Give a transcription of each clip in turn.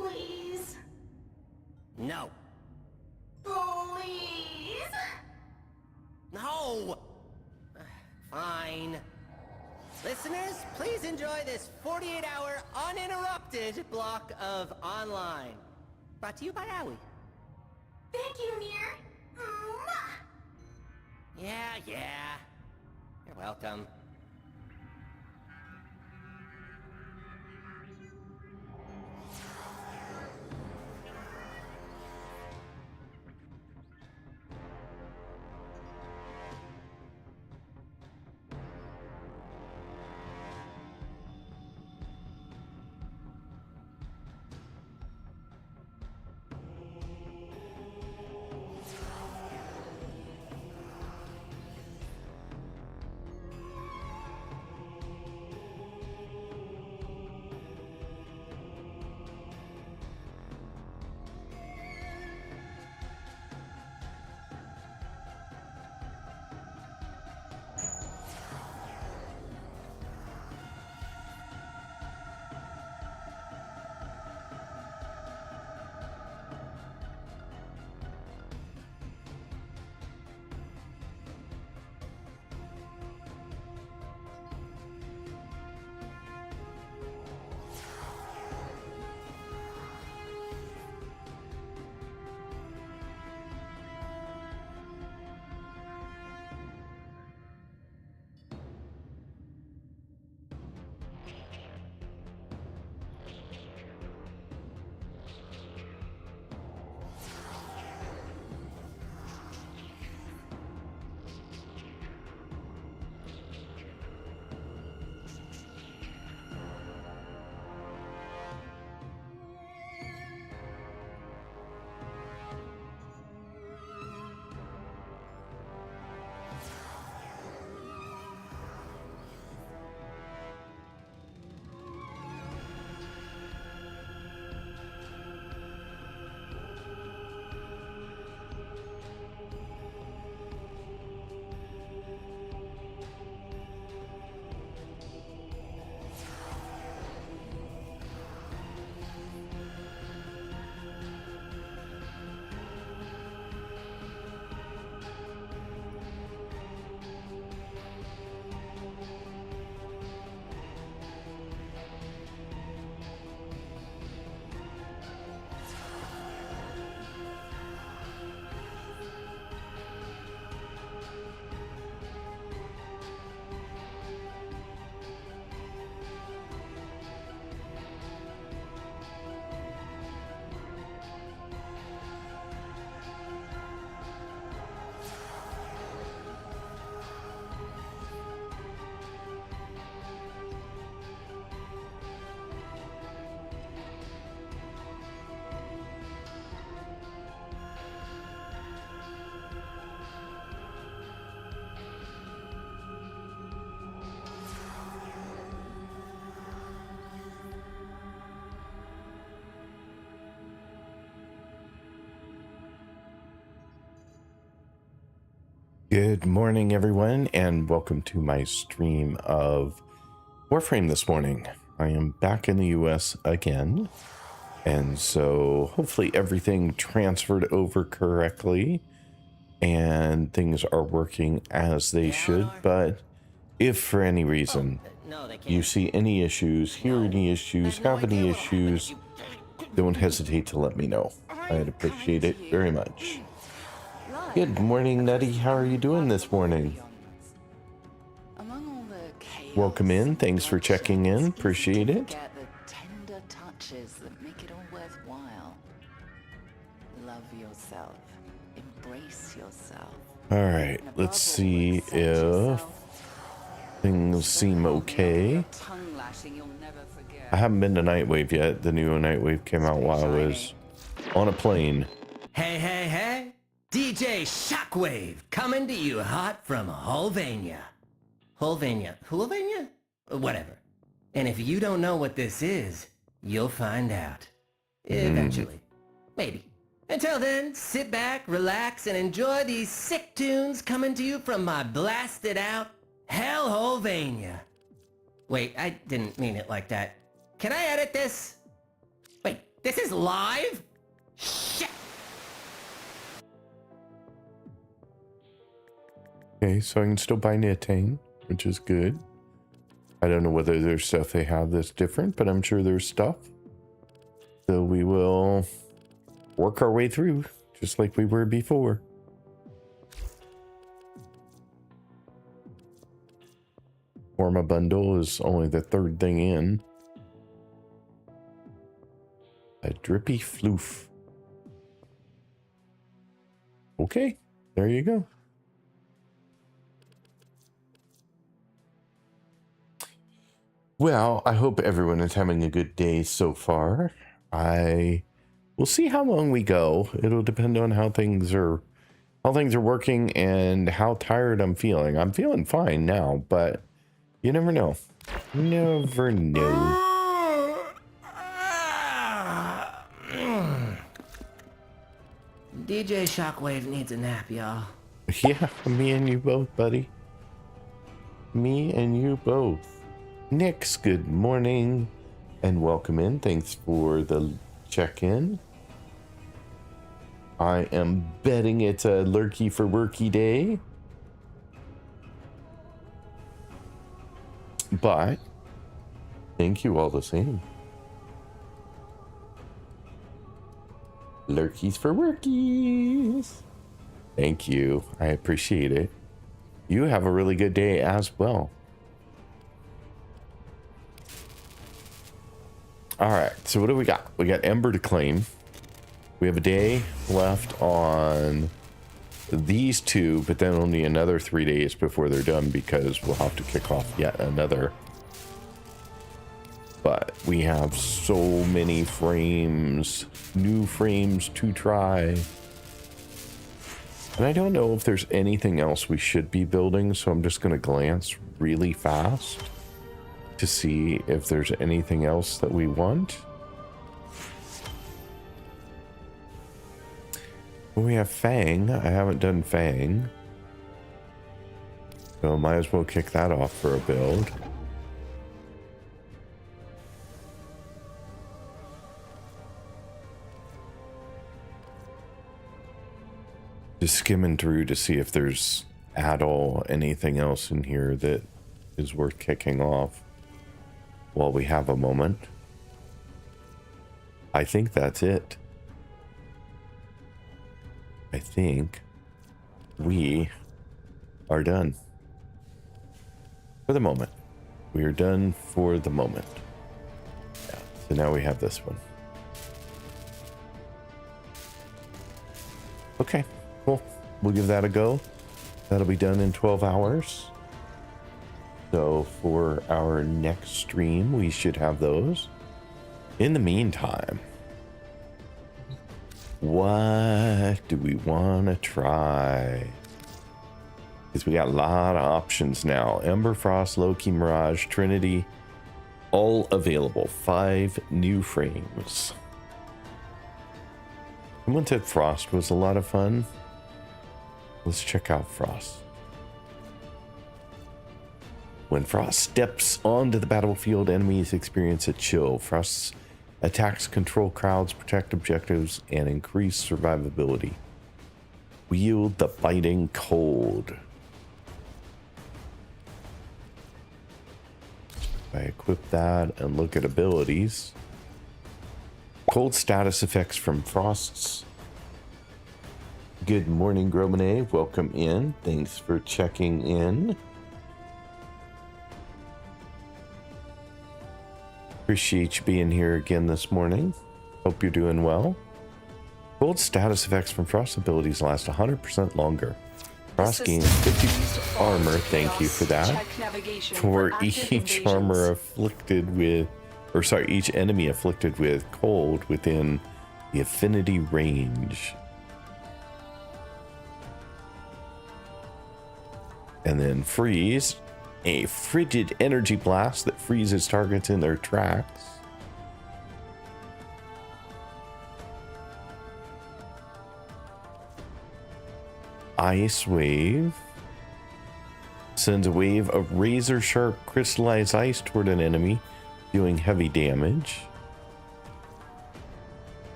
please? No. Please? No! Fine. Listeners, please enjoy this 48-hour uninterrupted block of online. Brought to you by Owie. Thank you, Mir. Mwah! Yeah. You're welcome. Good morning, everyone, and welcome to my stream of Warframe this morning. I am back in the US again, and so hopefully everything transferred over correctly and things are working as they should. But if for any reason you see any issues, hear any issues, have any issues, don't hesitate to let me know. I'd appreciate it very much. Good morning, Nutty. How are you doing this morning? Welcome in. Thanks for checking in. Appreciate it. The tender touches that make it all worthwhile. Love yourself. Embrace yourself. All right. Let's see if things seem okay. I haven't been to Nightwave yet. The new Nightwave came out while I was on a plane. Hey. DJ Shockwave coming to you hot from Hulvania. Hulvania? Whatever. And if you don't know what this is, you'll find out. Eventually. Maybe. Until then, sit back, relax, and enjoy these sick tunes coming to you from my blasted out Hulvania. Wait, I didn't mean it like that. Can I edit this? Wait, This is live? Shit! Okay, so I can still buy knitting, which is good. I don't know whether there's stuff they have that's different, but I'm sure there's stuff. So we will work our way through, just like we were before. Forma bundle is only the third thing in. A drippy floof. Okay, there you go. Well, I hope everyone is having a good day so far. We'll see how long we go. It'll depend on how things are working and how tired I'm feeling. I'm feeling fine now, but you never know. Never know. DJ Shockwave needs a nap, y'all. Yeah, me and you both, buddy. Me and you both. Nix, good morning and welcome in. Thanks for the check-in. I am betting it's a lurky for worky day. But thank you all the same. Lurkies for workies. Thank you. I appreciate it. You have a really good day as well. All right, so what do we got? We got Ember to claim. We have a day left on these two, but then only another 3 days before they're done because we'll have to kick off yet another. But we have so many frames, new frames to try. And I don't know if there's anything else we should be building, so I'm just going to glance really fast to see if there's anything else that we want. We have Fang. I haven't done Fang, so might as well kick that off for a build. Just skimming through to see if there's at all anything else in here that is worth kicking off while we have a moment. I think that's it. I think we are done for the moment. We are done for the moment. Yeah, so now we have this one. Okay, cool. We'll give that a go. That'll be done in 12 hours. So for our next stream, we should have those. In the meantime, what do we want to try? Because we got a lot of options now. Ember, Frost, Loki, Mirage, Trinity, all available. 5 new frames. Someone said Frost was a lot of fun. Let's check out Frost. When Frost steps onto the battlefield, enemies experience a chill. Frost's attacks control crowds, protect objectives, and increase survivability. Wield the biting cold. I equip that and look at abilities. Cold status effects from Frost's. Good morning, Gromane. Welcome in. Thanks for checking in. Appreciate you being here again this morning. Hope you're doing well. Cold status effects from Frost abilities last 100% longer. Frost gains 50 armor, thank you for that. For each armor afflicted with, or sorry, each enemy afflicted with cold within the affinity range. And then freeze. A frigid energy blast that freezes targets in their tracks. Ice wave sends a wave of razor sharp crystallized ice toward an enemy, doing heavy damage.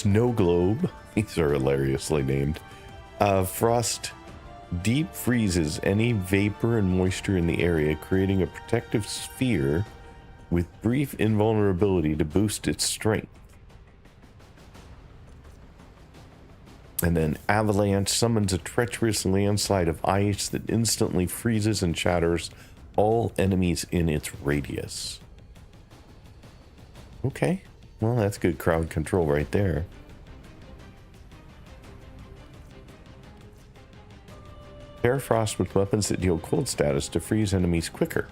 Snow Globe. These are hilariously named. Frost deep freezes any vapor and moisture in the area, creating a protective sphere with brief invulnerability to boost its strength. And then Avalanche summons a treacherous landslide of ice that instantly freezes and shatters all enemies in its radius. Okay, well, that's good crowd control right there. Frost with weapons that deal cold status to freeze enemies quicker.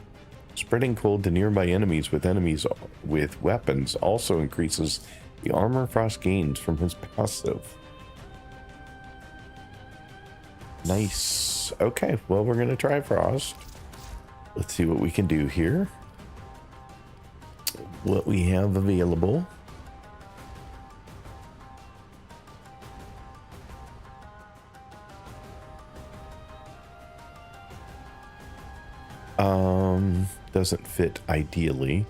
Spreading cold to nearby enemies with weapons also increases the armor Frost gains from his passive. Nice. Okay, well, we're going to try Frost. Let's see what we can do here. What we have available. Doesn't fit ideally.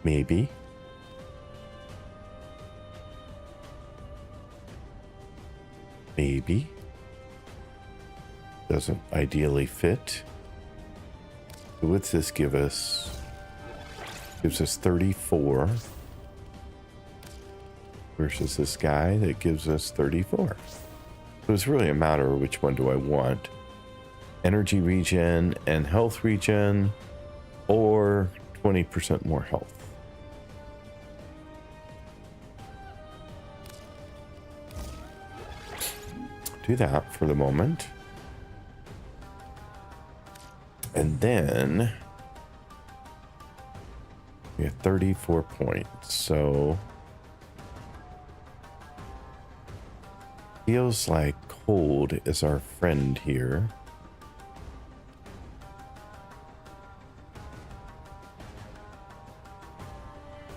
Maybe. Maybe. Doesn't ideally fit. So what's this give us? Gives us 34. Versus this guy that gives us 34. So it's really a matter of which one do I want. Energy regen and health regen, or 20% more health. Do that for the moment. And then we have 34 points. So feels like cold is our friend here.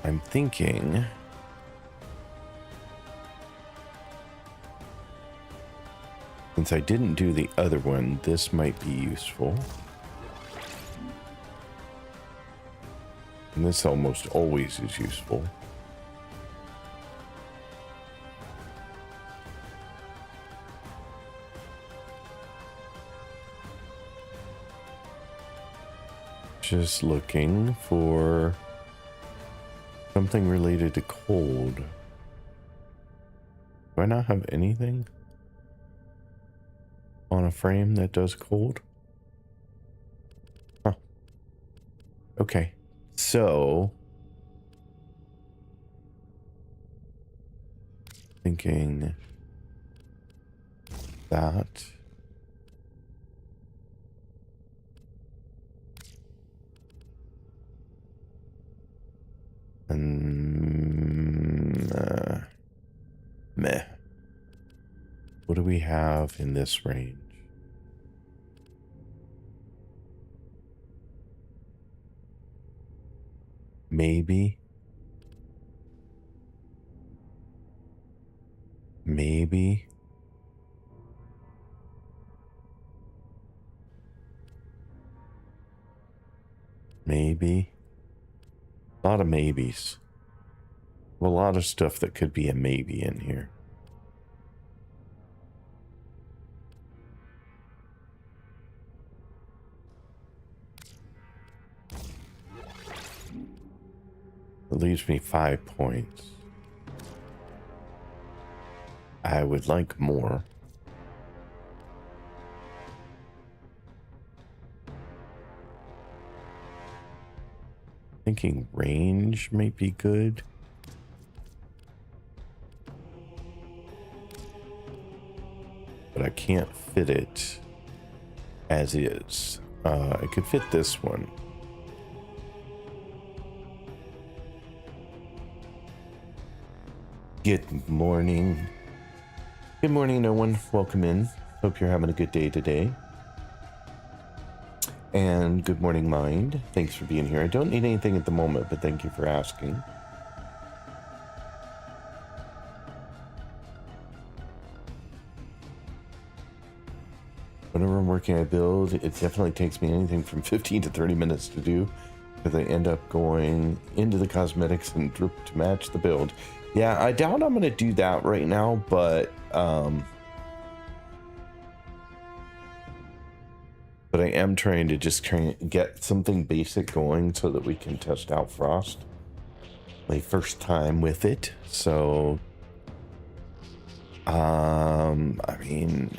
I'm thinking since I didn't do the other one, this might be useful. And this almost always is useful. Just looking for something related to cold. Do I not have anything on a frame that does cold? Huh. Okay. So, thinking that. And meh. What do we have in this range? Maybe. Maybe. Maybe. A lot of maybes. A lot of stuff that could be a maybe in here. It leaves me 5 points. I would like more. Thinking range might be good. But I can't fit it as is. I could fit this one. Good morning. Good morning, no one. Welcome in. Hope you're having a good day today. And good morning, Mind. Thanks for being here. I don't need anything at the moment, but thank you for asking. Whenever I'm working, I build. It definitely takes me anything from 15 to 30 minutes to do. Because I end up going into the cosmetics and to match the build. Yeah, I doubt I'm going to do that right now, but I am trying to just try and get something basic going so that we can test out Frost. My first time with it, so I mean,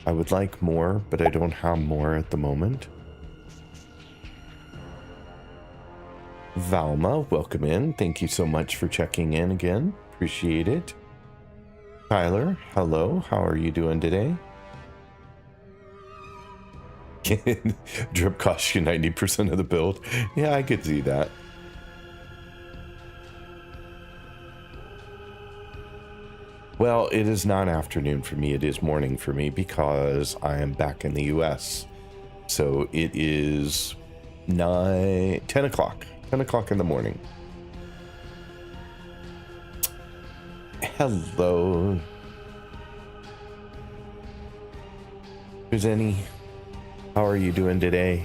I would like more, but I don't have more at the moment. Valma, welcome in. Thank you so much for checking in again. Appreciate it. Tyler, hello. How are you doing today? Drip costs you 90% of the build. Yeah, I could see that. Well, it is not afternoon for me. It is morning for me because I am back in the US. So it is 10 o'clock. 10 o'clock in the morning. Hello. Who's any? How are you doing today?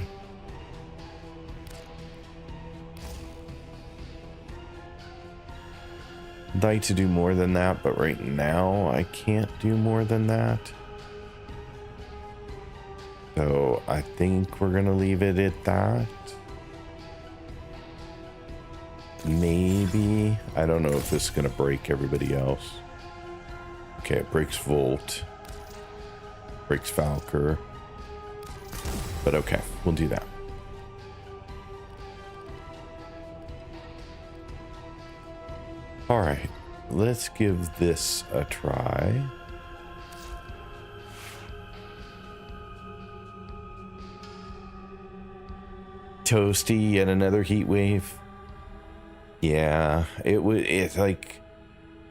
I'd like to do more than that, but right now I can't do more than that. So I think we're gonna leave it at that. Maybe. I don't know if this is gonna break everybody else. Okay, it breaks Volt. Breaks Valkyr. But okay, we'll do that. All right, let's give this a try. Toasty, yet another heat wave. Yeah, it's like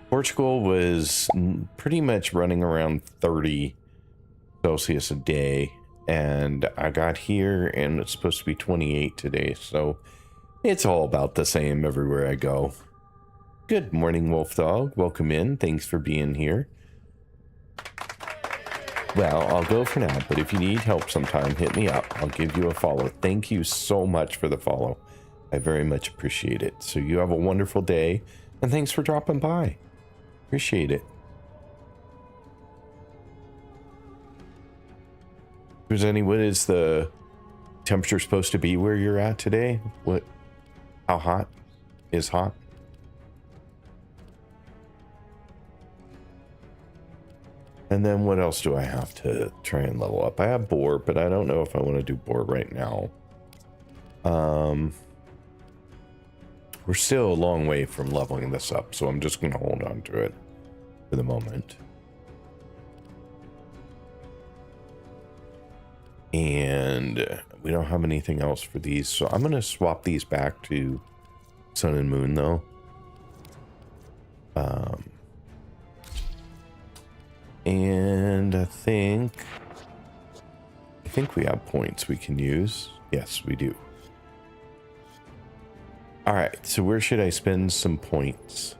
Portugal was pretty much running around 30 Celsius a day, and I got here and it's supposed to be 28 today, so it's all about the same everywhere I go. Good morning, Wolf Dog. Welcome in. Thanks for being here. Well, I'll go for now, but if you need help sometime, hit me up. I'll give you a follow. Thank you so much for the follow. I very much appreciate it. So you have a wonderful day, and thanks for dropping by. Appreciate it. What is the temperature supposed to be where you're at today? How hot is hot? And then what else do I have to try and level up? I have boar, but I don't know if I want to do boar right now. We're still a long way from leveling this up, so I'm just going to hold on to it for the moment. And we don't have anything else for these, so I'm going to swap these back to Sun and Moon, though. And I think we have points we can use. Yes, we do. All right, so where should I spend some points?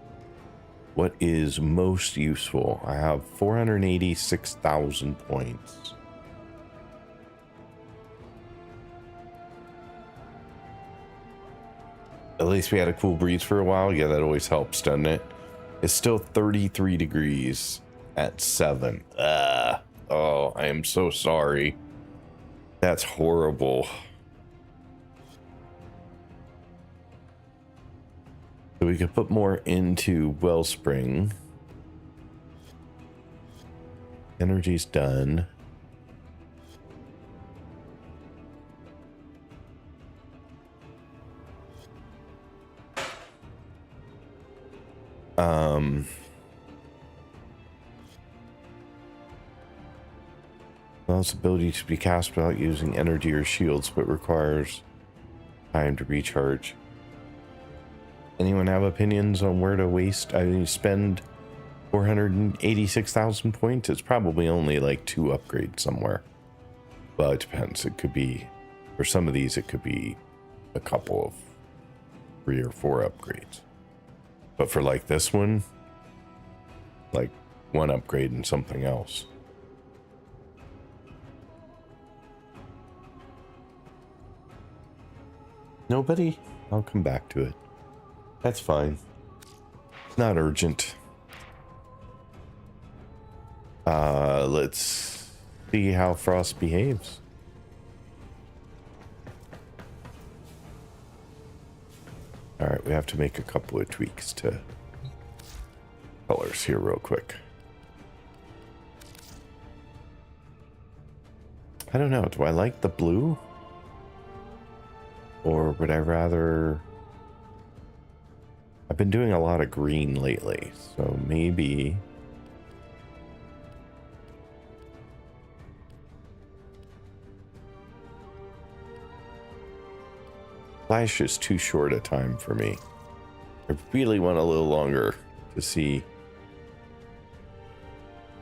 What is most useful? I have 486,000 points. At least we had a cool breeze for a while. Yeah, that always helps, doesn't it? It's still 33 degrees at 7. Oh, I am so sorry. That's horrible. So we could put more into Wellspring. Energy's done. Allows ability to be cast without using energy or shields, but requires time to recharge. Anyone have opinions on where to waste? I mean, spend 486,000 points? It's probably only like 2 upgrades somewhere. Well, it depends. It could be, for some of these, it could be a couple of 3 or 4 upgrades. But for like this one, like 1 upgrade and something else. Nobody? I'll come back to it. That's fine. Not urgent. Let's see how Frost behaves. Alright, we have to make a couple of tweaks to colors here real quick. I don't know, do I like the blue? Or would I rather... I've been doing a lot of green lately, so maybe... Flash is too short a time for me. I really want a little longer to see.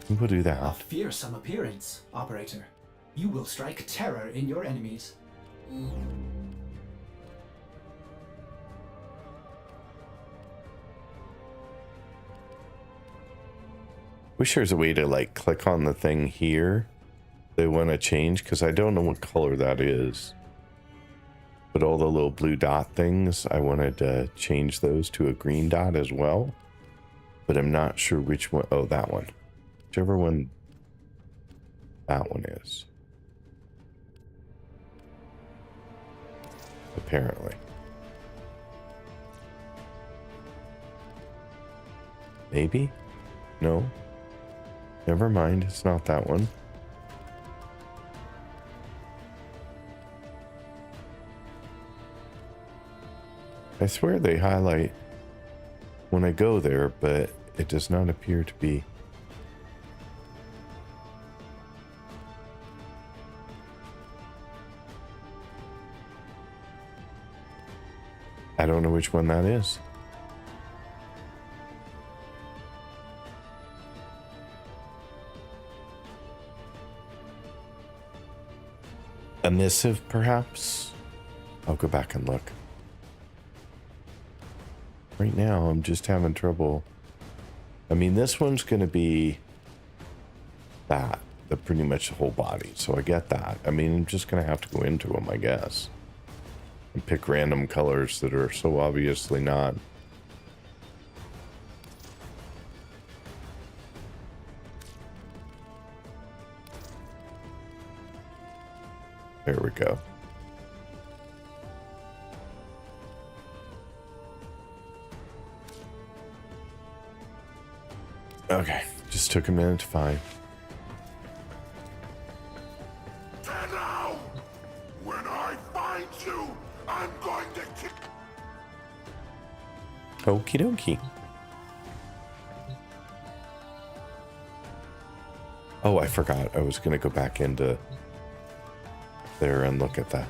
We'll do A that. fearsome appearance, Operator. You will strike terror in your enemies. Wish there's a way to like click on the thing here they want to change, because I don't know what color that is. But all the little blue dot things, I wanted to change those to a green dot as well. But I'm not sure which one. Oh, that one. Whichever one that one is. Apparently. Maybe? No. Never mind, it's not that one. I swear they highlight when I go there, but it does not appear to be. I don't know which one that is. A missive, perhaps? I'll go back and look. Right now, I'm just having trouble. I mean, this one's going to be that, pretty much the whole body. So I get that. I mean, I'm just going to have to go into them, I guess. And pick random colors that are so obviously not. There we go. Okay, just took a minute to find. Tenno! When I find you, I'm going to kick. Okie dokie. Oh, I forgot. I was going to go back into there and look at that.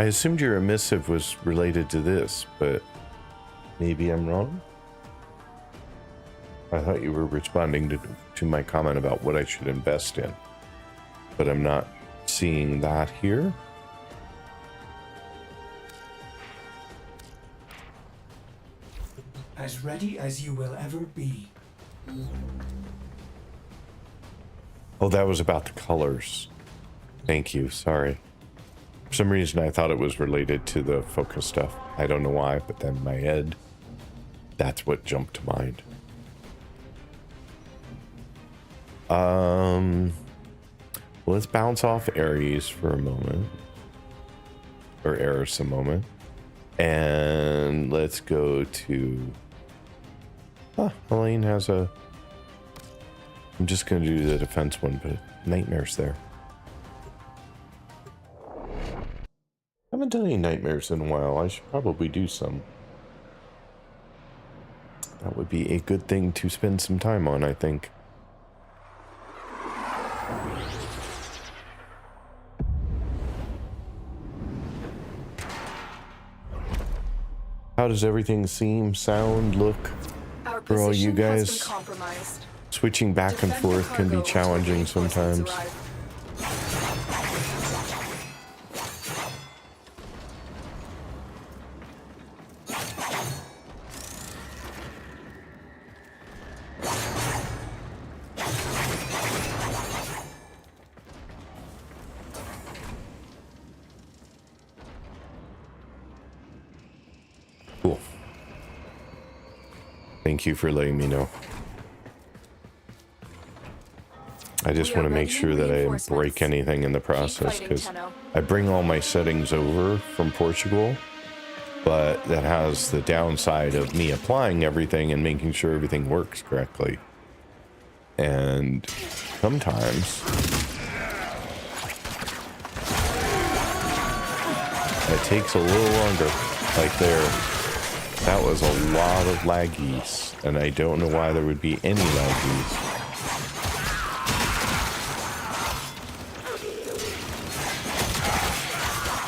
I assumed your emissive was related to this, but maybe I'm wrong. I thought you were responding to my comment about what I should invest in, but I'm not seeing that here. As ready as you will ever be. Oh, that was about the colors. Thank you. Sorry. For some reason, I thought it was related to the focus stuff. I don't know why, but then in my head, that's what jumped to mind. Let's bounce off Ares for a moment. Or Eris a moment. And let's go to... Helene has a... I'm just going to do the defense one, but Nightmare's there. I haven't done any Nightmares in a while. I should probably do some. That would be a good thing to spend some time on, I think. How does everything seem, sound, look? Our For all you position has guys, been compromised. switching back and Defend the forth can be cargo until challenging reinforcements sometimes. arrive. Thank you for letting me know. I just We want are to make readying sure that I didn't reinforcements. break anything in the process, fighting, because Tenno. I bring all my settings over from Portugal, but that has the downside of me applying everything and making sure everything works correctly. And sometimes it takes a little longer. Like there, that was a lot of laggies, and I don't know why there would be any laggies.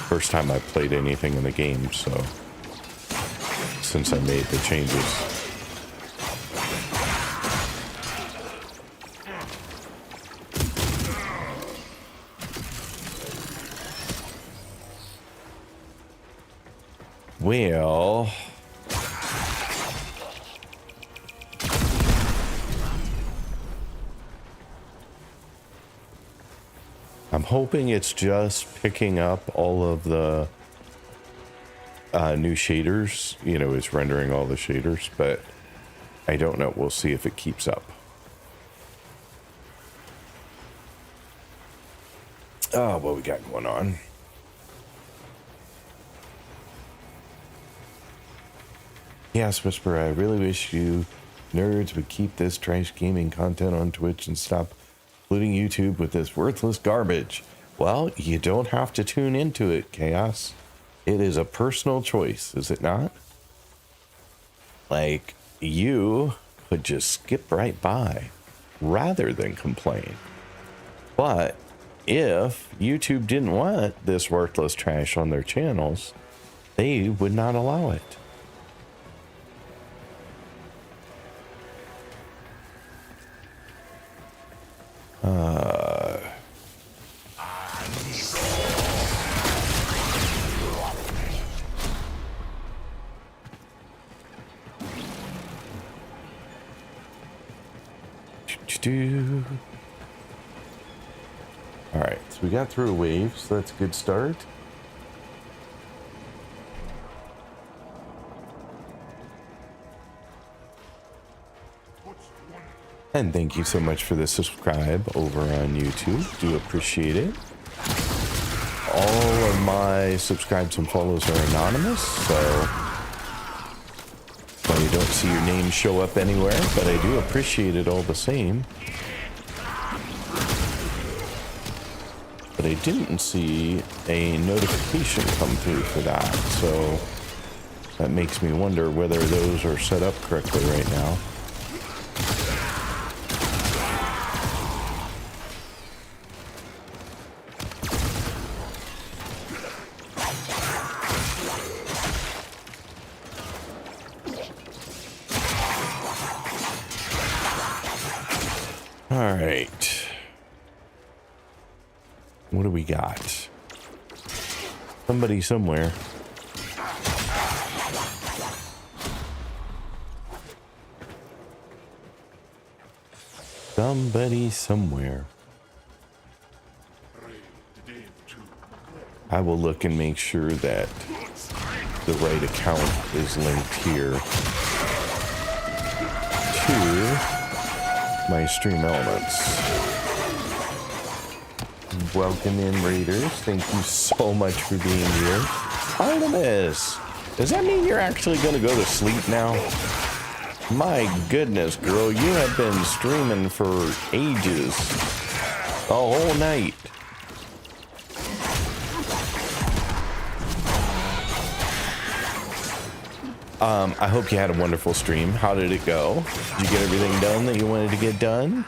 First time I played anything in the game, so since I made the changes. Well, I'm hoping it's just picking up all of the new shaders. You know, it's rendering all the shaders, but I don't know. We'll see if it keeps up. Oh, what we got going on? Yes, Whisper, I really wish you nerds would keep this trash gaming content on Twitch and stop polluting YouTube with this worthless garbage. Well, you don't have to tune into it, Chaos. It is a personal choice, is it not? Like, you could just skip right by rather than complain. But if YouTube didn't want this worthless trash on their channels, they would not allow it. All right, so we got through a wave, so that's a good start. And thank you so much for the subscribe over on YouTube. Do appreciate it. All of my subscribes and follows are anonymous, so you don't see your name show up anywhere, but I do appreciate it all the same. But I didn't see a notification come through for that, so that makes me wonder whether those are set up correctly right now. All right. What do we got? Somebody somewhere. Somebody somewhere. I will look and make sure that the right account is linked here to my stream elements. Welcome in, Raiders. Thank you so much for being here. Artemis, does that mean you're actually going to go to sleep now? My goodness, girl, you have been streaming for ages. The whole night. I hope you had a wonderful stream. How did it go? Did you get everything done that you wanted to get done?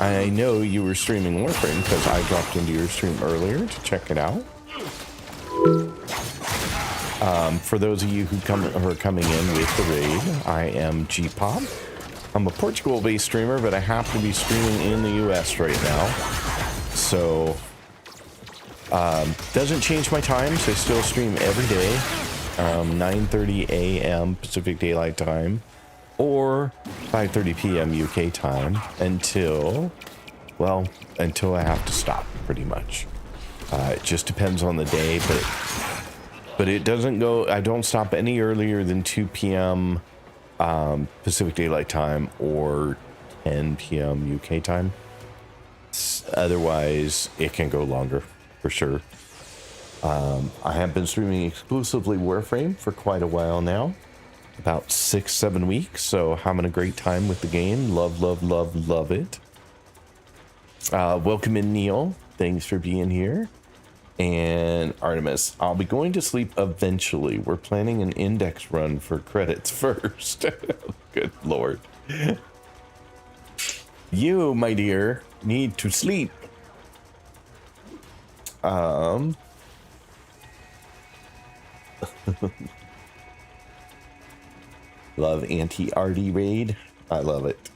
I know you were streaming Warframe because I dropped into your stream earlier to check it out. For those of you who are coming in with the raid, I am G-Pop. I'm a Portugal-based streamer, but I have to be streaming in the US right now. So, doesn't change my times. I still stream every day. 9:30 a.m. Pacific Daylight Time or 5:30 p.m. UK time until I have to stop, pretty much. It just depends on the day, but it doesn't go, I don't stop any earlier than 2 p.m. Pacific Daylight Time or 10 p.m. UK time. Otherwise, it can go longer for sure. I have been streaming exclusively Warframe for quite a while now, about 6-7 weeks. So having a great time with the game. Love, love, love, love it. Welcome in, Neil. Thanks for being here. And Artemis, I'll be going to sleep eventually. We're planning an index run for credits first. Good Lord. You, my dear, need to sleep. Love anti-RD raid. I love it.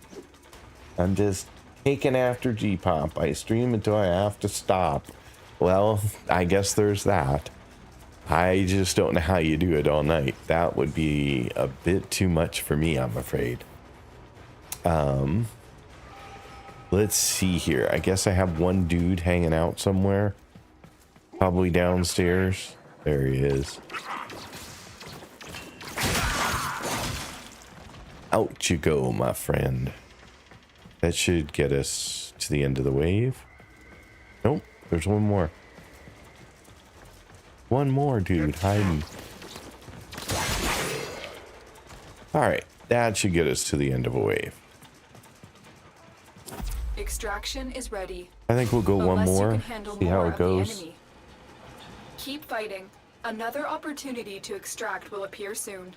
I'm just taking after G-Pop. I stream until I have to stop. Well, I guess there's that. I just don't know how you do it all night. That would be a bit too much for me, I'm afraid. Let's see here. I guess I have one dude hanging out somewhere. Probably downstairs. There he is. Out you go, my friend. That should get us to the end of the wave. Nope, there's one more. One more dude hiding. Alright, that should get us to the end of a wave. Extraction is ready. I think we'll go one Unless you more, can handle see how more it of the goes. enemy. Keep fighting. Another opportunity to extract will appear soon.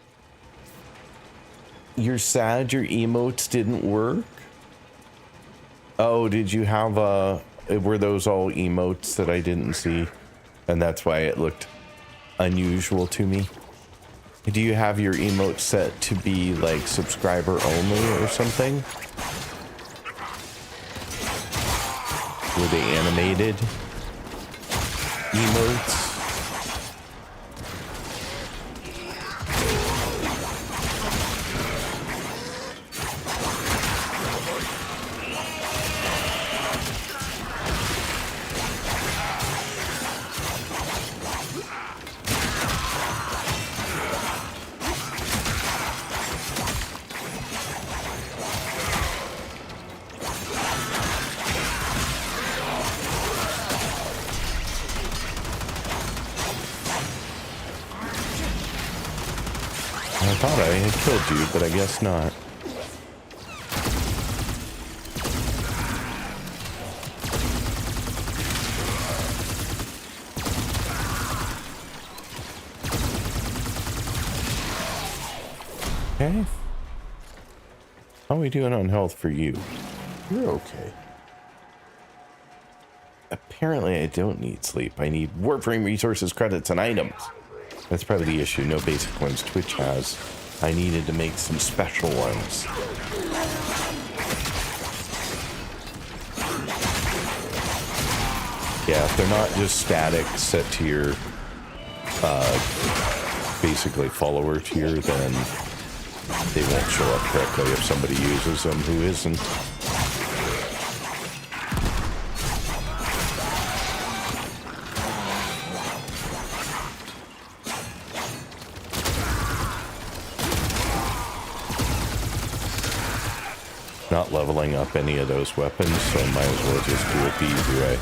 You're sad your emotes didn't work? Oh, did you have were those all emotes that I didn't see? And that's why it looked unusual to me. Do you have your emote set to be like subscriber only or something? Were they animated emotes? I thought I had killed you, but I guess not. Okay. How are we doing on health for you? You're okay. Apparently I don't need sleep. I need Warframe resources, credits, and items. That's probably the issue. No basic ones Twitch has. I needed to make some special ones. Yeah, if they're not just static set to your basically follower tier, then they won't show up correctly if somebody uses them who isn't. Not leveling up any of those weapons, so I might as well just do it the easy way.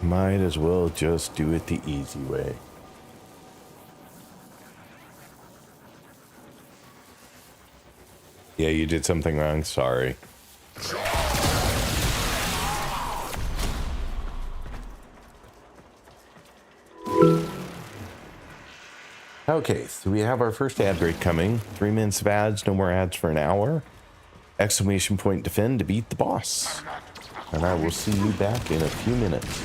Might as well just do it the easy way. Yeah, you did something wrong. Sorry. Okay, so we have our first ad break coming. 3 minutes of ads, no more ads for an hour. Exclamation point defend to beat the boss. And I will see you back in a few minutes.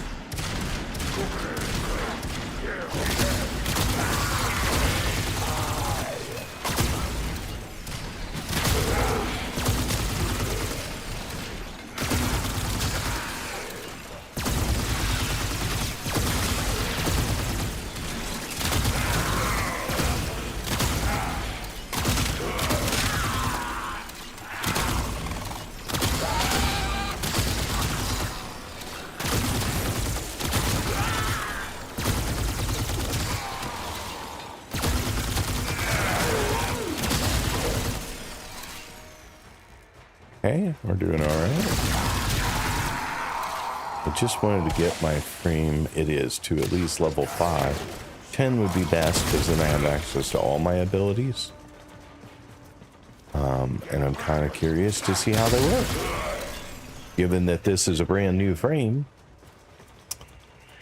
Okay, we're doing all right. I just wanted to get my frame, it is, to at least level 5. 10 would be best because then I have access to all my abilities. And I'm kind of curious to see how they work. Given that this is a brand new frame,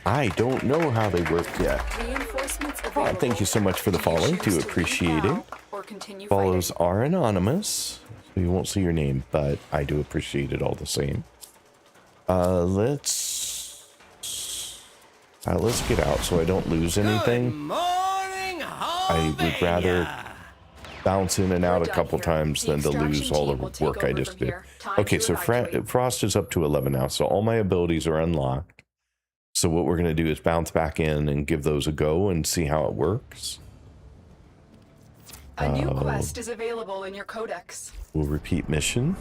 I don't know how they work yet. Reinforcements Oh, available. thank you so much for the follow. choose Do to appreciate leave it. now or continue Follows fighting? are anonymous, so you won't see your name, but I do appreciate it all the same. Let's get out so I don't lose Good anything. morning, I would rather bounce in and out a done couple here. times The than to lose extraction all team will the take work I over just from did. here. Time Okay, to so evacuate. Frost is up to 11 now, so all my abilities are unlocked. So what we're going to do is bounce back in and give those a go and see how it works. A new quest is available in your codex. We'll repeat mission.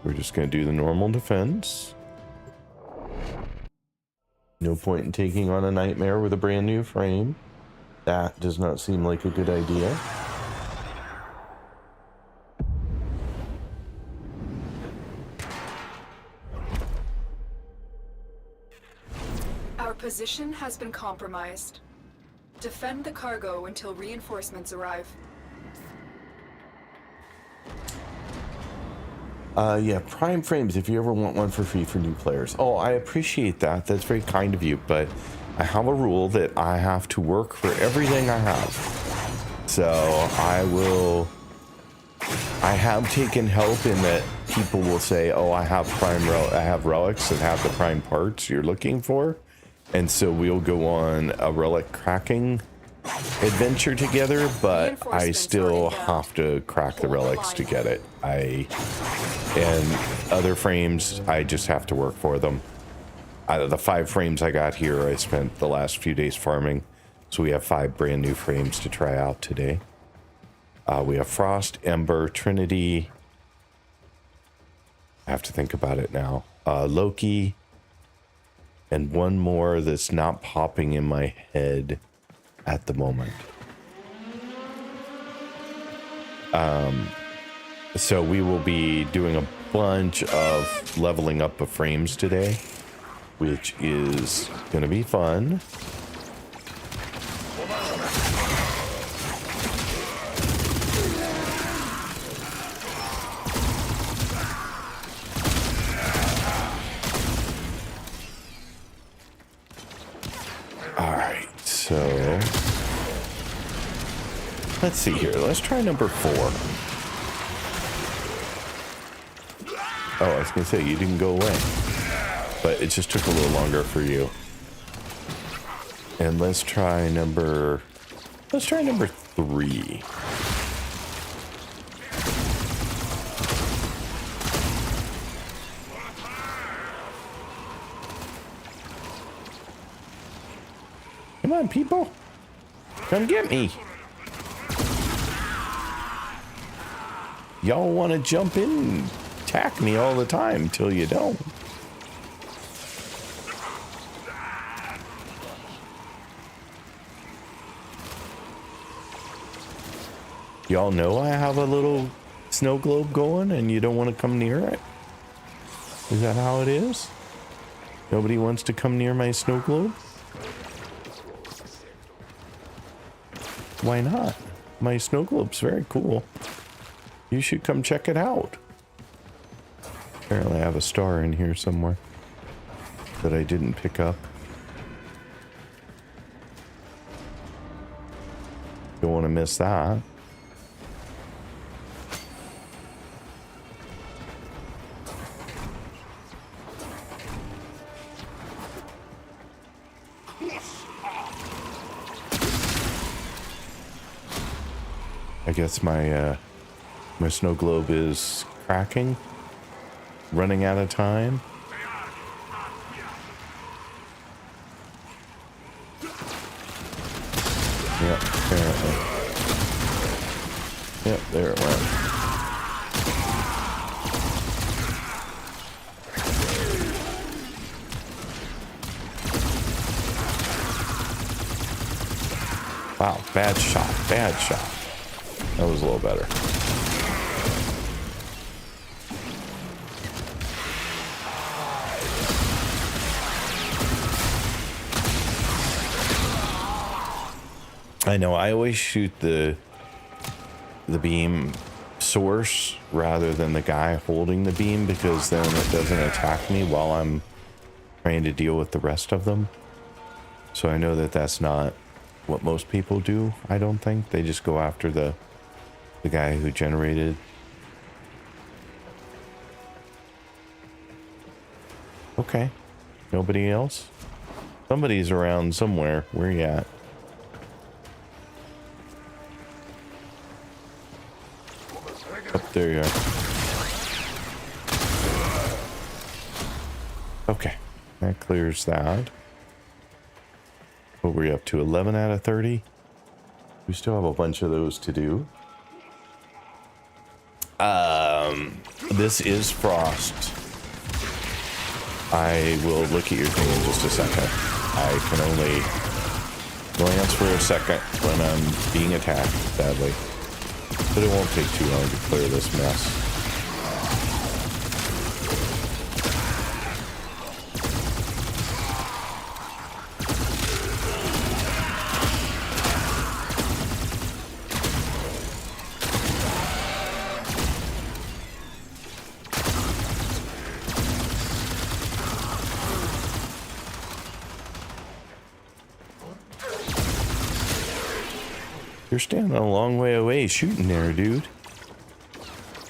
We're just going to do the normal defense. No point in taking on a nightmare with a brand new frame. That does not seem like a good idea. Our position has been compromised. Defend the cargo until reinforcements arrive. Yeah, Prime Frames, if you ever want one for free for new players. Oh, I appreciate that. That's very kind of you, but I have a rule that I have to work for everything I have. So I have taken help in that people will say, oh, I have relics that have the prime parts you're looking for. And so we'll go on a relic cracking adventure together, but I still have to crack the relics to get it. And other frames, I just have to work for them. Out of the 5 frames I got here, I spent the last few days farming. So we have 5 brand new frames to try out today. We have Frost, Ember, Trinity. I have to think about it now. Loki. And one more that's not popping in my head at the moment. So we will be doing a bunch of leveling up of frames today, which is going to be fun. All right, so let's see here. Let's try number 4. Oh, I was gonna say you didn't go away, but it just took a little longer for you. And let's try number 3. Come on, people. Come get me. Y'all want to jump in and attack me all the time till you don't. Y'all know I have a little snow globe going and you don't want to come near it? Is that how it is? Nobody wants to come near my snow globe? Why not? My snow globe's very cool. You should come check it out. Apparently I have a star in here somewhere that I didn't pick up. Don't want to miss that. I guess my my snow globe is cracking, running out of time. Yep, apparently. Yep, there it went. Wow, bad shot, bad shot. That was a little better. I know, I always shoot the beam source rather than the guy holding the beam, because then it doesn't attack me while I'm trying to deal with the rest of them. So I know that that's not what most people do. I don't think they just go after the guy who generated. Okay, nobody else. Somebody's around somewhere. Where you at? Up there you are. Okay, that clears that. What were we up to? 11 out of 30? We still have a bunch of those to do. This is Frost. I will look at your thing in just a second. I can only glance for a second when I'm being attacked badly. But it won't take too long to clear this mess. You're standing a long way away shooting there, dude.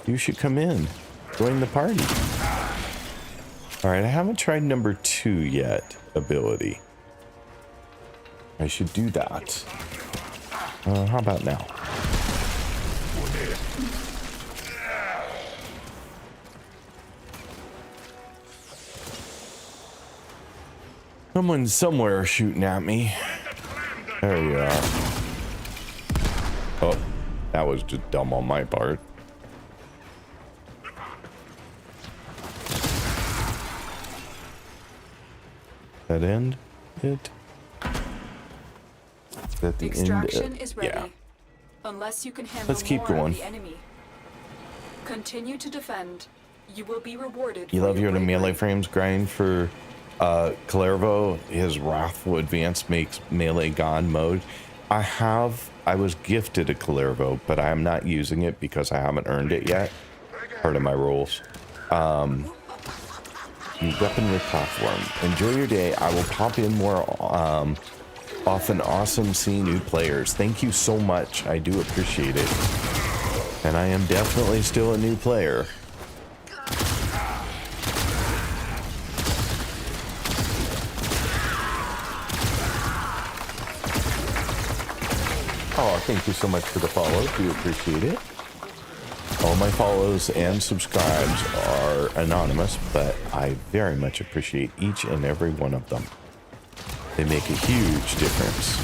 You should come in. Join the party. Alright, I haven't tried number 2 yet, ability. I should do that. How about now? Someone's somewhere shooting at me. There you are. Oh, that was just dumb on my part. That end it? Is that the Extraction end? is ready. Yeah. Unless you can handle Let's keep more going. of the enemy. Continue to defend. You will be rewarded. You for love your hearing the bravery. melee frames grind for Calervo. His Wrathful Advance makes melee god mode. I was gifted a Calervo, but I am not using it because I haven't earned it yet. Part of my rules. Weaponry platform. Enjoy your day. I will pop in more often. Awesome seeing new players. Thank you so much. I do appreciate it. And I am definitely still a new player. Oh, thank you so much for the follow. Do appreciate it. All my follows and subscribes are anonymous, but I very much appreciate each and every one of them. They make a huge difference.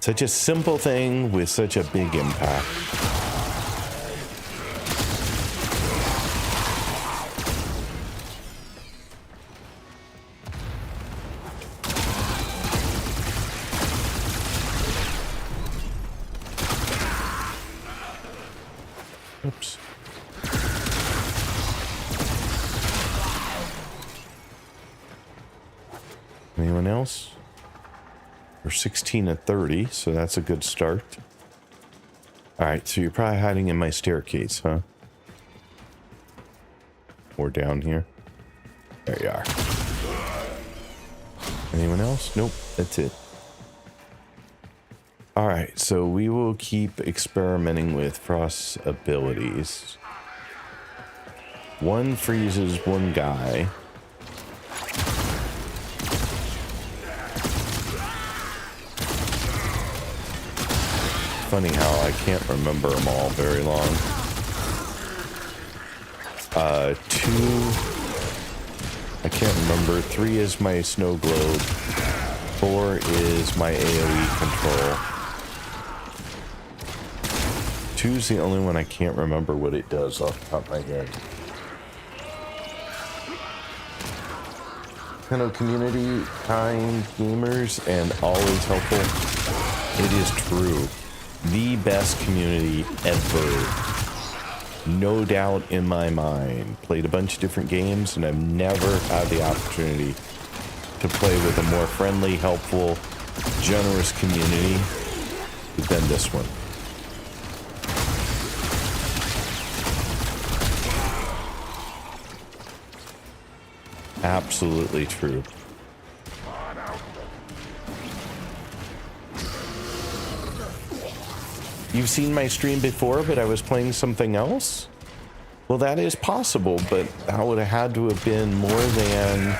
Such a simple thing with such a big impact. Oops. Anyone else? We're 16 and 30, so that's a good start. Alright, so you're probably hiding in my staircase, huh? Or down here. There you are. Anyone else? Nope, that's it. Alright, so we will keep experimenting with Frost's abilities. One freezes one guy. Funny how I can't remember them all very long. 2, I can't remember. 3 is my snow globe. 4 is my AoE control. 2's the only one I can't remember what it does off the top of my head. Tenno community, kind gamers, and always helpful. It is true. The best community ever. No doubt in my mind. Played a bunch of different games, and I've never had the opportunity to play with a more friendly, helpful, generous community, has been this one. Absolutely true. You've seen my stream before, but I was playing something else? Well, that is possible, but that would have had to have been more than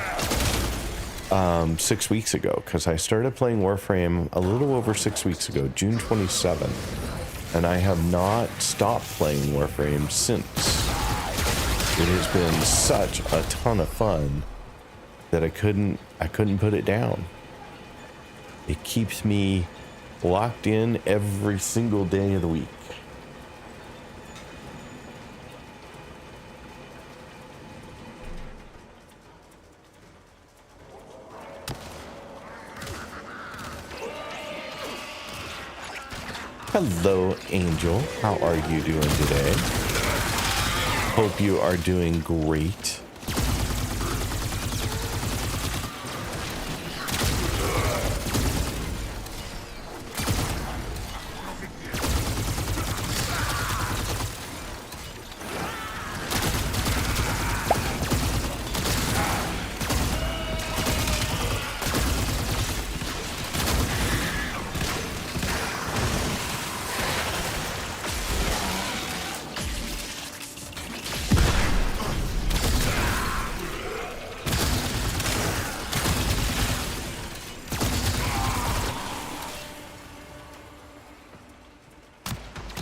6 weeks ago, because I started playing Warframe a little over 6 weeks ago, June 27th, and I have not stopped playing Warframe since. It has been such a ton of fun that I couldn't put it down. It keeps me locked in every single day of the week. Hello, Angel. How are you doing today? Hope you are doing great.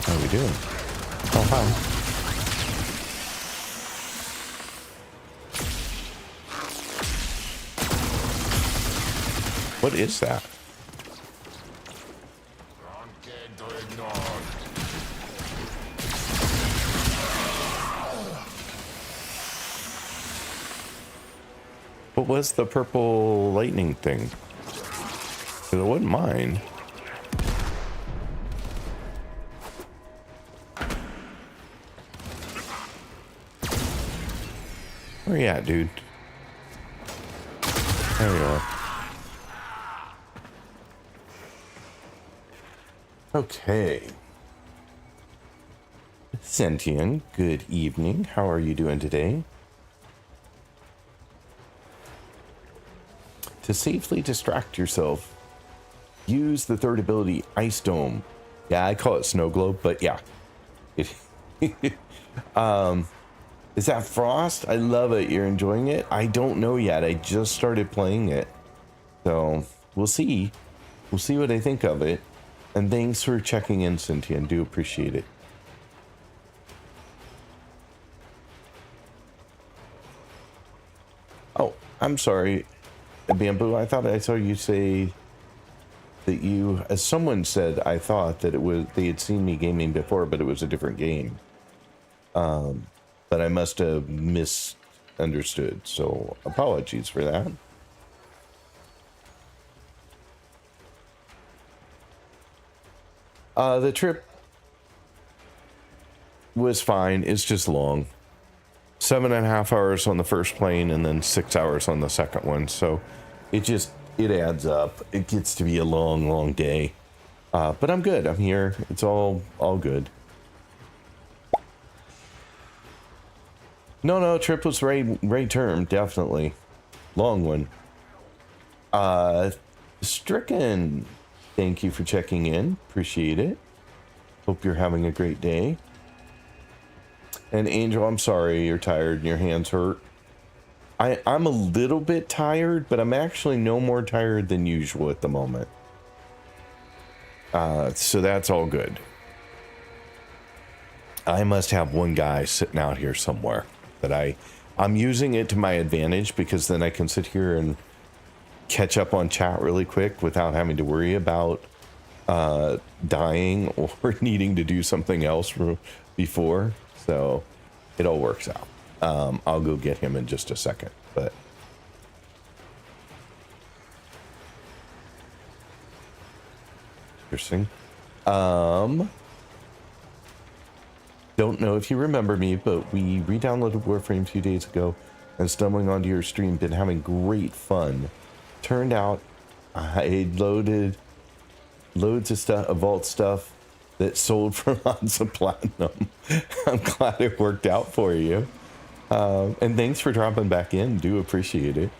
How are we doing? Oh, hi. What is that? What was the purple lightning thing? 'Cause it wasn't mine. Where you at, dude? There you are. Okay. Sentient, good evening. How are you doing today? To safely distract yourself, use the third ability, Ice Dome. Yeah, I call it Snow Globe, but yeah. Is that Frost? I love it. You're enjoying it? I don't know yet. I just started playing it. So we'll see. We'll see what I think of it. And thanks for checking in, Cynthia. I do appreciate it. Oh, I'm sorry, Bamboo. I thought I saw you say that you, as someone said, I thought that it was, they had seen me gaming before, but it was a different game. But I must have misunderstood, so apologies for that. The trip was fine. It's just long. 7.5 hours on the first plane and then 6 hours on the second one. So it adds up. It gets to be a long, long day. But I'm good. I'm here. It's all good. No, trip was right term, definitely. Long one. Stricken, thank you for checking in. Appreciate it. Hope you're having a great day. And Angel, I'm sorry you're tired and your hands hurt. I'm a little bit tired, but I'm actually no more tired than usual at the moment. So that's all good. I must have one guy sitting out here somewhere that I'm using it to my advantage, because then I can sit here and catch up on chat really quick without having to worry about dying or needing to do something else before. So it all works out. I'll go get him in just a second, but interesting. Don't know if you remember me, but we re-downloaded Warframe a few days ago and stumbling onto your stream, been having great fun. Turned out I loaded loads of stuff, vault stuff that sold for lots of platinum. I'm glad it worked out for you. And thanks for dropping back in. Do appreciate it.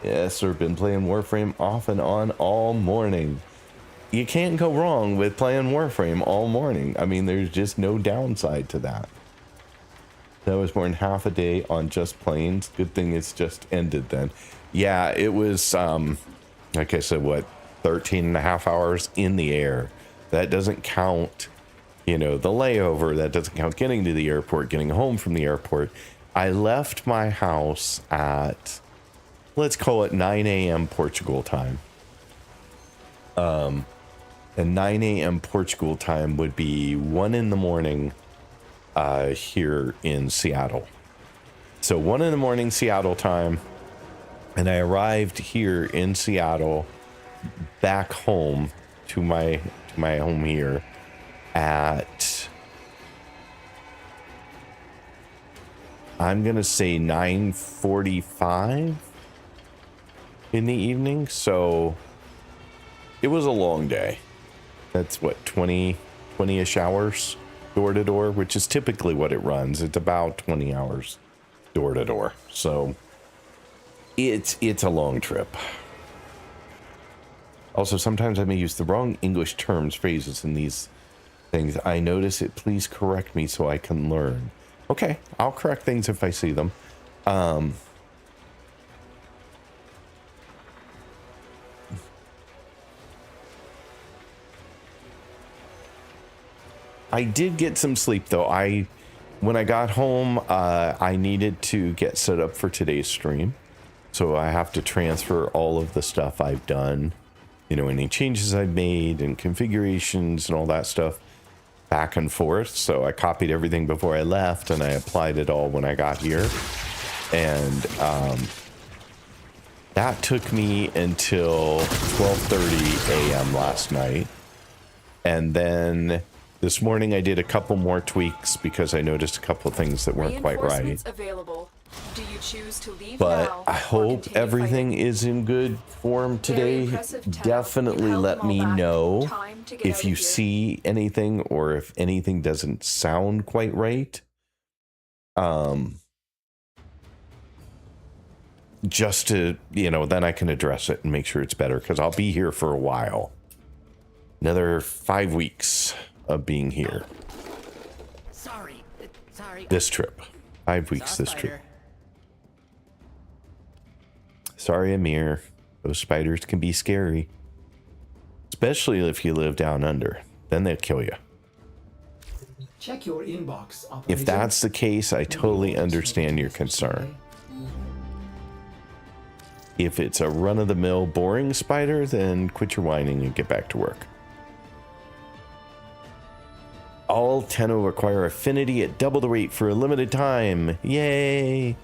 Yes, I've been playing Warframe off and on all morning. You can't go wrong with playing Warframe all morning. I mean, there's just no downside to that. That was more than half a day on just planes. Good thing it's just ended then. Yeah, it was, like I said, what, 13 and a half hours in the air. That doesn't count, you know, the layover. That doesn't count getting to the airport, getting home from the airport. I left my house at, let's call it 9 a.m. Portugal time. And 9 a.m. Portugal time would be 1 in the morning here in Seattle. So 1 in the morning Seattle time. And I arrived here in Seattle back home to my home here at, I'm gonna say 9:45 in the evening. So it was a long day. That's what, 20-ish hours door to door, which is typically what it runs. It's about 20 hours door to door. So it's a long trip. Also, sometimes I may use the wrong English terms, phrases in these things. I notice it. Please correct me so I can learn. Okay, I'll correct things if I see them. I did get some sleep though. When I got home, I needed to get set up for today's stream. So I have to transfer all of the stuff I've done, you know, any changes I've made and configurations and all that stuff back and forth. So I copied everything before I left and I applied it all when I got here. And that took me until 12:30 a.m. last night. And then this morning I did a couple more tweaks because I noticed a couple of things that weren't quite right. Reinforcements available. Do you choose to leave But now I or hope continue everything fighting? is in good form Very today. impressive, Tenno. Definitely You held let them all me back. know Time to get if out you of here. see anything or if anything doesn't sound quite right. Just to, you know, then I can address it and make sure it's better because I'll be here for a while. Another 5 weeks of being here. Sorry. This trip. 5 weeks this trip. Sorry, Amir. Those spiders can be scary. Especially if you live down under. Then they'll kill you. Check your inbox, operator. If that's the case, I totally understand your concern. If it's a run-of-the-mill boring spider, then quit your whining and get back to work. All Tenno require affinity at double the rate for a limited time. Yay!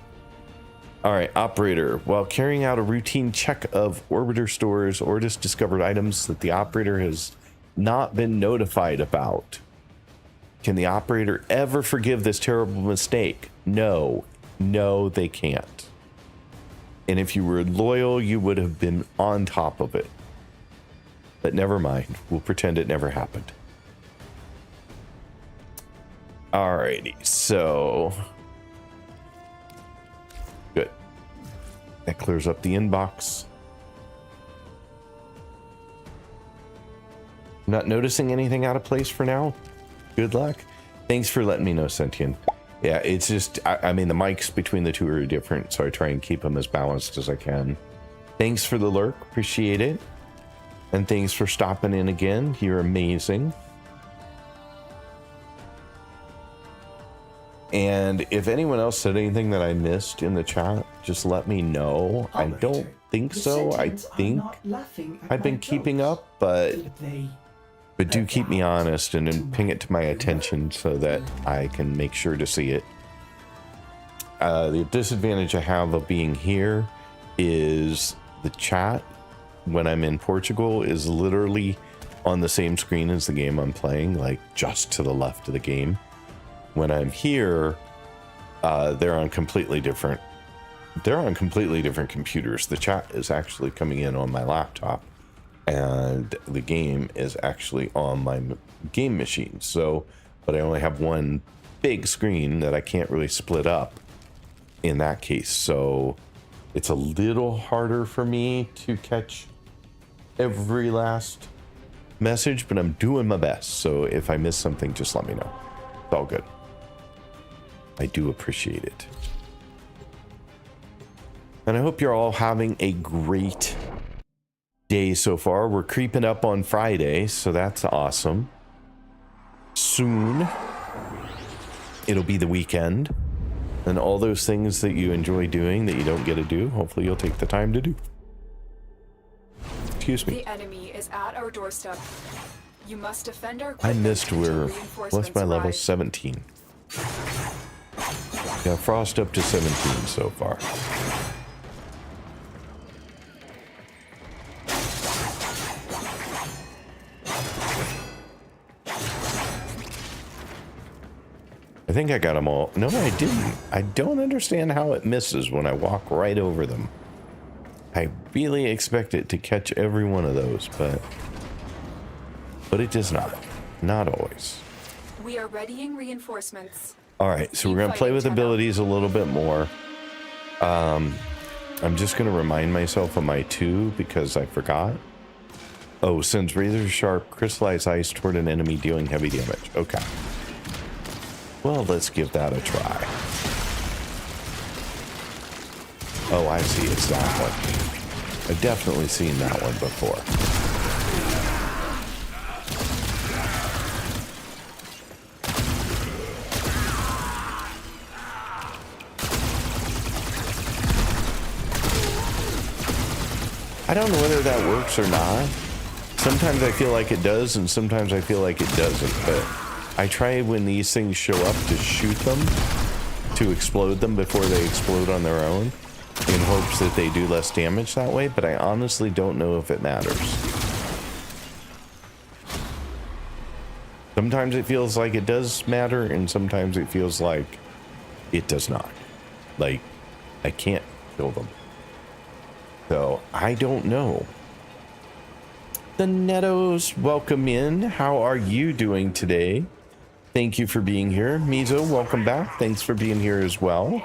Alright, operator. While carrying out a routine check of orbiter stores, Ordis discovered items that the operator has not been notified about. Can the operator ever forgive this terrible mistake? No. No, they can't. And if you were loyal, you would have been on top of it. But never mind. We'll pretend it never happened. Alrighty, so... Good. That clears up the inbox. Not noticing anything out of place for now? Good luck. Thanks for letting me know, Sentient. Yeah, it's just, I mean, the mics between the two are different, so I try and keep them as balanced as I can. Thanks for the lurk. Appreciate it. And thanks for stopping in again. You're amazing. And if anyone else said anything that I missed in the chat, just let me know. I don't think so. I think I've been keeping up, but do keep me honest and then ping it to my attention so that I can make sure to see it. The disadvantage I have of being here is the chat when I'm in Portugal is literally on the same screen as the game I'm playing, like just to the left of the game. When I'm here, they're on completely different they're on completely different computers. The chat is actually coming in on my laptop, and the game is actually on my game machine. So, but I only have one big screen that I can't really split up in that case. So it's a little harder for me to catch every last message, but I'm doing my best. So if I miss something, just let me know. It's all good. I do appreciate it. And I hope you're all having a great day so far. We're creeping up on Friday, so that's awesome. Soon, it'll be the weekend. And all those things that you enjoy doing that you don't get to do, hopefully you'll take the time to do. Excuse me. The enemy is at our doorstep. You must defend our I equipment missed until where, reinforcements what's my level? arrive. 17. Yeah, Frost up to 17 so far. I think I got them all. No, I didn't. I don't understand how it misses when I walk right over them. I really expect it to catch every one of those, but it does not. Not always. We are readying reinforcements. All right, so we're going to play with abilities a little bit more. I'm just going to remind myself of my 2 because I forgot. Oh, sends razor sharp crystallized ice toward an enemy dealing heavy damage. Okay. Well, let's give that a try. Oh, I see. It's that one. I've definitely seen that one before. I don't know whether that works or not. Sometimes I feel like it does, and sometimes I feel like it doesn't, but I try when these things show up to shoot them, to explode them before they explode on their own, in hopes that they do less damage that way, but I honestly don't know if it matters. Sometimes it feels like it does matter, and sometimes it feels like it does not. Like, I can't kill them. So, I don't know. The Nettos, welcome in. How are you doing today? Thank you for being here. Mizo, welcome back. Thanks for being here as well.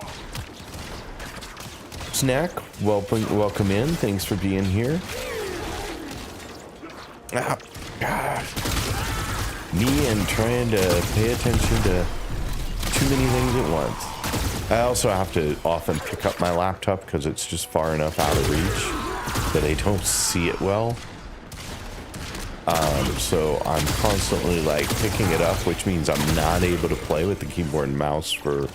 Snack, welcome in. Thanks for being here. Ah, God. Me and trying to pay attention to too many things at once. I also have to often pick up my laptop because it's just far enough out of reach that I don't see it well. So I'm constantly like picking it up, which means I'm not able to play with the keyboard and mouse for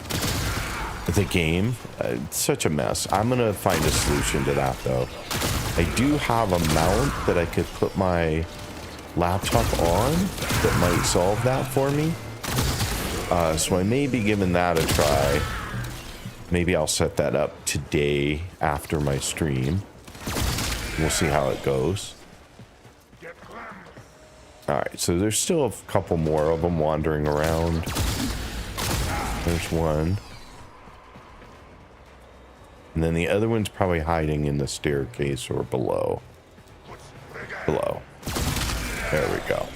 the game. It's such a mess. I'm gonna find a solution to that though. I do have a mount that I could put my laptop on that might solve that for me. So I may be giving that a try. Maybe I'll set that up today after my stream. We'll see how it goes. Alright, so there's still a couple more of them wandering around. There's one. And then the other one's probably hiding in the staircase or below. Below. There we go.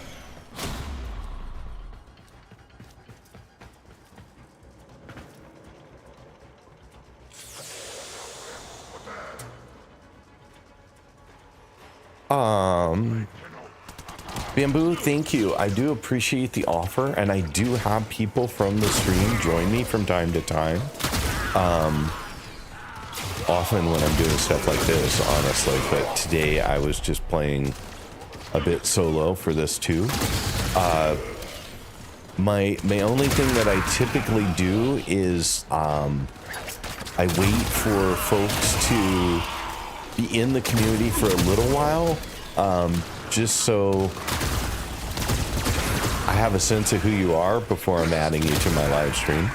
Bamboo, thank you. I do appreciate the offer, and I do have people from the stream join me from time to time. Often when I'm doing stuff like this, honestly, but today I was just playing a bit solo for this too. My only thing that I typically do is I wait for folks to be in the community for a little while, just so I have a sense of who you are before I'm adding you to my live stream.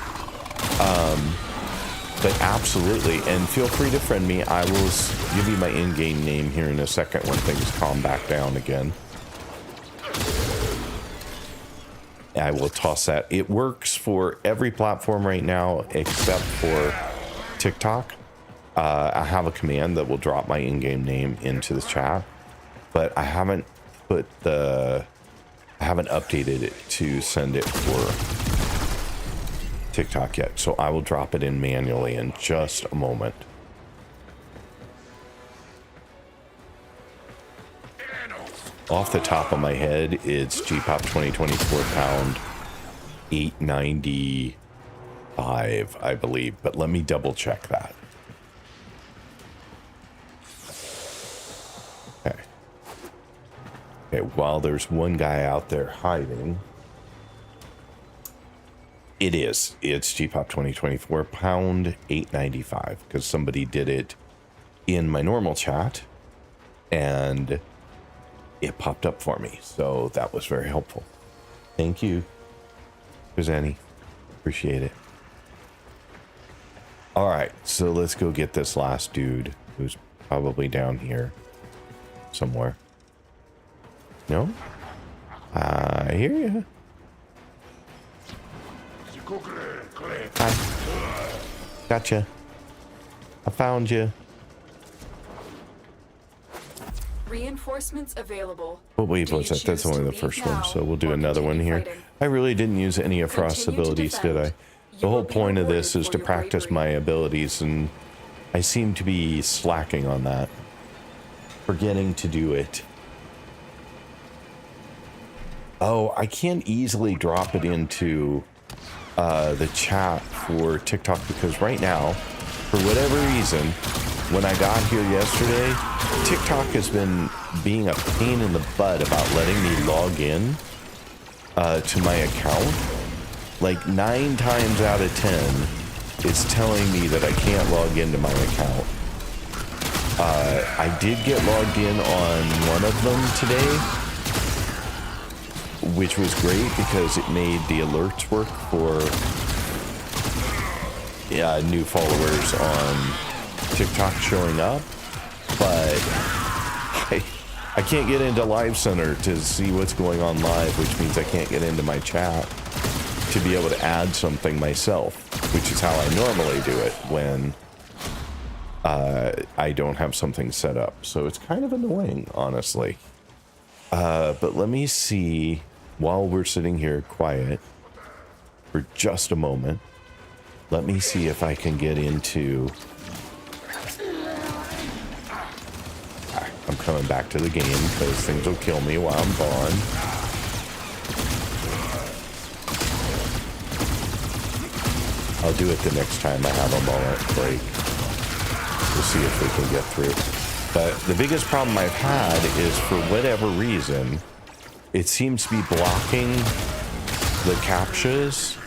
But absolutely, and feel free to friend me. I will give you my in-game name here in a second when things calm back down again. I will toss that. It works for every platform right now except for TikTok. I have a command that will drop my in-game name into the chat, but I haven't updated it to send it for TikTok yet. So I will drop it in manually in just a moment. Off the top of my head, it's GPOP 2024 pound 895, I believe, but let me double check that. Okay. Okay, while there's one guy out there hiding, it's GPOP 2024 pound 895, because somebody did it in my normal chat and it popped up for me, so that was very helpful. Thank you, Kazani. Appreciate it. All right, so let's go get this last dude who's probably down here somewhere. No? I hear you. Hi. Gotcha. I found you. Reinforcements available. What wave Do was you that? That's choose only to the leave first one, now so we'll do or another one continue here. fighting? I really didn't use any of Frost's Continue to abilities, did I? defend. The You whole will be point of rewarded this is for to your practice bravery. my abilities, and I seem to be slacking on that. Forgetting to do it. Oh, I can't easily drop it into the chat for TikTok because right now, for whatever reason, when I got here yesterday, TikTok has been being a pain in the butt about letting me log in to my account. Like 9 times out of 10, it's telling me that I can't log into my account. I did get logged in on one of them today, which was great because it made the alerts work for new followers on TikTok showing up, but I can't get into Live Center to see what's going on live, which means I can't get into my chat to be able to add something myself, which is how I normally do it when I don't have something set up. So it's kind of annoying, honestly. But let me see, while we're sitting here quiet for just a moment, let me see if I can get into... I'm coming back to the game because things will kill me while I'm gone. I'll do it the next time I have a moment break. We'll see if we can get through. But the biggest problem I've had is, for whatever reason, it seems to be blocking the CAPTCHAs.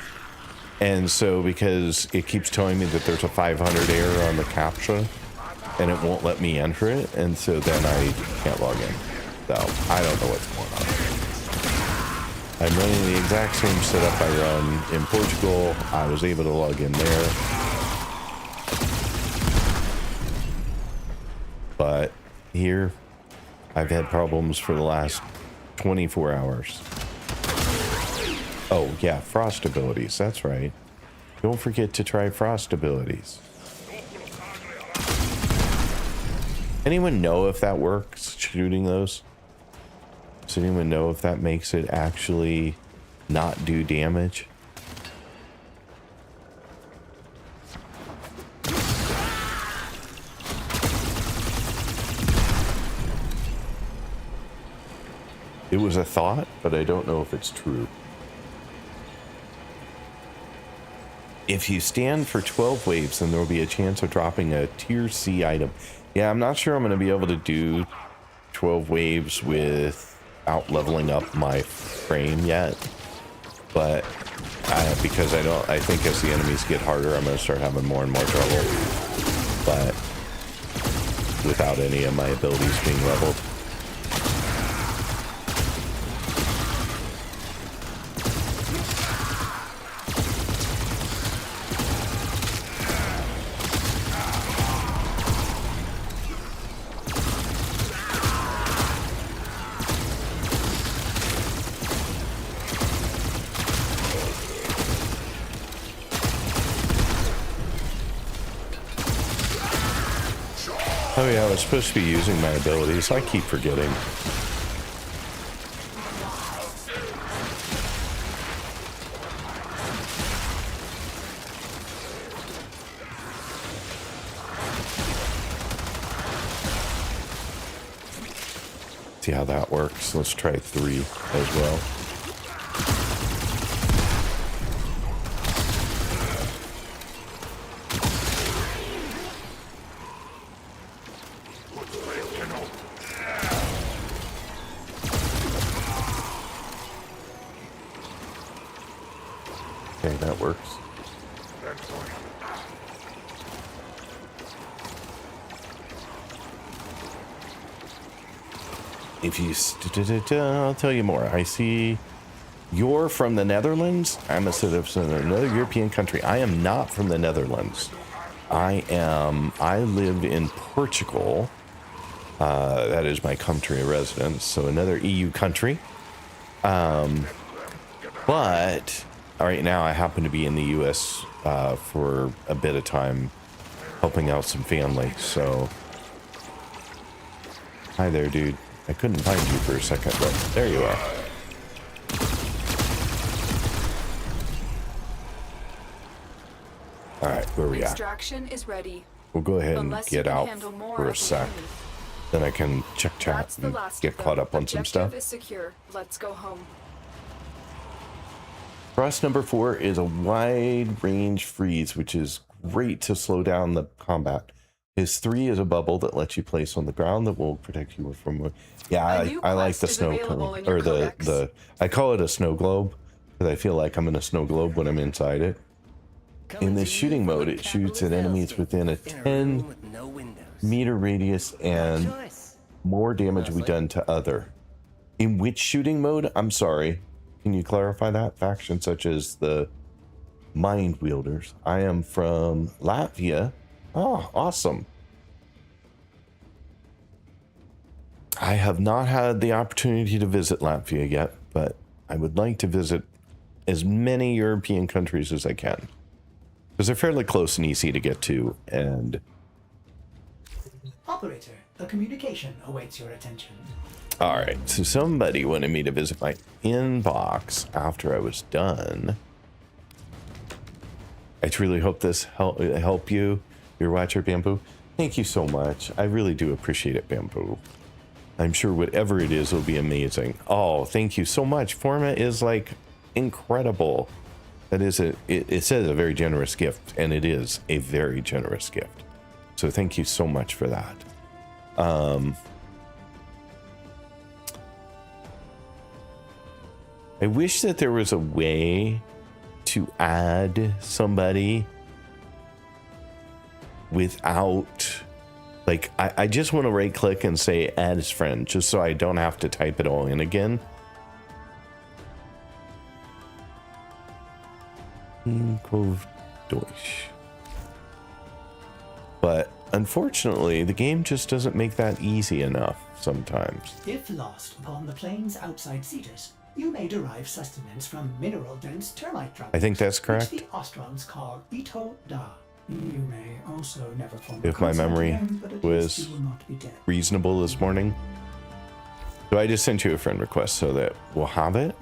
And so because it keeps telling me that there's a 500 error on the CAPTCHA, and it won't let me enter it, and so then I can't log in. So I don't know what's going on. I'm running the exact same setup I run in Portugal. I was able to log in there. But here, I've had problems for the last 24 hours. Oh, yeah, Frost abilities. That's right. Don't forget to try Frost abilities. Anyone know if that works, shooting those? Does anyone know if that makes it actually not do damage? It was a thought, but I don't know if it's true. If you stand for 12 waves, then there will be a chance of dropping a tier C item. Yeah, I'm not sure I'm going to be able to do 12 waves without leveling up my frame yet. But because I think as the enemies get harder, I'm going to start having more and more trouble. But without any of my abilities being leveled. Oh yeah, I was supposed to be using my abilities. I keep forgetting. See how that works. Let's try 3 as well. Okay, that works. If you, I'll tell you more. I see you're from the Netherlands. I'm a citizen of another European country. I am not from the Netherlands. I live in Portugal. That is my country of residence. So another EU country. But right now I happen to be in the US for a bit of time helping out some family. So hi there, dude. I couldn't find you for a second, but there you are. All right, where are we at? Extraction is ready. We'll go ahead and Unless you get can out handle more for a of the sec. enemy. Then I can check chat That's the and last get of caught them. up on some Objective stuff. is secure. Let's go home. Frost number 4 is a wide range freeze, which is great to slow down the combat. His 3 is a bubble that lets you place on the ground that will protect you from. Yeah, I like the snow cone, or the I call it a snow globe because I feel like I'm in a snow globe when I'm inside it. In this shooting mode, it shoots at enemies within a 10-meter radius, and more damage will be done to other. In which shooting mode? I'm sorry. Can you clarify that? Factions such as the Mind Wielders. I am from Latvia. Oh, awesome. I have not had the opportunity to visit Latvia yet, but I would like to visit as many European countries as I can, because they're fairly close and easy to get to. And Operator, a communication awaits your attention. all right, so somebody wanted me to visit my inbox after I was done. I truly hope this help you, your watcher, Bamboo. Thank you so much. I really do appreciate it, Bamboo. I'm sure whatever it is will be amazing. Oh, thank you so much. Forma is like incredible. That is it says a very generous gift, and it is a very generous gift. So thank you so much for that. I wish that there was a way to add somebody without, like, I just want to right click and say add as friend, just so I don't have to type it all in again. Deutsch. But unfortunately, the game just doesn't make that easy enough sometimes. If lost upon the plains outside Cetus, you may derive sustenance from mineral-dense termite droppings. I think that's correct. Which the Ostrons call Ito Da. You may also never form If my memory was you will not be dead. reasonable this morning. So I just sent you a friend request so that we'll have it.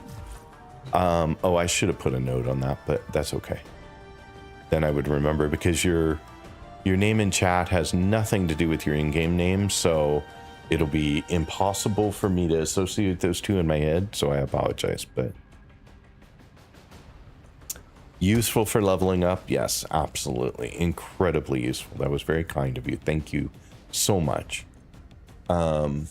Oh, I should have put a note on that, but that's okay. Then I would remember, because your name in chat has nothing to do with your in-game name, so it'll be impossible for me to associate those two in my head, so I apologize. But useful for leveling up? Yes, absolutely. Incredibly useful. That was very kind of you. Thank you so much. All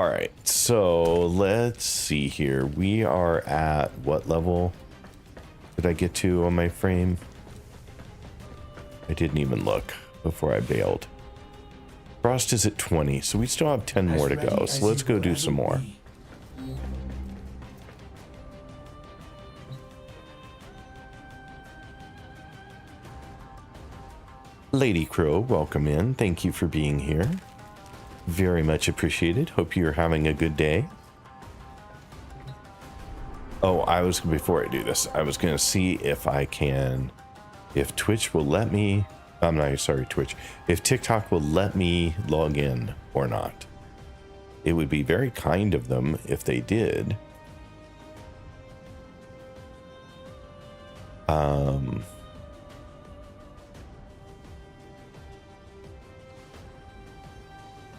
right, so let's see here. We are at what level did I get to on my frame? I didn't even look before I bailed. Frost is at 20, so we still have 10 more to go. So let's go do some more. Lady Crow, welcome in. Thank you for being here. Very much appreciated. Hope you're having a good day. Oh, before I do this, I was going to see if I can, if Twitch will let me. I'm not sorry, Twitch. If TikTok will let me log in or not. It would be very kind of them if they did.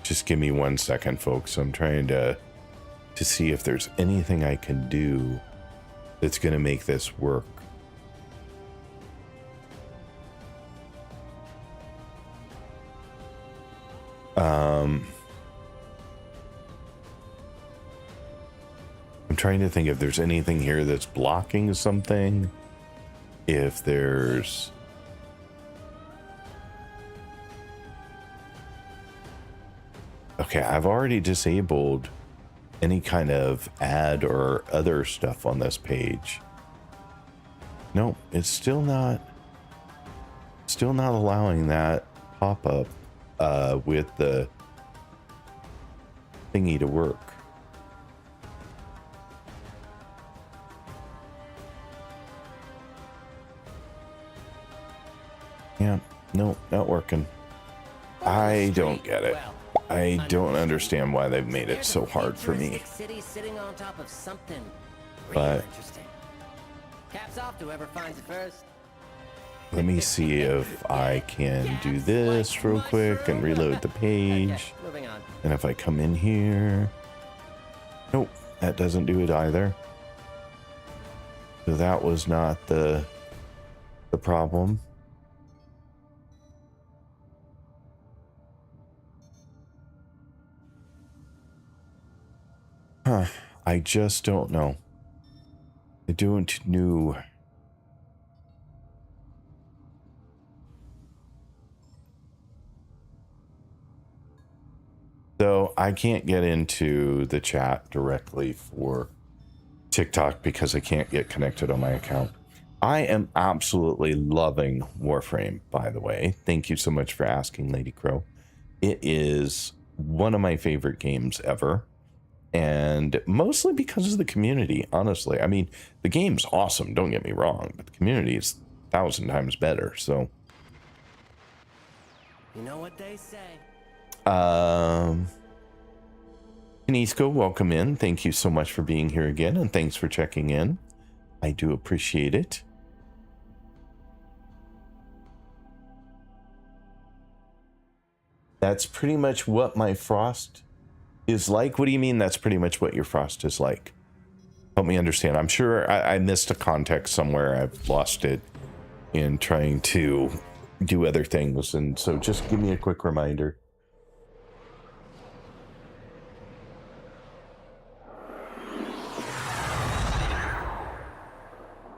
Just give me 1 second, folks. I'm trying to see if there's anything I can do that's going to make this work. I'm trying to think if there's anything here that's blocking something. If there's... Okay, I've already disabled any kind of ad or other stuff on this page. No, it's still not allowing that pop-up with the thingy to work. Yeah, no, not working. I don't get it. I don't understand why they've made it so hard for me. City sitting on top of something But- interesting. Caps off to whoever finds it first. Let me see if I can do this real quick and reload the page. Okay, moving on. And if I come in here, nope, that doesn't do it either. So that was not the problem. Huh, I just don't know. I don't know. So I can't get into the chat directly for TikTok because I can't get connected on my account. I am absolutely loving Warframe, by the way. Thank you so much for asking, Lady Crow. It is one of my favorite games ever. And mostly because of the community, honestly. I mean, the game's awesome, don't get me wrong, but the community is 1,000 times better, so. You know what they say. Kinesko, welcome in. Thank you so much for being here again, and thanks for checking in. I do appreciate it. That's pretty much what my frost is like. What do you mean that's pretty much what your frost is like? Help me understand. I'm sure I missed a context somewhere. I've lost it in trying to do other things, and so just give me a quick reminder.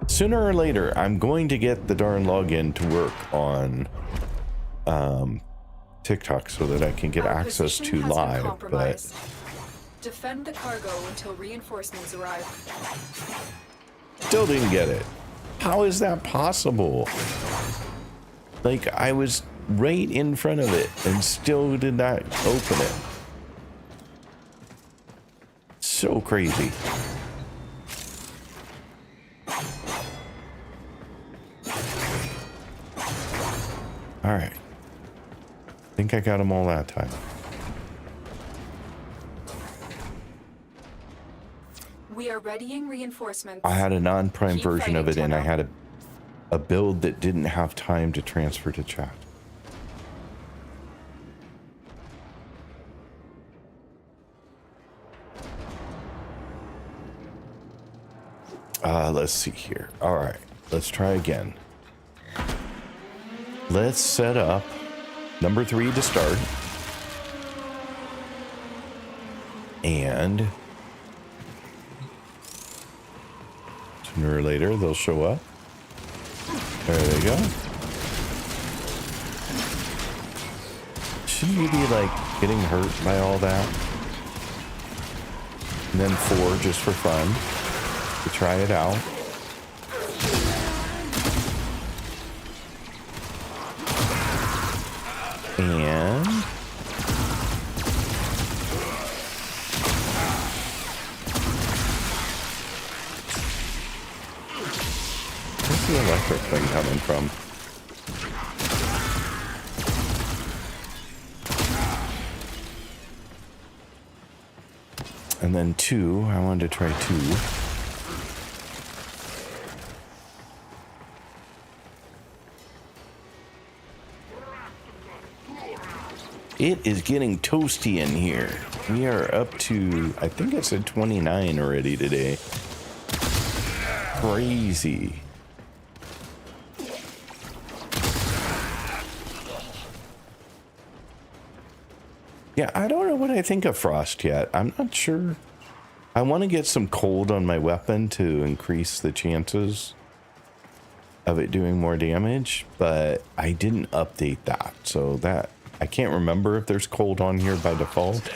Sooner or later, I'm going to get the darn login to work on TikTok so that I can get access to live, but defend the cargo until reinforcements arrive. still didn't get it. How is that possible? Like, I was right in front of it and still did not open it. So crazy. All right. I think I got them all that time. We are readying reinforcements. I had a non-prime Keep version of fighting, it, and I Tenno. had a build that didn't have time to transfer to chat. Let's see here. All right, let's try again. Let's set up number 3 to start. And sooner or later, they'll show up. There they go. Shouldn't you be, like, getting hurt by all that? And then 4 just for fun, to try it out. And where's the electric thing coming from? And then 2. I wanted to try 2. It is getting toasty in here. We are up to, I think I said 29 already today. Crazy. Yeah, I don't know what I think of Frost yet. I'm not sure. I want to get some cold on my weapon to increase the chances of it doing more damage, but I didn't update that. So that, I can't remember if there's cold on here by default.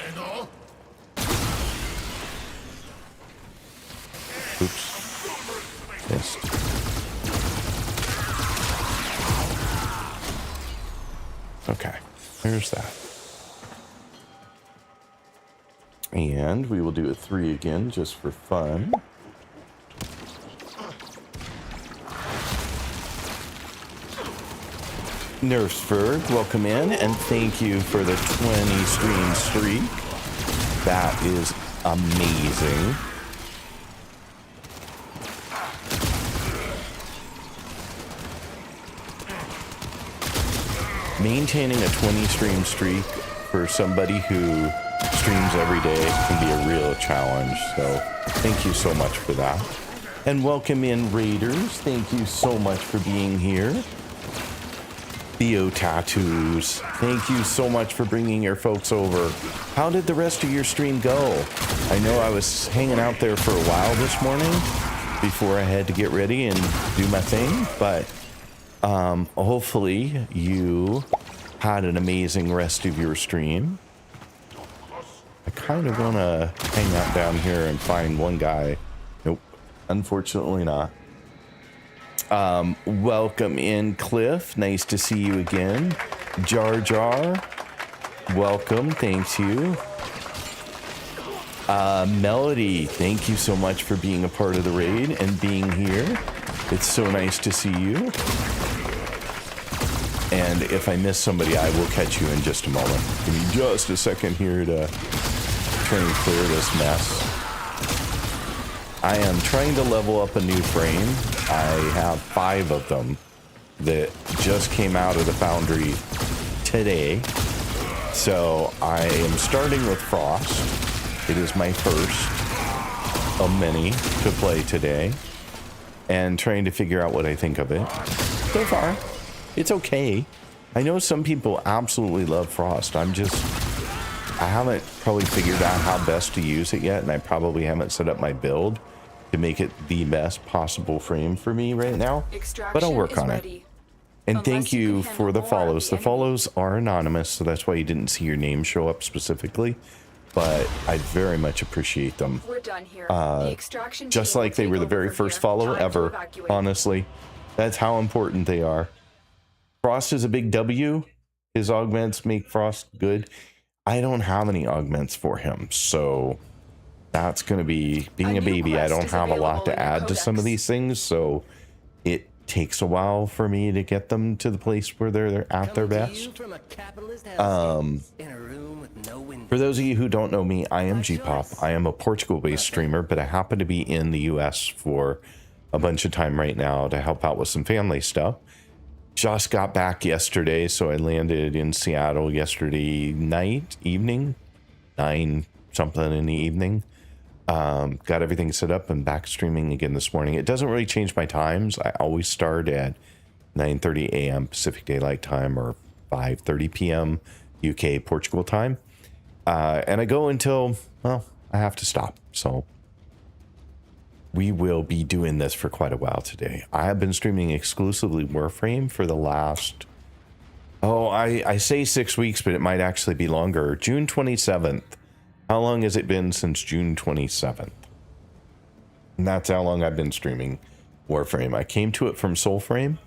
Oops. Missed. Okay, there's that. And we will do a 3 again just for fun. Nerfsberg, welcome in, and thank you for the 20 stream streak. That is amazing. Maintaining a 20 stream streak for somebody who streams every day can be a real challenge, so thank you so much for that. And welcome in Raiders, thank you so much for being here. Theo Tattoos, thank you so much for bringing your folks over. How did the rest of your stream go? I know I was hanging out there for a while this morning before I had to get ready and do my thing, but hopefully you had an amazing rest of your stream. I kind of want to hang out down here and find one guy. Nope, unfortunately not. Welcome in, Cliff. Nice to see you again. Jar Jar, welcome. Thanks you. Melody, thank you so much for being a part of the raid and being here. It's so nice to see you. And if I miss somebody, I will catch you in just a moment. Give me just a second here to try and clear this mess. I am trying to level up a new frame. I have 5 of them that just came out of the foundry today. So I am starting with Frost. It is my first of many to play today. And trying to figure out what I think of it. So far, it's okay. I know some people absolutely love Frost. I haven't probably figured out how best to use it yet, and I probably haven't set up my build to make it the best possible frame for me right now, but I'll work on it. And thank you for the follows. The follows are anonymous, so that's why you didn't see your name show up specifically, but I very much appreciate them. We're done here. The extraction Just team like they will were the take very over first here. follow Time to ever, evacuate. honestly. That's how important they are. Frost is a big W. His augments make Frost good. I don't have any augments for him, so that's going to be, being a baby, I don't have a lot to add to some of these things, so it takes a while for me to get them to the place where they're at their best. For those of you who don't know me, I am G-Pop. I am a Portugal-based streamer, but I happen to be in the US for a bunch of time right now to help out with some family stuff. Just got back yesterday, so I landed in Seattle yesterday evening, 9 something in the evening. Got everything set up and back streaming again this morning. It doesn't really change my times. I always start at 9:30 a.m. Pacific Daylight Time or 5:30 p.m. UK Portugal time. And I go until, well, I have to stop. So we will be doing this for quite a while today. I have been streaming exclusively Warframe for the last, I say 6 weeks, but it might actually be longer. June 27th. How long has it been since June 27th? And that's how long I've been streaming Warframe. I came to it from Soulframe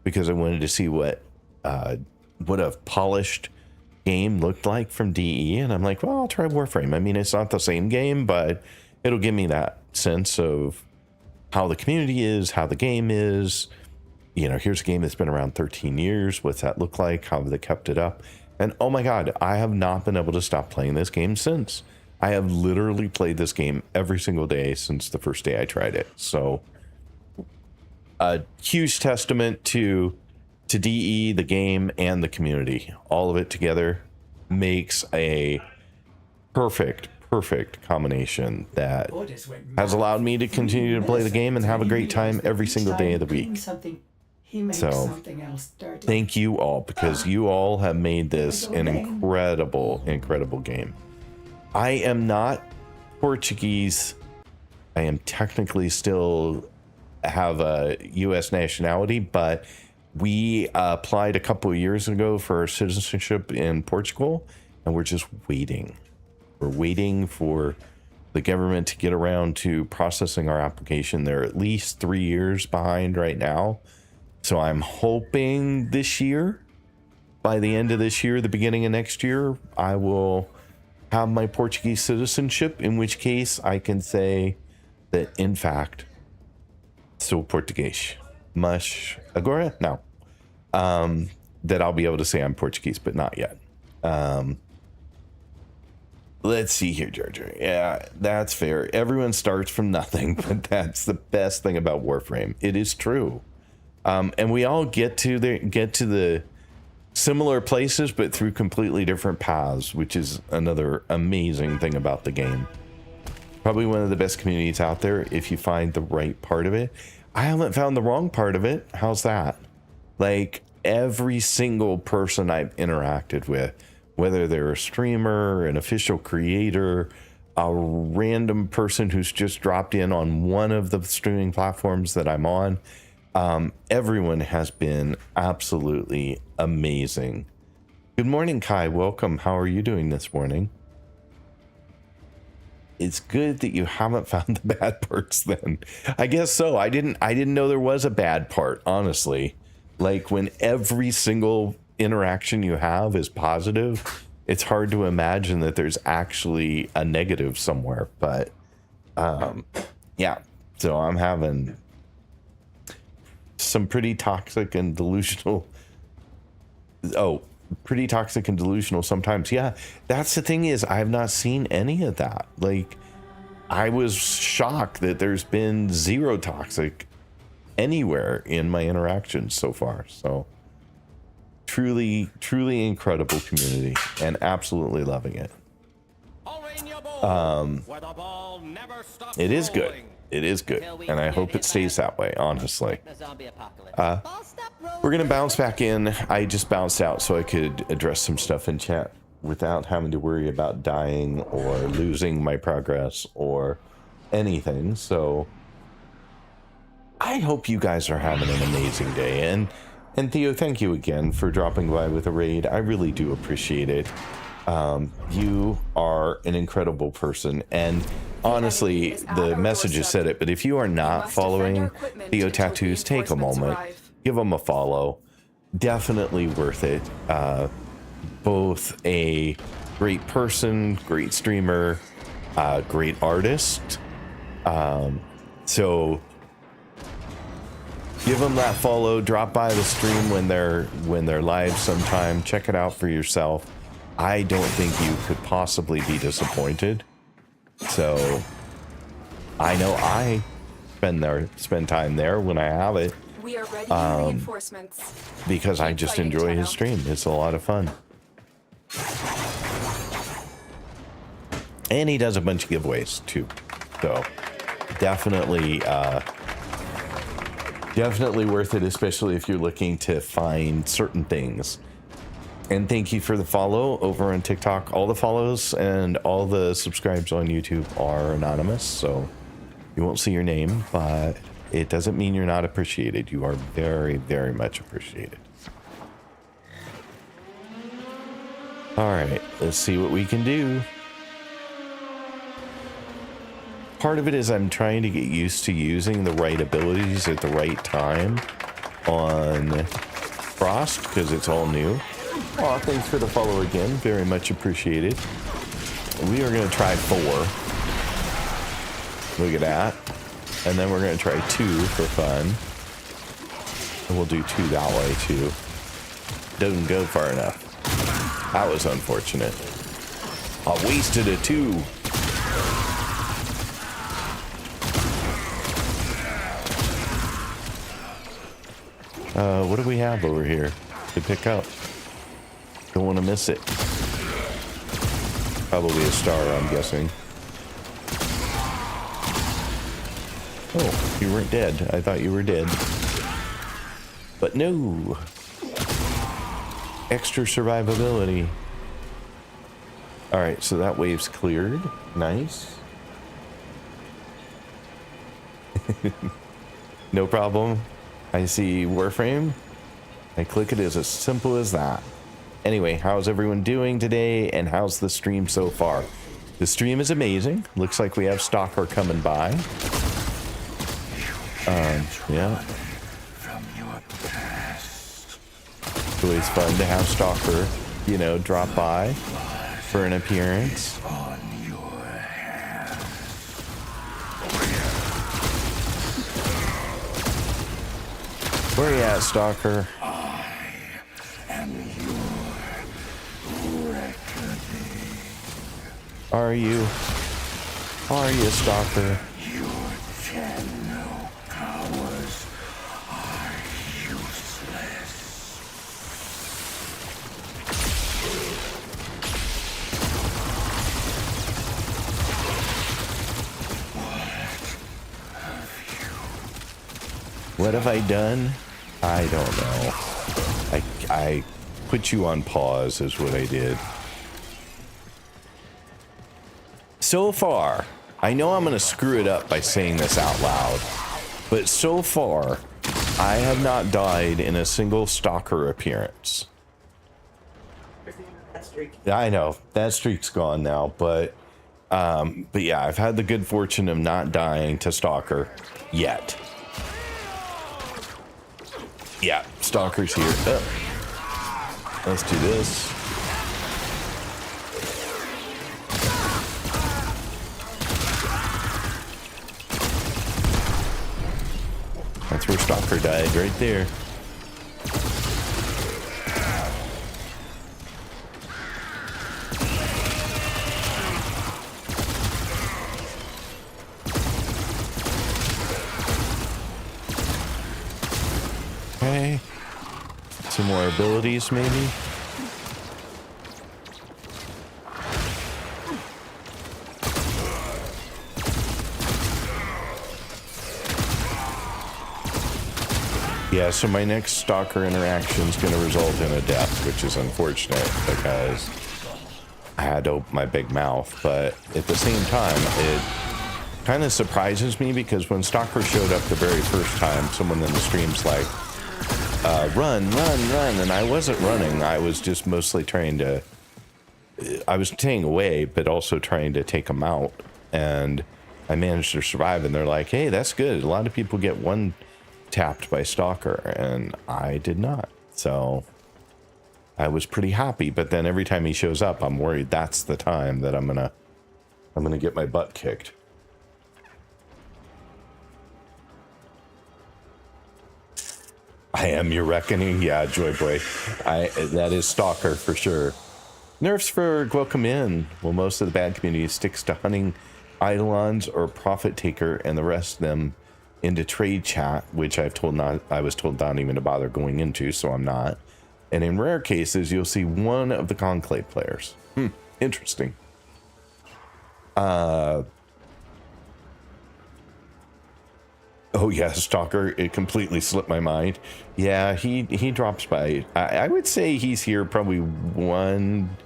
because I wanted to see what a polished game looked like from DE. And I'm like, well, I'll try Warframe. I mean, it's not the same game, but it'll give me that sense of how the community is, how the game is. You know, here's a game that's been around 13 years. What's that look like? How have they kept it up? And oh my God, I have not been able to stop playing this game since. I have literally played this game every single day since the first day I tried it. So a huge testament to DE, the game, and the community. All of it together makes a perfect combination that has allowed me to continue to play the game and have a great time every single day of the week. So thank you all, because you all have made this an incredible game. I am not Portuguese. I am technically still have a U.S. nationality, but we applied a couple of years ago for citizenship in Portugal, and we're just waiting. We're waiting for the government to get around to processing our application. They're at least 3 years behind right now. So I'm hoping this year, by the end of this year, the beginning of next year, I will have my Portuguese citizenship, in which case I can say that, in fact, sou português. Mas agora? No. That I'll be able to say I'm Portuguese, but not yet. Let's see here, Jar Jar. Yeah, that's fair. Everyone starts from nothing, but that's the best thing about Warframe. It is true. And we all get to the similar places, but through completely different paths, which is another amazing thing about the game. Probably one of the best communities out there if you find the right part of it. I haven't found the wrong part of it. How's that? Like, every single person I've interacted with, whether they're a streamer, an official creator, a random person who's just dropped in on one of the streaming platforms that I'm on, everyone has been absolutely amazing. Good morning, Kai. Welcome. How are you doing this morning? It's good that you haven't found the bad parts then. I guess so. I didn't know there was a bad part, honestly. Like, when every single interaction you have is positive, it's hard to imagine that there's actually a negative somewhere. But yeah, so I'm having some pretty toxic and delusional sometimes. Yeah, that's the thing, is I have not seen any of that. Like, I was shocked that there's been zero toxic anywhere in my interactions so far. So truly incredible community, and absolutely loving it. It is good. It is good, and I hope it stays that way, honestly. We're gonna bounce back in. I just bounced out so I could address some stuff in chat without having to worry about dying or losing my progress or anything. So I hope you guys are having an amazing day. And Theo, thank you again for dropping by with a raid. I really do appreciate it. You are an incredible person, and honestly, the messages said it, but if you are not following Theo Tattoos, take a moment, give him a follow. Definitely worth it. Both a great person, great streamer, great artist. So give them that follow. Drop by the stream when they're live sometime. Check it out for yourself. I don't think you could possibly be disappointed. So I know I spend time there when I have it. We are ready for reinforcements. Because I just enjoy his stream. It's a lot of fun. And he does a bunch of giveaways too. So definitely worth it, especially if you're looking to find certain things. And thank you for the follow over on TikTok. All the follows and all the subscribes on YouTube are anonymous, so you won't see your name, but it doesn't mean you're not appreciated. You are very, very much appreciated. All right, let's see what we can do. Part of it is I'm trying to get used to using the right abilities at the right time on Frost, because it's all new. Oh, thanks for the follow again. Very much appreciated. We are going to try 4. Look at that. And then we're going to try 2 for fun. And we'll do 2 that way too. Doesn't go far enough. That was unfortunate. I wasted a 2. What do we have over here to pick up? Don't want to miss it. Probably a star, I'm guessing. Oh, you weren't dead. I thought you were dead. But no. Extra survivability. Alright, so that wave's cleared. Nice. No problem. I see Warframe. I click it as simple as that. Anyway, how's everyone doing today, and how's the stream so far? The stream is amazing. Looks like we have Stalker coming by. Yeah. It's always fun to have Stalker, you know, drop by for an appearance. Where are you at, Stalker? Are you? Are you, Stalker? Your Tenno powers are useless. What have I done? I don't know. I put you on pause is what I did. So far, I know I'm going to screw it up by saying this out loud, but so far, I have not died in a single Stalker appearance. I know, that streak's gone now, but yeah, I've had the good fortune of not dying to Stalker yet. Yeah, Stalker's here. Let's do this. That's where Stalker died, right there. Okay. Some more abilities, maybe? Yeah, so my next Stalker interaction is going to result in a death, which is unfortunate because I had to open my big mouth. But at the same time, it kind of surprises me because when Stalker showed up the very first time, someone in the stream's like, run, run, run. And I wasn't running. I was just mostly trying to, I was staying away, but also trying to take them out. And I managed to survive. And they're like, hey, that's good. A lot of people get one tapped by Stalker, and I did not. So I was pretty happy. But then every time he shows up, I'm worried that's the time that I'm gonna get my butt kicked. I am your reckoning. Yeah, Joy Boy. That is Stalker for sure. Nerfs for welcome in. Well, most of the bad community sticks to hunting Eidolons or Profit Taker, and the rest of them into trade chat, which I was told not even to bother going into, so I'm not. And in rare cases, you'll see one of the Conclave players. Interesting. Oh yeah, Stalker, it completely slipped my mind. Yeah, he drops by. I would say he's here probably one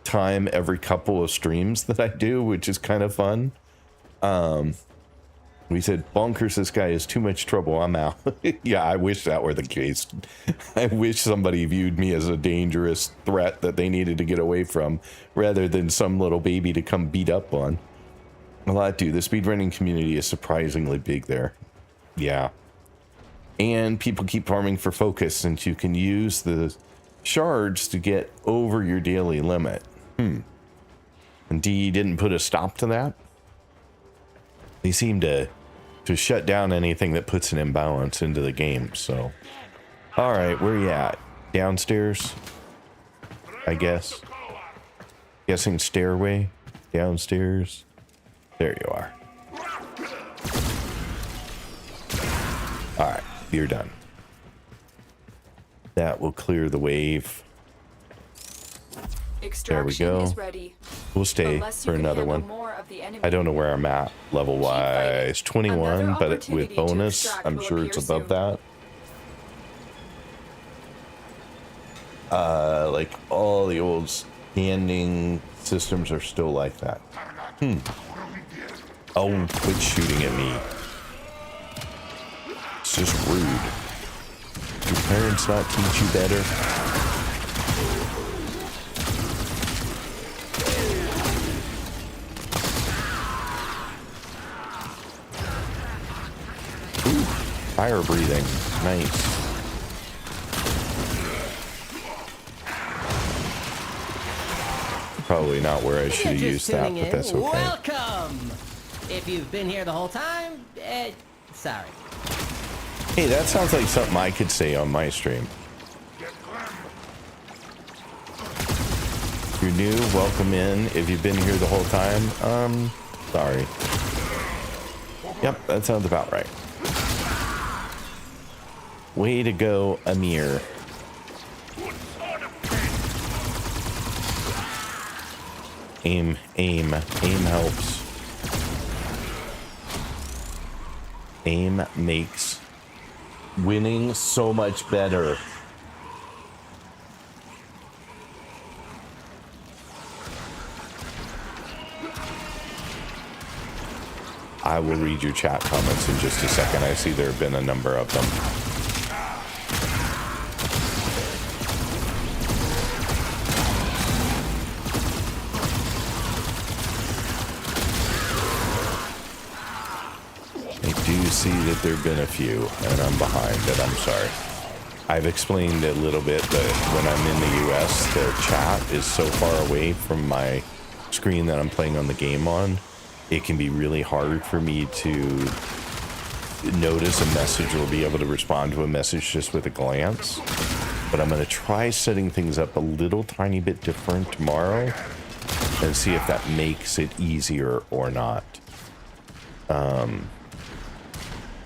time every couple of streams that I do, which is kind of fun. We said, bonkers, this guy is too much trouble, I'm out. Yeah, I wish that were the case. I wish somebody viewed me as a dangerous threat that they needed to get away from, rather than some little baby to come beat up on. A lot do. The speedrunning community is surprisingly big there. Yeah. And people keep farming for focus, since you can use the shards to get over your daily limit. And D didn't put a stop to that. They seem to shut down anything that puts an imbalance into the game, so. Alright, where you at? Downstairs? I guess. Guessing stairway? Downstairs? There you are. All right, you're done. That will clear the wave. Extraction go. is ready. We'll stay Unless you for can another handle one. more of the enemy. I don't know where I'm at level-wise. 21, Another but opportunity with to bonus, extract I'm will sure it's appear above soon. that. Like all the old standing systems are still like that. Oh, quit shooting at me. It's just rude. Your parents not teach you better? Ooh, fire breathing. Nice. Probably not where I should have You're used just that, tuning but in. that's okay. Welcome! If you've been here the whole time, sorry. Hey, that sounds like something I could say on my stream. If you're new, welcome in. If you've been here the whole time, sorry. Yep, that sounds about right. Way to go, Amir. Aim helps. Aim makes winning so much better. I will read your chat comments in just a second. I see there have been a number of them. See that there have been a few, and I'm behind it. I'm sorry. I've explained a little bit that when I'm in the US, the chat is so far away from my screen that I'm playing on the game on. It can be really hard for me to notice a message or be able to respond to a message just with a glance. But I'm going to try setting things up a little tiny bit different tomorrow and see if that makes it easier or not.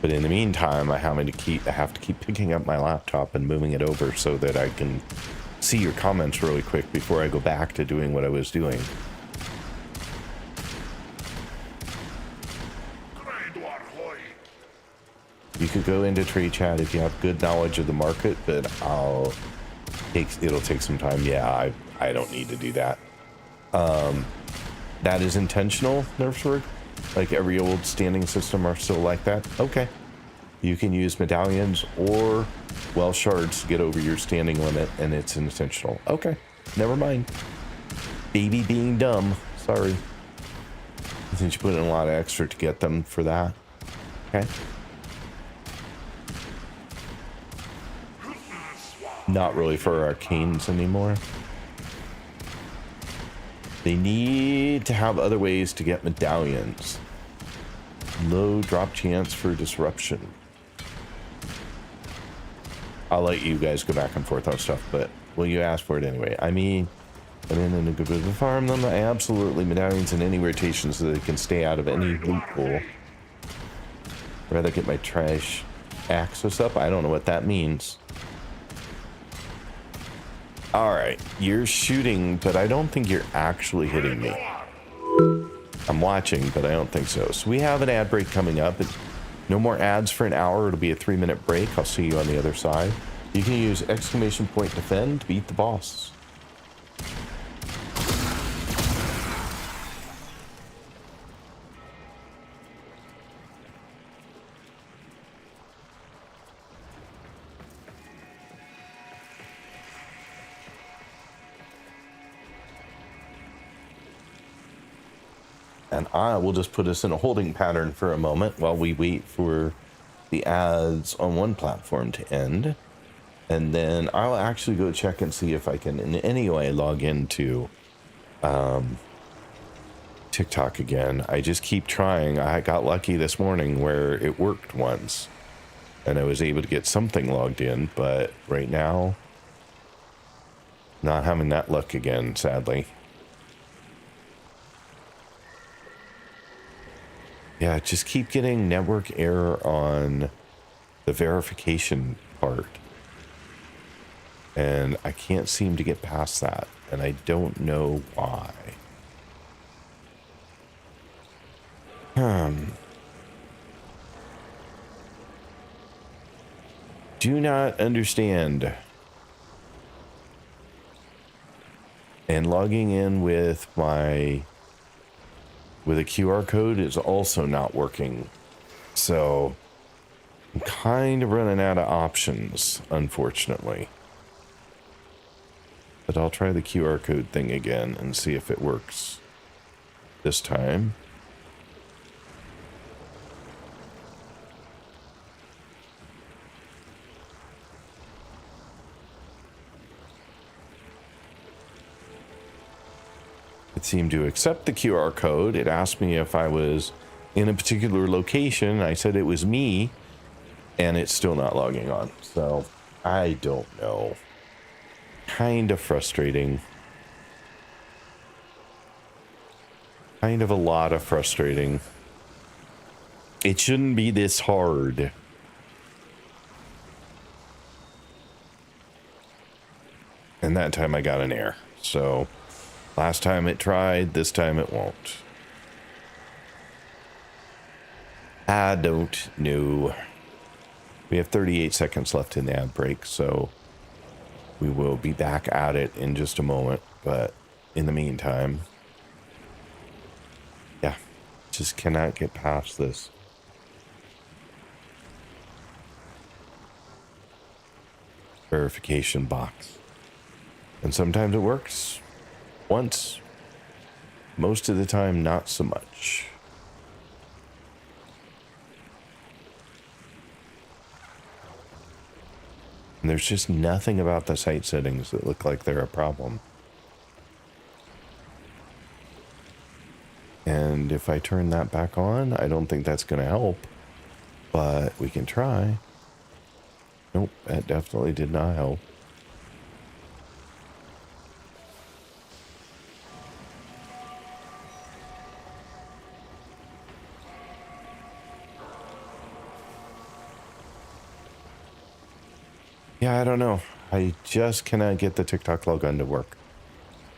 But in the meantime, I have to keep picking up my laptop and moving it over so that I can see your comments really quick before I go back to doing what I was doing. You could go into trade chat if you have good knowledge of the market, but it'll take some time. Yeah, I don't need to do that. That is intentional, Nerfsword. Like every old standing system are still like that. Okay. You can use medallions or well shards to get over your standing limit, and it's intentional. Okay. Never mind. Baby being dumb. Sorry. Since you put in a lot of extra to get them for that. Okay. Not really for arcanes anymore. They need to have other ways to get medallions. Low drop chance for disruption. I'll let you guys go back and forth on stuff, but well, you asked for it anyway. I mean, I'm in a good way to farm them. Absolutely, medallions in any rotation so they can stay out of any loot pool. Rather get my trash access up. I don't know what that means. All right, you're shooting, but I don't think you're actually hitting me. I'm watching, but I don't think so. So we have an ad break coming up. No more ads for an hour. It'll be a 3-minute break. I'll see you on the other side. You can use exclamation point defend to beat the boss. And I will just put us in a holding pattern for a moment while we wait for the ads on one platform to end. And then I'll actually go check and see if I can in any way log into TikTok again. I just keep trying. I got lucky this morning where it worked once. And I was able to get something logged in. But right now, not having that luck again, sadly. Yeah, just keep getting network error on the verification part. And I can't seem to get past that. And I don't know why. Do not understand. And logging in with a QR code is also not working. So I'm kind of running out of options, unfortunately. But I'll try the QR code thing again and see if it works this time. It seemed to accept the QR code. It asked me if I was in a particular location. I said it was me, and it's still not logging on. So I don't know. Kind of frustrating. Kind of a lot of frustrating. It shouldn't be this hard. And that time I got an error. So last time it tried, this time it won't. I don't know. We have 38 seconds left in the ad break, so we will be back at it in just a moment. But in the meantime, yeah, just cannot get past this. Verification box. And sometimes it works. Once. Most of the time, not so much. And there's just nothing about the site settings that look like they're a problem. And if I turn that back on, I don't think that's going to help. But we can try. Nope, that definitely did not help. Yeah, I don't know. I just cannot get the TikTok logon to work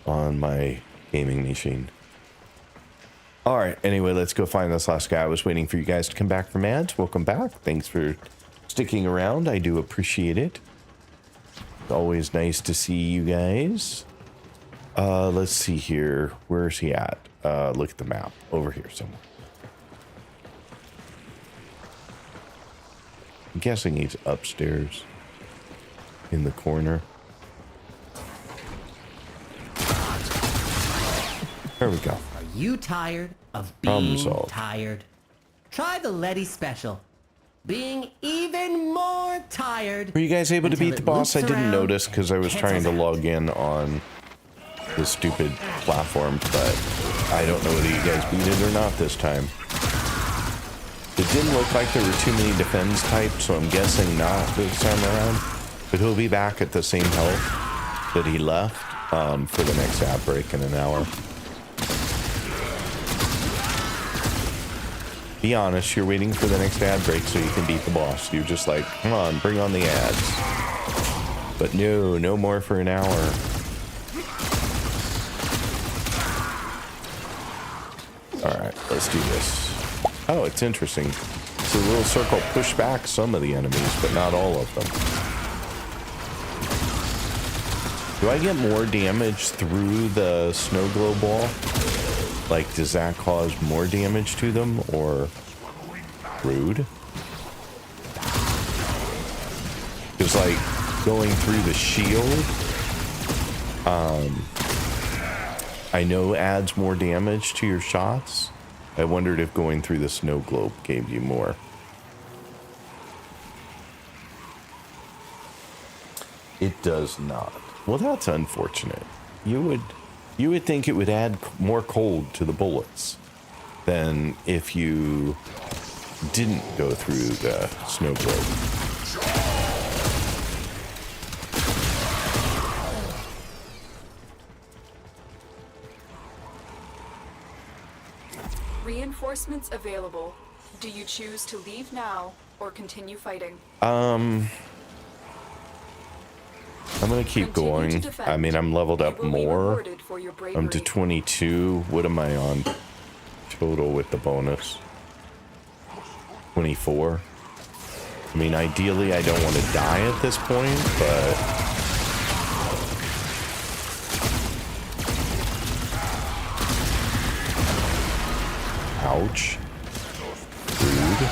on my gaming machine. All right, anyway, let's go find this last guy. I was waiting for you guys to come back from ads. Welcome back. Thanks for sticking around. I do appreciate it. It's always nice to see you guys. Let's see here. Where is he at? Look at the map. Over here somewhere. I'm guessing he's upstairs. In the corner. There we go. Are you tired of Problem being solved. tired? Try the Letty special. Being even more tired. Were you guys able to until beat it the boss? I loops didn't around notice because I was and trying to cancels out. log in on the stupid platform, but I don't know whether you guys beat it or not this time. It didn't look like there were too many defense types, so I'm guessing not this time around. But he'll be back at the same health that he left for the next ad break in an hour. Be honest, you're waiting for the next ad break so you can beat the boss. You're just like, come on, bring on the ads. But no more for an hour. All right, let's do this. Oh, it's interesting. So the little circle pushed back some of the enemies, but not all of them. Do I get more damage through the snow globe wall? Like, does that cause more damage to them, or rude? Because, like, going through the shield, I know adds more damage to your shots. I wondered if going through the snow globe gave you more. It does not. Well, that's unfortunate. You would think it would add more cold to the bullets than if you didn't go through the snow globe. Reinforcements available. Do you choose to leave now or continue fighting? I'm gonna keep Continue to going. defend. I mean, I'm leveled You up will be more. rewarded for your I'm to bravery. 22. What am I on total with the bonus? 24. I mean, ideally, I don't want to die at this point, but ouch. Rude.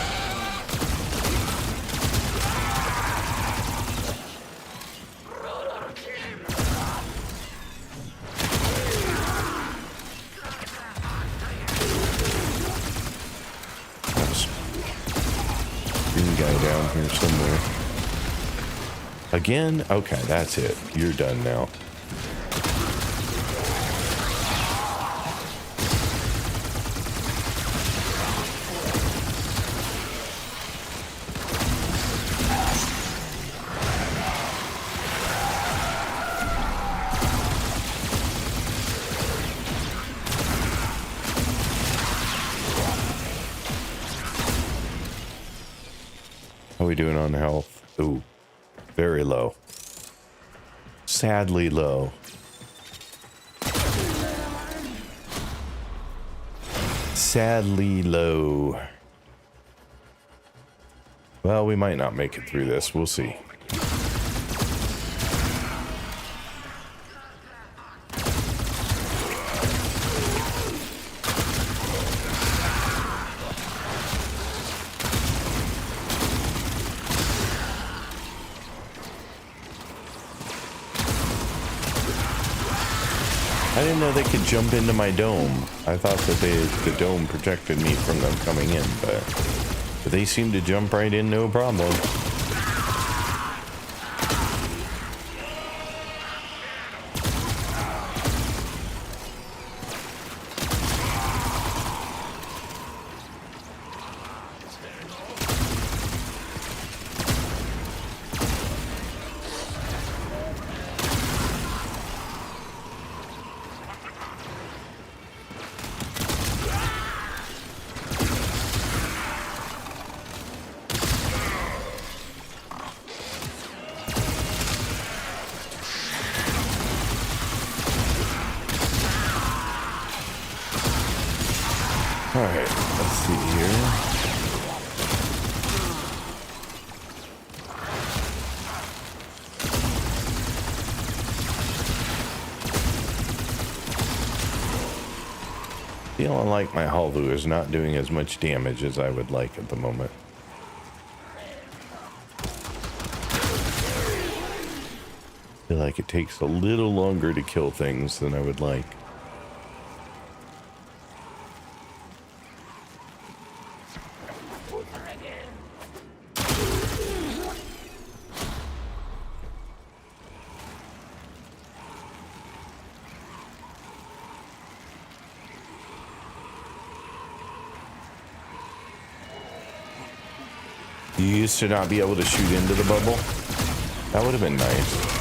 Green guy down here somewhere. Again? Okay, that's it. You're done now. How are we doing on health? Ooh, very low. Sadly low. Sadly low. Well, we might not make it through this. We'll see. I didn't know they could jump into my dome. I thought that the dome protected me from them coming in, but they seem to jump right in, no problem. Alright, let's see here. Feeling like my Halvu is not doing as much damage as I would like at the moment. Feel like it takes a little longer to kill things than I would like. You used to not be able to shoot into the bubble? That would have been nice.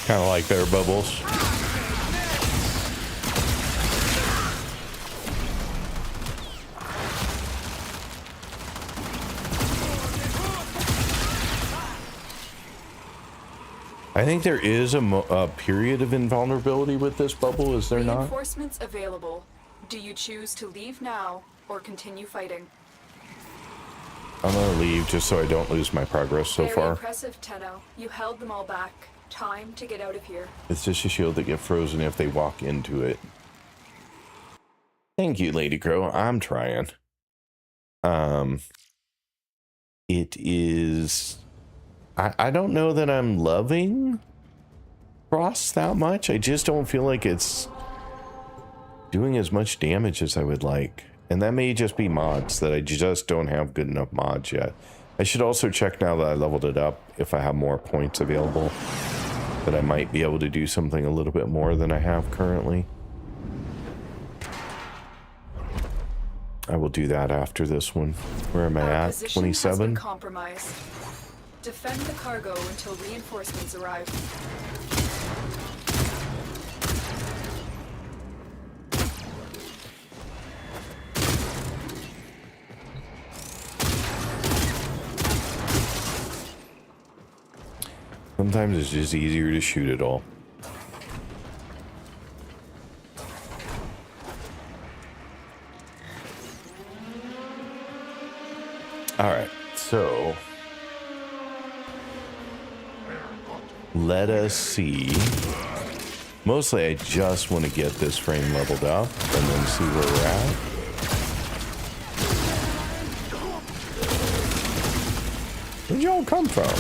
Kind of like their bubbles. I think there is a period of invulnerability with this bubble, is there not? Reinforcements available. Do you choose to leave now or continue fighting? I'm gonna leave just so I don't lose my progress so Very far. impressive, Tenno. You held them all back. Time to get out of here. It's just a shield that get frozen if they walk into it. Thank you, Lady Crow. I'm trying. It is... I don't know that I'm loving Frost that much. I just don't feel like it's doing as much damage as I would like. And that may just be mods, that I just don't have good enough mods yet. I should also check now that I leveled it up if I have more points available, that I might be able to do something a little bit more than I have currently. I will do that after this one. Where am I at? 27? Compromised. Defend the cargo until reinforcements arrive. Sometimes it's just easier to shoot it all. Alright, so let us see. Mostly I just want to get this frame leveled up and then see where we're at. Where'd y'all come from?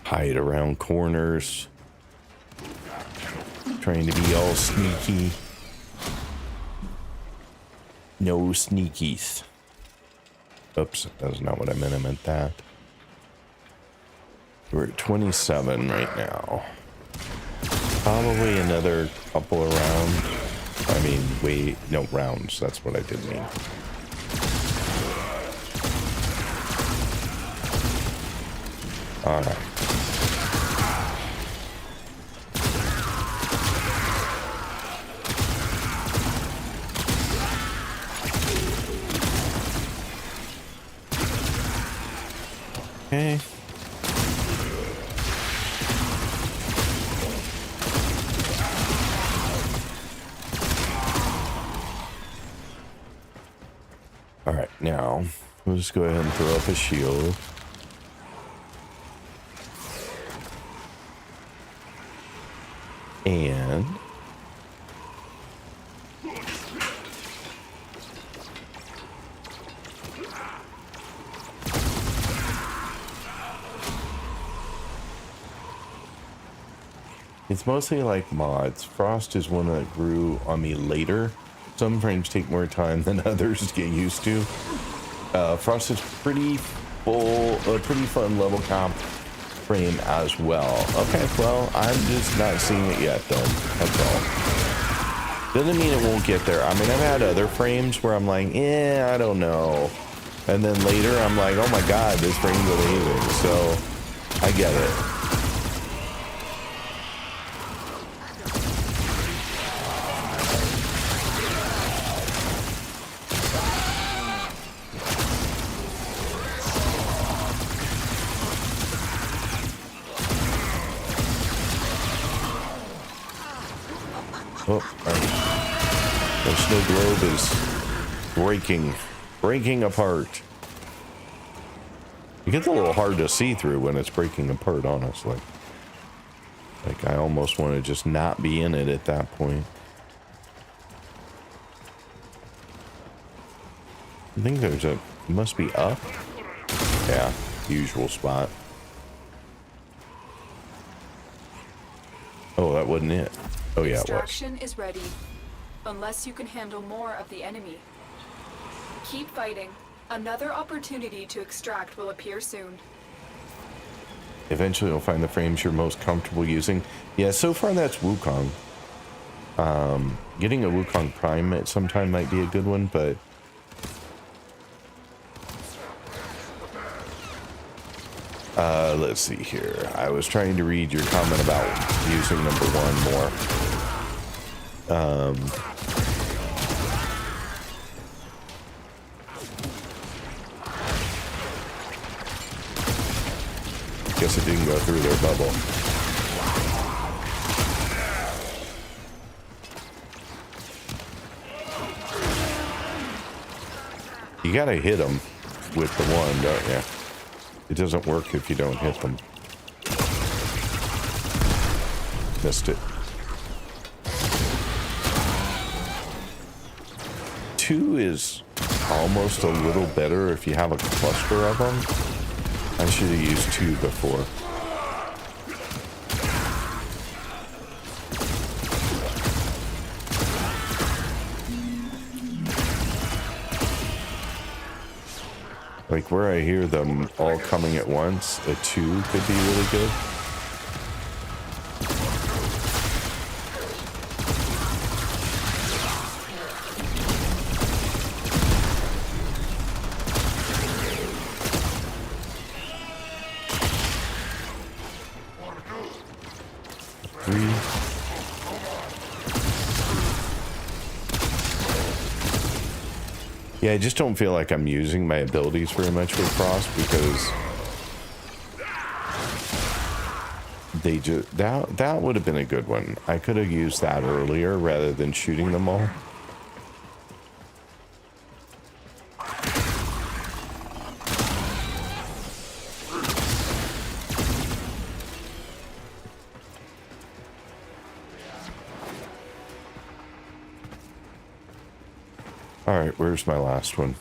Hide around corners, trying to be all sneaky. No sneakies. Oops, that's not what I meant. I meant that. We're at 27 right now. Probably another couple of rounds. I mean, wait, no, rounds. That's what I did mean. All right. Okay. All right, now we'll just go ahead and throw up a shield. And it's mostly like mods. Frost is one that grew on me later. Some frames take more time than others to get used to. Frost is pretty fun level comp frame as well. Okay, well, I'm just not seeing it yet then. That's all. Doesn't mean it won't get there. I mean, I've had other frames where I'm like, I don't know. And then later I'm like, oh my god, this frame's amazing. So I get it. Oh, the snow globe is breaking apart. It gets a little hard to see through when it's breaking apart, honestly. Like, I almost want to just not be in it at that point. I think there's a, must be up. Yeah, usual spot. Oh, that wasn't it. Oh yeah, it was. Extraction is ready, unless you can handle more of the enemy. Keep fighting. Another opportunity to extract will appear soon. Eventually you'll find the frames you're most comfortable using. Yeah, so far that's Wukong. Getting a Wukong Prime at some time might be a good one, but let's see here. I was trying to read your comment about using number one more. Guess guess it didn't go through their bubble. You gotta hit them with the one, don't you? It doesn't work if you don't hit them. Missed it. 2 is almost a little better if you have a cluster of them. I should have used 2 before. Like where I hear them all coming at once, a 2 could be really good. Yeah, I just don't feel like I'm using my abilities very much with Frost because they just that would have been a good one. I could have used that earlier rather than shooting them all. All right, where's my last one?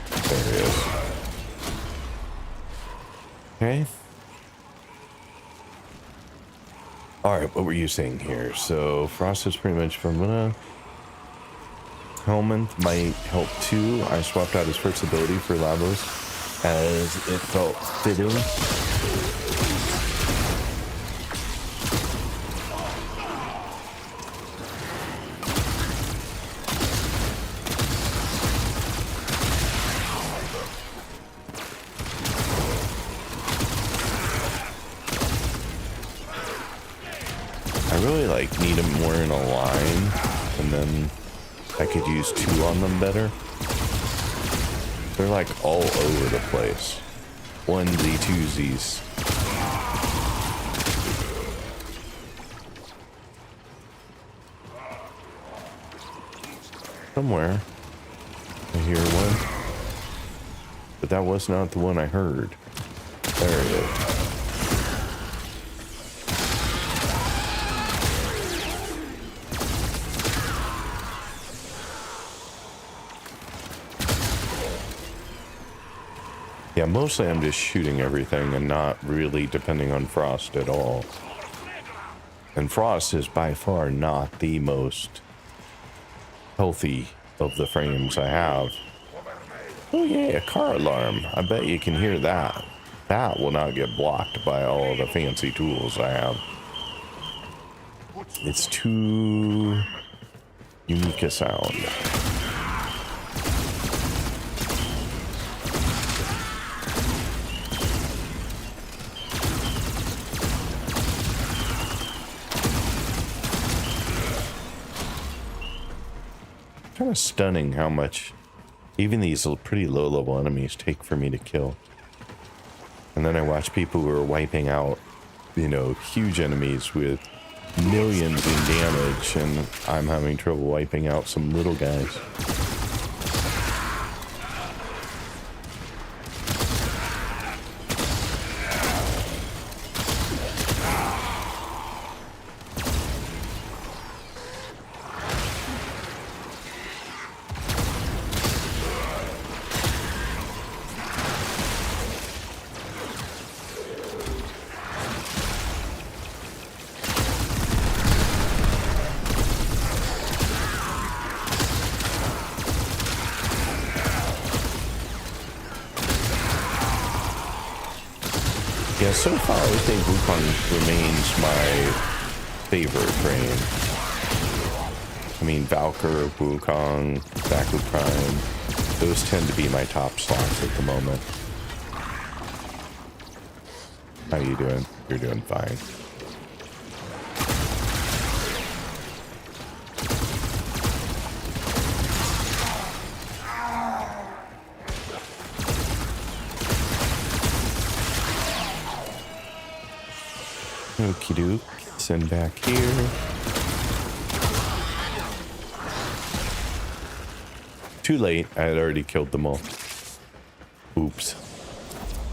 There he is. Okay. All right, what were you saying here? So Frost is pretty much from Helmand might help too. I swapped out his first ability for Lavos as it felt fitting. Need them more in a line, and then I could use 2 on them better. They're like all over the place. Onesie, twosies. Somewhere I hear one, but that was not the one I heard. There it is. Yeah, mostly I'm just shooting everything and not really depending on Frost at all. And Frost is by far not the most healthy of the frames I have. Oh yeah, a car alarm. I bet you can hear that. That will not get blocked by all of the fancy tools I have. It's too unique a sound. Kind of stunning how much even these pretty low level enemies take for me to kill. And then I watch people who are wiping out, you know, huge enemies with millions in damage, and I'm having trouble wiping out some little guys. Yeah, so far I think Wukong remains my favorite frame. I mean, Valkyr, Wukong, Baku Prime, those tend to be my top slots at the moment. How you doing? You're doing fine. Okie doke. Send back here. Too late. I had already killed them all. Oops.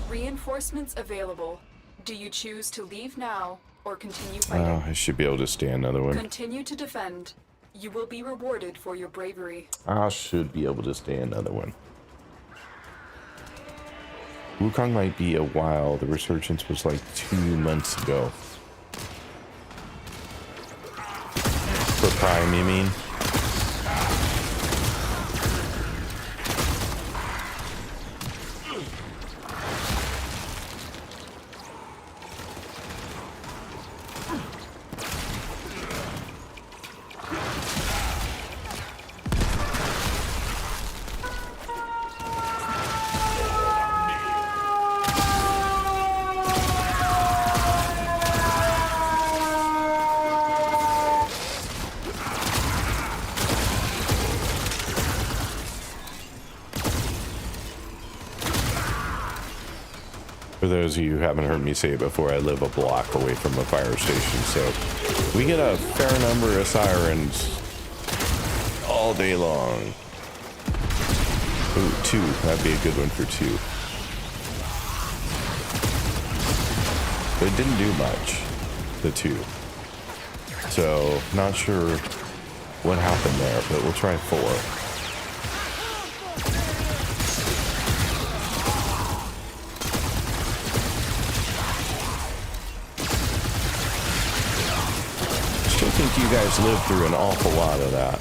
Reinforcements available. Do you choose to leave now or continue fighting? Oh, I should be able to stay another one. Continue to defend. You will be rewarded for your bravery. I should be able to stay another one. Wukong might be a while. The resurgence was like 2 months ago. For Prime, you mean? For those of you who haven't heard me say it before, I live a block away from a fire station, so we get a fair number of sirens all day long. Ooh, 2. That'd be a good one for 2. But it didn't do much, the 2. So, not sure what happened there, but we'll try 4. I think you guys lived through an awful lot of that.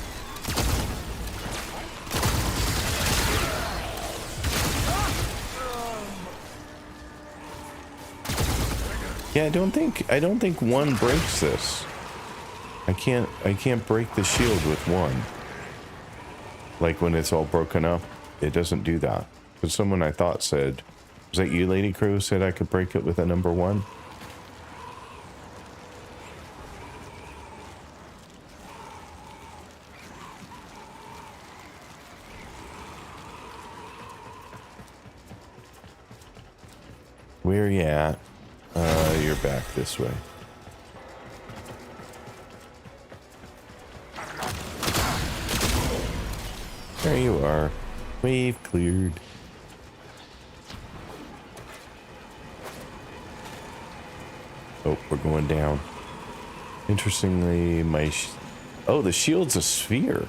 Yeah, I don't think 1 breaks this. I can't break the shield with 1. Like when it's all broken up, it doesn't do that. But someone I thought said, was that you, Lady Crew, said I could break it with a number 1? Where you at? You're back this way. There you are. Wave cleared. Oh, we're going down. Interestingly, oh, the shield's a sphere.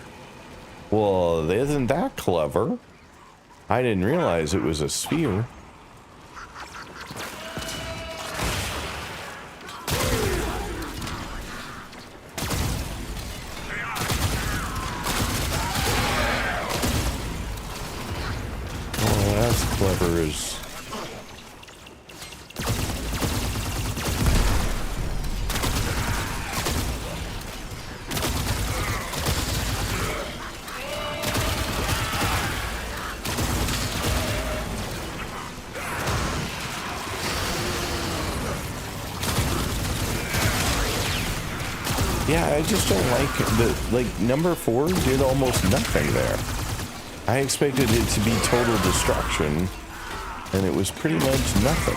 Well, isn't that clever? I didn't realize it was a sphere. Clever as yeah, I just don't like number 4 did almost nothing there. I expected it to be total destruction, and it was pretty much nothing.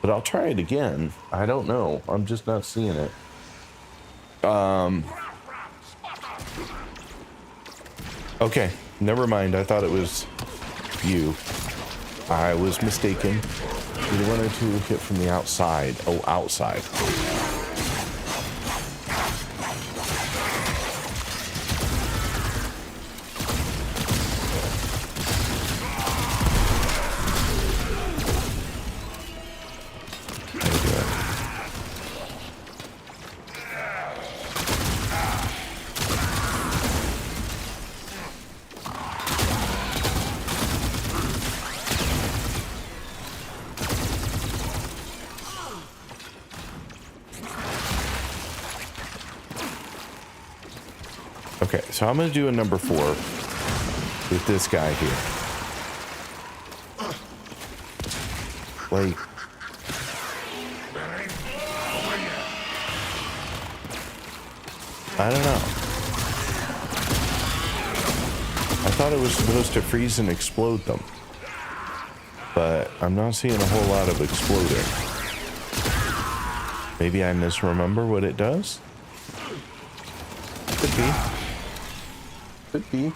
But I'll try it again. I don't know. I'm just not seeing it. Okay, never mind. I thought it was you. I was mistaken. Either 1 or 2 hit from the outside. Oh, outside. Okay, so I'm going to do a number 4 with this guy here. Like, I don't know. I thought it was supposed to freeze and explode them. But I'm not seeing a whole lot of exploding. Maybe I misremember what it does? Could be. Could be.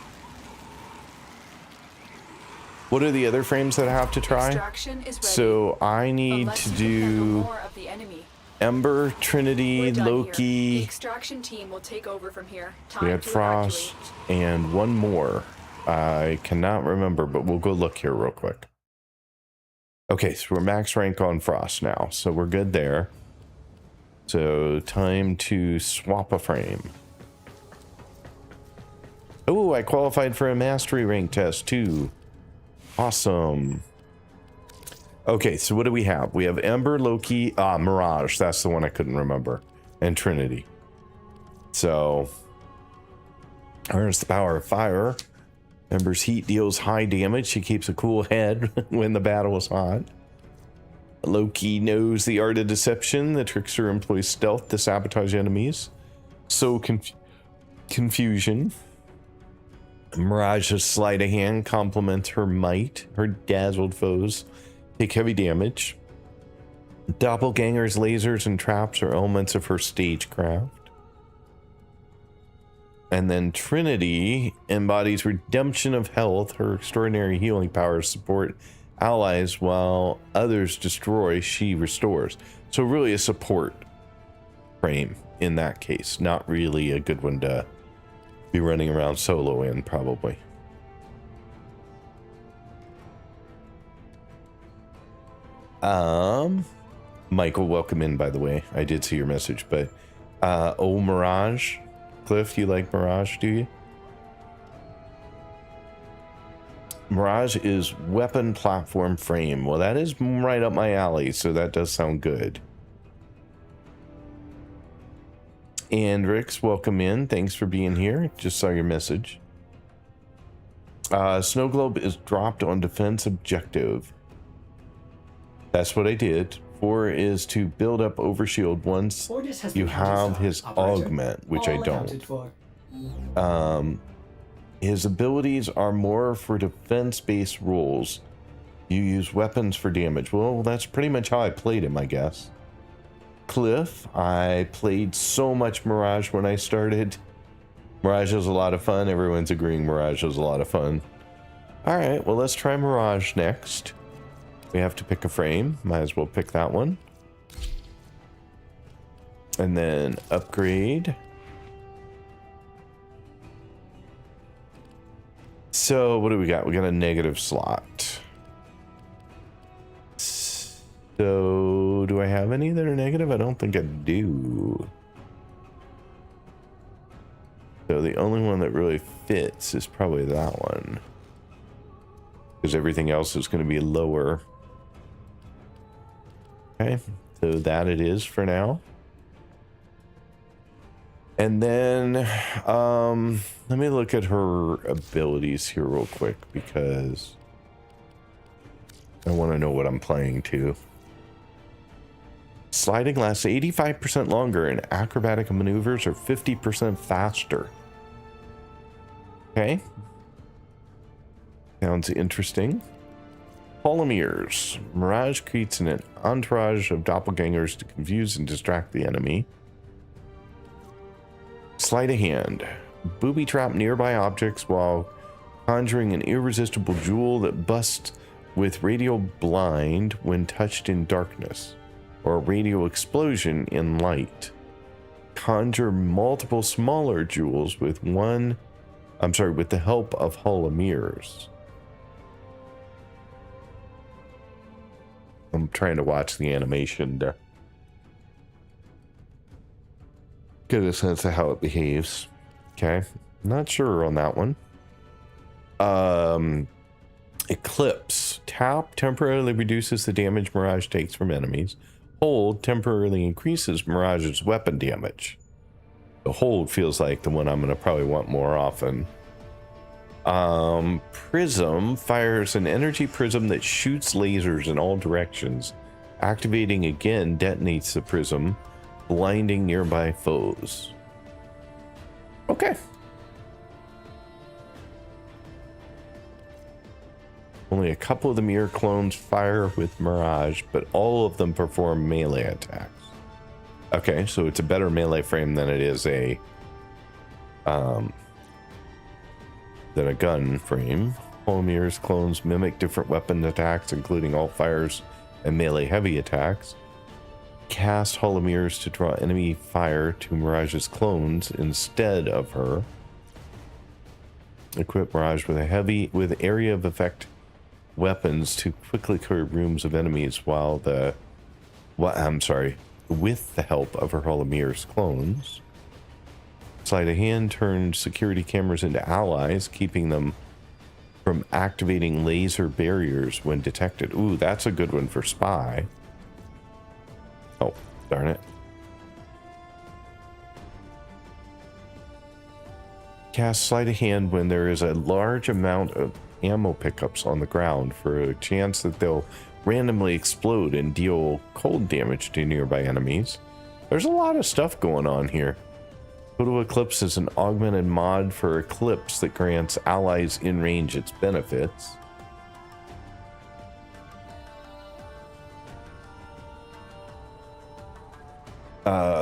What are the other frames that I have to try? Extraction is ready. So I need Unless to you can handle do more of the enemy. Ember, Trinity, We're done here. The Loki. extraction team will take over from here. We Time had to Frost evacuate. and one more. I cannot remember, but we'll go look here real quick. Okay, so we're max rank on Frost now, so we're good there. So time to swap a frame. Oh, I qualified for a mastery rank test too. Awesome. Okay, so what do we have? We have Ember, Loki, Mirage. That's the one I couldn't remember. And Trinity. So, there's the power of fire. Ember's heat deals high damage. She keeps a cool head when the battle is hot. Loki knows the art of deception. The trickster employs stealth to sabotage enemies. So confusion. Mirage's sleight of hand complements her might. Her dazzled foes take heavy damage. Doppelganger's lasers and traps are elements of her stagecraft. And then Trinity embodies redemption of health. Her extraordinary healing powers support allies while others destroy, she restores. So really a support frame in that case. Not really a good one to be running around solo in, probably. Michael, welcome in, by the way. I did see your message, but oh, Mirage. Cliff, you like Mirage, do you? Mirage is weapon platform frame. Well, that is right up my alley, so that does sound good. And Rix, welcome in. Thanks for being here. Just saw your message. Snow Globe is dropped on defense objective. That's what I did. 4 is to build up overshield once Orders has you been counted have for, his operator. augment, which I All don't. accounted for. His abilities are more for defense-based rules. You use weapons for damage. Well, that's pretty much how I played him, I guess. Cliff, I played so much Mirage when I started. Mirage was a lot of fun. Everyone's agreeing Mirage was a lot of fun. All right, well, let's try Mirage next. We have to pick a frame. Might as well pick that one. And then upgrade. So what do we got? We got a negative slot. So do I have any that are negative? I don't think I do. So the only one that really fits is probably that one. Because everything else is going to be lower. Okay, so that it is for now. And then let me look at her abilities here real quick, because I want to know what I'm playing to. Sliding lasts 85% longer and acrobatic maneuvers are 50% faster. Okay. Sounds interesting. Polymeres. Mirage creates an entourage of doppelgangers to confuse and distract the enemy. Sleight of hand. Booby trap nearby objects while conjuring an irresistible jewel that busts with radial blind when touched in darkness, or a radial explosion in light. Conjure multiple smaller jewels with with the help of holomeres. I'm trying to watch the animation to get a sense of how it behaves. Okay, not sure on that one. Eclipse. Tap temporarily reduces the damage Mirage takes from enemies. Hold temporarily increases Mirage's weapon damage. The hold feels like the one I'm going to probably want more often. Prism fires an energy prism that shoots lasers in all directions. Activating again detonates the prism, blinding nearby foes. Okay. Only a couple of the mirror clones fire with Mirage, but all of them perform melee attacks. Okay, so it's a better melee frame than it is a gun frame. Holomirror's clones mimic different weapon attacks, including alt fires and melee heavy attacks. Cast holomirrors to draw enemy fire to Mirage's clones instead of her. Equip Mirage with area of effect weapons to quickly clear rooms of enemies with the help of her holomirror's clones. Sleight of hand turns security cameras into allies, keeping them from activating laser barriers when detected. Ooh, that's a good one for spy. Oh, darn it. Cast sleight of hand when there is a large amount of ammo pickups on the ground for a chance that they'll randomly explode and deal cold damage to nearby enemies. There's a lot of stuff going on here. Total Eclipse is an augmented mod for Eclipse that grants allies in range its benefits.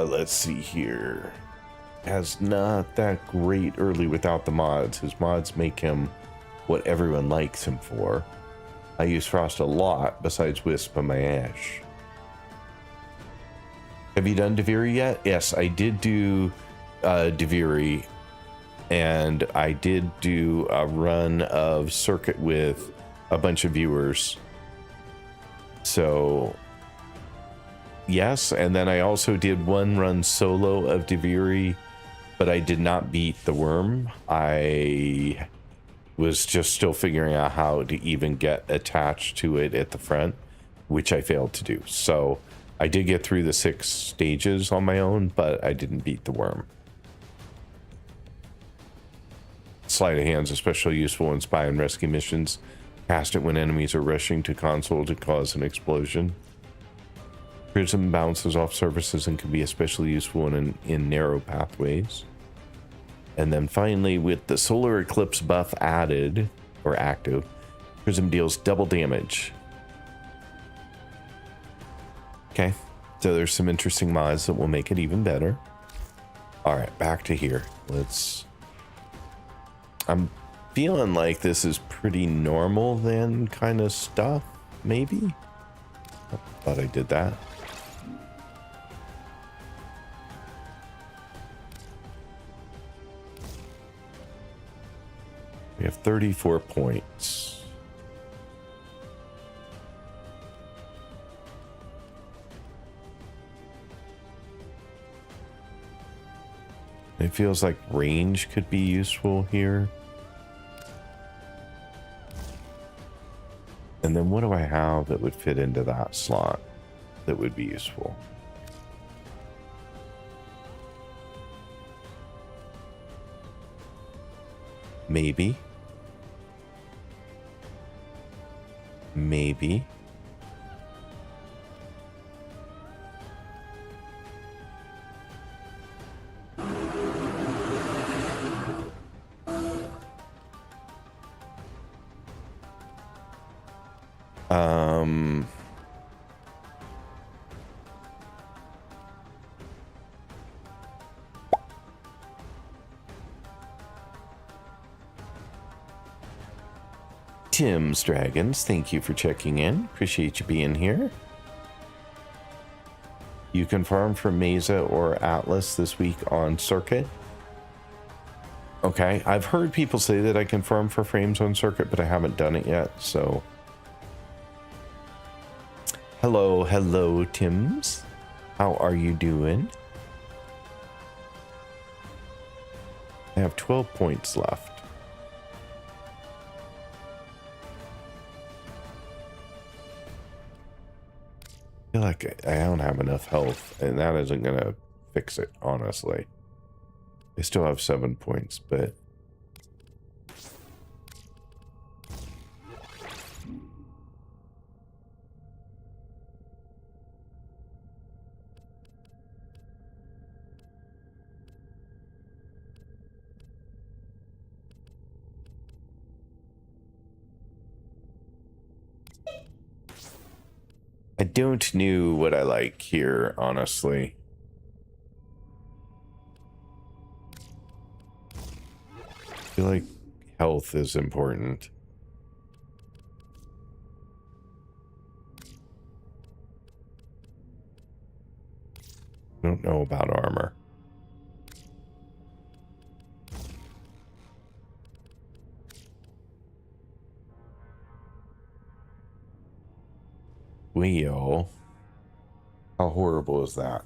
Let's see here. Has not that great early without the mods. His mods make him what everyone likes him for. I use Frost a lot besides Wisp on my Ash. Have you done Deviri yet? Yes, I did do Deviri, and I did do a run of Circuit with a bunch of viewers. So yes, and then I also did one run solo of Deviri, but I did not beat the worm. I was just still figuring out how to even get attached to it at the front, which I failed to do. So I did get through the 6 stages on my own, but I didn't beat the worm. Sleight of hand's especially useful in spy and rescue missions. Cast it when enemies are rushing to console to cause an explosion. Prism bounces off surfaces and can be especially useful in narrow pathways. And then finally, with the Solar Eclipse buff added, or active, Prism deals double damage. Okay, so there's some interesting mods that will make it even better. Alright, back to here. I'm feeling like this is pretty normal then kind of stuff, maybe? I thought I did that. We have 34 points. It feels like range could be useful here. And then what do I have that would fit into that slot that would be useful? Maybe. Maybe. Tim's Dragons, thank you for checking in. Appreciate you being here. You can farm for Mesa or Atlas this week on Circuit. Okay, I've heard people say that I can farm for frames on Circuit, but I haven't done it yet, so. Hello, Tims. How are you doing? I have 12 points left. I feel like I don't have enough health, and that isn't gonna fix it, honestly. I still have 7 points, but I don't know what I like here, honestly. I feel like health is important. Don't know about armor. Wheel. How horrible is that?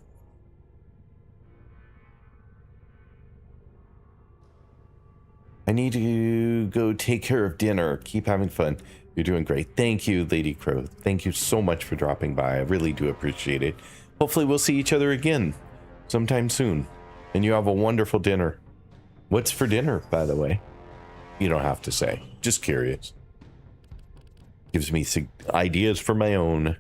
I need to go take care of dinner. Keep having fun. You're doing great. Thank you, Lady Crow. Thank you so much for dropping by. I really do appreciate it. Hopefully we'll see each other again sometime soon. And you have a wonderful dinner. What's for dinner, by the way? You don't have to say. Just curious. Gives me ideas for my own.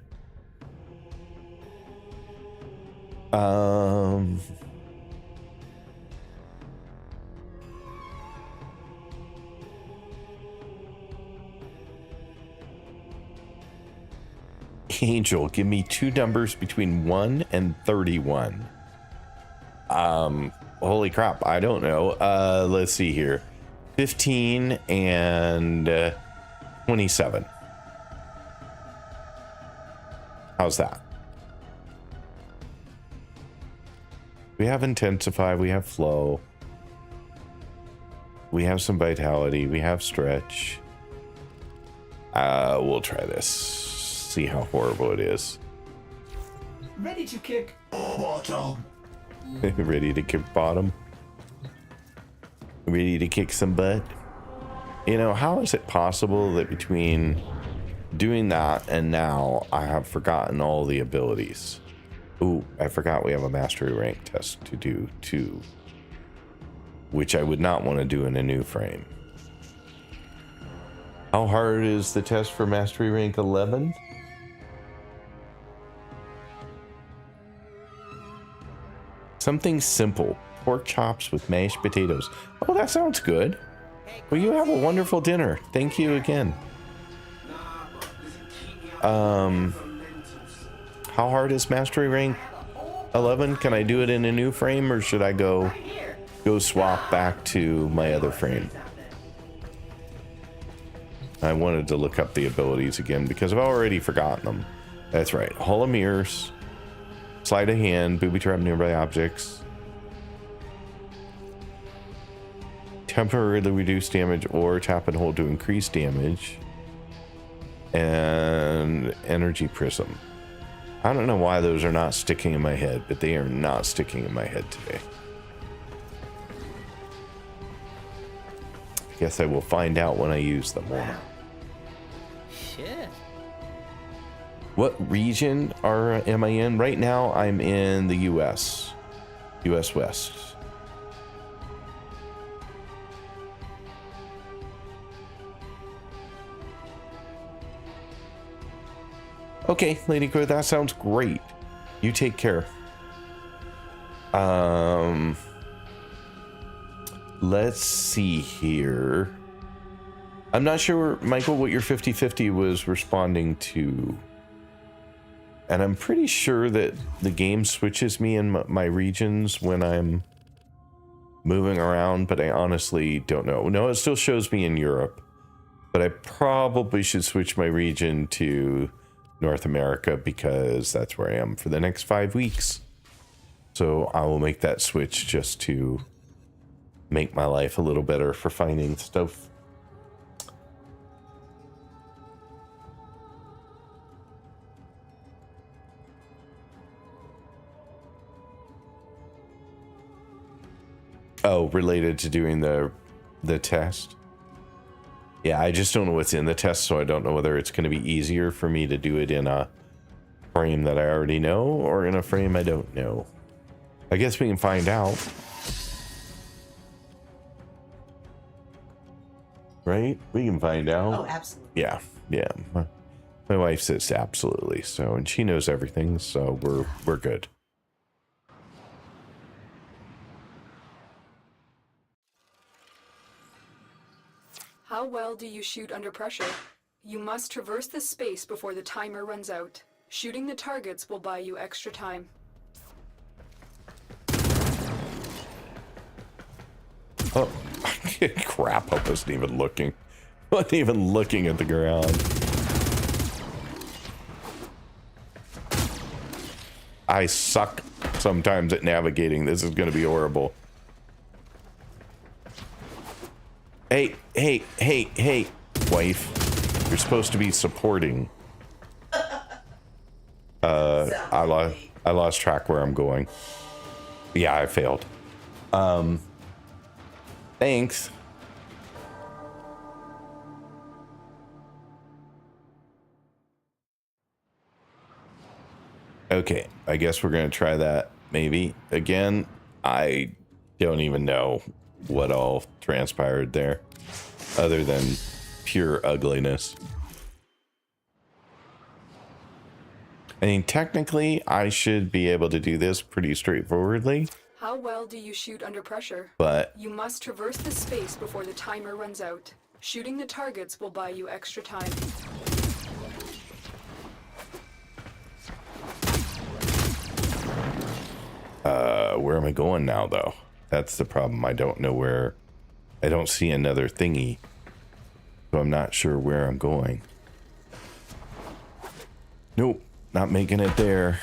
Angel, give me two numbers between 1 and 31. Holy crap, I don't know. Let's see here. 15 and 27. How's that? We have intensify, we have flow. We have some vitality, we have stretch. We'll try this. See how horrible it is. Ready to kick. Bottom. Ready to kick bottom? Ready to kick some butt? You know, how is it possible that between doing that and now I have forgotten all the abilities? Ooh, I forgot we have a mastery rank test to do too, which I would not want to do in a new frame. How hard is the test for mastery rank 11? Something simple. Pork chops with mashed potatoes. Oh, that sounds good. Well, you have a wonderful dinner. Thank you again. How hard is mastery rank 11? Can I do it in a new frame, or should I go swap back to my other frame? I wanted to look up the abilities again because I've already forgotten them. That's right. Hall of Mirrors. Sleight of hand, booby trap nearby objects. Temporarily reduce damage or tap and hold to increase damage. And energy prism. I don't know why those are not sticking in my head, but they are not sticking in my head today. Guess I will find out when I use them. Shit. What region am I in? Right now, I'm in the U.S. U.S. West. Okay, Lady Crow, that sounds great. You take care. Let's see here. I'm not sure, Michael, what your 50-50 was responding to. And I'm pretty sure that the game switches me in my regions when I'm moving around, but I honestly don't know. No, it still shows me in Europe, but I probably should switch my region to North America because that's where I am for the next 5 weeks. So I will make that switch just to make my life a little better for finding stuff. Oh, related to doing the test? Yeah, I just don't know what's in the test, so I don't know whether it's going to be easier for me to do it in a frame that I already know or in a frame I don't know. I guess we can find out. Right? We can find out. Oh, absolutely. Yeah, yeah. My wife says absolutely, so, and she knows everything, so we're good. How well do you shoot under pressure? You must traverse this space before the timer runs out. Shooting the targets will buy you extra time. Oh, crap, I wasn't even looking. Wasn't even looking at the ground. I suck sometimes at navigating. This is going to be horrible. Hey, hey, hey, hey, wife. You're supposed to be supporting. I lost track where I'm going. Yeah, I failed. Thanks. Okay, I guess we're gonna try that maybe again. I don't even know what all transpired there, other than pure ugliness. I mean, technically, I should be able to do this pretty straightforwardly. How well do you shoot under pressure? But You must traverse the space before the timer runs out. Shooting the targets will buy you extra time. where am I going now, though? That's the problem. I don't know where. I don't see another thingy, so I'm not sure where I'm going. Nope, not making it there.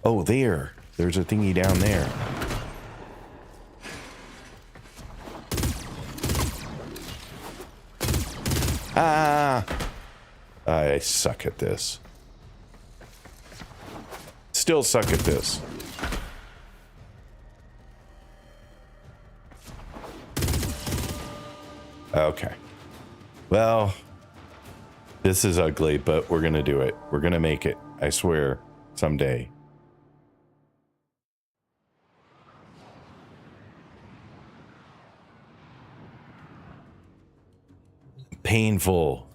Oh, there. There's a thingy down there. Ah! I suck at this. Still suck at this. Okay. Well, this is ugly, but we're gonna do it. We're gonna make it. I swear, someday. Painful.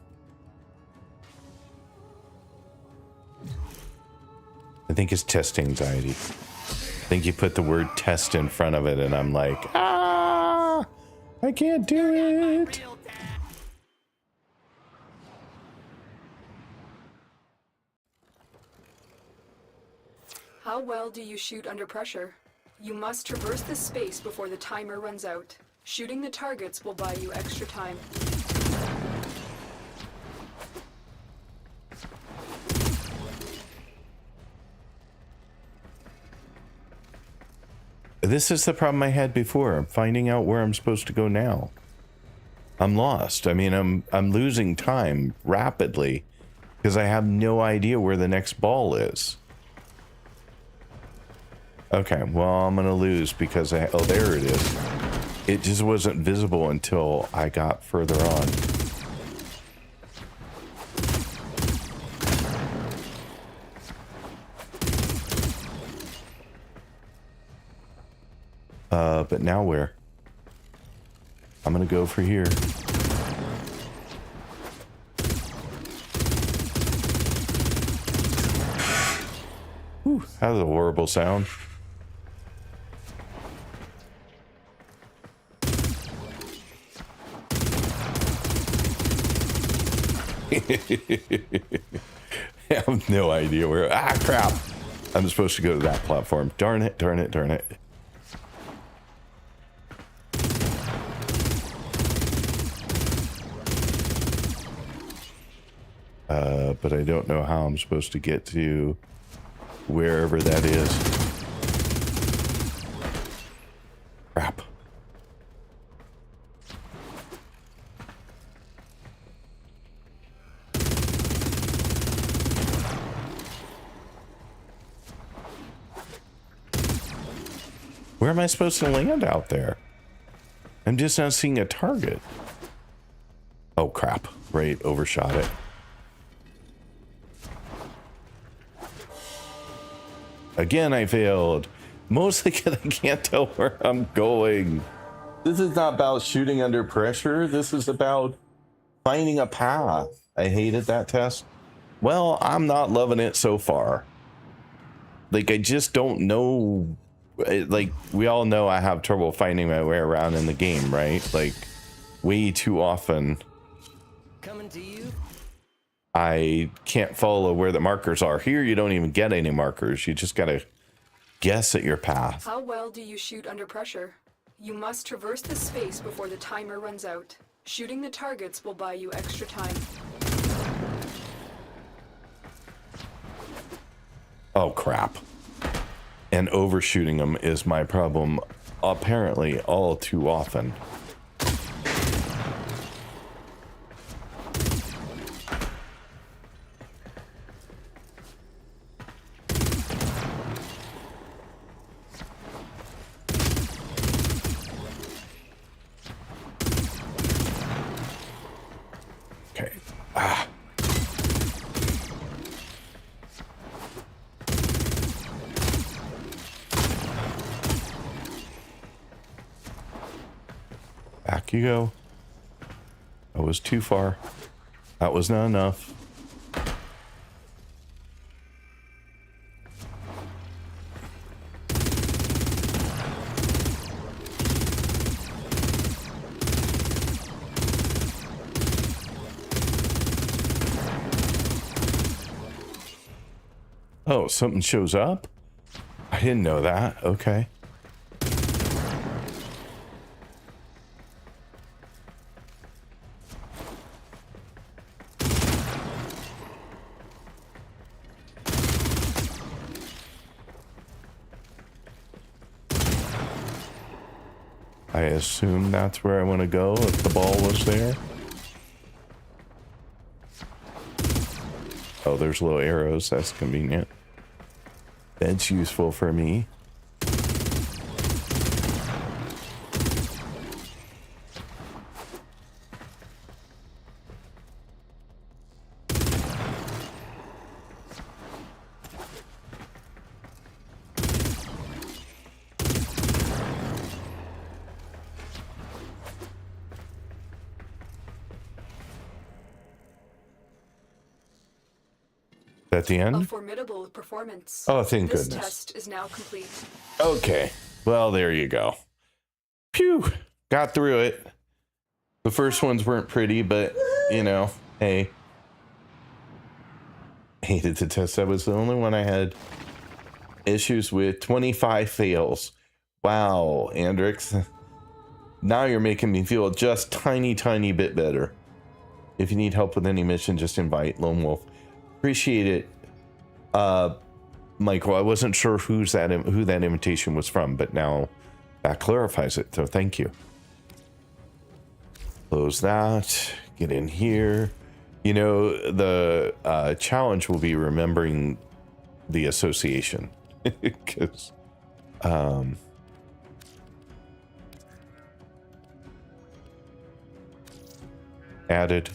I think it's test anxiety. I think you put the word test in front of it and I'm like, ah, I can't do it. How well do you shoot under pressure? You must traverse the space before the timer runs out. Shooting the targets will buy you extra time. This is the problem I had before. I'm finding out where I'm supposed to go now. I'm lost. I mean, I'm losing time rapidly because I have no idea where the next ball is. Okay, well, I'm gonna lose because oh, there it is. It just wasn't visible until I got further on. But now where? I'm gonna go for here. Whew, that was a horrible sound. I have no idea where. Ah, crap. I'm supposed to go to that platform. Darn it, darn it, darn it. But I don't know how I'm supposed to get to wherever that is. Crap. Where am I supposed to land out there? I'm just not seeing a target. Oh, crap. Right, overshot it. Again, I failed. Mostly because I can't tell where I'm going. This is not about shooting under pressure. This is about finding a path. I hated that test. Well, I'm not loving it so far. Like, I just don't know. Like, we all know I have trouble finding my way around in the game, right? Like, way too often. Coming to you I can't follow where the markers are. Here, you don't even get any markers. You just got to guess at your path. How well do you shoot under pressure? You must traverse the space before the timer runs out. Shooting the targets will buy you extra time. Oh, crap. And overshooting them is my problem, apparently, all too often. Okay. Ah. Back you go. That was too far. That was not enough. Oh, something shows up? I didn't know that. Okay. I assume that's where I want to go if the ball was there. Oh, there's little arrows. That's convenient. That's useful for me. At the A end? formidable performance. Oh, thank This goodness. test is now complete. Okay. Well, there you go. Phew. Got through it. The first ones weren't pretty, but, you know, hey. Hated the test. That was the only one I had issues with. 25 fails. Wow, Andrix. Now you're making me feel just tiny bit better. If you need help with any mission, just invite Lone Wolf. Appreciate it, Michael. I wasn't sure who that invitation was from, but now that clarifies it. So thank you. Close that. Get in here. You know, the challenge will be remembering the association, because added.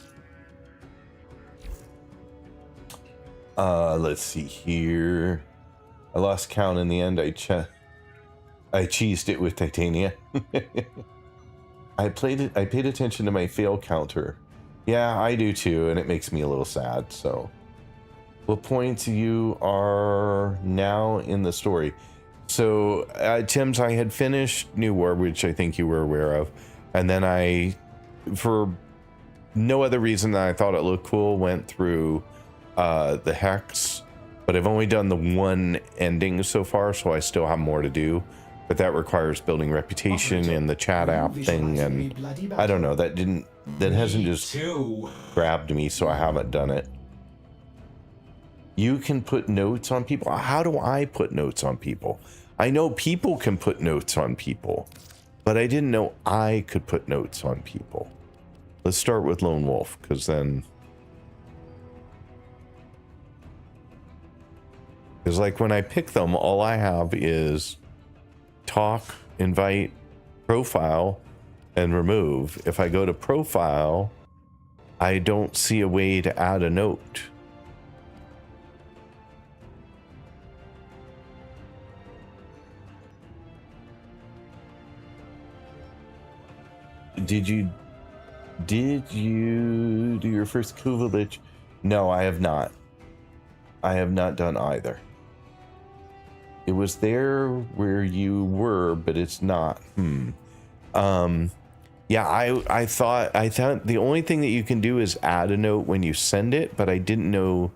Let's see here. I lost count in the end. I cheesed it with Titania. I paid attention to my fail counter. Yeah, I do too, and it makes me a little sad. So, what points you are now in the story? So, Tim's, I had finished New War, which I think you were aware of, and then I, for no other reason than I thought it looked cool, went through the Hex, but I've only done the one ending so far, so I still have more to do. But that requires building reputation in the chat app thing, and I don't know, that hasn't just grabbed me, so I haven't done it. You can put notes on people. How do I put notes on people? I know people can put notes on people, but I didn't know I could put notes on people. Let's start with Lone Wolf, because then... Because like when I pick them, all I have is talk, invite, profile, and remove. If I go to profile, I don't see a way to add a note. Did you do your first Kuvalich? No, I have not. I have not done either. It was there where you were, but it's not. Yeah, I thought the only thing that you can do is add a note when you send it, but I didn't know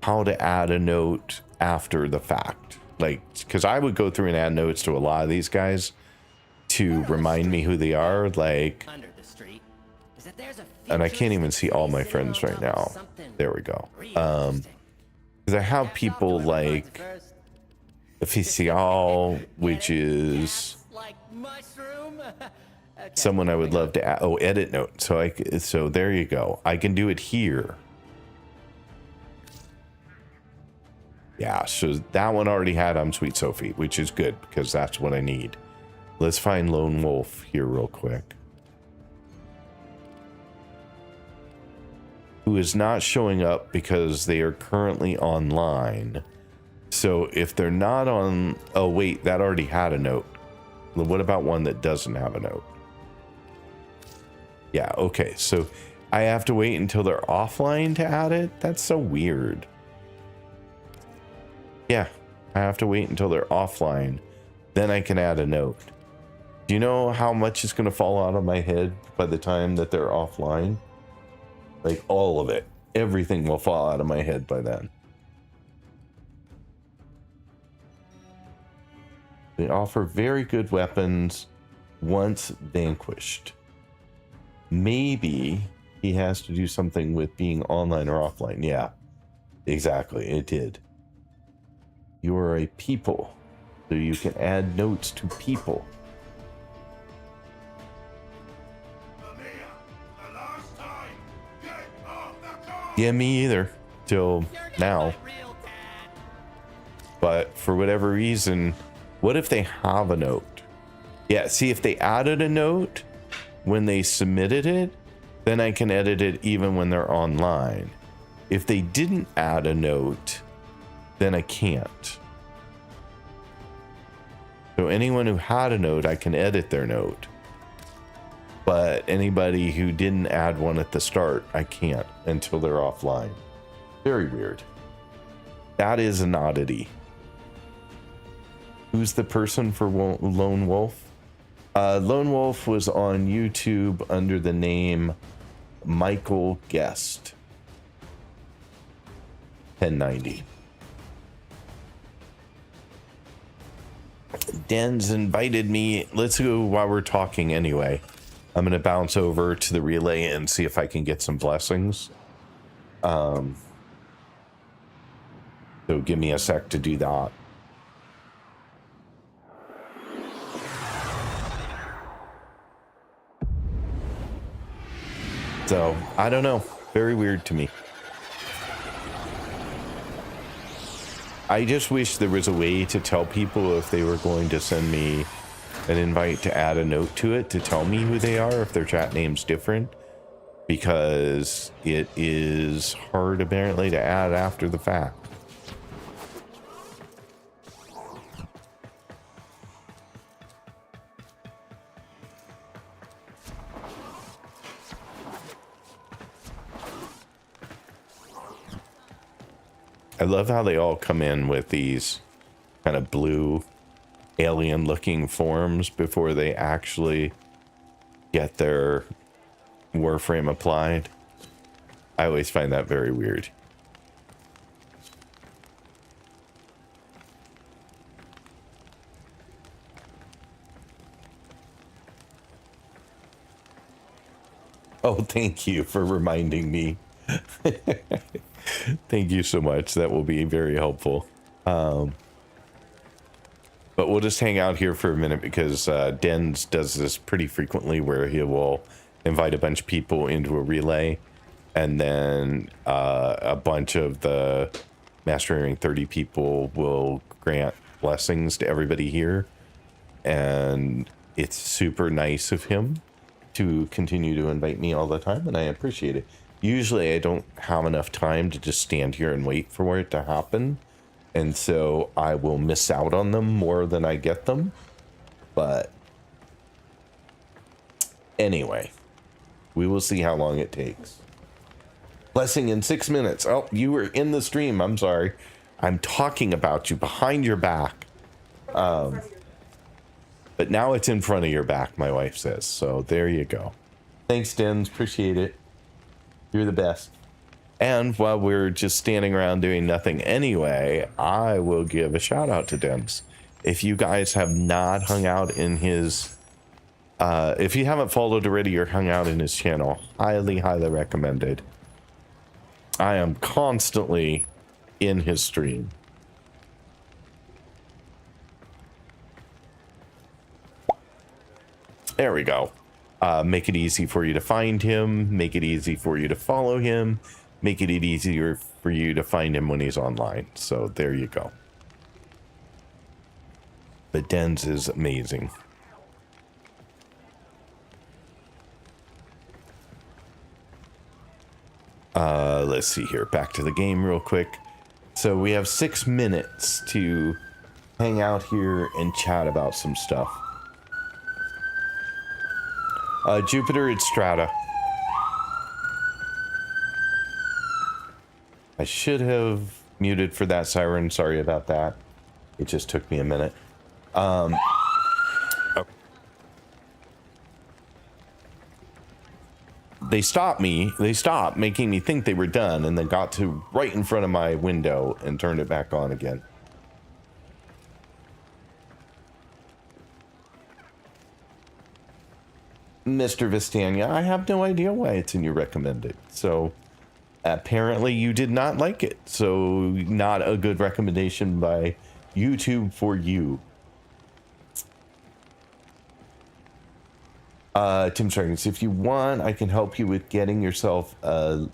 how to add a note after the fact. Like, because I would go through and add notes to a lot of these guys to remind me who they are, like, Under the street is that there's a and I can't even see all my sitting friends on right top of now. something There we go. real Because interesting. I have Hats off people to whoever like finds it first. Official, which is That's like mushroom. Okay, someone I would hang on. love to add. Oh, edit note. So there you go. I can do it here. Yeah, so that one already had I'm Sweet Sophie, which is good because that's what I need. Let's find Lone Wolf here real quick. Who is not showing up because they are currently online. So if they're not on... Oh, wait, that already had a note. What about one that doesn't have a note? Yeah, okay, so I have to wait until they're offline to add it? That's so weird. Yeah, I have to wait until they're offline. Then I can add a note. Do you know how much is going to fall out of my head by the time that they're offline? Like, all of it. Everything will fall out of my head by then. They offer very good weapons once vanquished. Maybe he has to do something with being online or offline. Yeah, exactly. It did. You are a people, so you can add notes to people. The last time, get off the car! Yeah, me either. Till now. But for whatever reason, what if they have a note? Yeah, see, if they added a note when they submitted it, then I can edit it even when they're online. If they didn't add a note, then I can't. So anyone who had a note, I can edit their note. But anybody who didn't add one at the start, I can't until they're offline. Very weird. That is an oddity. Who's the person for Lone Wolf? Lone Wolf was on YouTube under the name Michael Guest. 1090. Dan's invited me. Let's go while we're talking anyway. I'm going to bounce over to the relay and see if I can get some blessings. So give me a sec to do that. So, I don't know. Very weird to me. I just wish there was a way to tell people if they were going to send me an invite to add a note to it to tell me who they are if their chat name's different, because it is hard apparently to add after the fact. I love how they all come in with these kind of blue alien looking forms before they actually get their warframe applied. I always find that very weird. Oh, thank you for reminding me. Thank you so much. That will be very helpful. But we'll just hang out here for a minute because Dens does this pretty frequently where he will invite a bunch of people into a relay, and then a bunch of the Mastering 30 people will grant blessings to everybody here. And it's super nice of him to continue to invite me all the time, and I appreciate it. Usually I don't have enough time to just stand here and wait for it to happen, and so I will miss out on them more than I get them. But anyway, we will see how long it takes. Blessing in 6 minutes. Oh, you were in the stream. I'm sorry. I'm talking about you behind your back. But now it's in front of your back, my wife says. So there you go. Thanks, Dens. Appreciate it. You're the best. And while we're just standing around doing nothing anyway, I will give a shout out to Dens. If you guys have not hung out in his, if you haven't followed already or hung out in his channel, highly, highly recommended. I am constantly in his stream. There we go. Make it easy for you to find him. Make it easy for you to follow him. Make it easier for you to find him when he's online. So there you go. But Dens is amazing. Let's see here. Back to the game real quick. So we have 6 minutes to hang out here and chat about some stuff. Jupiter, it's Strata. I should have muted for that siren. Sorry about that. It just took me a minute. Okay. They stopped me. They stopped making me think they were done and then got to right in front of my window and turned it back on again. Mr. Vistania, I have no idea why it's in your recommended. So apparently you did not like it. So not a good recommendation by YouTube for you. Tim Strikers, if you want, I can help you with getting yourself a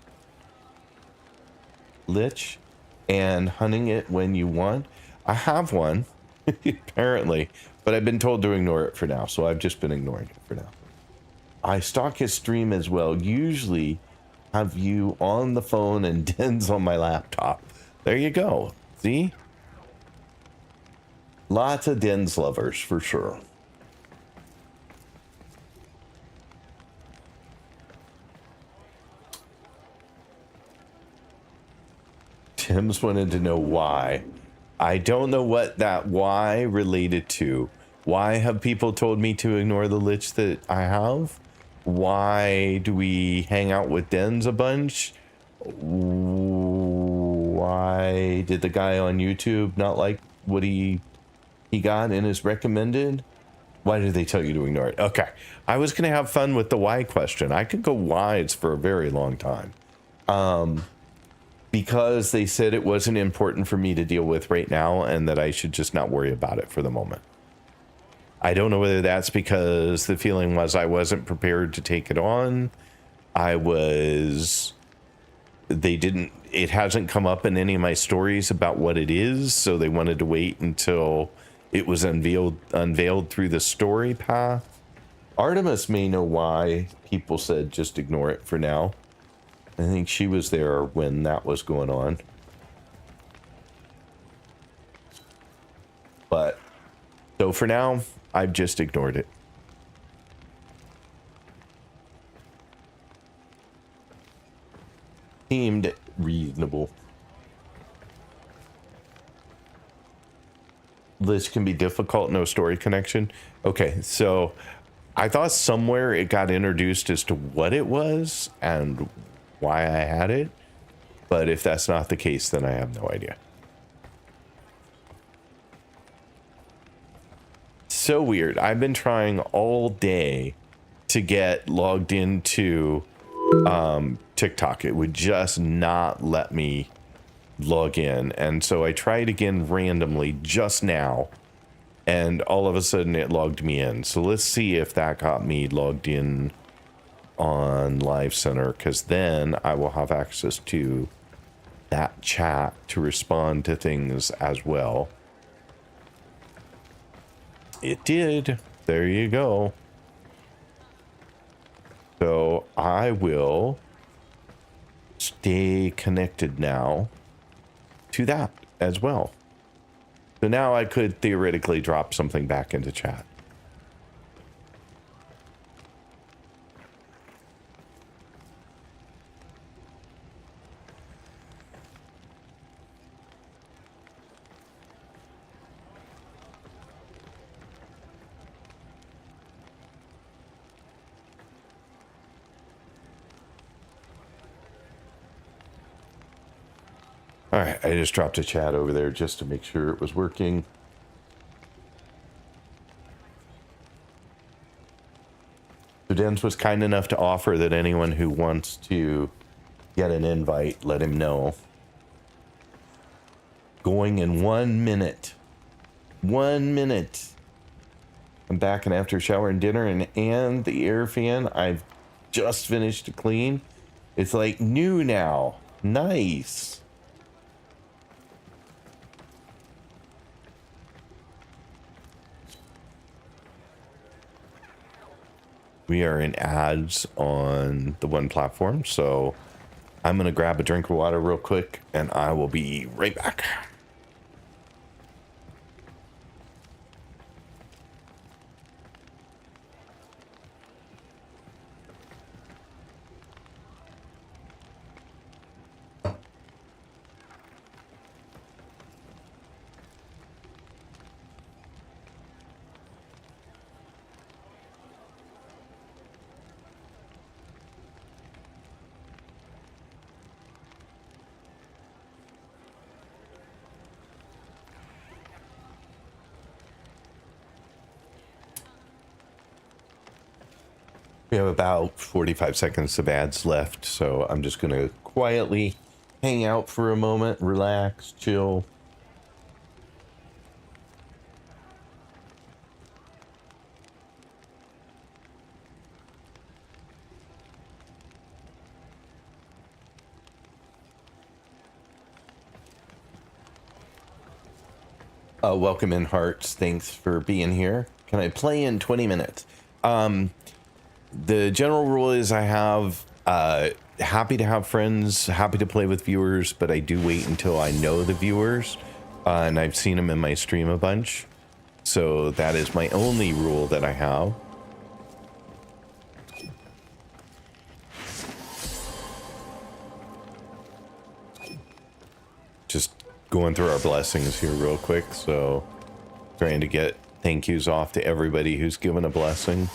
lich and hunting it when you want. I have one, apparently, but I've been told to ignore it for now, so I've just been ignoring it for now. I stalk his stream as well. Usually have you on the phone and Dens on my laptop. There you go. See? Lots of Dens lovers for sure. Tim's wanted to know why. I don't know what that why related to. Why have people told me to ignore the lich that I have? Why do we hang out with Dens a bunch? Why did the guy on YouTube not like what he got in his recommended? Why did they tell you to ignore it? Okay, I was gonna have fun with the why question. I could go whys for a very long time. Because they said it wasn't important for me to deal with right now and that I should just not worry about it for the moment. I don't know whether that's because the feeling was I wasn't prepared to take it on. It hasn't come up in any of my stories about what it is, so they wanted to wait until it was unveiled through the story path. Artemis may know why people said just ignore it for now. I think she was there when that was going on. But, so for now, I've just ignored it. Seemed reasonable. This can be difficult, no story connection. Okay, so I thought somewhere it got introduced as to what it was and why I had it, but if that's not the case, then I have no idea. So weird. I've been trying all day to get logged into TikTok. It would just not let me log in, and so I tried again randomly just now, and all of a sudden it logged me in. So let's see if that got me logged in on Live Center, because then I will have access to that chat to respond to things as well. It did. There you go. So I will stay connected now to that as well. So now I could theoretically drop something back into chat. All right, I just dropped a chat over there just to make sure it was working. So Dens was kind enough to offer that anyone who wants to get an invite, let him know. Going in 1 minute. 1 minute. I'm back, and after shower and dinner and the air fan I've just finished to clean, it's like new now. Nice. We are in ads on the one platform, so I'm going to grab a drink of water real quick, and I will be right back. We have about 45 seconds of ads left, so I'm just going to quietly hang out for a moment, relax, chill. Welcome in, Hearts. Thanks for being here. Can I play in 20 minutes? The general rule is I have happy to have friends, happy to play with viewers, but I do wait until I know the viewers, and I've seen them in my stream a bunch. So that is my only rule that I have. Just going through our blessings here real quick, so trying to get thank yous off to everybody who's given a blessing.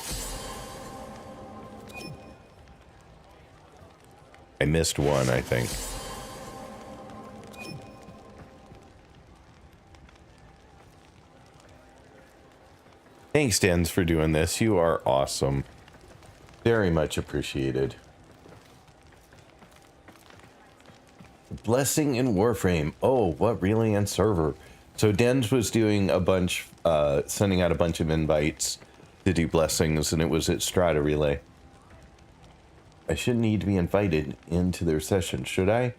I missed one, I think. Thanks, Dens, for doing this. You are awesome. Very much appreciated. Blessing in Warframe. Oh, what really? And server. So Dens was doing a bunch, sending out a bunch of invites to do blessings, and it was at Strata Relay. I shouldn't need to be invited into their session, should I?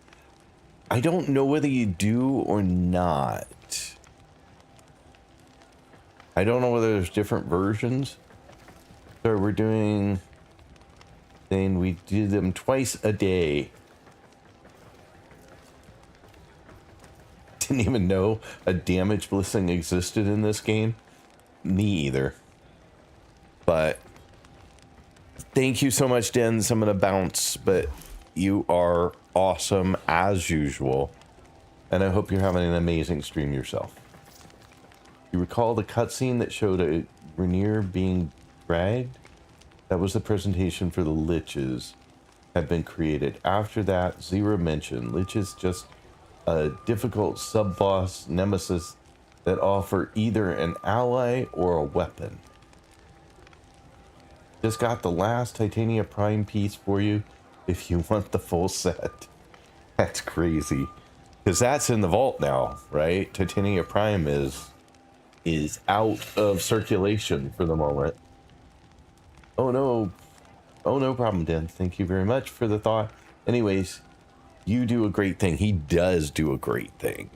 I don't know whether you do or not. I don't know whether there's different versions. So we're doing... Then we do them twice a day. Didn't even know a damage blessing existed in this game. Me either. But... Thank you so much, Dens. I'm going to bounce, but you are awesome as usual. And I hope you're having an amazing stream yourself. You recall the cutscene that showed a Rainier being dragged? That was the presentation for the Liches had been created. After that, zero mention. Lich is just a difficult sub-boss nemesis that offer either an ally or a weapon. Just got the last Titania Prime piece for you if you want the full set. That's crazy. Because that's in the vault now, right? Titania Prime is out of circulation for the moment. Oh no. Oh, no problem, Dan. Thank you very much for the thought. Anyways, you do a great thing. He does do a great thing.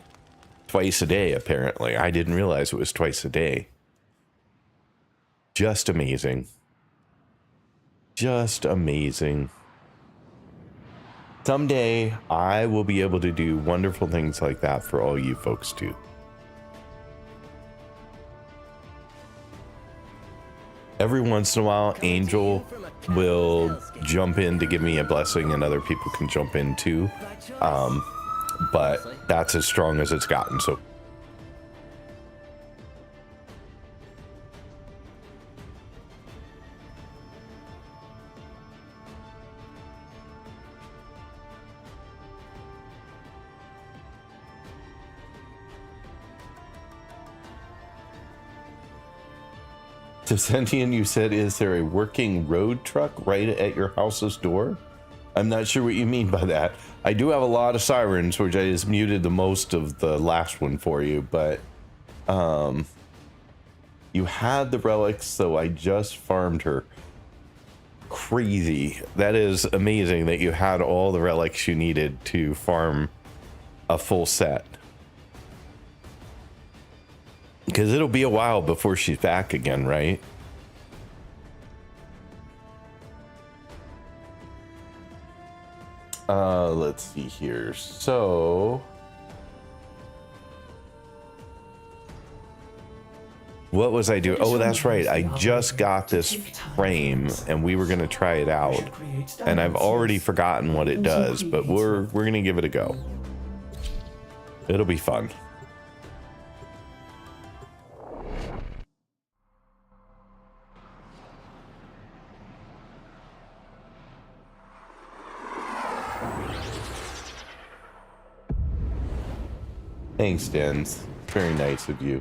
Twice a day, apparently. I didn't realize it was twice a day. Just amazing. Just amazing. Someday, I will be able to do wonderful things like that for all you folks too. Every once in a while, Angel will jump in to give me a blessing, and other people can jump in too. But that's as strong as it's gotten, so. To Sentient, you said, is there a working road truck right at your house's door? I'm not sure what you mean by that. I do have a lot of sirens, which I just muted the most of the last one for you, but you had the relics, so I just farmed her. Crazy. That is amazing that you had all the relics you needed to farm a full set. Because it'll be a while before she's back again, right? Let's see here. So what was I doing? Oh, that's right. I just got this frame and we were going to try it out. And I've already forgotten what it does, but we're going to give it a go. It'll be fun. Thanks, Dens. Very nice of you.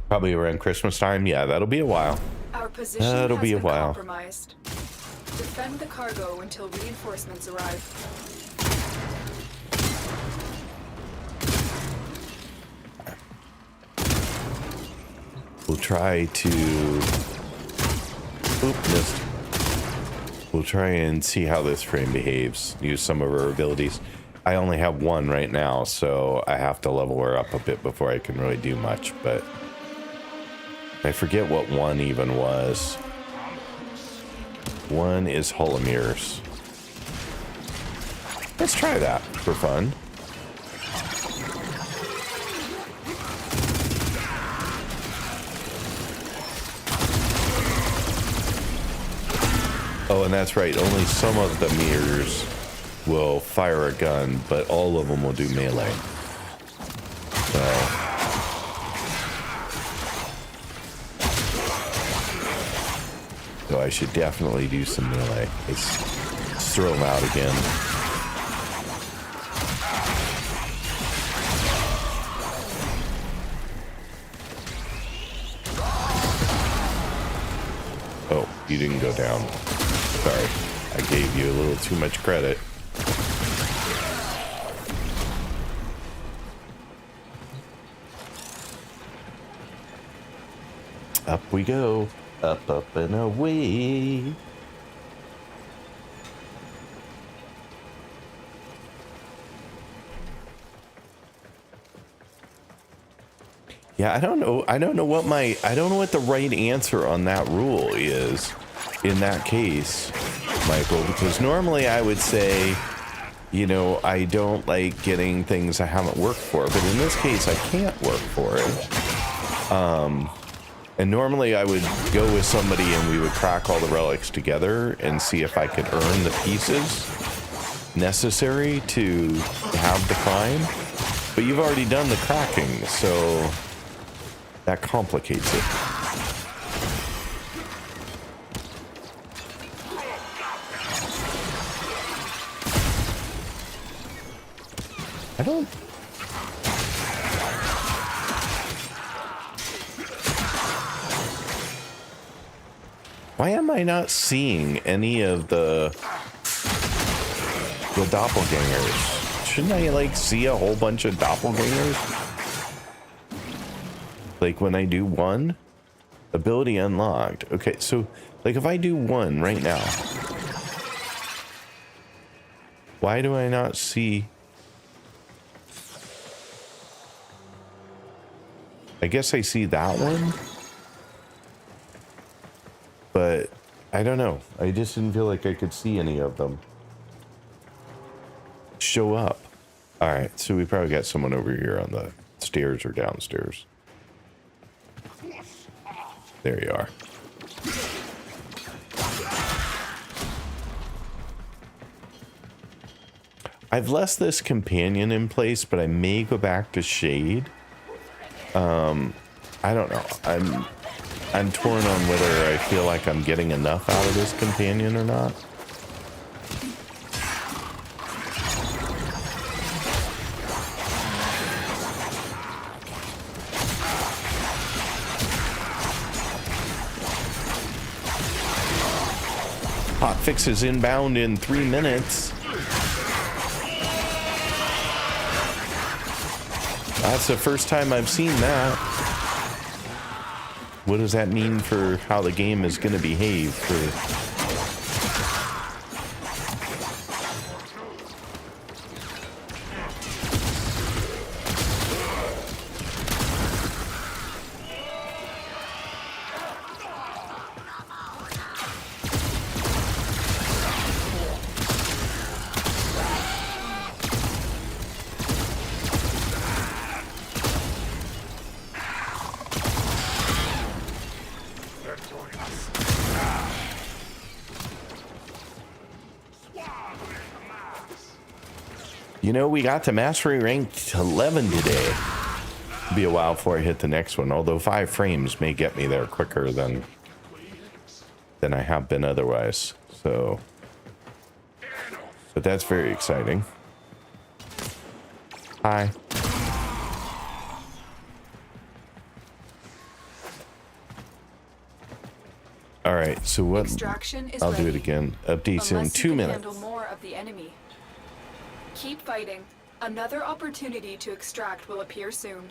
Probably around Christmas time. Yeah, that'll be a while. Our position That'll has be a been while. compromised. Defend the cargo until reinforcements arrive. We'll try to... Oop, missed. We'll try and see how this frame behaves. Use some of her abilities. I only have one right now, so I have to level her up a bit before I can really do much, but I forget what one even was. One is Holomir's. Let's try that for fun. Oh, and that's right. Only some of the mirrors will fire a gun, but all of them will do melee. So I should definitely do some melee. Let's throw them out again. Oh, you didn't go down. Sorry, I gave you a little too much credit. Up we go. Up, up, and away. Yeah, I don't know what the right answer on that rule is in that case, Michael, because normally I would say, you know, I don't like getting things I haven't worked for, but in this case I can't work for it. And normally I would go with somebody and we would crack all the relics together and see if I could earn the pieces necessary to have the climb. But you've already done the cracking, so that complicates it. I don't... Why am I not seeing any of the doppelgangers? Shouldn't I, like, see a whole bunch of doppelgangers? Like, when I do one? Ability unlocked. Okay, so, like, if I do one right now, why do I not see... I guess I see that one? But I don't know. I just didn't feel like I could see any of them show up. All right, so we probably got someone over here on the stairs or downstairs. There you are. I've left this companion in place, but I may go back to Shade. I don't know. I'm torn on whether I feel like I'm getting enough out of this companion or not. hot fixes inbound in 3 minutes. That's the first time I've seen that. What does that mean for how the game is going to behave for... You know, we got to mastery ranked 11 today. It'll be a while before I hit the next one, although 5 frames may get me there quicker than I have been otherwise. So, but that's very exciting. Hi. All right, so what? Extraction is I'll do it ready. again. Updates in Unless 2 you can minutes. handle more of the enemy. Keep fighting. Another opportunity to extract will appear soon.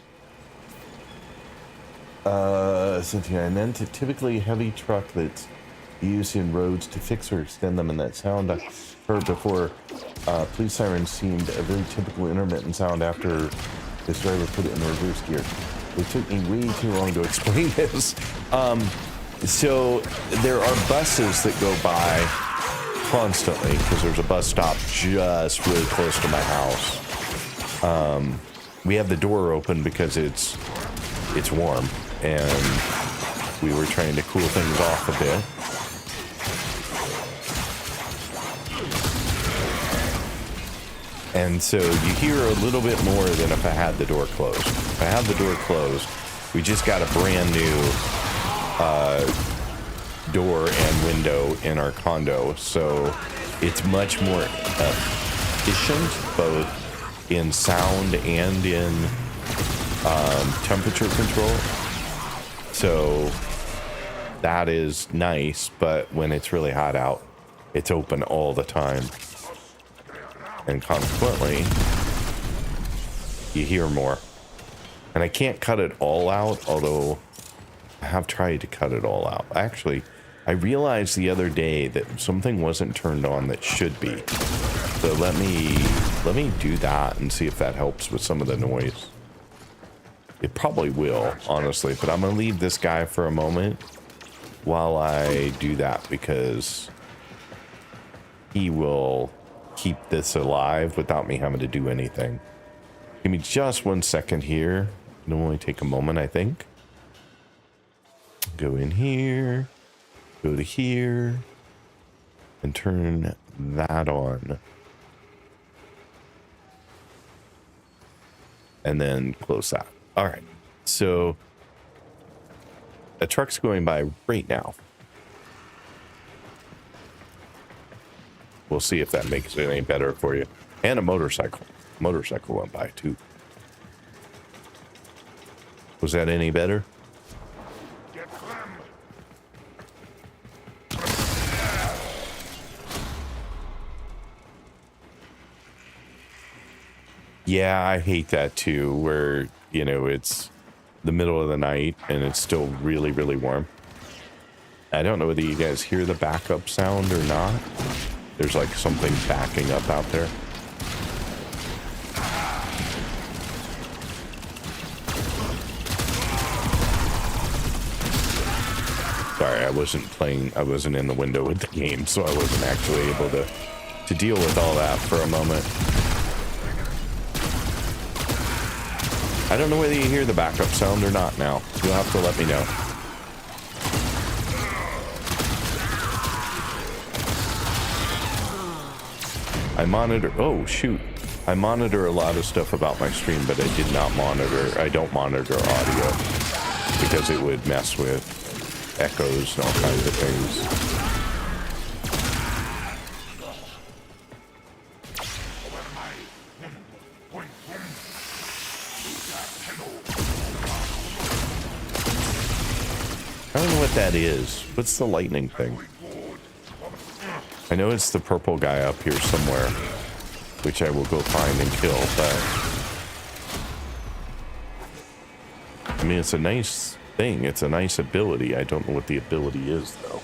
Cynthia, I meant a typically heavy truck that's used in roads to fix or extend them, and that sound I heard before. Police sirens seemed a very typical intermittent sound after this driver put it in reverse gear. It took me way too long to explain this. So there are buses that go by constantly because there's a bus stop just really close to my house. We have the door open because it's warm, and we were trying to cool things off a bit. And so you hear a little bit more than if I had the door closed. If I had the door closed, we just got a brand new door and window in our condo, so it's much more efficient both in sound and in temperature control. So that is nice, but when it's really hot out, it's open all the time, and consequently you hear more. And I can't cut it all out, although I have tried to cut it all out. Actually, I realized the other day that something wasn't turned on that should be. So let me do that and see if that helps with some of the noise. It probably will, honestly, but I'm gonna leave this guy for a moment while I do that, because he will keep this alive without me having to do anything. Give me just 1 second here. It'll only take a moment, I think. Go in here, go to here, and turn that on. And then close that. All right, so a truck's going by right now. We'll see if that makes it any better for you. And a motorcycle. Motorcycle went by too. Was that any better? Yeah, I hate that too, where, you know, it's the middle of the night and it's still really, really warm. I don't know whether you guys hear the backup sound or not. There's like something backing up out there. Sorry, I wasn't in the window with the game, so I wasn't actually able to deal with all that for a moment. I don't know whether you hear the backup sound or not now. You'll have to let me know. I monitor, oh shoot. I monitor a lot of stuff about my stream, but I don't monitor audio because it would mess with echoes and all kinds of things. I don't know what that is. What's the lightning thing? I know it's the purple guy up here somewhere, which I will go find and kill, but I mean, it's a nice thing. It's a nice ability. I don't know what the ability is, though.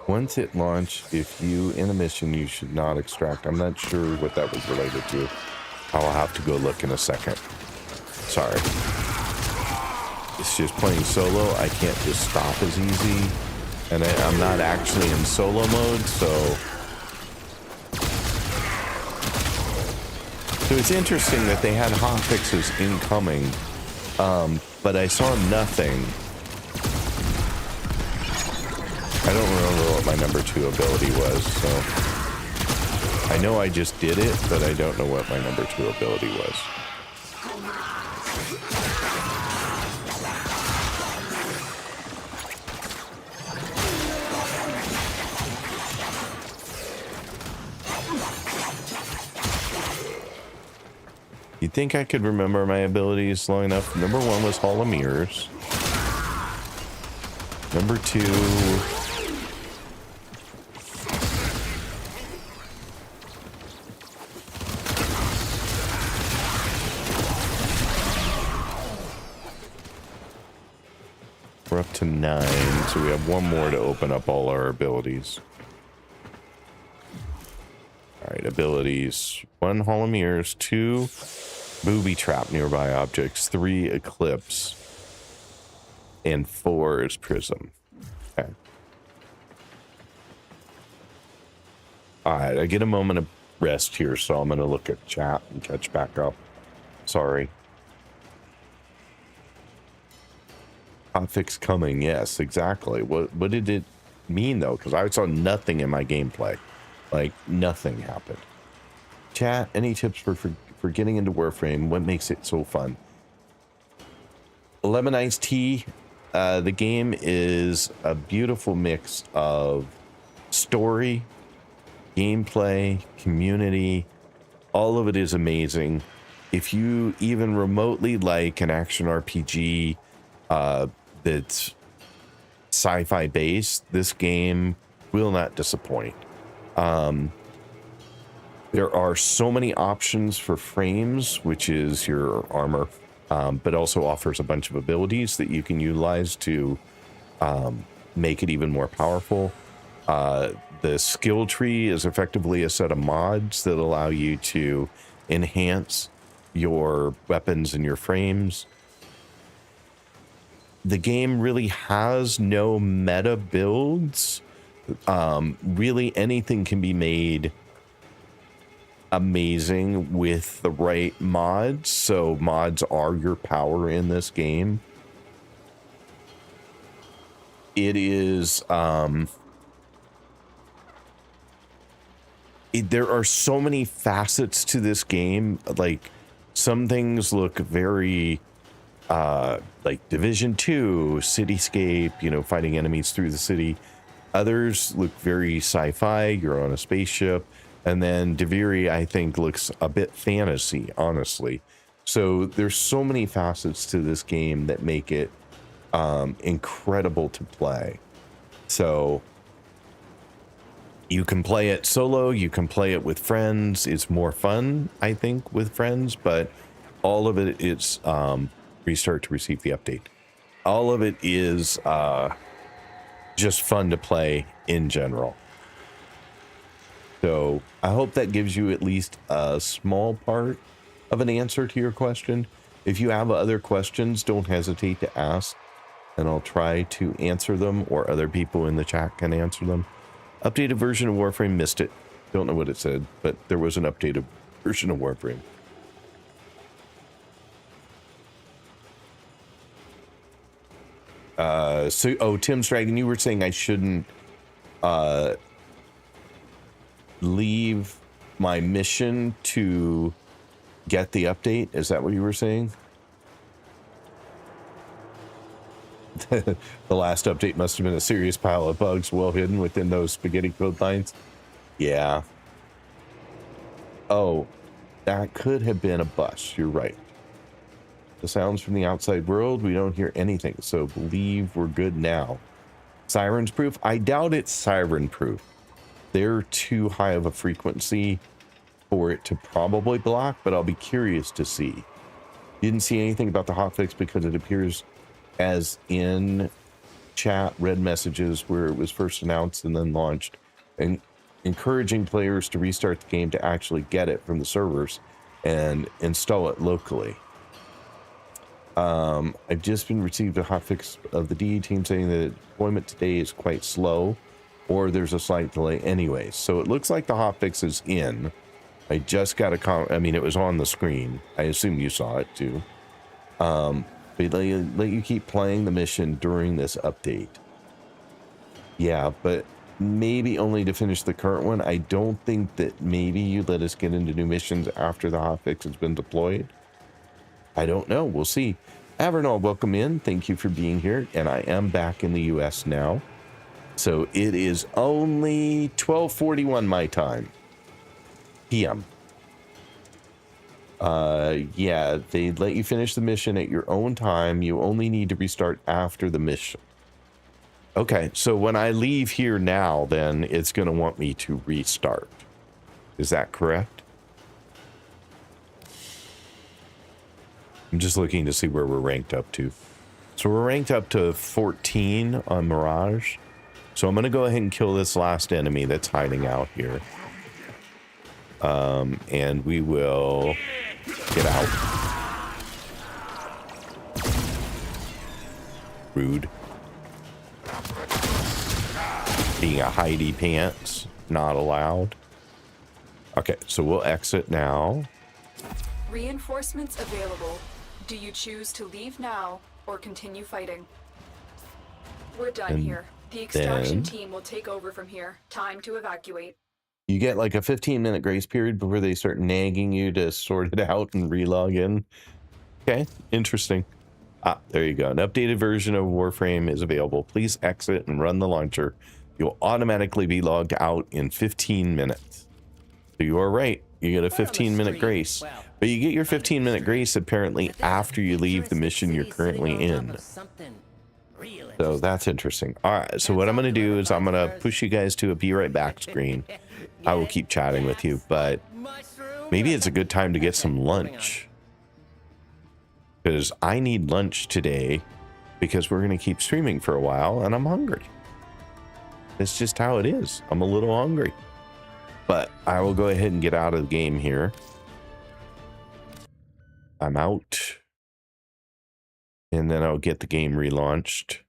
Once it launched, if you in a mission, you should not extract. I'm not sure what that was related to. I'll have to go look in a second. Sorry. It's just playing solo. I can't just stop as easy. And I'm not actually in solo mode, so it's interesting that they had hotfixes incoming, but I saw nothing. I don't remember what my number 2 ability was, so I know I just did it, but I don't know what my number 2 ability was. You'd think I could remember my abilities long enough. Number 1 was Hall of Mirrors. Number 2... We're up to 9, so we have one more to open up all our abilities. Alright, abilities. 1 Hall of Mirrors, 2 Booby Trap nearby objects, 3 Eclipse, and 4 is Prism. Okay. Alright, I get a moment of rest here, so I'm going to look at chat and catch back up. Sorry. Hotfix coming, yes, exactly. What did it mean, though? Because I saw nothing in my gameplay. Like, nothing happened. Chat, any tips for getting into Warframe? What makes it so fun? Lemon Iced Tea. The game is a beautiful mix of story, gameplay, community. All of it is amazing. If you even remotely like an action RPG that's sci-fi based, this game will not disappoint. There are so many options for frames, which is your armor, but also offers a bunch of abilities that you can utilize to make it even more powerful. The skill tree is effectively a set of mods that allow you to enhance your weapons and your frames. The game really has no meta builds. Really anything can be made amazing with the right mods. So mods are your power in this game. It is there are so many facets to this game. Like, some things look very like Division 2 cityscape, you know, fighting enemies through the city. Others look very sci-fi. You're on a spaceship. And then Deviri, I think, looks a bit fantasy, honestly. So there's so many facets to this game that make it incredible to play. So you can play it solo, you can play it with friends. It's more fun, I think, with friends, but all of it is restart to receive the update. All of it is just fun to play in general. So I hope that gives you at least a small part of an answer to your question. If you have other questions, don't hesitate to ask, and I'll try to answer them, or other people in the chat can answer them. Updated version of Warframe, missed it. Don't know what it said, but there was an updated version of Warframe. Tim's Dragon, you were saying I shouldn't leave my mission to get the update. Is that what you were saying? The last update must have been a serious pile of bugs well hidden within those spaghetti code lines. Yeah. Oh, that could have been a bus. You're right. The sounds from the outside world, we don't hear anything, so believe we're good now. Sirens proof? I doubt it's siren proof. They're too high of a frequency for it to probably block, but I'll be curious to see. Didn't see anything about the hotfix because it appears as in chat read messages where it was first announced and then launched, and encouraging players to restart the game to actually get it from the servers and install it locally. I've just been received a hotfix of the DE team saying that deployment today is quite slow, or there's a slight delay anyways. So it looks like the hotfix is in. I just got a I mean, it was on the screen. I assume you saw it too. They let you keep playing the mission during this update. Yeah, but maybe only to finish the current one. I don't think that maybe you let us get into new missions after the hotfix has been deployed. I don't know. We'll see. Avernal, welcome in. Thank you for being here. And I am back in the US now. So it is only 12:41 my time. PM. Yeah, they let you finish the mission at your own time. You only need to restart after the mission. Okay, so when I leave here now, then it's going to want me to restart. Is that correct? I'm just looking to see where we're ranked up to. So we're ranked up to 14 on Mirage. So I'm going to go ahead and kill this last enemy that's hiding out here. And we will get out. Rude. Being a hidey pants, not allowed. Okay, so we'll exit now. Reinforcements available. Do you choose to leave now or continue fighting? We're done here. The extraction team will take over from here. Time to evacuate. You get like a 15-minute grace period before they start nagging you to sort it out and relog in. Okay, interesting. Ah, there you go. An updated version of Warframe is available. Please exit and run the launcher. You'll automatically be logged out in 15 minutes. So you are right. You get a 15-minute grace. But you get your 15-minute grace apparently after you leave the mission you're currently in. So that's interesting. All right, so what I'm going to do is I'm going to push you guys to a be right back screen. I will keep chatting with you, but maybe it's a good time to get some lunch. Because I need lunch today because we're going to keep streaming for a while and I'm hungry. It's just how it is. I'm a little hungry. But I will go ahead and get out of the game here. I'm out. And then I'll get the game relaunched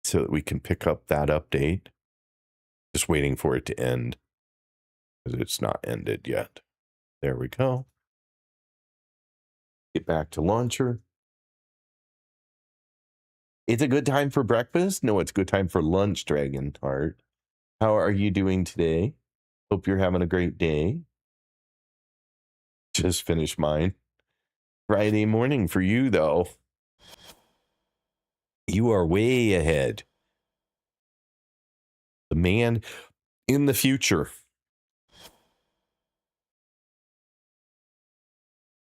so that we can pick up that update. Just waiting for it to end because it's not ended yet. There we go. Get back to launcher. It's a good time for breakfast? No, it's a good time for lunch, Dragon Tart. How are you doing today? Hope you're having a great day. Just finished mine. Friday morning for you, though. You are way ahead. The man in the future.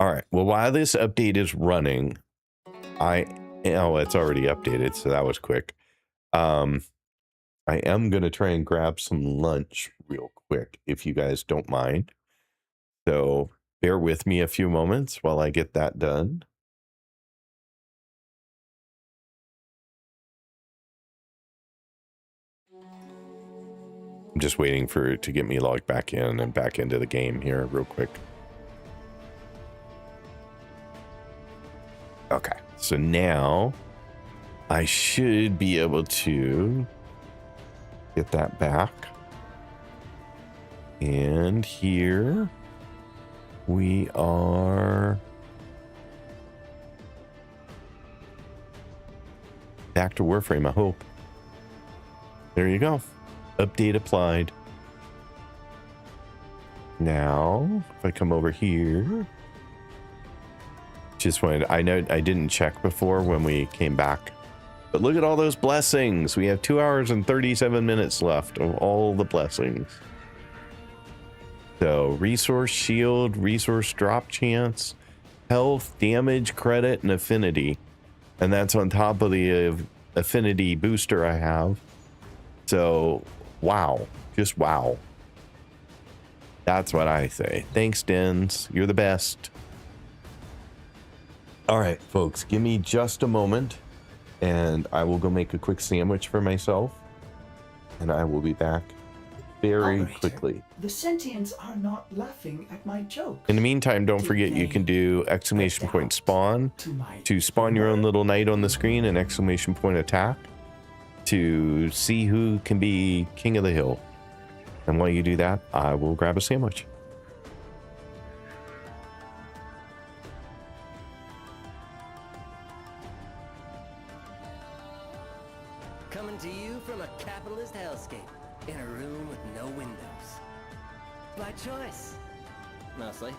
All right. Well, while this update is running, oh, it's already updated, so that was quick. I am going to try and grab some lunch real quick, if you guys don't mind. So bear with me a few moments while I get that done. I'm just waiting for it to get me logged back in and back into the game here real quick. Okay, so now I should be able to get that back. And here we are back to Warframe, I hope. There you go. Update applied. Now, if I come over here, just wanted, I know I didn't check before when we came back, but look at all those blessings. We have 2 hours and 37 minutes left of all the blessings. So resource shield, resource drop chance, health, damage, credit, and affinity. And that's on top of the affinity booster I have. So, wow. Just wow. That's what I say. Thanks, Dens. You're the best. All right, folks, give me just a moment, and I will go make a quick sandwich for myself, and I will be back very Operator, quickly. the sentients are not laughing at my joke. In the meantime, don't Did forget you they can do exclamation point spawn to spawn your own little knight on the screen, and exclamation point attack to see who can be king of the hill. And while you do that, I will grab a sandwich. Coming to you from a capitalist hellscape in a room with no windows. By choice, mostly.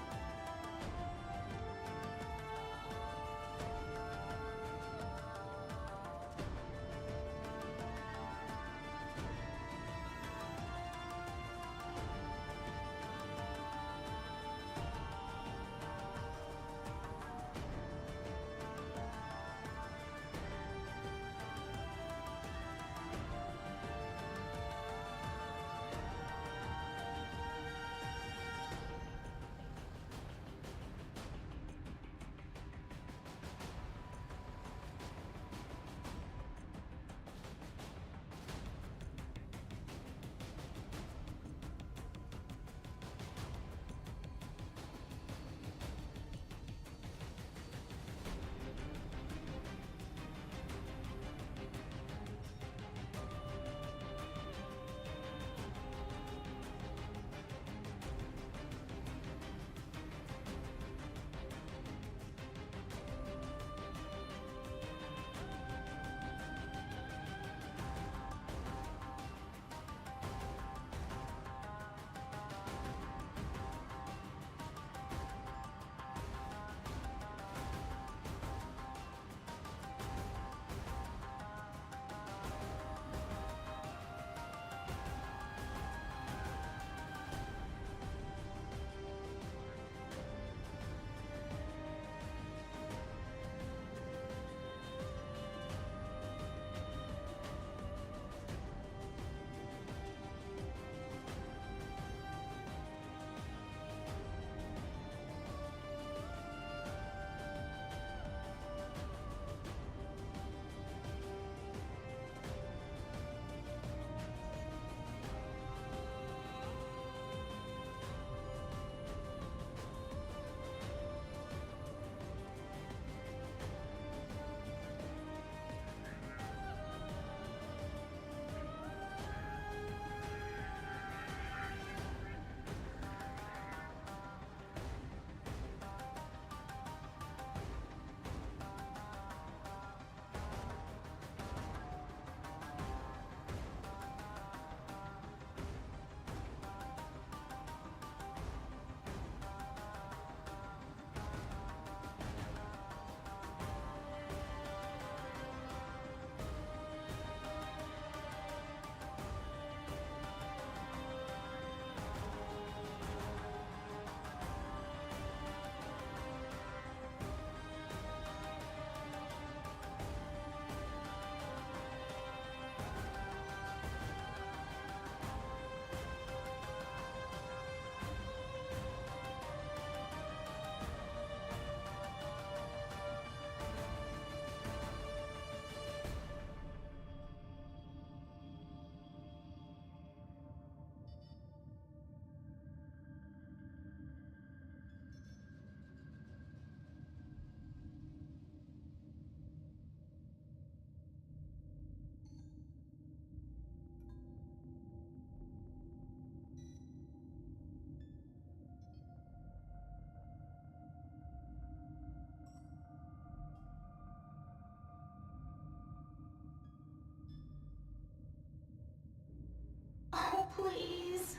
Oh, please.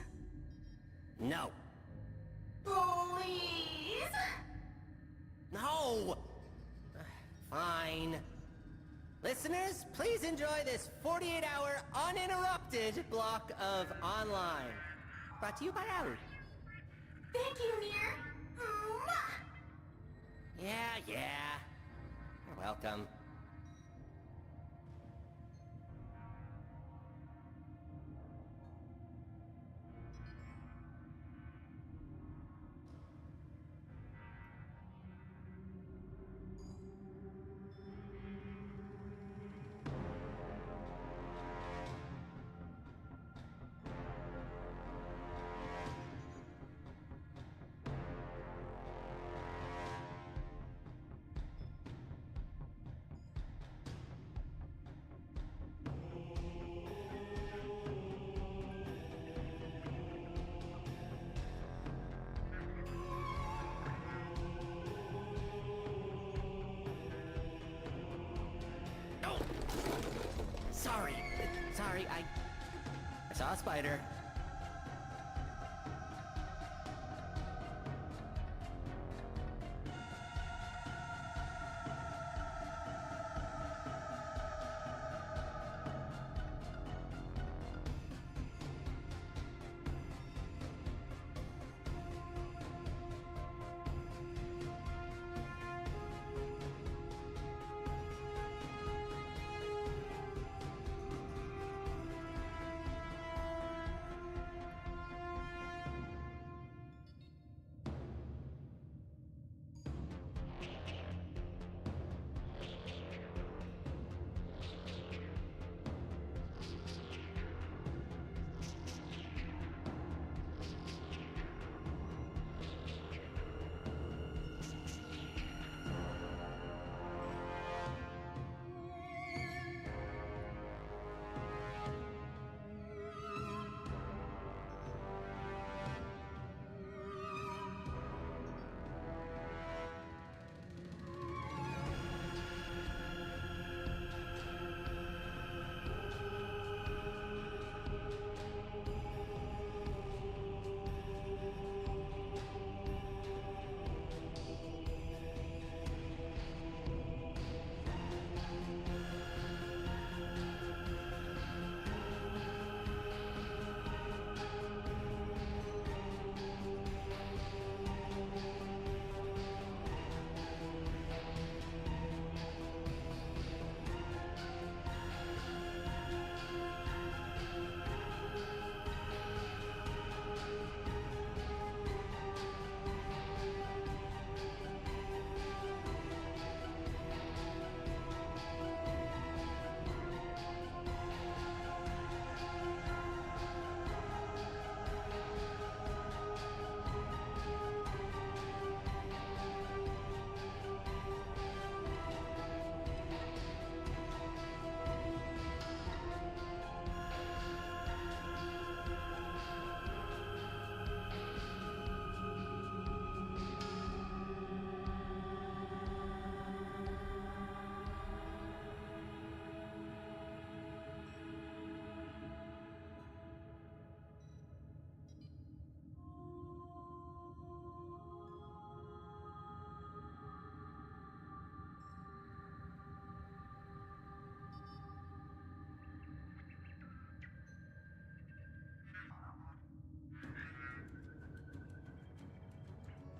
No. Please. No! Fine. Listeners, please enjoy this 48-hour uninterrupted block of online. Brought to you by Howard. Thank you, Mir. Mwah. Yeah. You're welcome. Oh! Sorry, I saw a spider.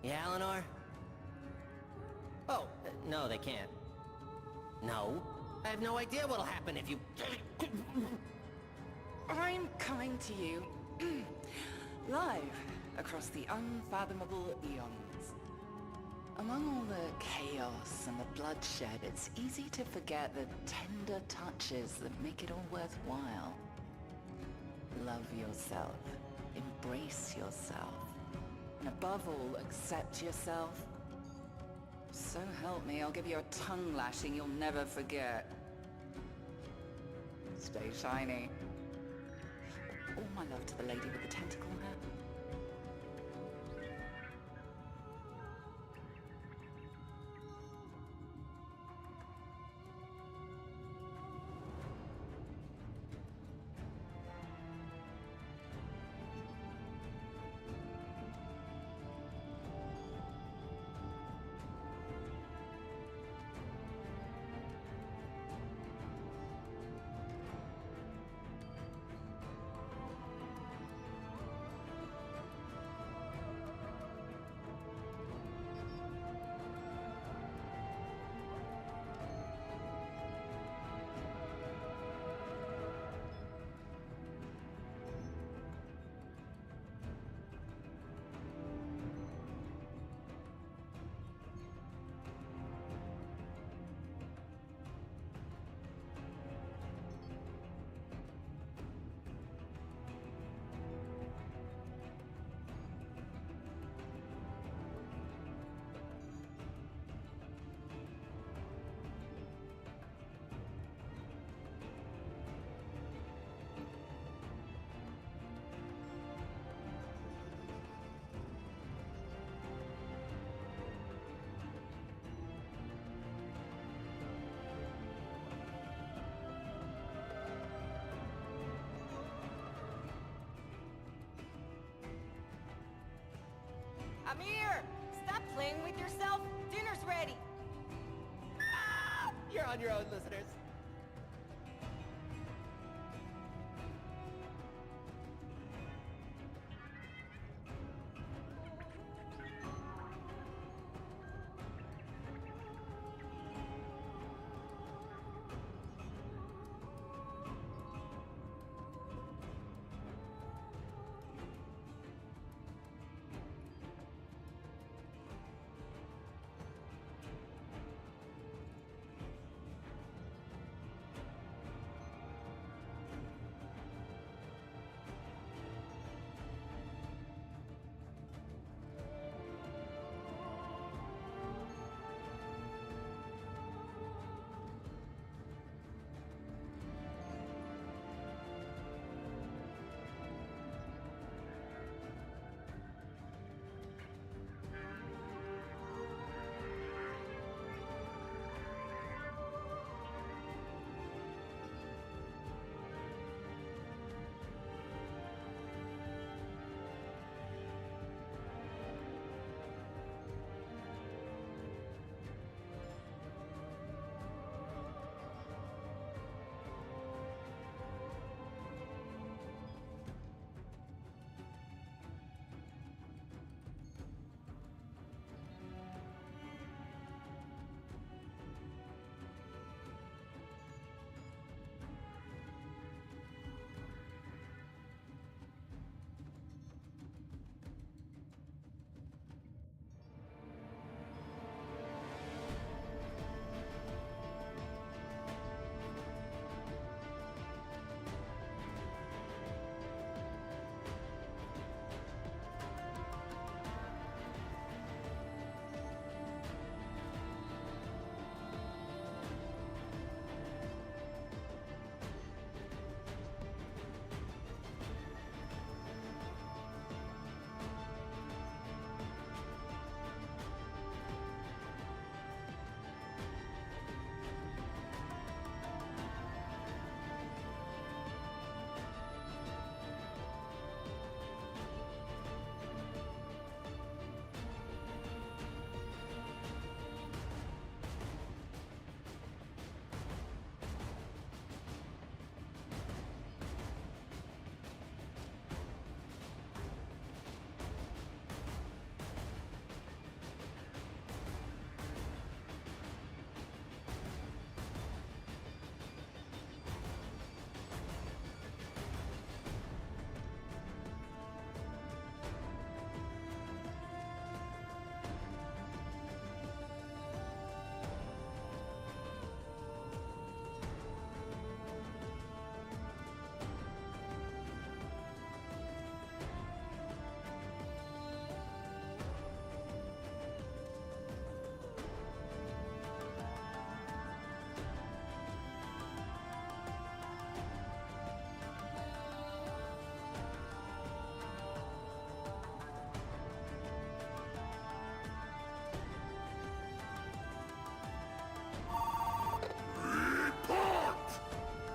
Yeah, Eleanor? Oh, no, they can't. No. I have no idea what'll happen if you... I'm coming to you live across the unfathomable eons. Among all the chaos and the bloodshed, it's easy to forget the tender touches that make it all worthwhile. Love yourself. Embrace yourself. And above all, accept yourself. So help me, I'll give you a tongue lashing you'll never forget. Stay shiny. All my love to the lady with the tentacle hat. I'm here! Stop playing with yourself! Dinner's ready! You're on your own, listeners.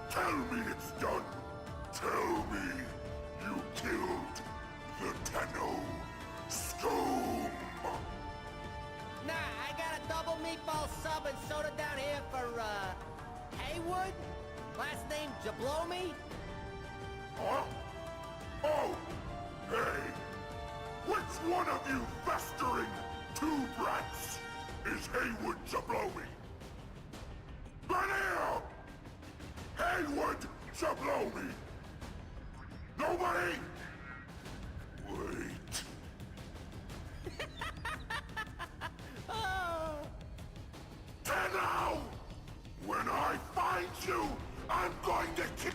Tell me it's done! Tell me you killed the Tenno scum! Nah, I got a double meatball sub and soda down here for, Haywood? Last name Jablomi? Huh? Oh! Hey! Which one of you festering two brats is Haywood Jablomi? Here! Haywood Jablomi! Nobody? Wait. Tenno! When I find you, I'm going to kick...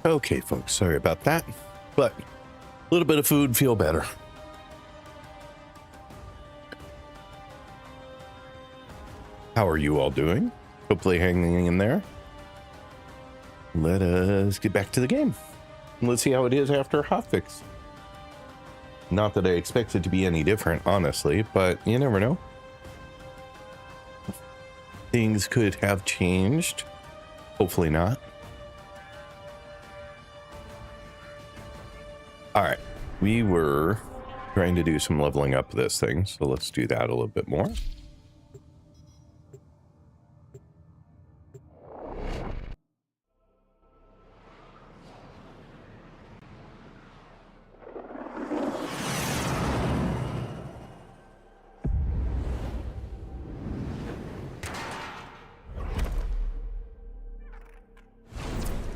Okay, folks, sorry about that. But a little bit of food, feel better. How are you all doing? Hopefully hanging in there. Let us get back to the game. Let's see how it is after hotfix. Not that I expect it to be any different, honestly, but you never know. Things could have changed. Hopefully not. All right, we were trying to do some leveling up this thing, so let's do that a little bit more.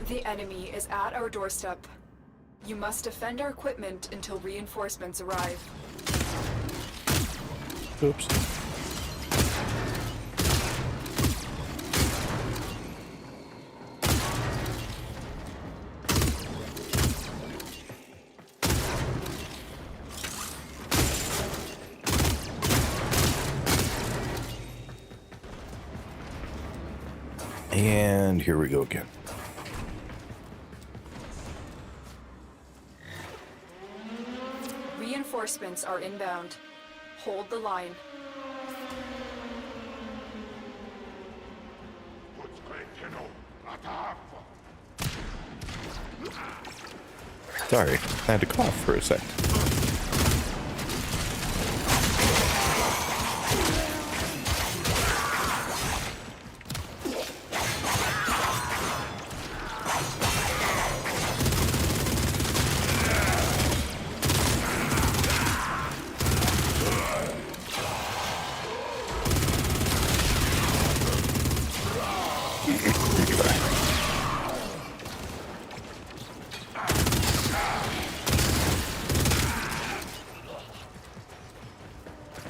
The enemy is at our doorstep. You must defend our equipment until reinforcements arrive. Oops. And here we go again. Reinforcements are inbound. Hold the line. Sorry, I had to cough for a sec.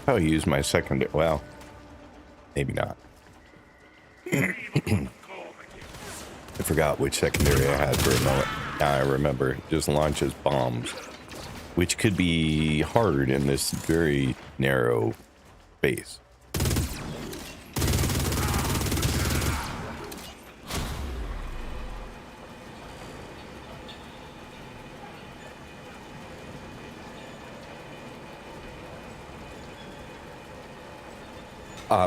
I'll use my secondary. Well, maybe not. I forgot which secondary I had for a moment. Now I remember. It just launches bombs, which could be hard in this very narrow space.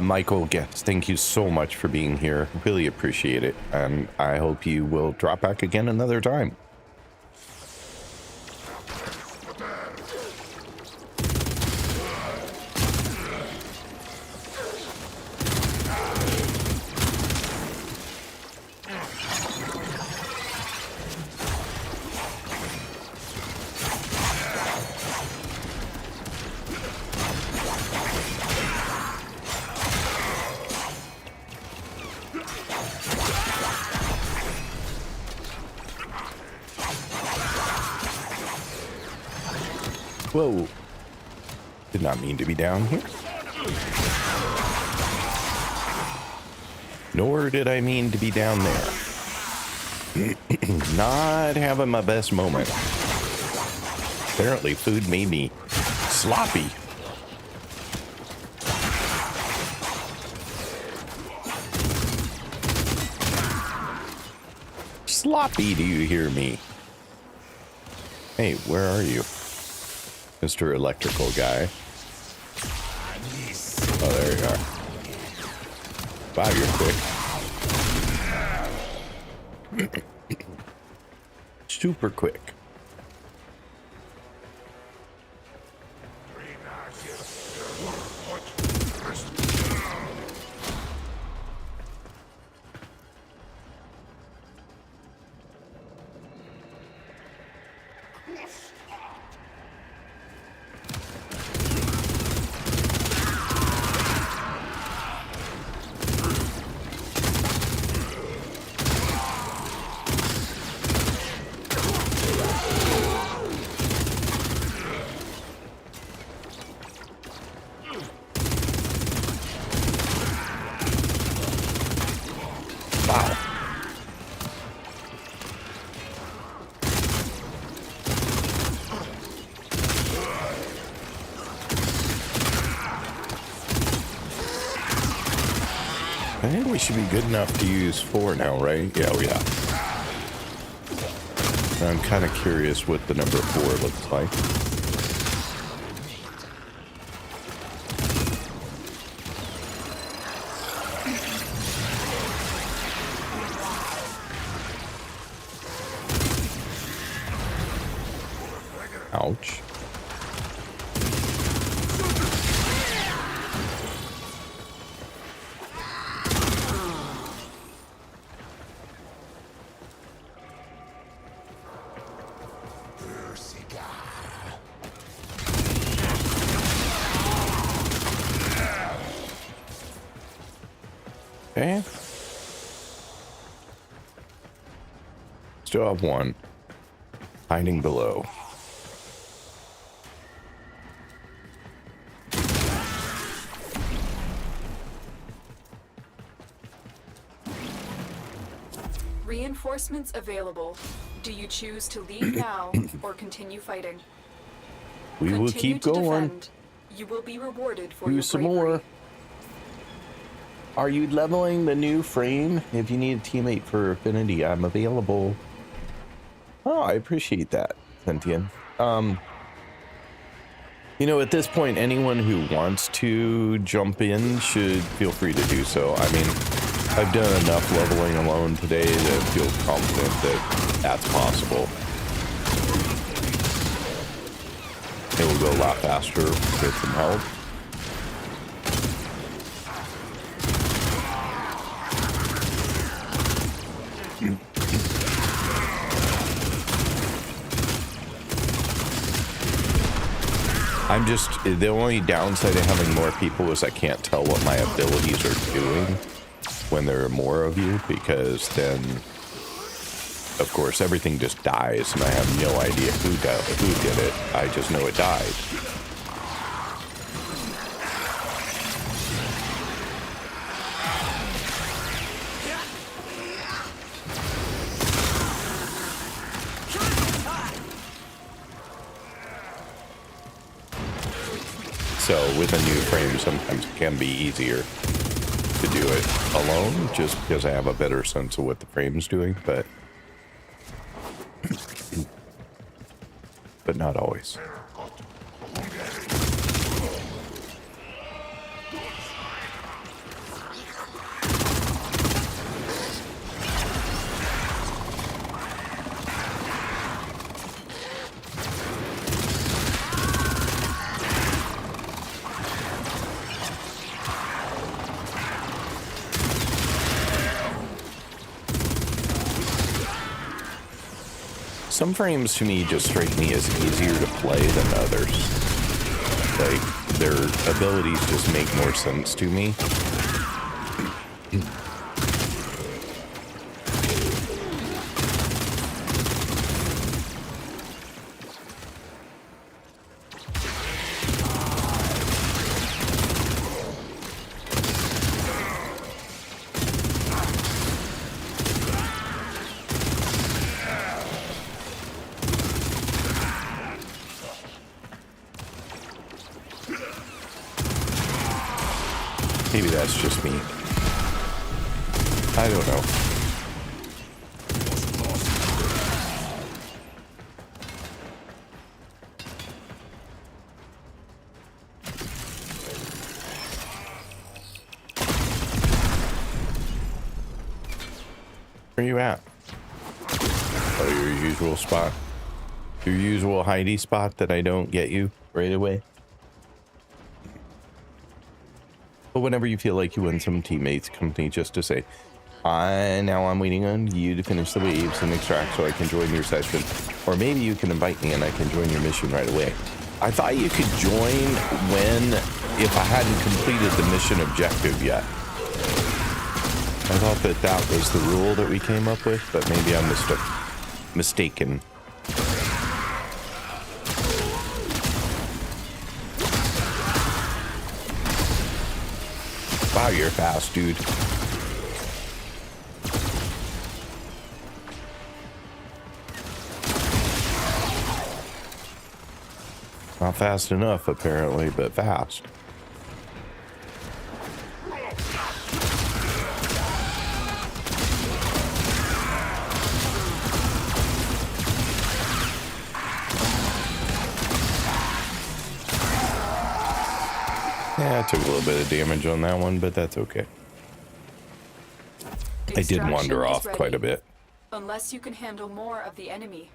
Michael Getz, thank you so much for being here. Really appreciate it. And I hope you will drop back again another time. Whoa. Did not mean to be down here. Nor did I mean to be down there. Not having my best moment. Apparently food made me sloppy. Sloppy, do you hear me? Hey, where are you? Mr. Electrical Guy. Oh, there you are. Wow, you're quick. Super quick. I think we should be good enough to use 4 now, right? Yeah, we are. I'm kind of curious what the number 4 looks like. Ouch. Okay. Still have 1. Hiding below. Reinforcements available. Do you choose to leave now or continue fighting? We will Continue keep to going. defend. You will be rewarded for Do your some bravery. more. Are you leveling the new frame? If you need a teammate for Affinity, I'm available. Oh, I appreciate that, Sentient. You know, at this point, anyone who wants to jump in should feel free to do so. I mean, I've done enough leveling alone today to feel confident that that's possible. It will go a lot faster with some help. I'm just, the only downside of having more people is I can't tell what my abilities are doing when there are more of you, because then, of course, everything just dies and I have no idea who did it. I just know it died. So with a new frame, sometimes it can be easier to do it alone, just because I have a better sense of what the frame's doing, but not always. Some frames to me just strike me as easier to play than others. Like, their abilities just make more sense to me. Maybe that's just me. I don't know. Where are you at? Oh, your usual spot. Your usual hidey spot that I don't get you right away. But whenever you feel like you win some teammates company, just to say, now I'm waiting on you to finish the waves and extract so I can join your session. Or maybe you can invite me and I can join your mission right away. I thought you could join if I hadn't completed the mission objective yet. I thought that was the rule that we came up with, but maybe I'm mistaken. Wow, you're fast, dude. Not fast enough, apparently, but fast. I took a little bit of damage on that one, but that's okay. I did wander off quite a bit. Unless you can handle more of the enemy.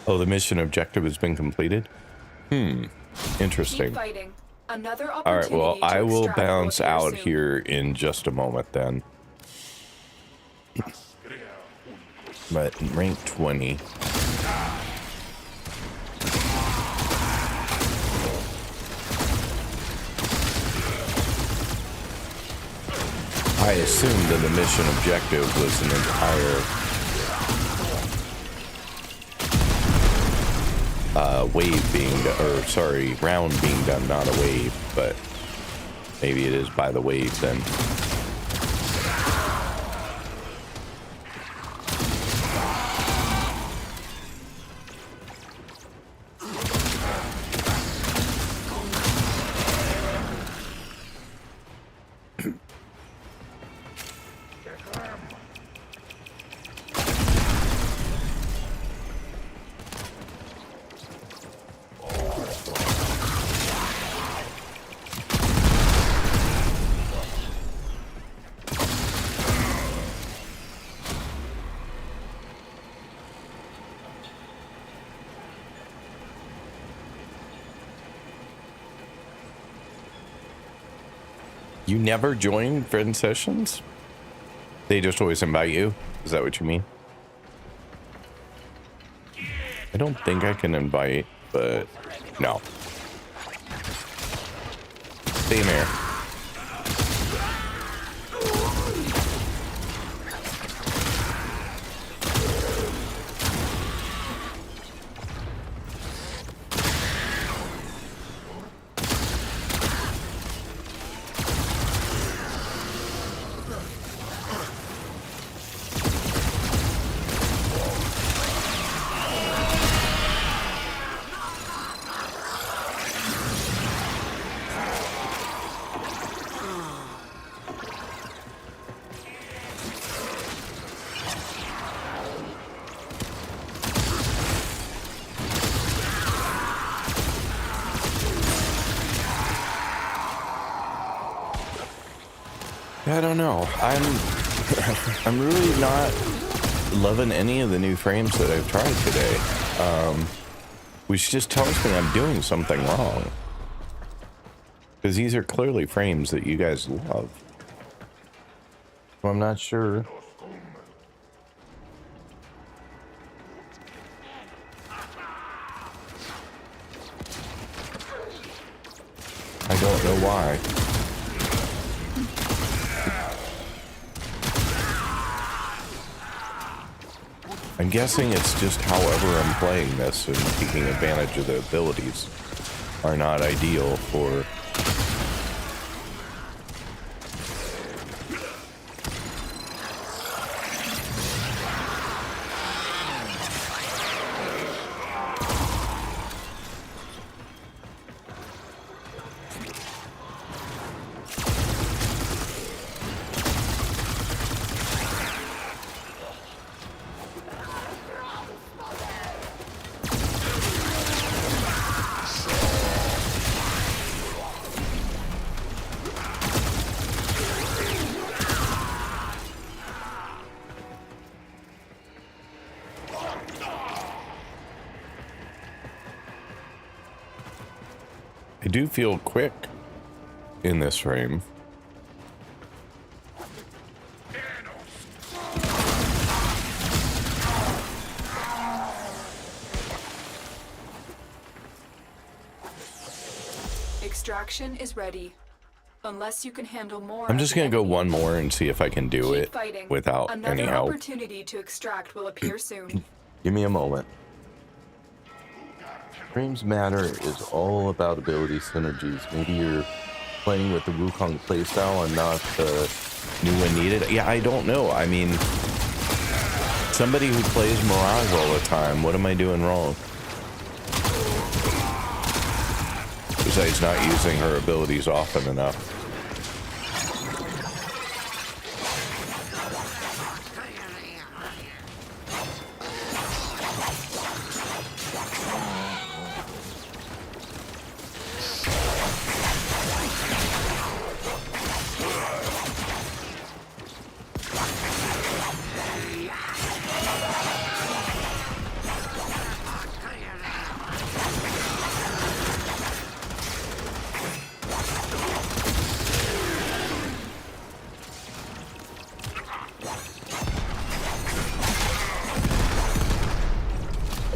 Oh, the mission objective has been completed? Interesting. Keep fighting. Another All right, well, opportunity to I will extract bounce appear out soon. here in just a moment then. But rank 20. I assumed that the mission objective was an entire wave being done, or sorry, round being done, not a wave, but maybe it is by the wave then. You never join friend sessions? They just always invite you? Is that what you mean? I don't think I can invite, but no. Same here. I don't know. I'm really not loving any of the new frames that I've tried today. Which just tells me I'm doing something wrong. Because these are clearly frames that you guys love. So I'm not sure. I don't know why. I'm guessing it's just however I'm playing this and taking advantage of the abilities are not ideal for... I do feel quick in this frame. Extraction is ready. Unless you can handle more. I'm just gonna go one more and see if I can do it without any help. Another opportunity to extract will appear soon. Give me a moment. Frames Matter is all about ability synergies. Maybe you're playing with the Wukong playstyle and not the new and needed. Yeah, I don't know. I mean, somebody who plays Mirage all the time, what am I doing wrong? Besides not using her abilities often enough.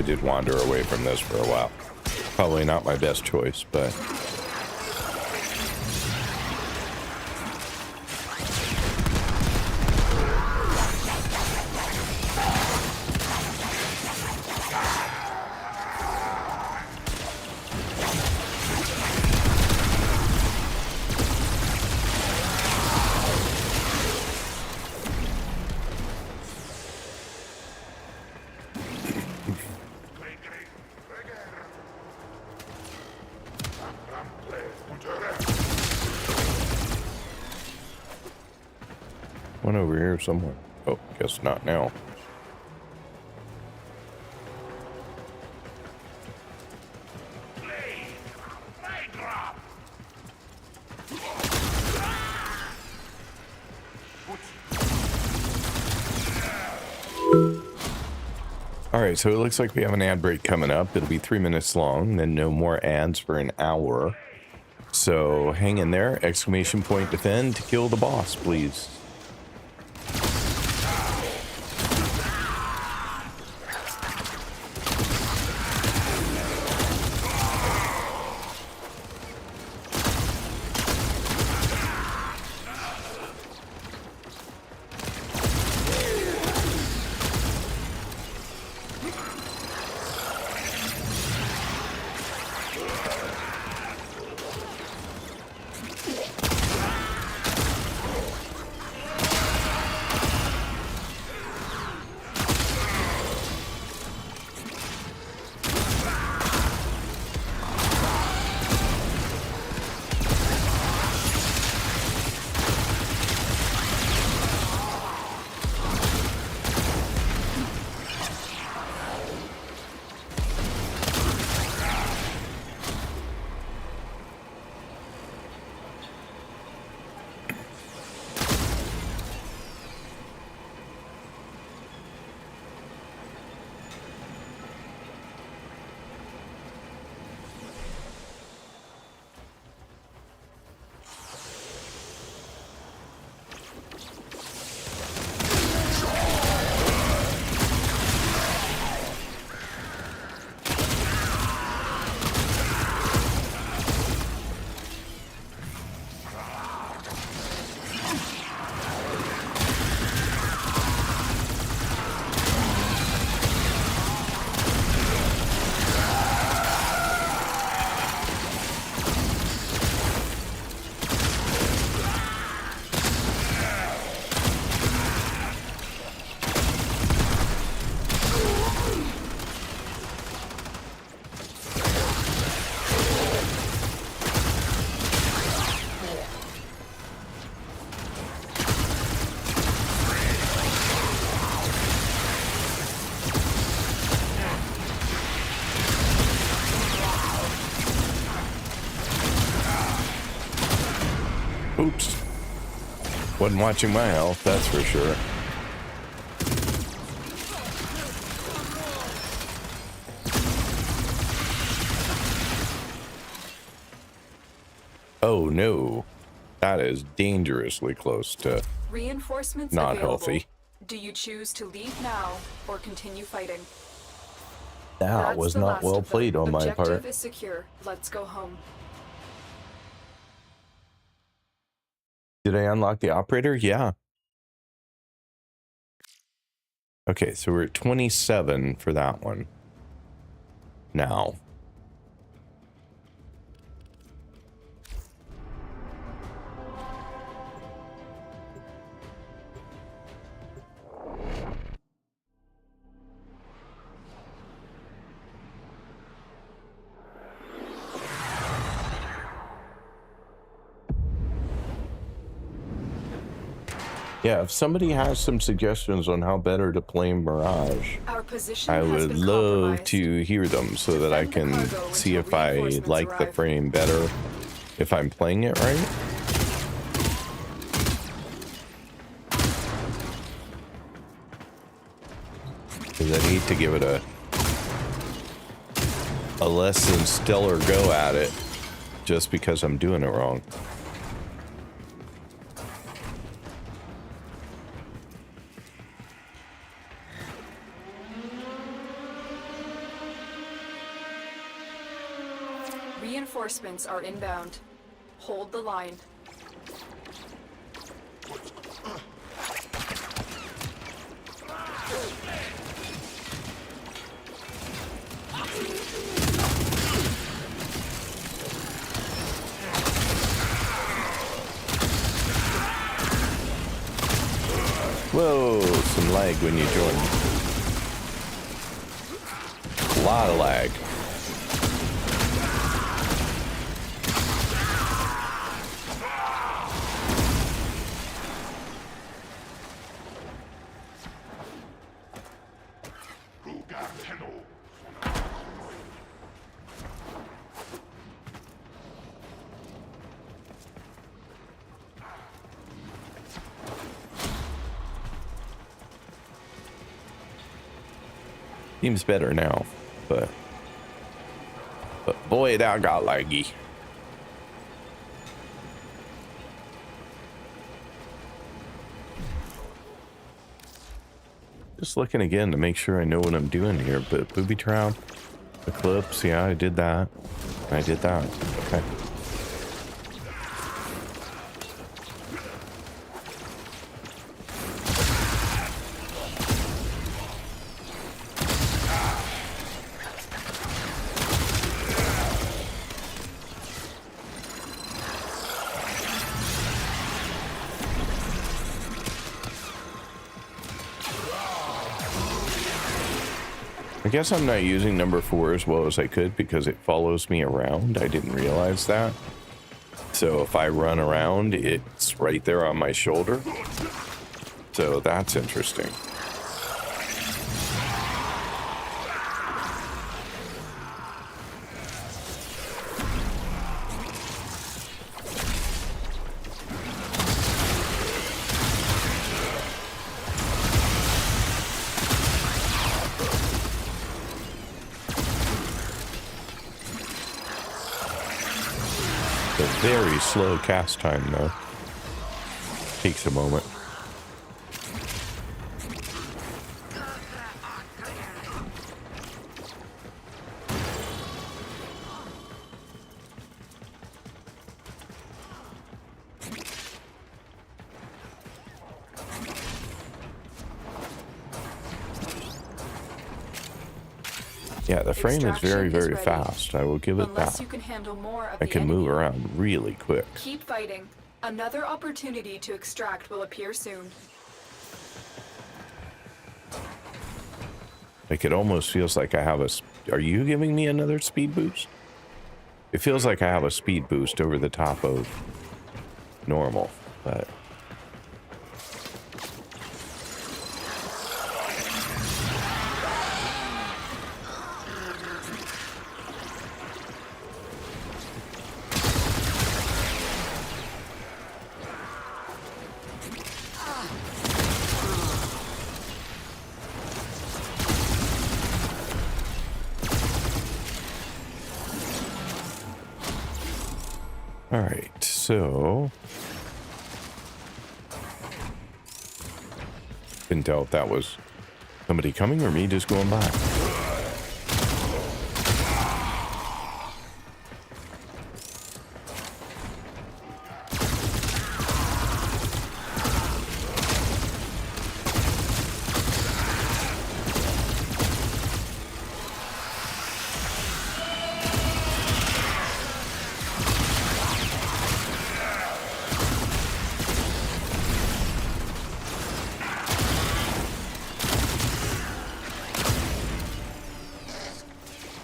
did wander away from this for a while. Probably not my best choice, but... One over here somewhere. Oh, guess not now. All right, so it looks like we have an ad break coming up. It'll be 3 minutes long, then no more ads for an hour. So hang in there. Exclamation point defend to kill the boss, please. Oops. Wasn't watching my health, that's for sure. Oh no. That is dangerously close to Reinforcements not available. healthy. Do you choose to leave now or continue fighting? That That's was the not last well of them. played on my Objective part. is secure. Let's go home. Did I unlock the operator? Yeah. Okay, so we're at 27 for that one. Now. Yeah, if somebody has some suggestions on how better to play Mirage, Our position I has would been love compromised. to hear them so that I Defend the can cargo see until if I reinforcements like the arrive. frame better, if I'm playing it right. Because I'd hate to give it a less than stellar go at it just because I'm doing it wrong. Reinforcements are inbound. Hold the line. Whoa, some lag when you join. A lot of lag. Tenno. Seems better now, but boy, that got laggy. Just looking again to make sure I know what I'm doing here, but booby trap, eclipse, yeah, I did that. I did that. Okay. I guess I'm not using number 4 as well as I could because it follows me around. I didn't realize that. So if I run around, it's right there on my shoulder. So that's interesting. Very slow cast time though. Takes a moment. Yeah, the frame is very, very fast. I will give it that. You can handle more of I can move around really quick. Keep fighting. Another opportunity to extract will appear soon. Like it almost feels like I have a... Are you giving me another speed boost? It feels like I have a speed boost over the top of normal, but... All right, so couldn't tell if that was somebody coming or me just going by.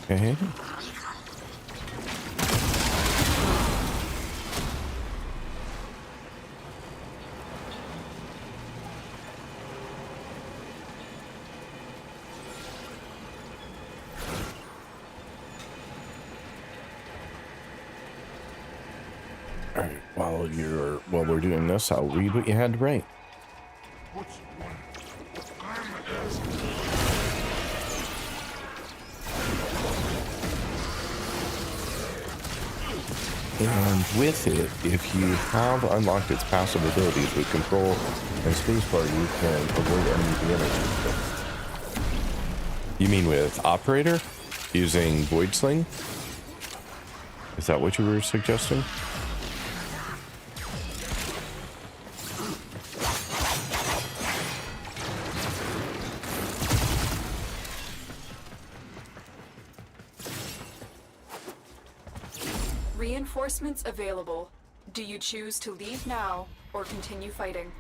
Okay. All right, while we're doing this, I'll read what you had to write. And with it, if you have unlocked its passive abilities with control and spacebar, you can avoid enemy damage. You mean with operator? Using Void Sling? Is that what you were suggesting? Reinforcements available. Do you choose to leave now or continue fighting?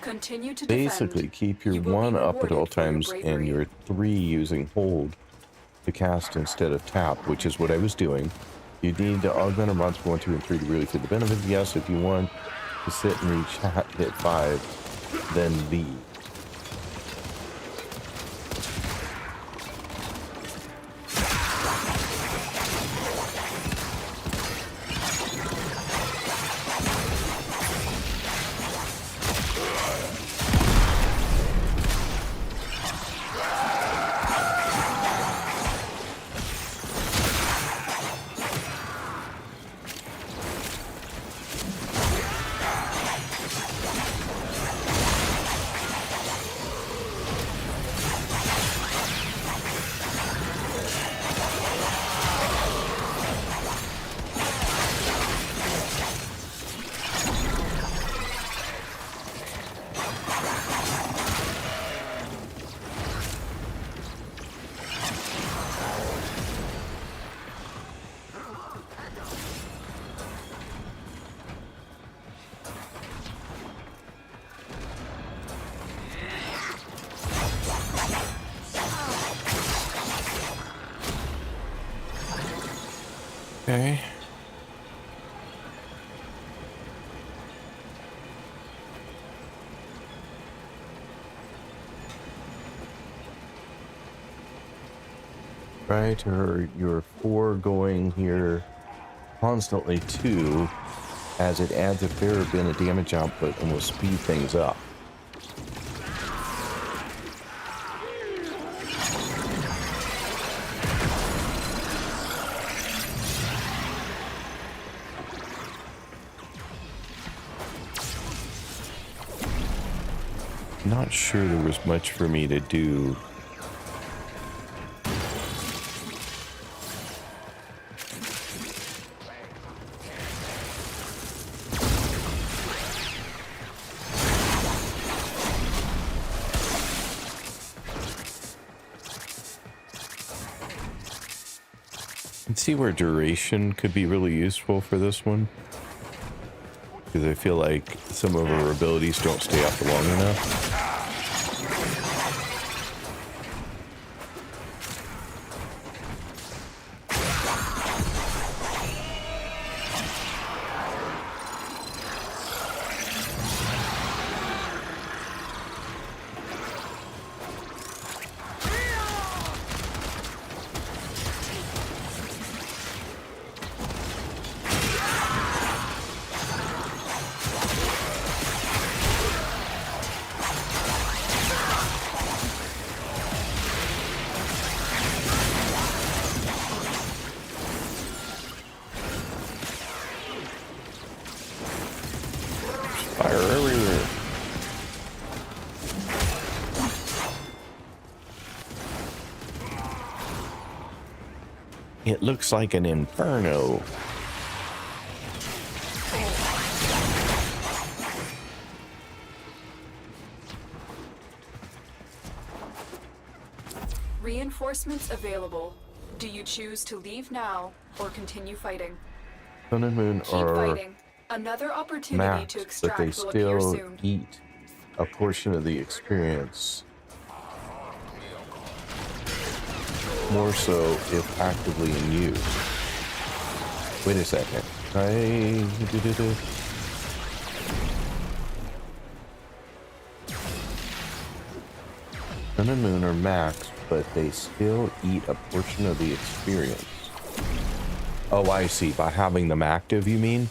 Continue to defend. Basically, keep your You will be 1 up at all rewarded for your times and bravery. your 3 using hold to cast instead of tap, which is what I was doing. You need to augment or monster 1, 2, and 3 to really feel the benefit. Yes, if you want to sit and reach hit 5, then leave. Okay. Right, or your 4 going here constantly 2, as it adds a fair bit of damage output and will speed things up. Not sure there was much for me to do. Let's see where duration could be really useful for this one. Because I feel like some of our abilities don't stay up long enough. Fire everywhere. It looks like an inferno. Reinforcements available. Do you choose to leave now or continue fighting? Sun and Moon Keep are fighting. Another opportunity to maxed, extract but they will appear still soon. eat a portion of the experience. More so if actively in use. Wait a second. Sun and Moon are maxed, but they still eat a portion of the experience. Oh, I see. By having them active, you mean?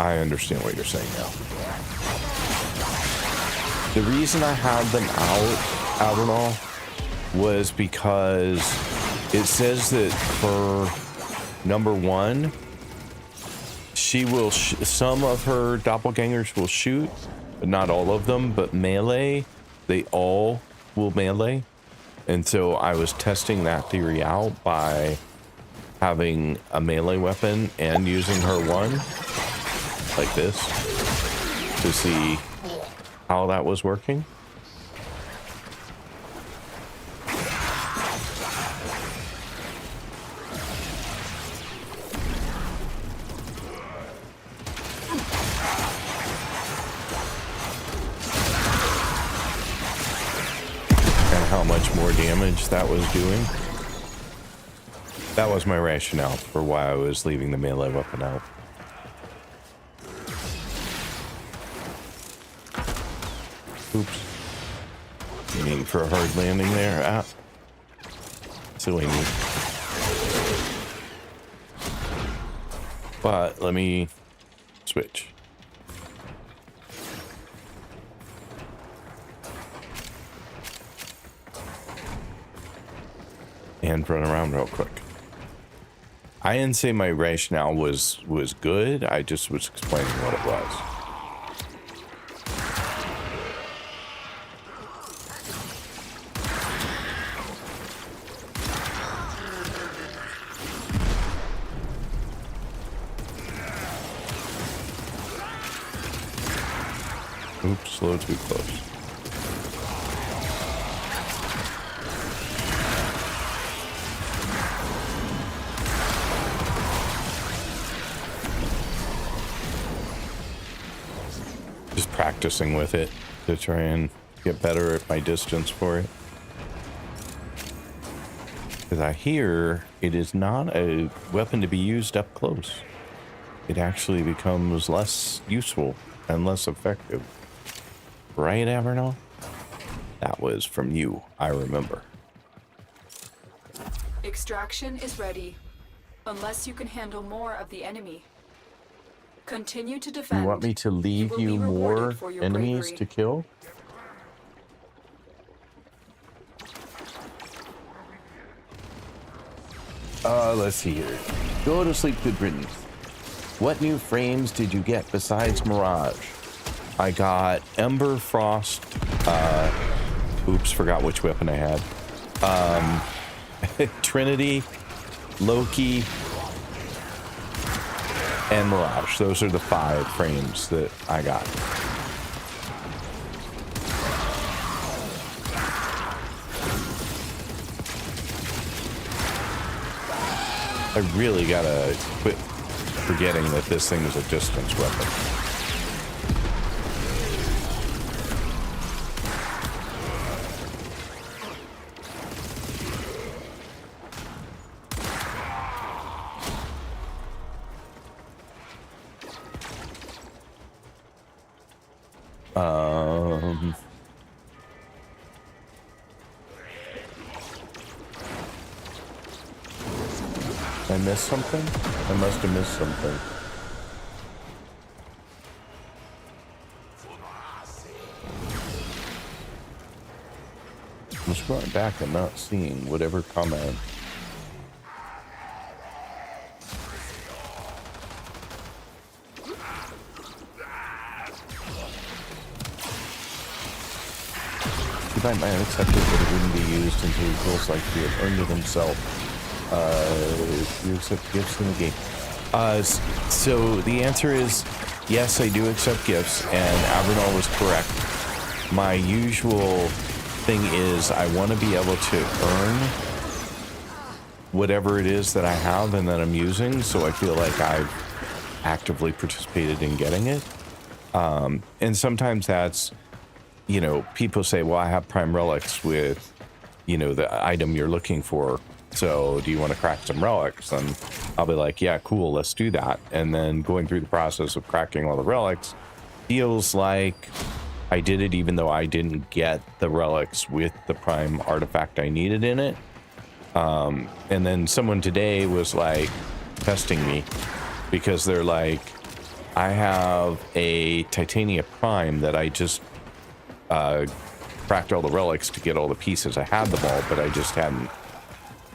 I understand what you're saying now. The reason I had them out and all was because it says that for number 1, she will some of her doppelgangers will shoot, but not all of them. But melee, they all will melee. And so I was testing that theory out by having a melee weapon and using her one, like this, to see how that was working. How much more damage that was doing. That was my rationale for why I was leaving the melee weapon out. Oops. Aiming for a hard landing there. Ah. Silly me. But let me switch. And run around real quick. I didn't say my rationale was good. I just was explaining what it was. Oops, a little too close. Practicing with it to try and get better at my distance for it. Because I hear it is not a weapon to be used up close. It actually becomes less useful and less effective. Right, Avernal? That was from you, I remember. Extraction is ready. Unless you can handle more of the enemy. Continue to defend. You want me to leave you more enemies to kill? Let's see here. Go to sleep, good riddance. What new frames did you get besides Mirage? I got Ember, Frost, oops, forgot which weapon I had. Trinity, Loki, and Mirage. Those are the 5 frames that I got. I really gotta quit forgetting that this thing is a distance weapon. I missed something? I must have missed something. I'm scrolling back and not seeing whatever comment. Divine Man accepted that it wouldn't be used until he feels like he had earned it himself. You accept gifts in the game. So the answer is yes, I do accept gifts, and Avernal was correct. My usual thing is I want to be able to earn whatever it is that I have and that I'm using, so I feel like I've actively participated in getting it. And sometimes that's, you know, people say, well, I have prime relics with, you know, the item you're looking for. So do you want to crack some relics? And I'll be like, yeah, cool, let's do that. And then going through the process of cracking all the relics feels like I did it even though I didn't get the relics with the prime artifact I needed in it. And then someone today was like testing me because they're like, I have a Titania Prime that I just cracked all the relics to get all the pieces. I had them all, but I just hadn't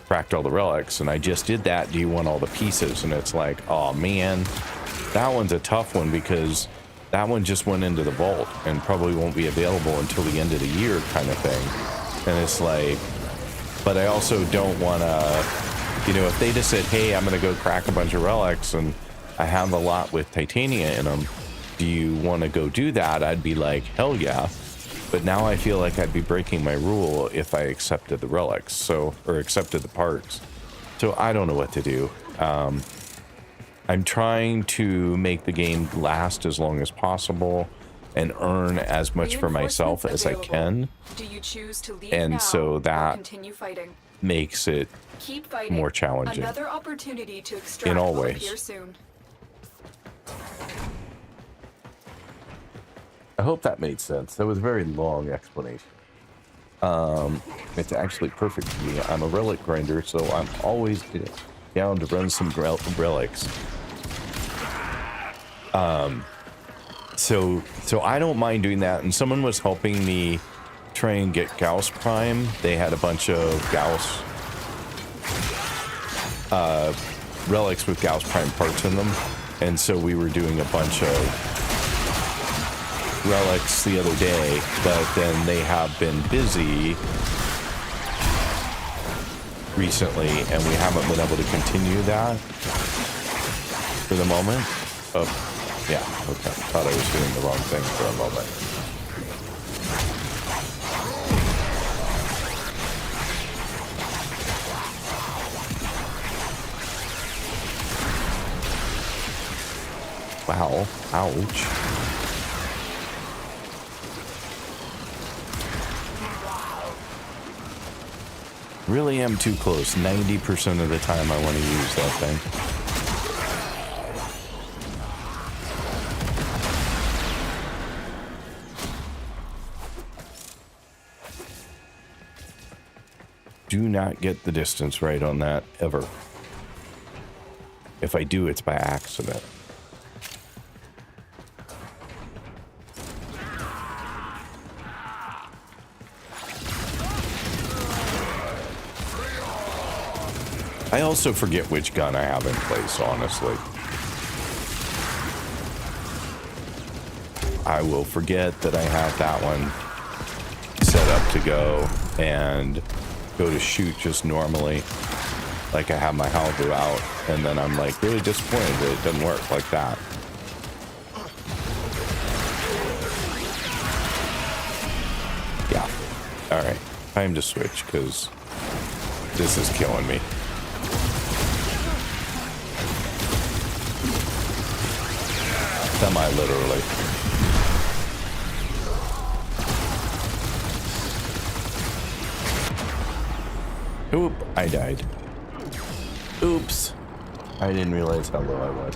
cracked all the relics, and I just did that. Do you want all the pieces? And it's like, oh man, that one's a tough one because that one just went into the vault and probably won't be available until the end of the year kind of thing. And it's like, but I also don't want to, you know, if they just said, hey, I'm going to go crack a bunch of relics and I have a lot with titania in them, do you want to go do that? I'd be like, hell yeah. But now I feel like I'd be breaking my rule if I accepted the relics, so, or accepted the parts. So I don't know what to do. I'm trying to make the game last as long as possible and earn as much for myself as I can. Do you choose to leave and now so that continue fighting? makes it Keep fighting. more challenging. Another opportunity to extract in all will ways. appear soon. I hope that made sense. That was a very long explanation. It's actually perfect for me. I'm a relic grinder, so I'm always down to run some relics. So I don't mind doing that. And someone was helping me try and get Gauss Prime. They had a bunch of Gauss relics with Gauss Prime parts in them, and so we were doing a bunch of relics the other day, but then they have been busy recently and we haven't been able to continue that for the moment. Oh, yeah, okay. Thought I was doing the wrong thing for a moment. Wow, ouch. Really am too close. 90% of the time I want to use that thing. Do not get the distance right on that, ever. If I do, it's by accident. I also forget which gun I have in place, honestly. I will forget that I have that one set up to go and go to shoot just normally. Like I have my halberd out, and then I'm like really disappointed that it doesn't work like that. Yeah. Alright. Time to switch, because this is killing me. Semi-literally. Oop, I died. Oops. I didn't realize how low I was.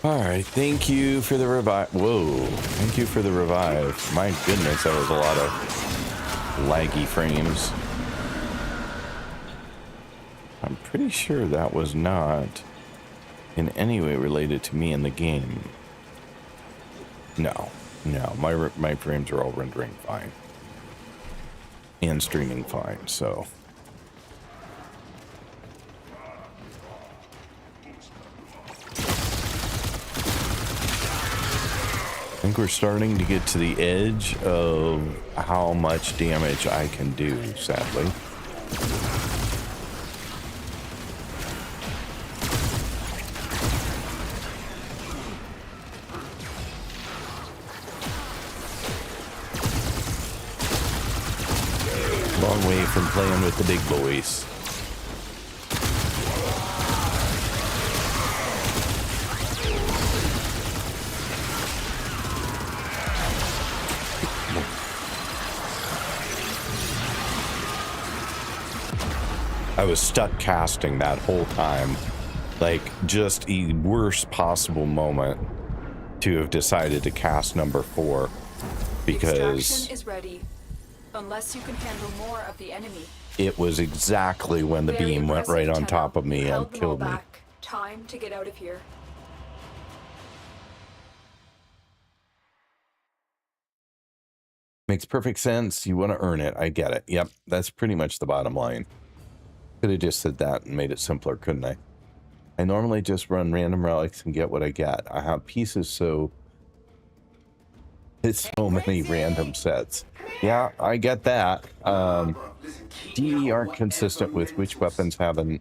Alright, thank you for the revive. Whoa, thank you for the revive. My goodness, that was a lot of laggy frames. I'm pretty sure that was not in any way related to me in the game. No, my frames are all rendering fine and streaming fine, so. I think we're starting to get to the edge of how much damage I can do, sadly. Long way from playing with the big boys. I was stuck casting that whole time. Like, just a worst possible moment to have decided to cast number 4 because Extraction is ready. Unless you can handle more of the enemy. It was exactly when the Very beam went right impressive, on Tenno. top of me You and held them all killed me. back. Time to get out of here. Makes perfect sense. You want to earn it. I get it. Yep, that's pretty much the bottom line. Could have just said that and made it simpler, couldn't I? I normally just run random relics and get what I get. I have pieces so It's so many random sets. Yeah, I get that. DE aren't consistent with which weapons have an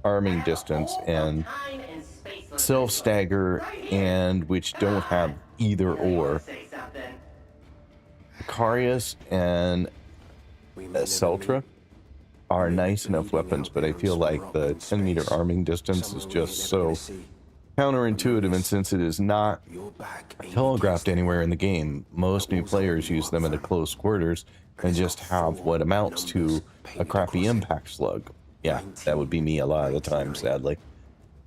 arming distance and self-stagger and which don't have either or. Carius and Seltra are nice enough weapons, but I feel like the 10-meter arming distance is just so counterintuitive, and since it is not telegraphed anywhere in the game, most new players use them at close quarters and just have what amounts to a crappy impact slug. Yeah, that would be me a lot of the time, sadly.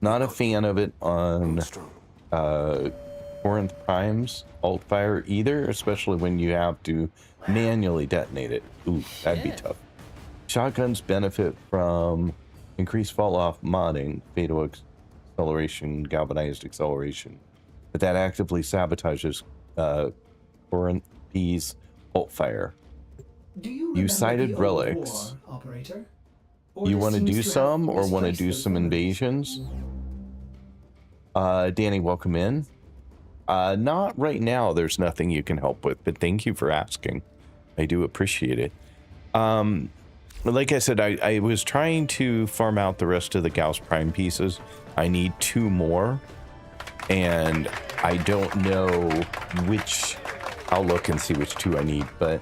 Not a fan of it on Corinth Prime's alt fire either, especially when you have to manually detonate it. Ooh, that'd be tough. Shotguns benefit from increased fall-off modding, fatal acceleration, galvanized acceleration, but that actively sabotages Corinth P's alt fire. Do you You cited remember the old relics. war, operator? Or You this want to seems do have some, or want to misplaced do those some memories? invasions? Danny, welcome in. Not right now. There's nothing you can help with, but thank you for asking. I do appreciate it. Like I said, I was trying to farm out the rest of the Gauss Prime pieces. I need 2 more, and I don't know which. I'll look and see which 2 I need, but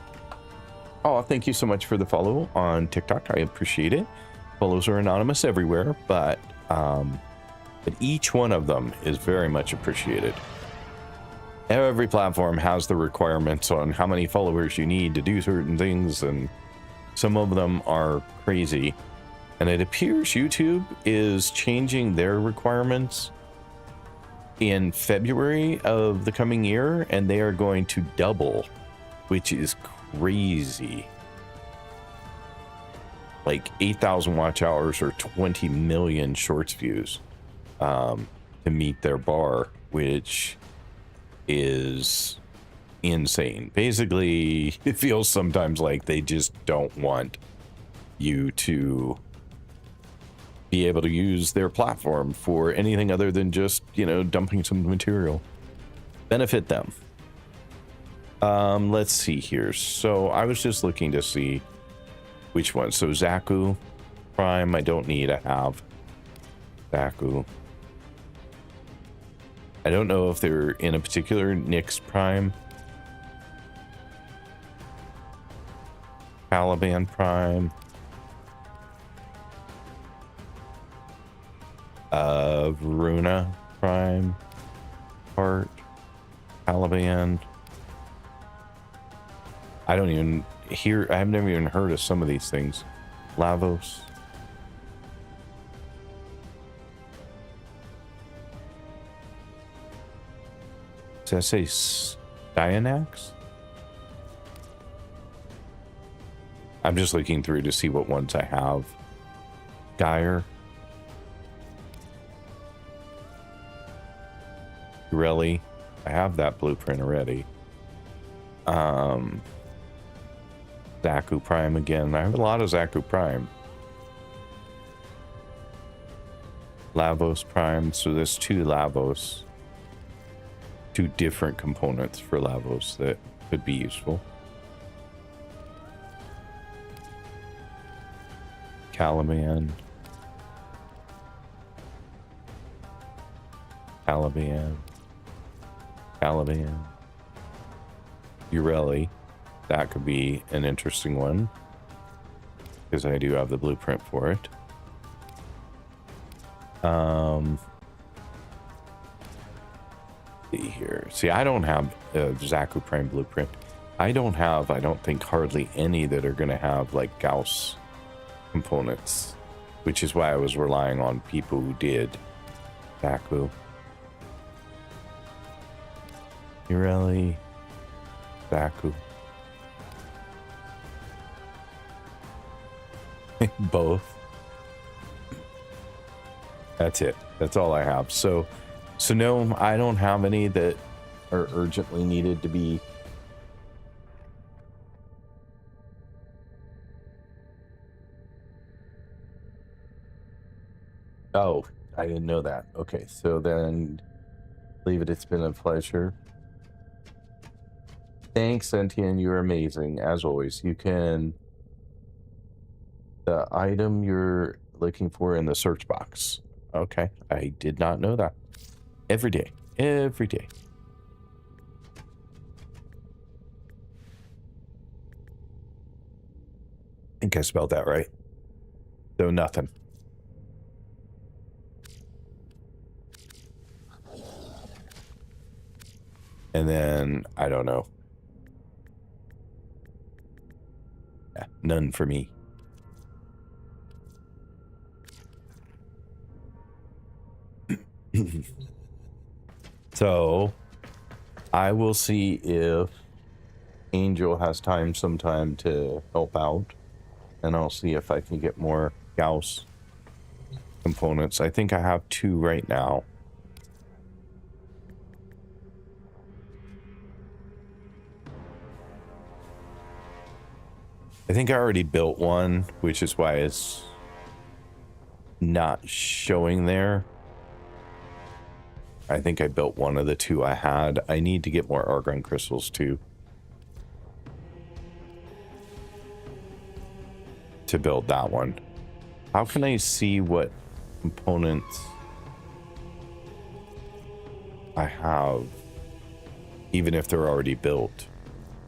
oh, thank you so much for the follow on TikTok. I appreciate it. Follows are anonymous everywhere, but each one of them is very much appreciated. Every platform has the requirements on how many followers you need to do certain things, and some of them are crazy. And it appears YouTube is changing their requirements in February of the coming year, and they are going to double, which is crazy. Like 8,000 watch hours or 20 million shorts views to meet their bar, which is insane. Basically, it feels sometimes like they just don't want you to be able to use their platform for anything other than just, you know, dumping some material. Benefit them. Let's see here. So I was just looking to see which one. So Zaku Prime, I don't need to have Zaku. I don't know if they're in a particular Nyx Prime. Caliban Prime. Varuna Prime. Part. Caliban. I don't even hear, I've never even heard of some of these things. Lavos. Does that say Dianax? I'm just looking through to see what ones I have. Geyer. Ureli. I have that blueprint already. Zaku Prime again. I have a lot of Zaku Prime. Lavos Prime. So there's 2 Lavos. 2 different components for Lavos that could be useful. Caliban. Caliban. Caliban. Ureli. That could be an interesting one, because I do have the blueprint for it. See here. See, I don't have a Zaku Prime blueprint. I don't think, hardly any that are going to have like Gauss components, which is why I was relying on people who did. Zaku. Ureli. Zaku. Both. That's it. That's all I have. So no, I don't have any that are urgently needed to be. Oh, I didn't know that. Okay, so then leave it. It's been a pleasure. Thanks, Sentient. You're amazing, as always. You can... The item you're looking for in the search box. Okay, I did not know that. Every day. Every day. I think I spelled that right. So nothing. And then, I don't know. Yeah, none for me. So, I will see if Angel has time sometime to help out. And I'll see if I can get more Gauss components. I think I have 2 right now. I think I already built one, which is why it's not showing there. I think I built one of the 2 I had. I need to get more argon crystals too, to build that one. How can I see what components I have, even if they're already built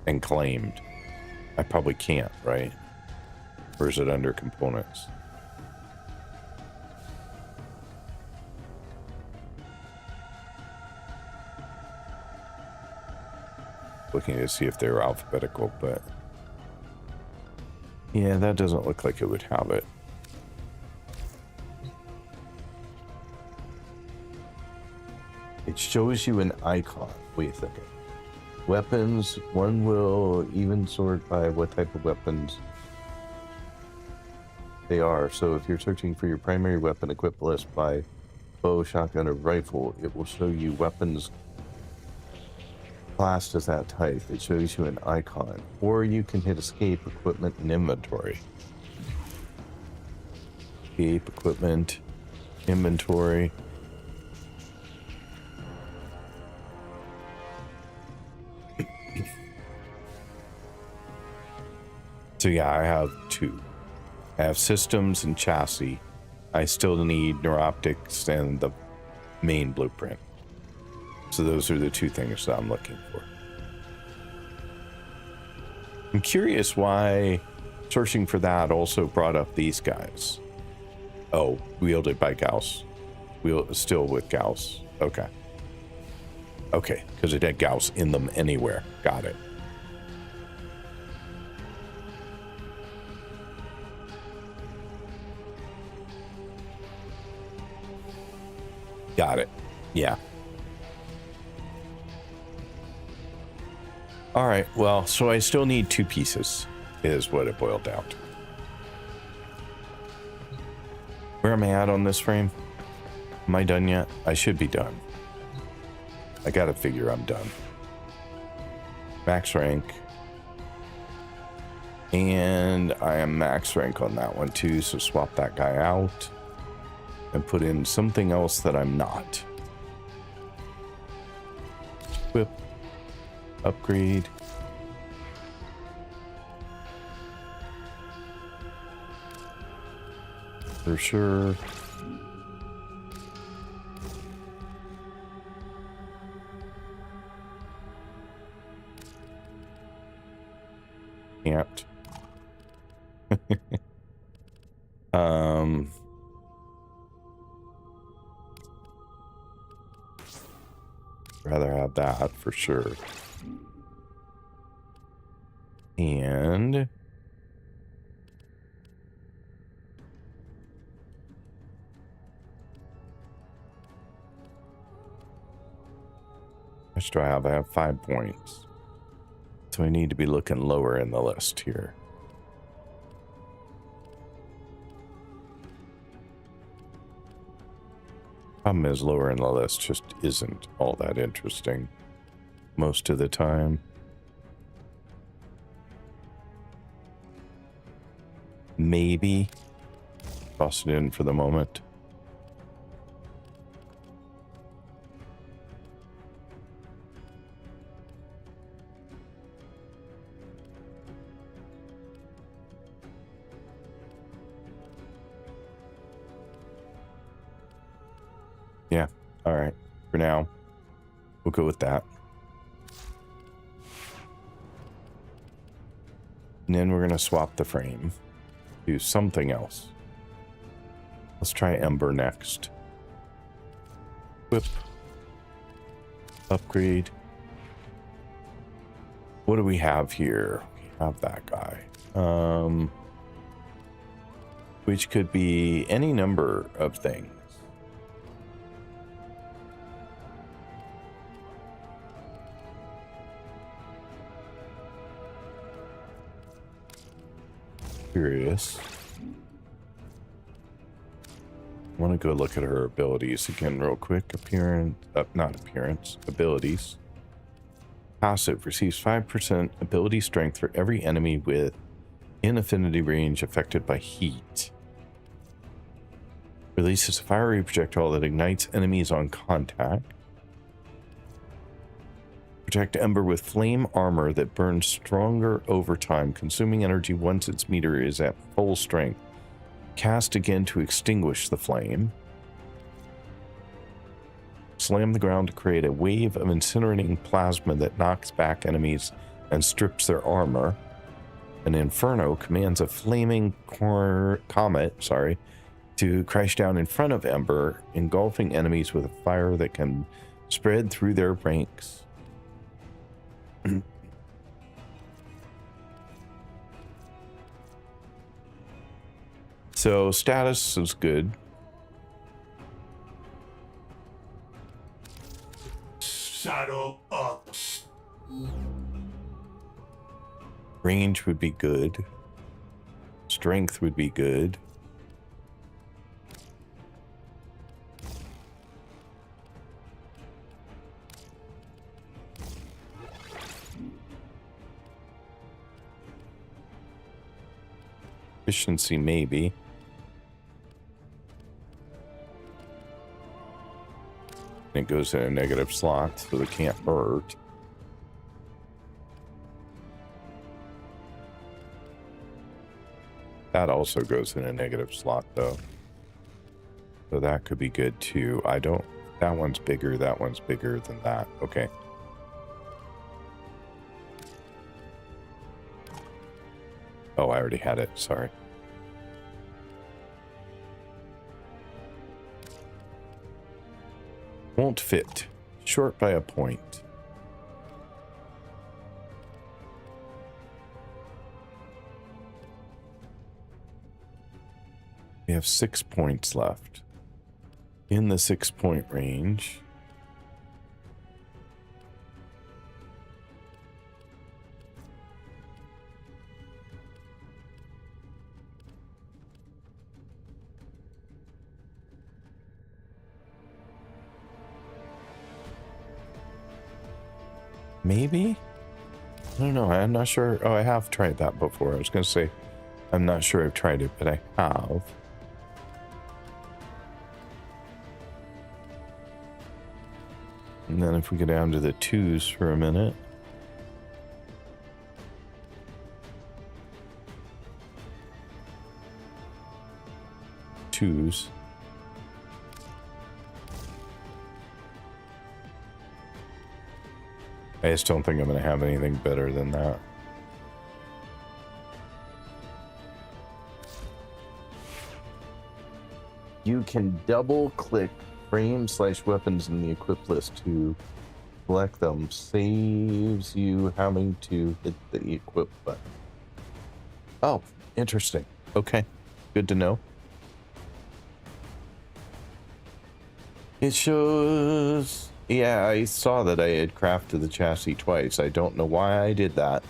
and claimed? I probably can't, right? Or is it under components? Looking to see if they're alphabetical, but yeah, that doesn't look like it would have it. It shows you an icon. Wait a second. Weapons, one will even sort by what type of weapons they are. So if you're searching for your primary weapon equipped list by bow, shotgun, or rifle, it will show you weapons classed as that type. It shows you an icon. Or you can hit escape, equipment, and inventory. Escape, equipment, inventory. So yeah, I have 2. I have systems and chassis. I still need neuroptics and the main blueprint. So those are the 2 things that I'm looking for. I'm curious why searching for that also brought up these guys. Oh, wielded by Gauss. Still with Gauss. Okay. Okay, because it had Gauss in them anywhere. Got it. Got it. Yeah. All right. Well, so I still need 2 pieces, is what it boiled down to. Where am I at on this frame? Am I done yet? I should be done. I gotta figure I'm done. Max rank. And I am max rank on that one too, so swap that guy out. And put in something else that I'm not. Equip. Upgrade. For sure. Can't. Rather have that for sure. And how much do I have? I have 5 points. So I need to be looking lower in the list here. Problem is, lower in the list just isn't all that interesting most of the time. Maybe toss it in for the moment. All right, for now, we'll go with that. And then we're going to swap the frame to something else. Let's try Ember next. Equip. Upgrade. What do we have here? We have that guy. Which could be any number of things. Curious. I want to go look at her abilities again real quick. Abilities. Passive receives 5% ability strength for every enemy with in affinity range affected by heat. Releases a fiery projectile that ignites enemies on contact. Protect Ember with flame armor that burns stronger over time, consuming energy once its meter is at full strength. Cast again to extinguish the flame. Slam the ground to create a wave of incinerating plasma that knocks back enemies and strips their armor. An Inferno commands a flaming comet, to crash down in front of Ember, engulfing enemies with a fire that can spread through their ranks. So status is good. Saddle up. Range would be good. Strength would be good. Efficiency, maybe. It goes in a negative slot, so it can't hurt. That also goes in a negative slot, though. So that could be good, too. That one's bigger than that. Okay. Oh, I already had it. Sorry. Won't fit. Short by a point. We have 6 points left. In the 6-point range. Maybe? I don't know. I'm not sure. Oh, I have tried that before. I was going to say, I'm not sure I've tried it, but I have. And then if we go down to the 2s for a minute. Twos. I just don't think I'm going to have anything better than that. You can double click frame/weapons in the equip list to select them. Saves you having to hit the equip button. Oh, interesting. Okay, good to know. It shows... Yeah, I saw that I had crafted the chassis twice. I don't know why I did that.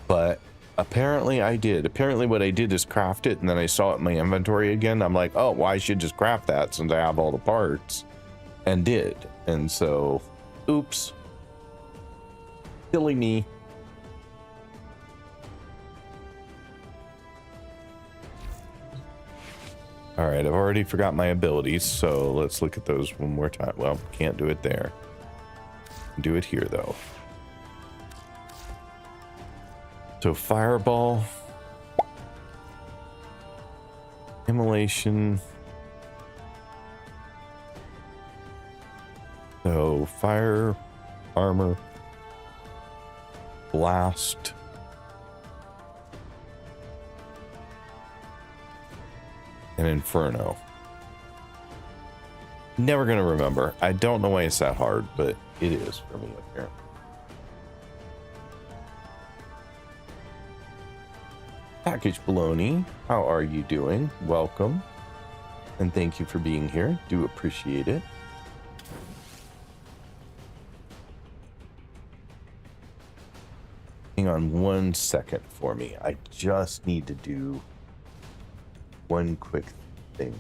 But apparently I did. Apparently what I did is craft it, and then I saw it in my inventory again. I'm like, oh, well, I should just craft that since I have all the parts. And did. And so, oops. Silly me. All right, I've already forgot my abilities, so let's look at those one more time. Well, can't do it there. Do it here, though. So, Fireball. Immolation. So fire, armor, blast, and inferno. Never gonna remember. I don't know why it's that hard, but it is for me apparently. Package Baloney, how are you doing? Welcome. And thank you for being here. Do appreciate it. Hang on 1 second for me. I just need to do one quick thing.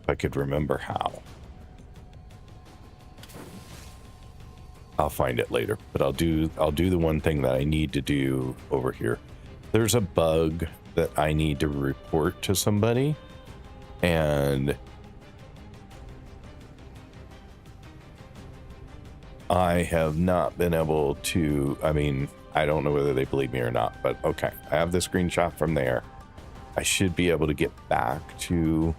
If I could remember how. I'll find it later, but I'll do the one thing that I need to do over here. There's a bug that I need to report to somebody, and I have not been able to, I mean, I don't know whether they believe me or not, but okay, I have the screenshot from there. I should be able to get back to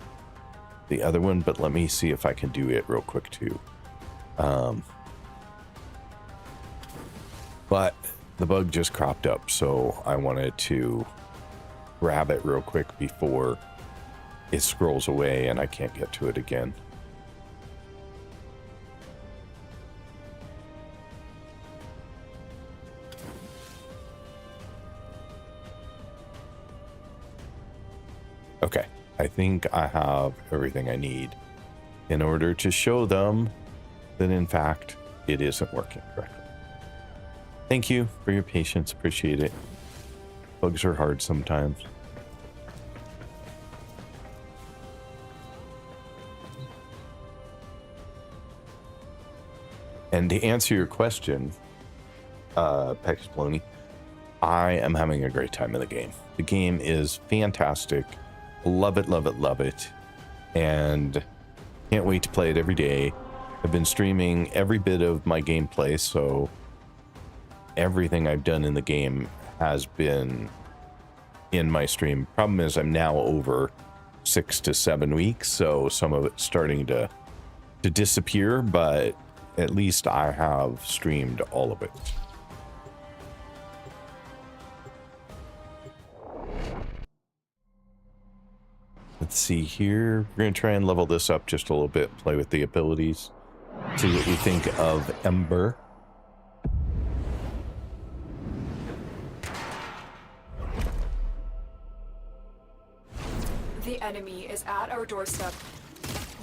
the other one, but let me see if I can do it real quick too. But the bug just cropped up, so I wanted to grab it real quick before it scrolls away and I can't get to it again. Okay, I think I have everything I need in order to show them that in fact it isn't working correctly. Thank you for your patience, appreciate it. Bugs are hard sometimes. And to answer your question, Package Baloney, I am having a great time in the game. The game is fantastic. Love it, love it, love it. And can't wait to play it every day. I've been streaming every bit of my gameplay, so everything I've done in the game has been in my stream. Problem is I'm now over 6 to 7 weeks, so some of it's starting to disappear, but at least I have streamed all of it. Let's see here. We're going to try and level this up just a little bit, play with the abilities, see what we think of Ember. The enemy is at our doorstep.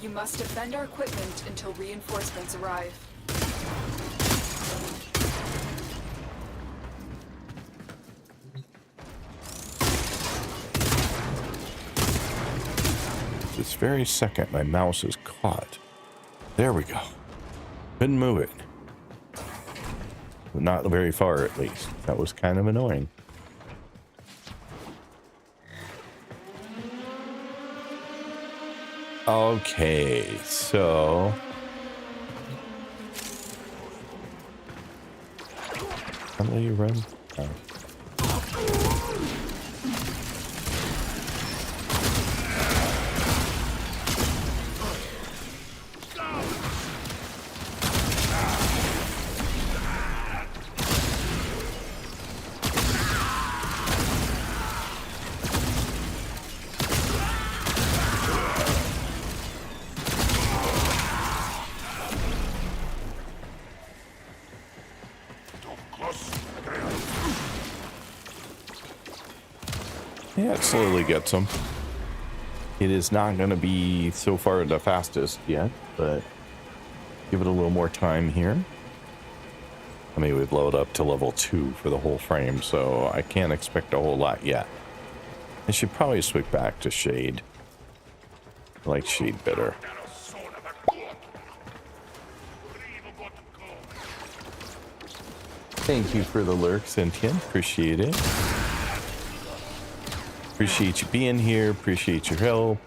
You must defend our equipment until reinforcements arrive. This very second, my mouse is caught. There we go. Couldn't move it. Not very far, at least. That was kind of annoying. Okay, so how do you run? Oh. Yeah, it slowly gets them. It is not going to be so far the fastest yet, but give it a little more time here. I mean, we've leveled up to level 2 for the whole frame, so I can't expect a whole lot yet. I should probably switch back to Shade. I like Shade better. Thank you for the lurk, Sentient. Appreciate it. Appreciate you being here. Appreciate your help.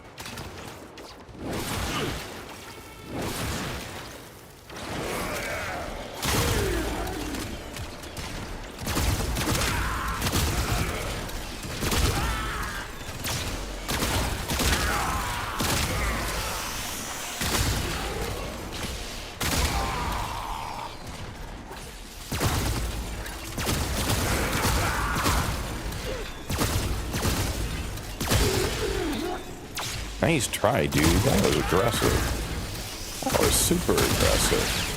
Nice try, dude. That was aggressive. That was super aggressive.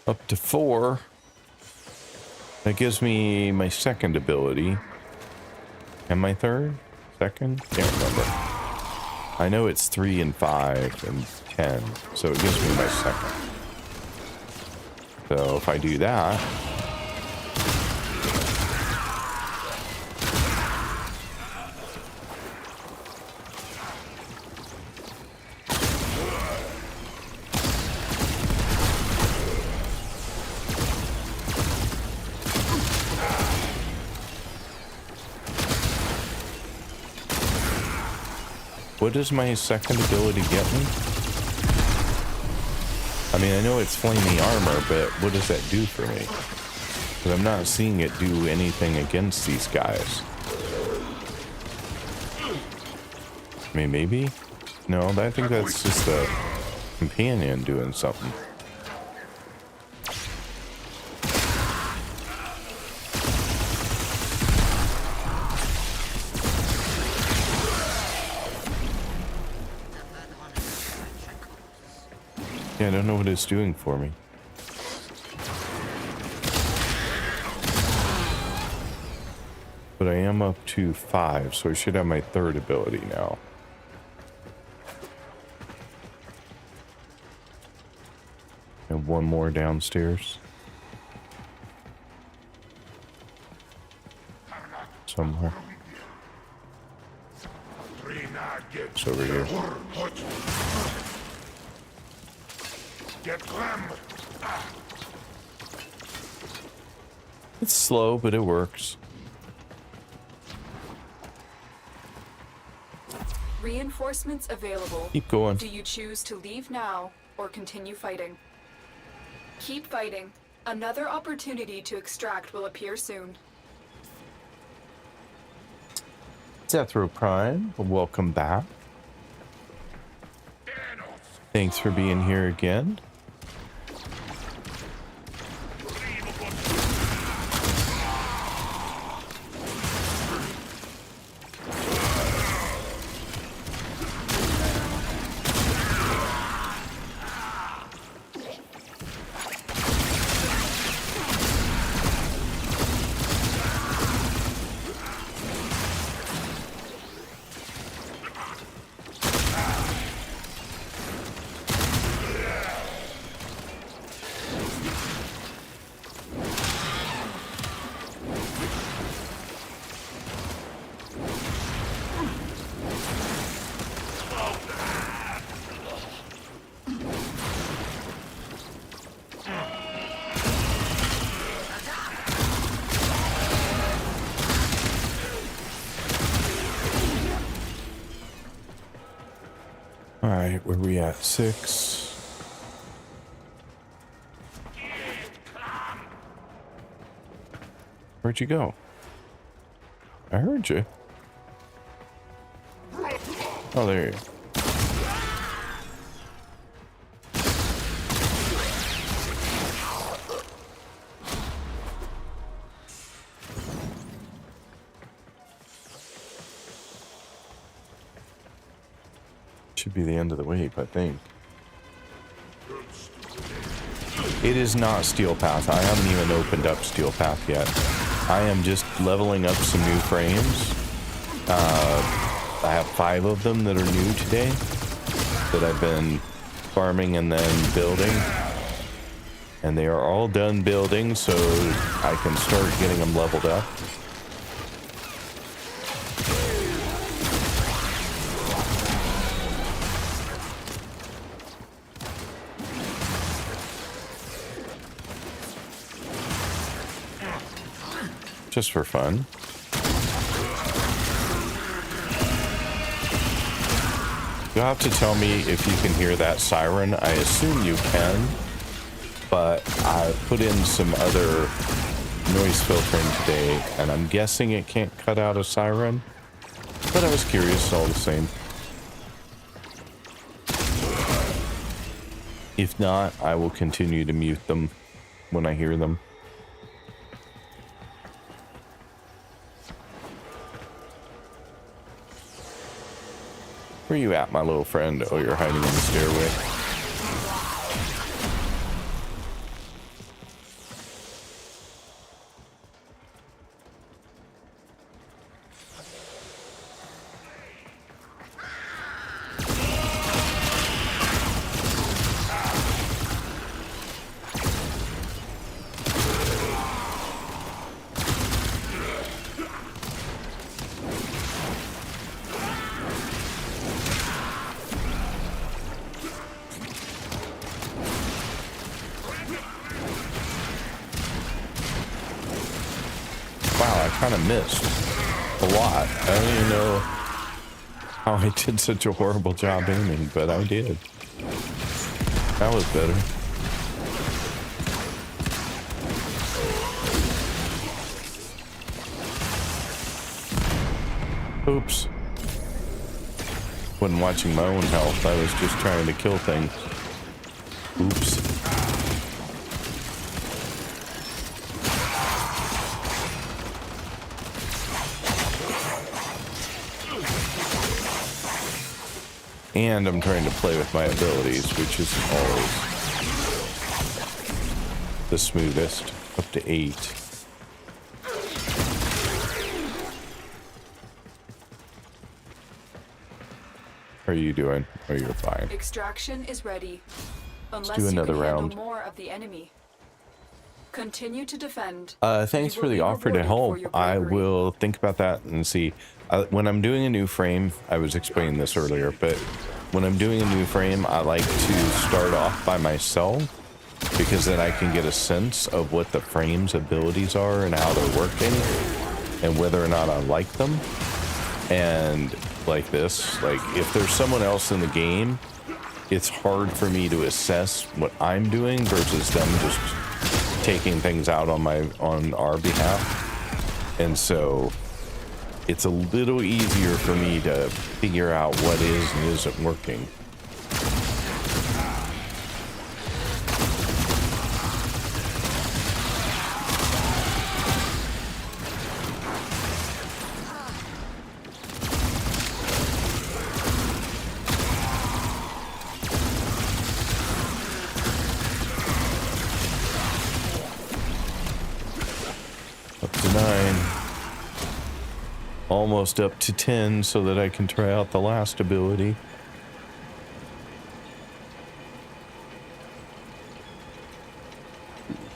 Up to 4. That gives me my second ability. And my third? Second? Can't remember. I know it's 3 and 5 and 10. So it gives me my second. So if I do that... What does my second ability get me? I mean, I know it's flaming armor, but what does that do for me? Because I'm not seeing it do anything against these guys. I mean, maybe? No, I think that's just the companion doing something. Yeah, I don't know what it's doing for me. But I am up to 5, so I should have my third ability now. And one more downstairs. Somewhere. It's over here. Get Clem. It's slow, but it works. Reinforcements available. Keep going. Do you choose to leave now or continue fighting? Keep fighting. Another opportunity to extract will appear soon. Zethro Prime, welcome back. Thanks for being here again. Alright, where we at? 6. Where'd you go? I heard you. Oh, there you go. Should be the end of the wave, I think. It is not Steel Path. I haven't even opened up Steel Path yet. I am just leveling up some new frames. I have 5 of them that are new today that I've been farming and then building. And they are all done building, so I can start getting them leveled up. Just for fun. You'll have to tell me if you can hear that siren. I assume you can, but I put in some other noise filtering today, and I'm guessing it can't cut out a siren, but I was curious all the same. If not, I will continue to mute them when I hear them. Where you at, my little friend? Oh, you're hiding in the stairway. Kind of missed a lot. I don't even know how I did such a horrible job aiming, but I did. That was better. Oops. Wasn't watching my own health. I was just trying to kill things. Oops. And I'm trying to play with my abilities, which isn't always the smoothest. Up to 8. How are you doing? Oh, you're fine. Extraction is ready. Unless Let's do another you can round. handle more of the enemy. Continue to defend. Thanks for the offer to help. I will think about that and see. When I'm doing a new frame, I was explaining this earlier, but when I'm doing a new frame, I like to start off by myself because then I can get a sense of what the frame's abilities are and how they're working and whether or not I like them. And like this, like if there's someone else in the game, it's hard for me to assess what I'm doing versus them just taking things out on our behalf. And so it's a little easier for me to figure out what is and isn't working. Up to 9. Almost up to 10 so that I can try out the last ability.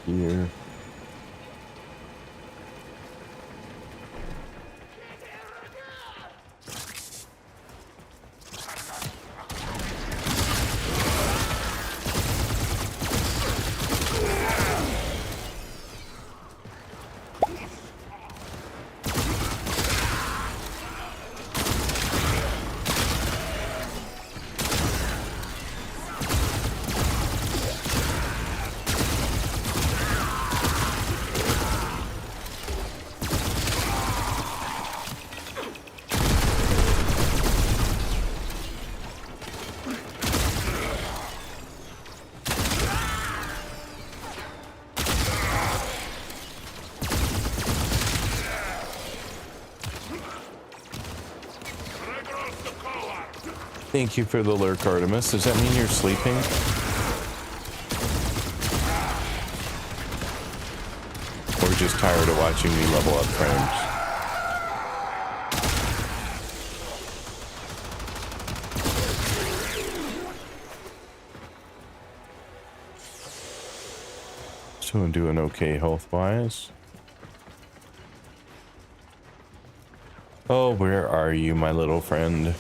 Here. Thank you for the lurk, Artemis. Does that mean you're sleeping? Or just tired of watching me level up frames? So I'm doing okay health-wise. Oh, where are you, my little friend?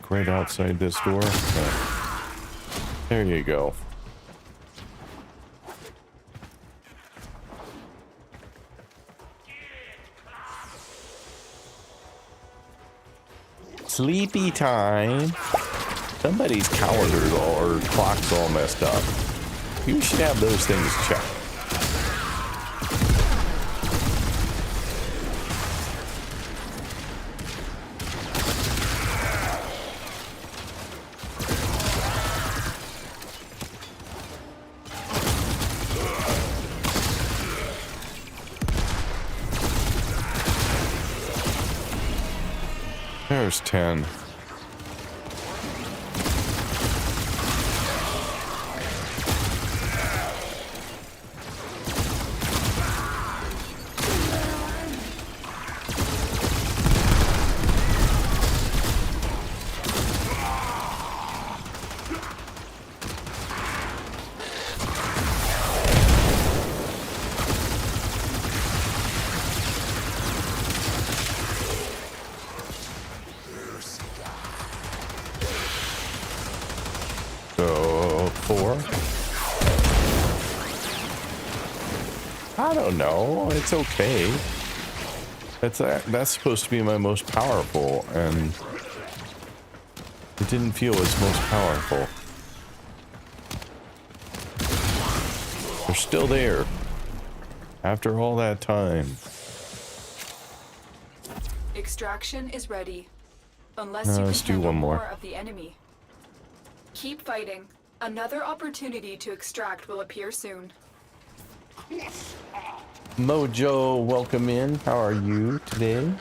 Right outside this door. There you go. Sleepy time. Somebody's calendar or clock's all messed up. You should have those things checked. There's 10. So 4. I don't know. It's okay. That's supposed to be my most powerful, and it didn't feel its most powerful. They're still there after all that time. Extraction is ready. Unless No, you let's can do handle one more. more of the enemy. Keep fighting. Another opportunity to extract will appear soon. Mojo, welcome in. How are you today?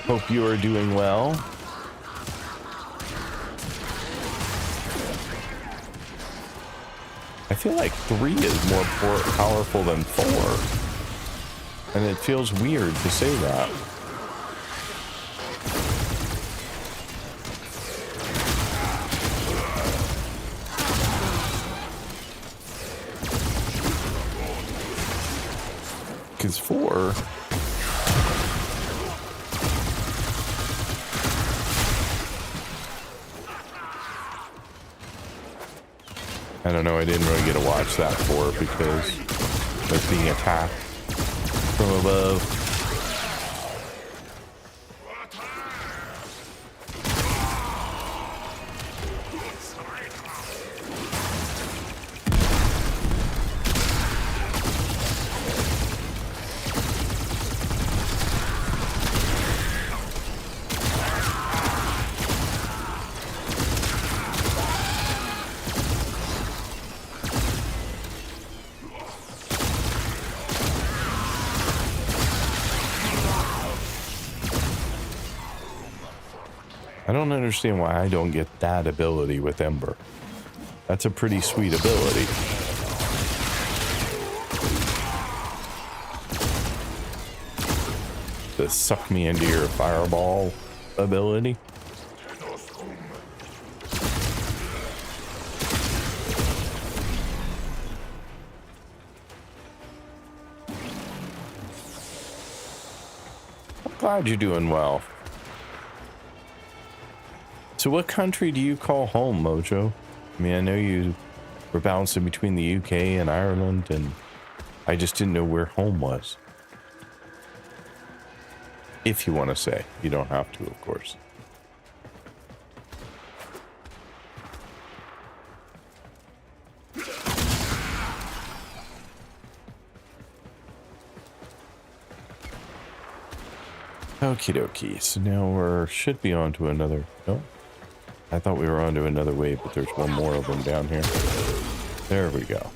Hope you are doing well. I feel like 3 is more powerful than 4. And it feels weird to say that. Because 4... I don't know, I didn't really get to watch that 4 because I was being attacked from above. I don't understand why I don't get that ability with Ember. That's a pretty sweet ability. The suck me into your fireball ability. I'm glad you're doing well. So what country do you call home, Mojo? I mean, I know you were bouncing between the UK and Ireland, and I just didn't know where home was. If you want to say. You don't have to, of course. Okie dokie. So now we're should be on to another... No? I thought we were on to another wave, but there's one more of them down here. There we go.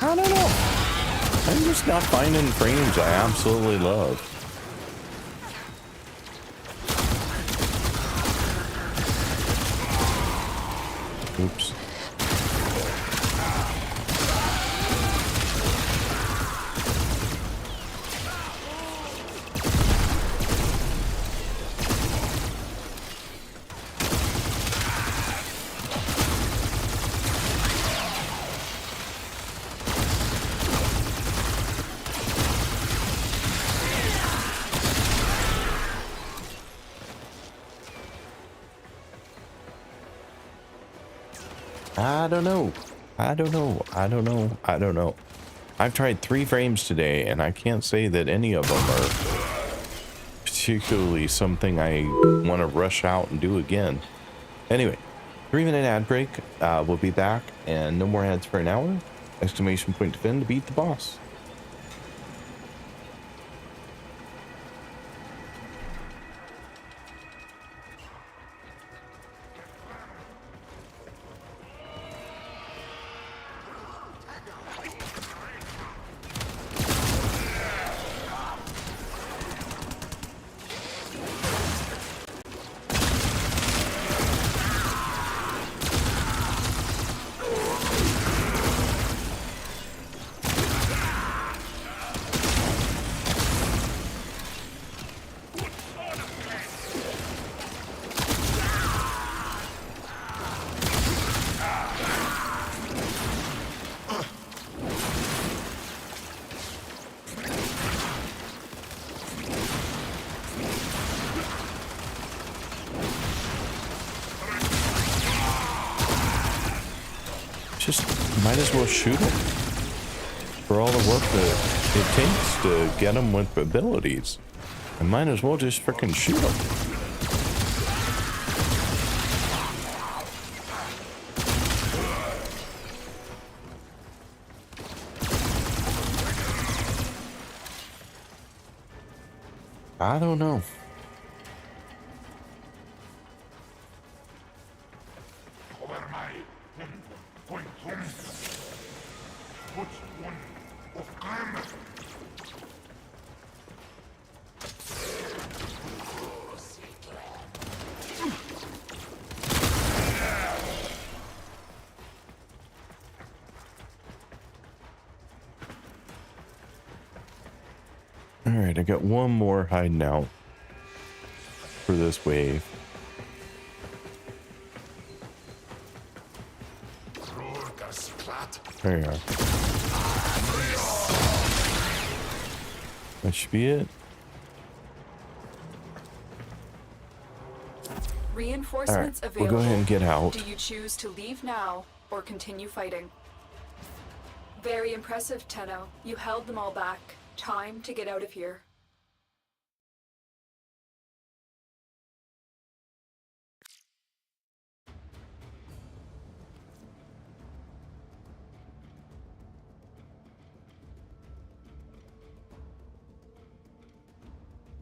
I don't know. I'm just not finding frames I absolutely love. Oops. I don't know. I don't know. I don't know. I don't know. I've tried 3 frames today, and I can't say that any of them are particularly something I want to rush out and do again. Anyway, 3-minute ad break. We'll be back, and no more ads for an hour. Exclamation point defend to beat the boss. Just might as well shoot him for all the work that it takes to get him with abilities. I might as well just freaking shoot him. I don't know. Alright, I got one more hiding out for this wave. There you are. That should be it. Reinforcements We'll available. go ahead and get out. Do you choose to leave now or continue fighting? Very impressive, Tenno. You held them all back. Time to get out of here.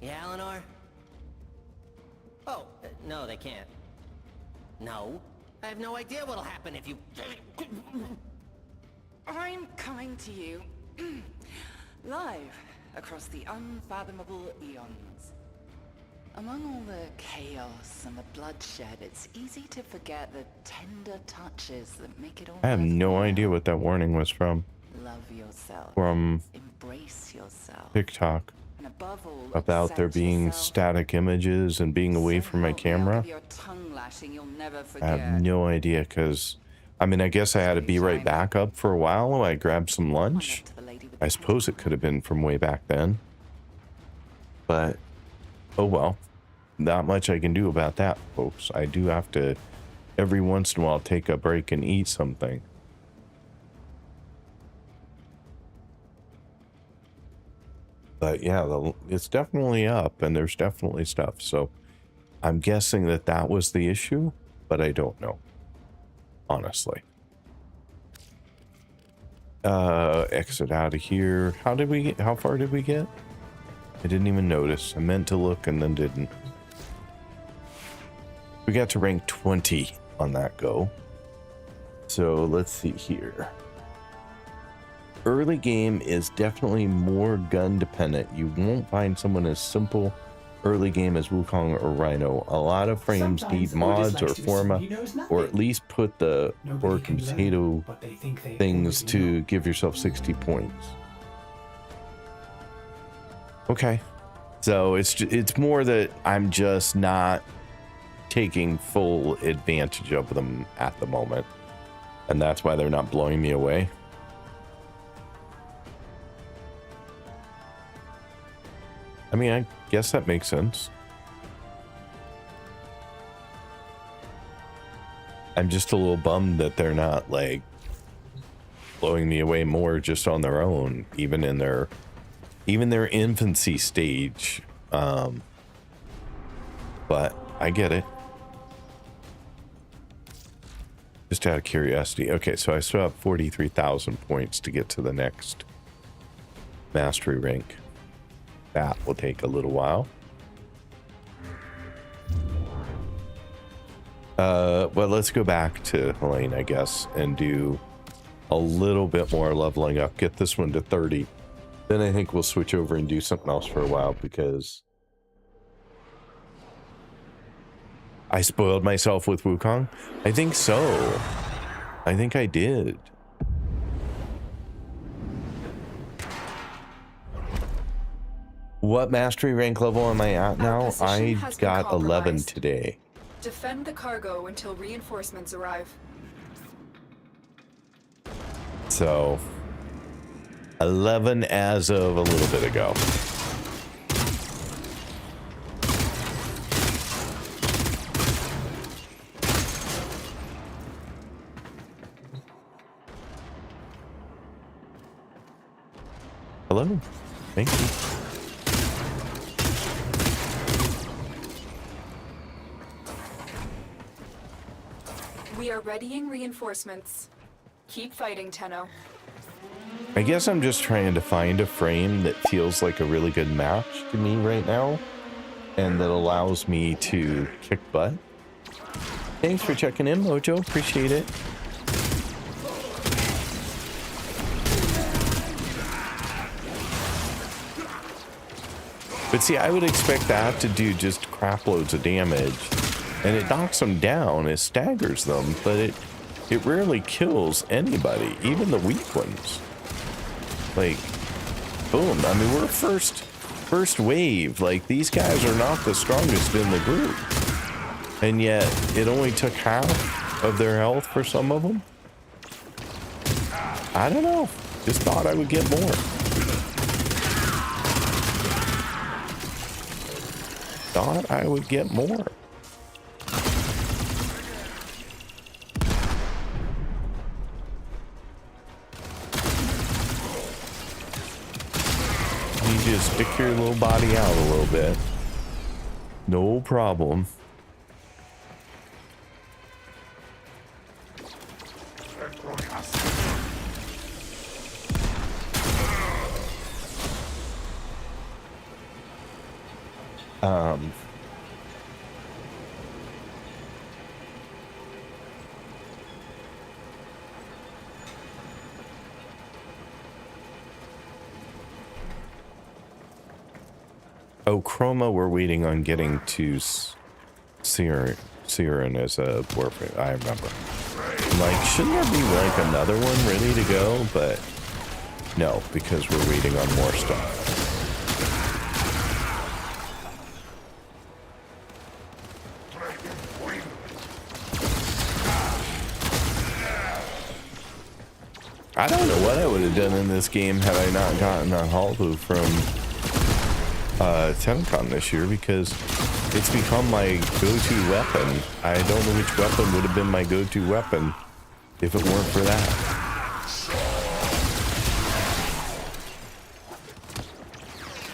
Yeah, Eleanor? Oh, no, they can't. No, I have no idea what'll happen if you... I'm coming to you live across the unfathomable eons. Among all the chaos and the bloodshed, it's easy to forget the tender touches that make it all I have no worthwhile. idea what that warning was from. Love yourself. From Embrace yourself. TikTok. And above all, About there accept being yourself. static images and being away So from my help me, I'll camera. give you a tongue lashing you'll never I forget. have no idea, because I mean, I guess I had to be right back up for a while while I grabbed some lunch. I suppose it could have been from way back then, but oh well, not much I can do about that, folks. I do have to every once in a while take a break and eat something. But yeah, it's definitely up, and there's definitely stuff. So I'm guessing that that was the issue, but I don't know, honestly. Exit out of here. How far did we get? I didn't even notice. I meant to look and then didn't. We got to rank 20 on that go. So let's see here. Early game is definitely more gun dependent. You won't find someone as simple early game as Wukong or Rhino. A lot of frames need mods or forma, or at least put the pork and potato things to give yourself 60 points. Okay, so it's more that I'm just not taking full advantage of them at the moment, and that's why they're not blowing me away. I mean, I guess that makes sense. I'm just a little bummed that they're not like blowing me away more just on their own, even in their infancy stage. But I get it. Just out of curiosity. Okay, so I still have 43,000 points to get to the next mastery rank. That will take a little while. Well, let's go back to Helene, I guess, and do a little bit more leveling up. Get this one to 30. Then I think we'll switch over and do something else for a while, because I spoiled myself with Wukong. I think so. I think I did. What mastery rank level am I at now? I got 11 today. Defend the cargo until reinforcements arrive. So 11 as of a little bit ago. Hello. Thank you. We are readying reinforcements. Keep fighting, Tenno. I guess I'm just trying to find a frame that feels like a really good match to me right now, and that allows me to kick butt. Thanks for checking in, Mojo. Appreciate it. But see, I would expect that to do just crap loads of damage, and it knocks them down, it staggers them, but it rarely kills anybody, even the weak ones. Like, boom. I mean, we're first wave. Like, these guys are not the strongest in the group, and yet it only took half of their health for some of them. I don't know. Just thought I would get more. Thought I would get more. You just stick your little body out a little bit. No problem. Oh, Chroma, we're waiting on getting to Siren as a warframe. I remember. I'm like, shouldn't there be like another one ready to go? But no, because we're waiting on more stuff. I don't know what I would have done in this game had I not gotten a Halbu from Tenno this year, because it's become my go-to weapon. I don't know which weapon would have been my go-to weapon if it weren't for that.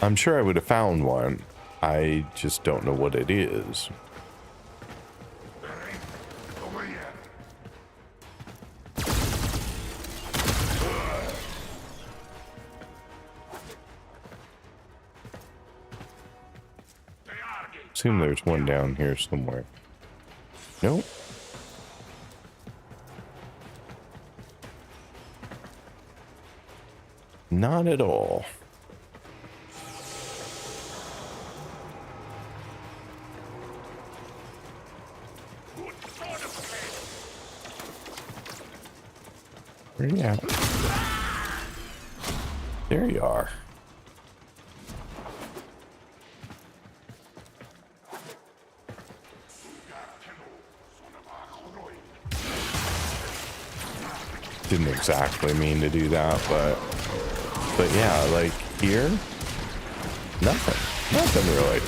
I'm sure I would have found one. I just don't know what it is. Assume there's one down here somewhere. Nope. Not at all. Where are you at? There you are. Didn't exactly mean to do that, but yeah, like here, nothing really.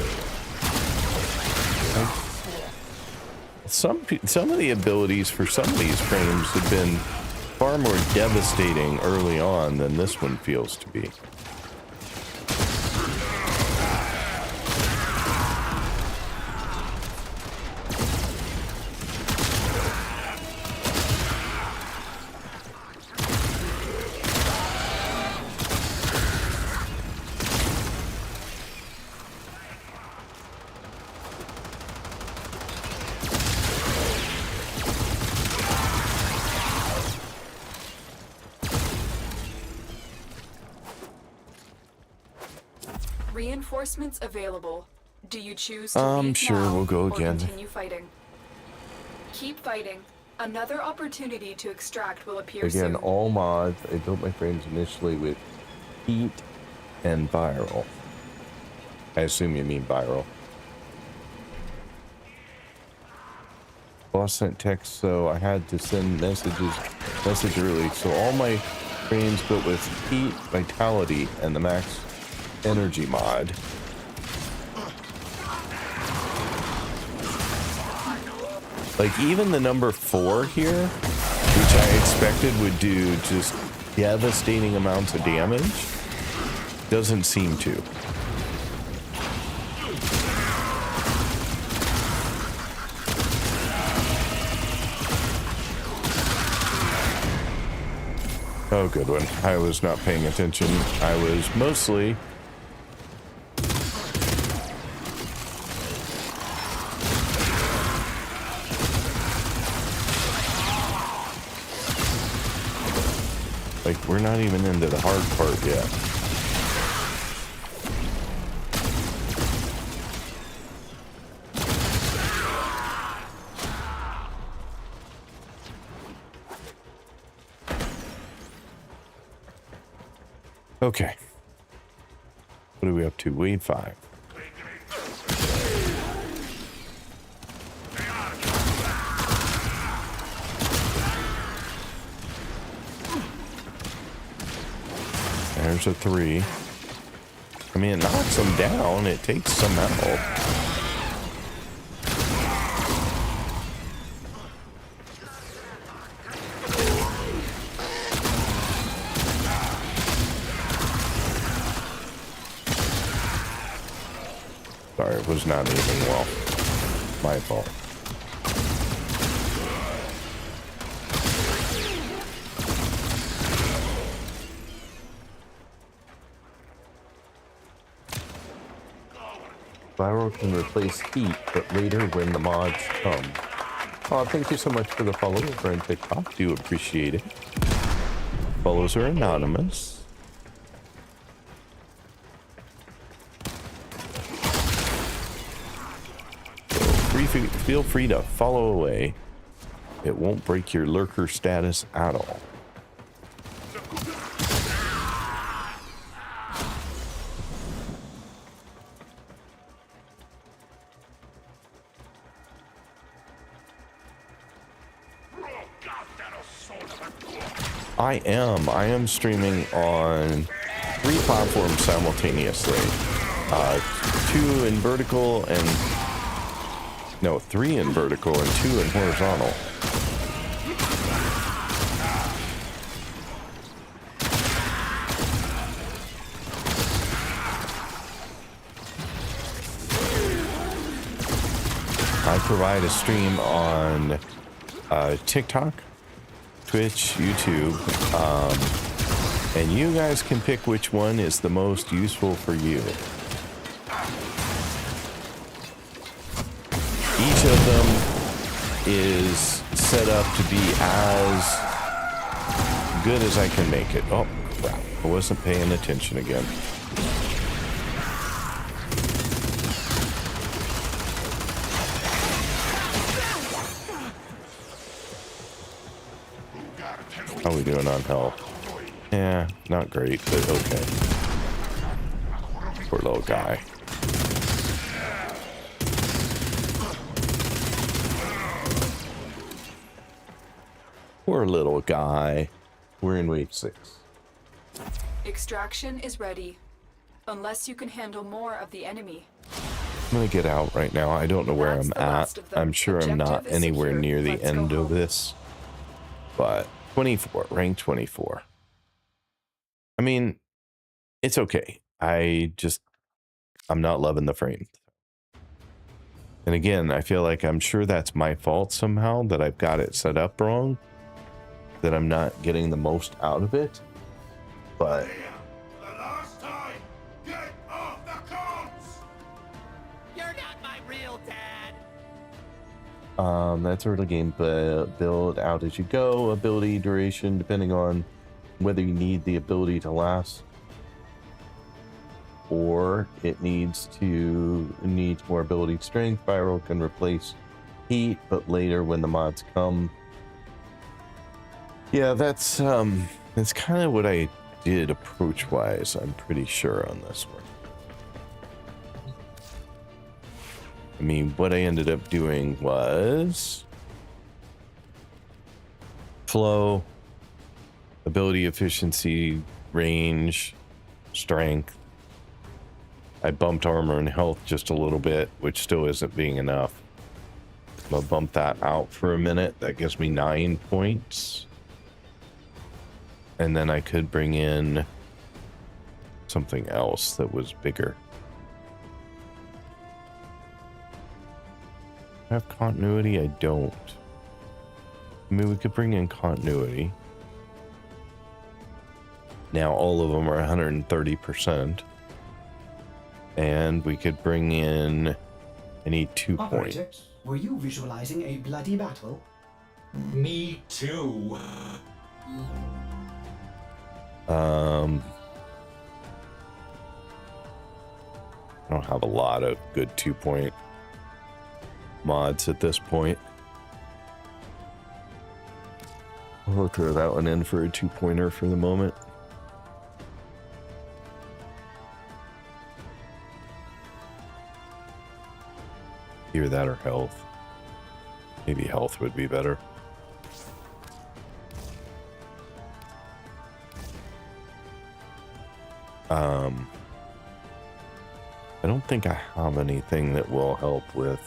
Like, some of the abilities for some of these frames have been far more devastating early on than this one feels to be. Reinforcements available. Do you choose to leave Sure, now we'll go or again. continue fighting? Keep fighting. Another opportunity to extract will appear Again, soon. all mods. I built my frames initially with heat and viral. I assume you mean viral. Boss sent text, so I had to send message early. So all my frames built with heat, vitality, and the max energy mod. Like even the number 4 here, which I expected would do just devastating amounts of damage, doesn't seem to. Oh, good one. I was not paying attention. I was mostly like, we're not even into the hard part yet. Okay. What are we up to? Wave 5. There's a 3. I mean, it knocks them down. It takes some out. Sorry, it was not aiming well. My fault. Viral can replace heat, but later when the mods come. Oh, thank you so much for the follow over on TikTok. Do appreciate it. Follows are anonymous. So feel free to follow away. It won't break your lurker status at all. I am streaming on 3 platforms simultaneously. 2 in vertical and... No, 3 in vertical and 2 in horizontal. I provide a stream on TikTok, Twitch, YouTube, and you guys can pick which one is the most useful for you. Each of them is set up to be as good as I can make it. Oh, crap. I wasn't paying attention again. How are we doing on health? Yeah, not great, but okay. Poor little guy. Poor little guy. We're in wave 6. Extraction is ready. Unless you can handle more of the enemy. I'm gonna get out right now. I don't know where That's I'm the last at. of them. I'm sure I'm not Objective is anywhere secure. near the Let's go end of home. this. But 24, rank 24. I mean, it's okay. I'm not loving the frame. And again, I feel like I'm sure that's my fault somehow, that I've got it set up wrong, that I'm not getting the most out of it. But Here, for the last time, get off the comms! You're not my real dad. that's early game build out as you go, ability duration, depending on whether you need the ability to last or it needs more ability strength. Viral can replace heat, but later when the mods come. Yeah, that's kind of what I did approach wise, I'm pretty sure, on this one. I mean, what I ended up doing was flow, ability efficiency, range, strength. I bumped armor and health just a little bit, which still isn't being enough. I'm gonna bump that out for a minute. That gives me 9 points. And then I could bring in something else that was bigger. Have continuity? I don't. I mean, we could bring in continuity. Now all of them are 130%. And we could bring in, I need 2 Operator, points. were you visualizing a bloody battle? Me too. I don't have a lot of good 2-point mods at this point. I'll throw that one in for a 2-pointer for the moment. Either that or health. Maybe health would be better. I don't think I have anything that will help with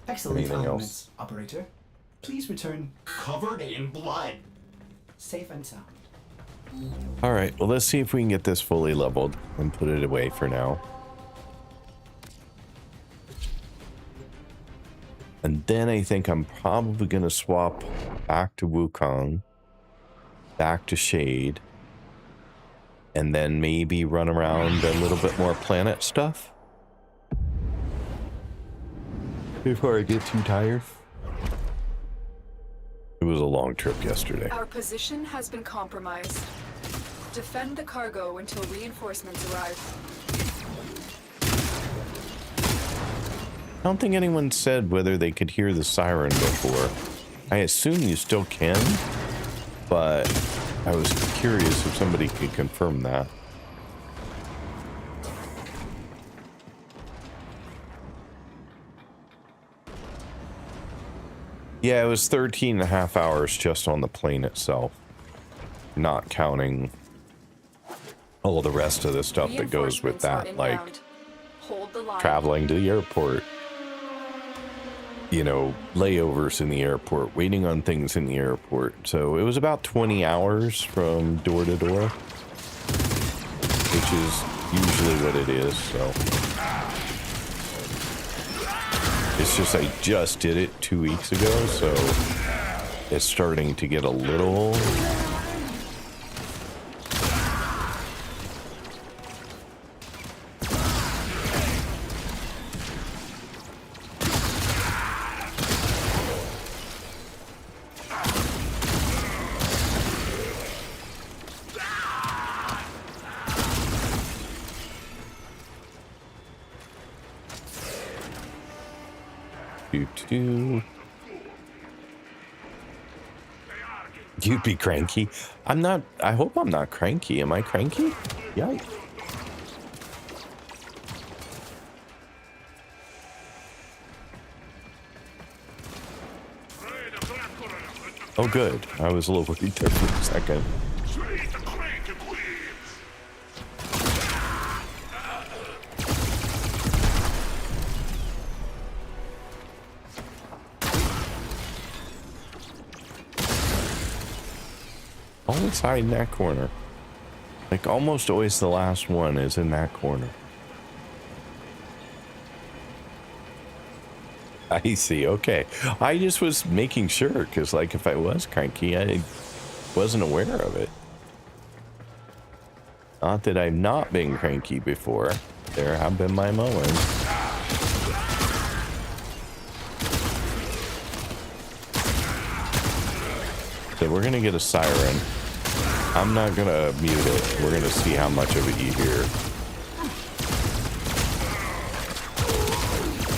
Excellent anything arguments, else. operator. Please return Covered in blood. safe and sound. All right, well, let's see if we can get this fully leveled and put it away for now. And then I think I'm probably going to swap back to Wukong, back to Shade, and then maybe run around a little bit more planet stuff before I get too tired. It was a long trip yesterday. Our position has been compromised. Defend the cargo until reinforcements arrive. I don't think anyone said whether they could hear the siren before. I assume you still can, but I was curious if somebody could confirm that. Yeah, it was 13 and a half hours just on the plane itself, not counting all the rest of the stuff that goes with that, like Hold the line. traveling to the airport, you know, layovers in the airport, waiting on things in the airport. So it was about 20 hours from door to door, which is usually what it is. So it's just I just did it 2 weeks ago, so it's starting to get a little You'd be cranky. I'm not. I hope I'm not cranky. Am I cranky? Yikes. Oh, good. I was a little worried there for a second. Sweep the crane! Always hide in that corner. Like almost always the last one is in that corner. I see. Okay. I just was making sure because like if I was cranky, I wasn't aware of it. Not that I've not been cranky before. There have been my moments. So we're gonna get a siren. I'm not gonna mute it. We're gonna see how much of it you hear.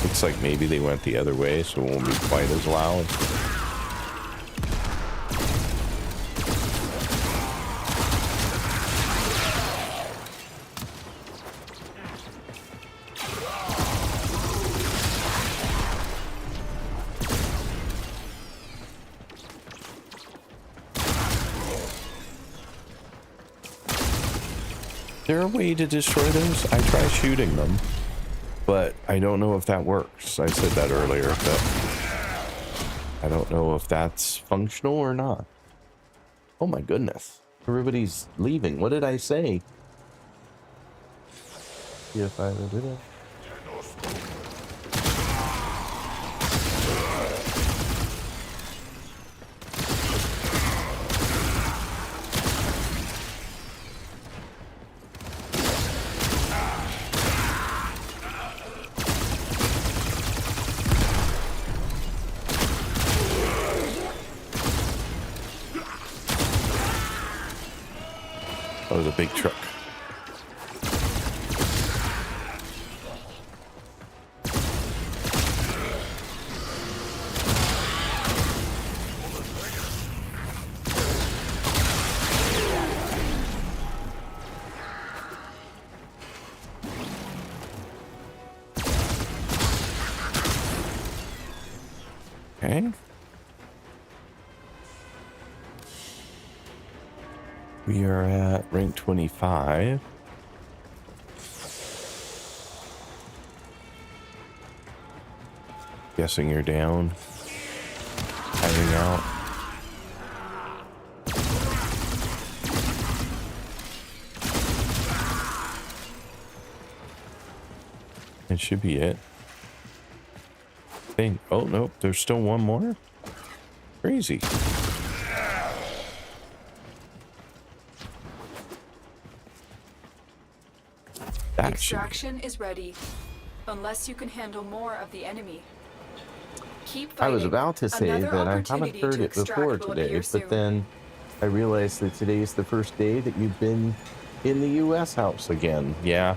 Looks like maybe they went the other way, so it won't be quite as loud. Is there a way to destroy those? I try shooting them, but I don't know if that works. I said that earlier, but I don't know if that's functional or not. Oh my goodness. Everybody's leaving. What did I say? See if I ever did it. That was a big truck. Okay. We are at rank 25. Guessing you're down. Hiding out. It should be it. Think. Oh, nope. There's still one more. Crazy. Extraction is ready, unless you can handle more of the enemy. Keep fighting. I was about to say Another that I haven't opportunity heard to it before extract will today, appear but soon. then I realized that today's the first day that you've been in the U.S. house again. Yeah,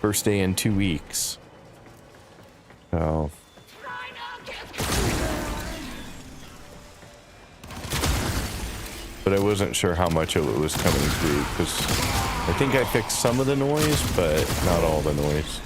first day in 2 weeks. So. But I wasn't sure how much of it was coming through because I think I fixed some of the noise, but not all the noise.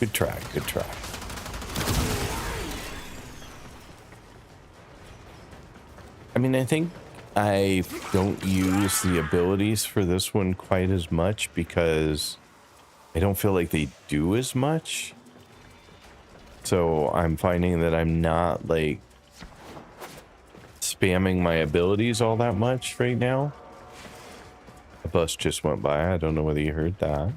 Good try, good try. I mean, I think I don't use the abilities for this one quite as much because I don't feel like they do as much. So I'm finding that I'm not like spamming my abilities all that much right now. A bus just went by. I don't know whether you heard that.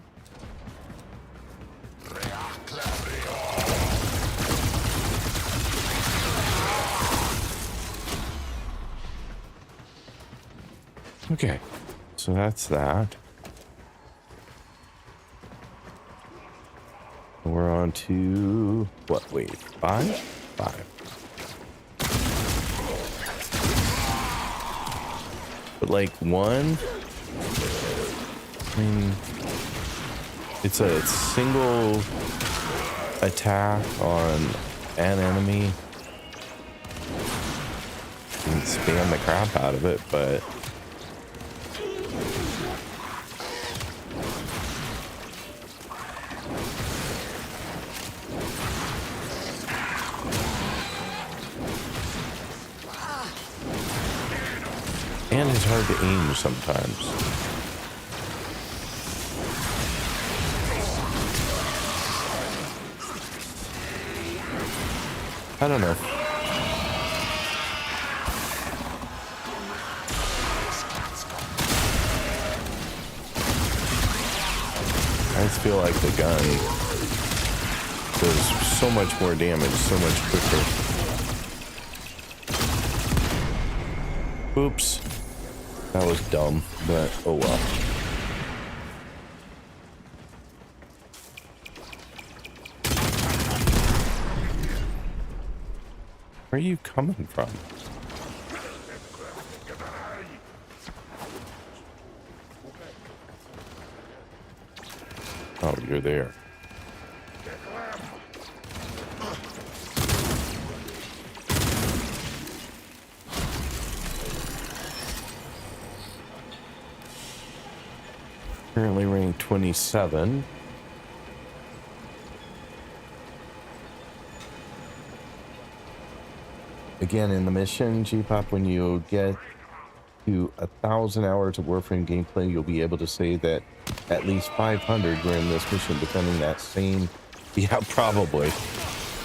Okay, so that's that. We're on to what? Wait, 5? 5. But like 1, I mean, it's a single attack on an enemy. You can spam the crap out of it, but and it's hard to aim sometimes. I don't know. I just feel like the gun does so much more damage, so much quicker. Oops. That was dumb, but oh well. Where are you coming from? Oh, you're there. Currently rank 27. Again, in the mission, G-Pop, when you get to 1,000 hours of Warframe gameplay, you'll be able to say that at least 500 were in this mission defending that same... Yeah, probably.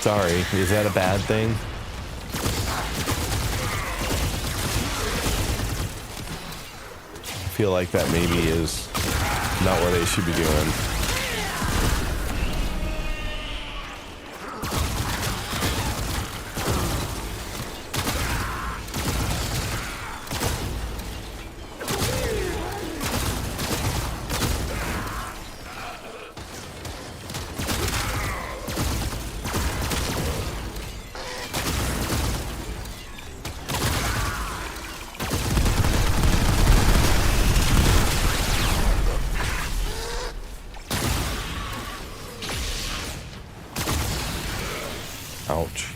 Sorry, is that a bad thing? I feel like that maybe is not what they should be doing. Ouch.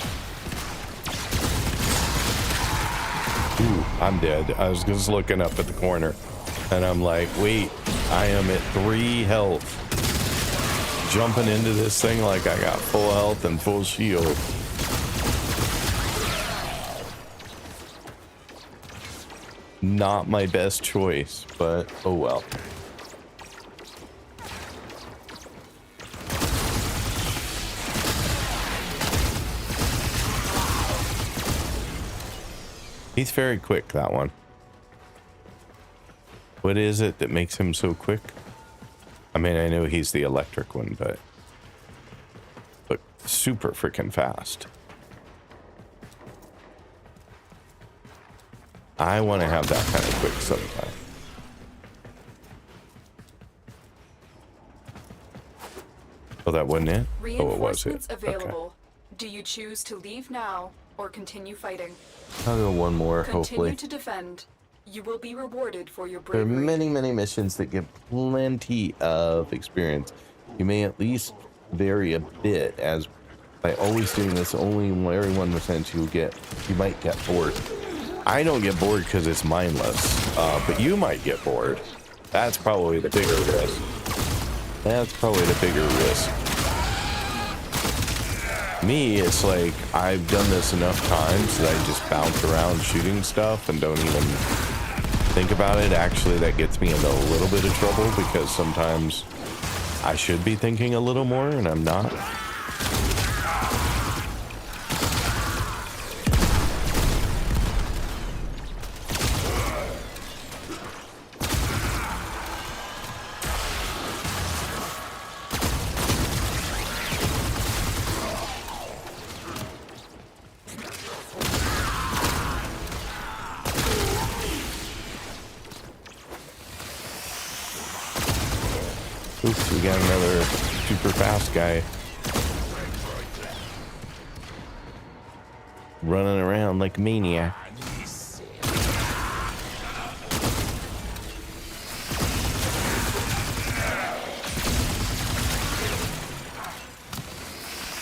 Ooh, I'm dead. I was just looking up at the corner and I'm like, wait, I am at 3 health. Jumping into this thing like I got full health and full shield. Not my best choice, but oh well. He's very quick, that one. What is it that makes him so quick? I mean, I know he's the electric one, but super freaking fast. I want to have that kind of quick sometime. Oh, that wasn't it? Oh, it was it. Available. Okay. Do you choose to leave now or continue fighting? I'll go one more, Continue hopefully. to defend. You will be rewarded for your There are bravery. many missions that give plenty of experience. You may at least vary a bit, as by always doing this only every 1% you might get bored. I don't get bored because it's mindless, but you might get bored. That's probably the bigger risk. That's probably the bigger risk. Me, it's like I've done this enough times that I just bounce around shooting stuff and don't even think about it. Actually, that gets me into a little bit of trouble because sometimes I should be thinking a little more and I'm not. Oops, we got another super fast guy running around like a maniac.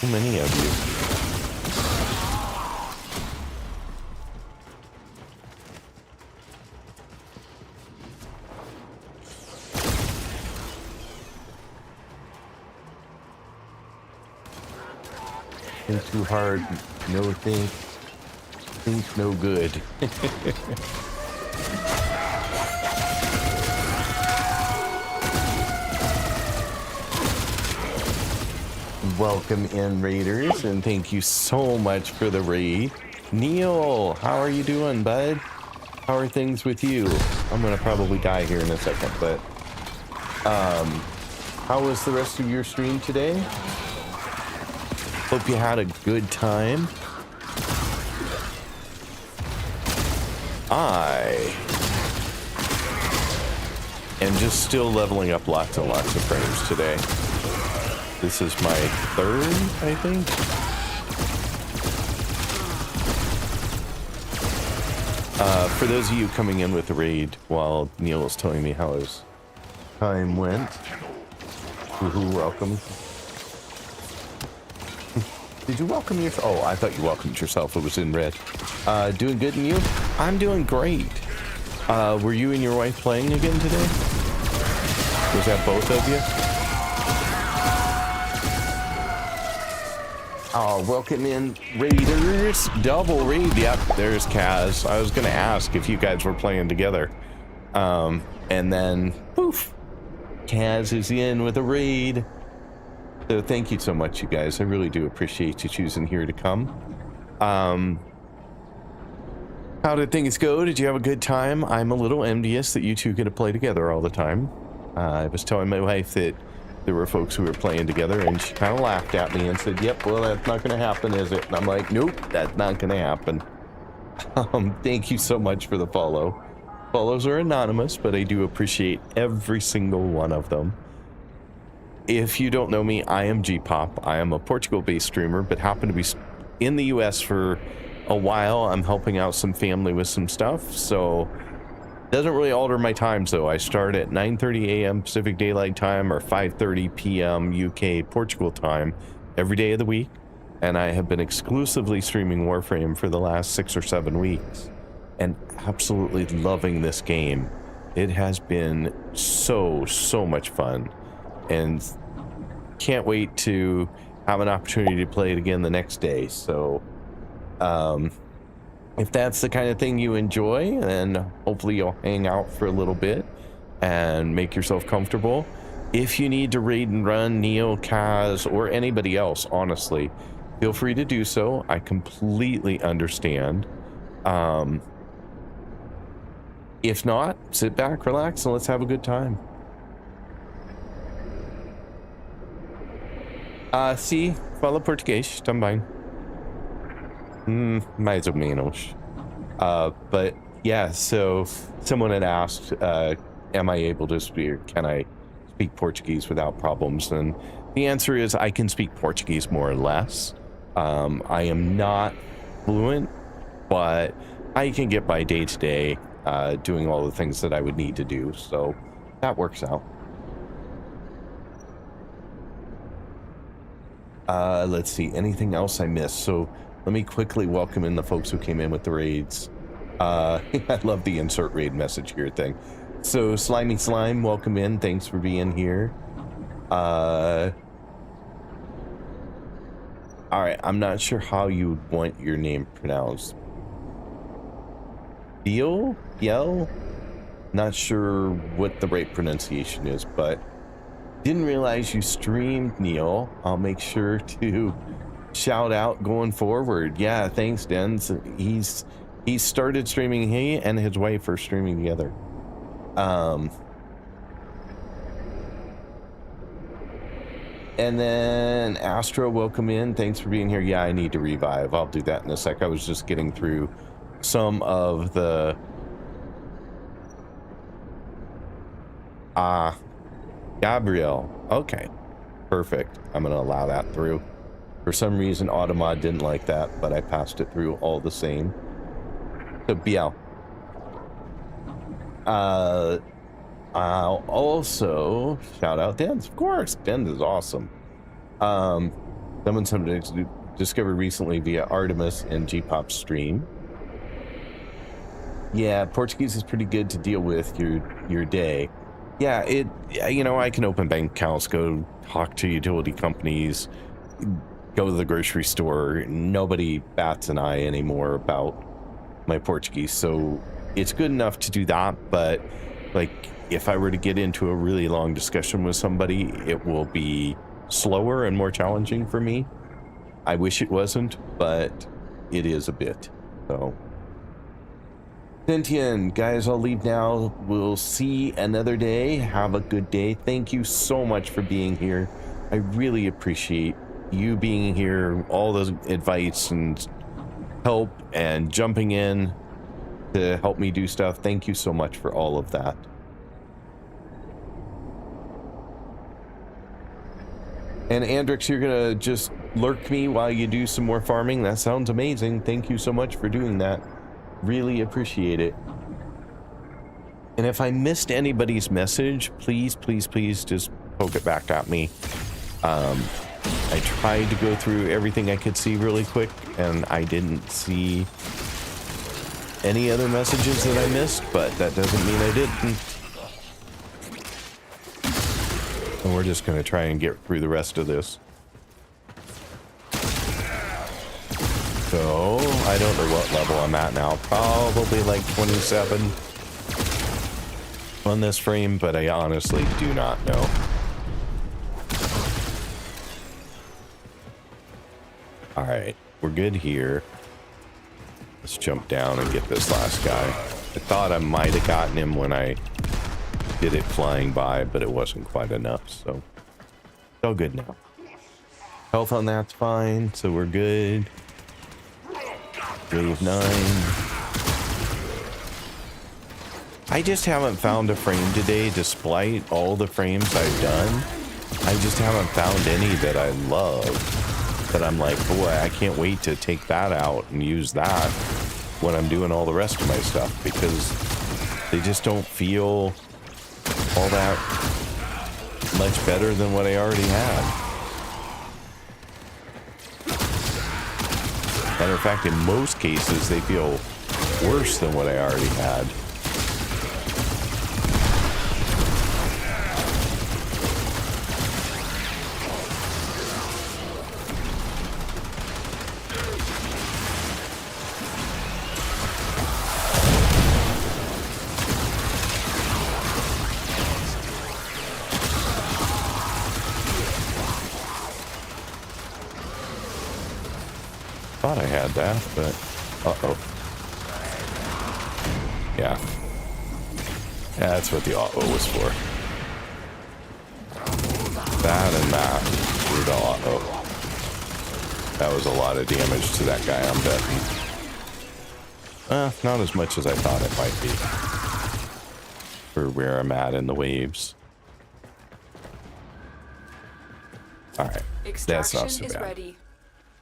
Too many of you. Think too hard, no think no good. welcome in, Raiders, and thank you so much for the raid. Neil, how are you doing, bud? How are things with you? I'm gonna probably die here in a second, but how was the rest of your stream today? Hope you had a good time. I am just still leveling up lots and lots of frames today. This is my third, I think. For those of you coming in with the raid while Neil was telling me how his time went, woohoo, welcome. Did you welcome yourself? Oh, I thought you welcomed yourself. It was in red. Doing good, and you? I'm doing great. Were you and your wife playing again today? Was that both of you? Oh, welcome in, Raiders. Double raid. Yep, there's Kaz. I was going to ask if you guys were playing together. And then, poof, Kaz is in with a raid. So thank you so much, you guys. I really do appreciate you choosing here to come. How did things go? Did you have a good time? I'm a little envious that you two get to play together all the time. I was telling my wife that there were folks who were playing together, and she kind of laughed at me and said, yep, well, that's not going to happen, is it? And I'm like, nope, that's not going to happen. Thank you so much for the follow. Follows are anonymous, but I do appreciate every single one of them. If you don't know me, I am G-Pop. I am a Portugal-based streamer, but happen to be in the US for a while. I'm helping out some family with some stuff, so doesn't really alter my times though. I start at 9:30 a.m. Pacific Daylight Time or 5:30 p.m. UK Portugal time every day of the week, and I have been exclusively streaming Warframe for the last 6 or 7 weeks and absolutely loving this game. It has been so much fun, and can't wait to have an opportunity to play it again the next day. So if that's the kind of thing you enjoy, then hopefully you'll hang out for a little bit and make yourself comfortable. If you need to raid and run Neo, Kaz, or anybody else, honestly, feel free to do so. I completely understand. If not, sit back, relax, and let's have a good time. Si, fala português também. Mais ou menos. But yeah, so someone had asked, am I able to speak, can I speak Portuguese without problems? And the answer is I can speak Portuguese more or less. I am not fluent, but I can get by day to day, doing all the things that I would need to do. So that works out. Let's see, anything else I missed? So let me quickly welcome in the folks who came in with the raids. I love the insert raid message here thing. So Slimy Slime, welcome in. Thanks for being here. All right, I'm not sure how you would want your name pronounced. Yell? Not sure what the right pronunciation is, but didn't realize you streamed, Neil. I'll make sure to shout out going forward. Yeah, thanks, Dens. He started streaming. He and his wife are streaming together. And then Astro, welcome in. Thanks for being here. Yeah, I need to revive. I'll do that in a sec. I was just getting through some of the Gabriel. Okay, perfect. I'm gonna allow that through. For some reason Automod didn't like that, but I passed it through all the same. So Biel. I'll also shout out Dens. Of course, Dens is awesome. Someone discovered recently via Artemis and G-Pop stream. Yeah, Portuguese is pretty good to deal with your day. Yeah, you know, I can open bank accounts, go talk to utility companies, go to the grocery store. Nobody bats an eye anymore about my Portuguese, so it's good enough to do that. But like, if I were to get into a really long discussion with somebody, it will be slower and more challenging for me. I wish it wasn't, but it is a bit. So, Sentient, guys, I'll leave now. We'll see another day. Have a good day. Thank you so much for being here. I really appreciate you being here, all the advice and help and jumping in to help me do stuff. Thank you so much for all of that. And Andrix, you're gonna just lurk me while you do some more farming? That sounds amazing. Thank you so much for doing that. Really appreciate it. And if I missed anybody's message, please, please, please just poke it back at me. I tried to go through everything I could see really quick, and I didn't see any other messages that I missed, but that doesn't mean I didn't. And we're just going to try and get through the rest of this. So, I don't know what level I'm at now. Probably like 27 on this frame, but I honestly do not know. Alright, we're good here. Let's jump down and get this last guy. I thought I might have gotten him when I did it flying by, but it wasn't quite enough, so it's all good now. Health on that's fine, so we're good. Wave 9. I just haven't found a frame today, despite all the frames I've done. I just haven't found any that I love, that I'm like, boy, I can't wait to take that out and use that when I'm doing all the rest of my stuff, because they just don't feel all that much better than what I already had. Matter of fact, in most cases, they feel worse than what I already had. Thought I had that, but uh-oh. Yeah. That's what the auto was for. That and that were the auto. That was a lot of damage to that guy, I'm betting. Not as much as I thought it might be. For where I'm at in the waves. Alright. That's not so bad. Ready.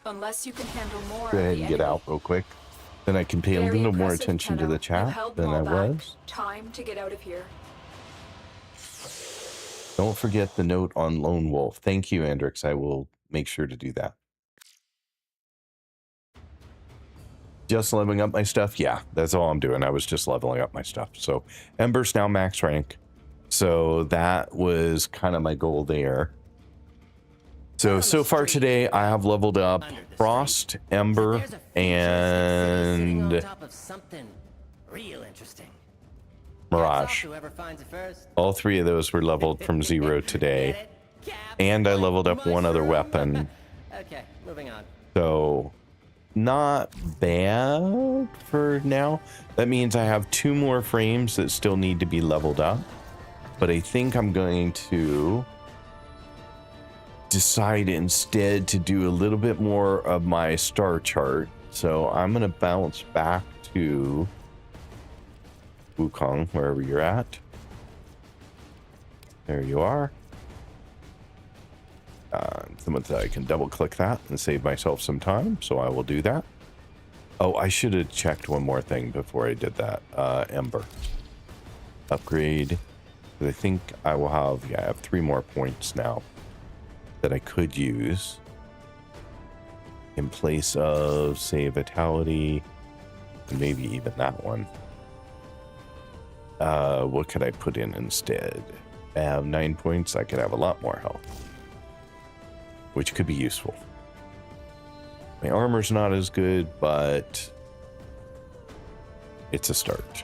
Unless you can handle more. Go ahead and get out real quick. Then I can pay a little more attention to the chat than I was. Time to get out of here. Don't forget the note on Lone Wolf. Thank you, Andrix. I will make sure to do that. Just leveling up my stuff? Yeah, that's all I'm doing. I was just leveling up my stuff. So Ember's now max rank. So that was kind of my goal there. So far today, I have leveled up Frost, Ember, and Mirage. All three of those were leveled from 0 today. And I leveled up one other weapon. Okay, moving on. So, not bad for now. That means I have 2 more frames that still need to be leveled up. But I think I'm going to decide instead to do a little bit more of my star chart. So I'm going to bounce back to Wukong, wherever you're at. There you are. Someone said I can double click that and save myself some time, so I will do that. Oh, I should have checked one more thing before I did that. Ember. Upgrade. I think I will have, yeah, I have 3 more points now that I could use in place of, say, Vitality, and maybe even that one. What could I put in instead? I have 9 points. I could have a lot more health, which could be useful. My armor's not as good, but it's a start.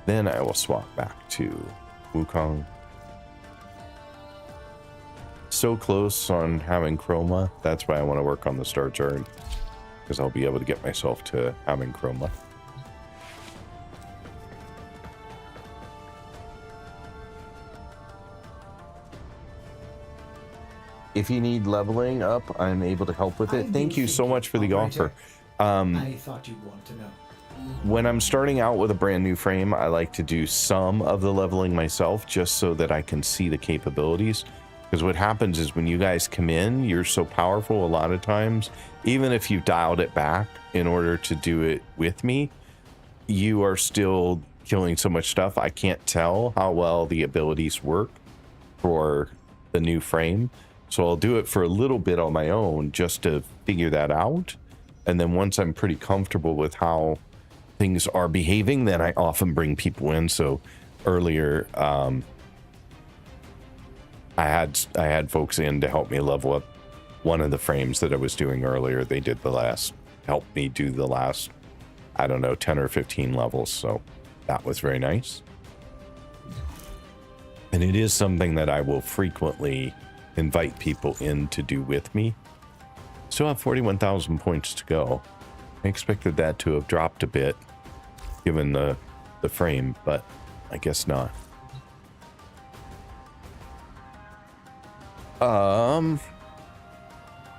Then I will swap back to Wukong. so close on having chroma. That's why I want to work on the star chart, because I'll be able to get myself to having chroma. If you need leveling up, I'm able to help with it. Thank you so much for the offer. I thought you'd want to know. When I'm starting out with a brand new frame, I like to do some of the leveling myself just so that I can see the capabilities. Because what happens is when you guys come in, you're so powerful a lot of times, even if you've dialed it back in order to do it with me, you are still killing so much stuff. I can't tell how well the abilities work for the new frame. So I'll do it for a little bit on my own just to figure that out. And then once I'm pretty comfortable with how things are behaving, then I often bring people in. So earlier, I had folks in to help me level up one of the frames that I was doing earlier. They did helped me do the last, I don't know, 10 or 15 levels. So that was very nice. And it is something that I will frequently invite people in to do with me. Still have 41,000 points to go. I expected that to have dropped a bit given the frame, but I guess not.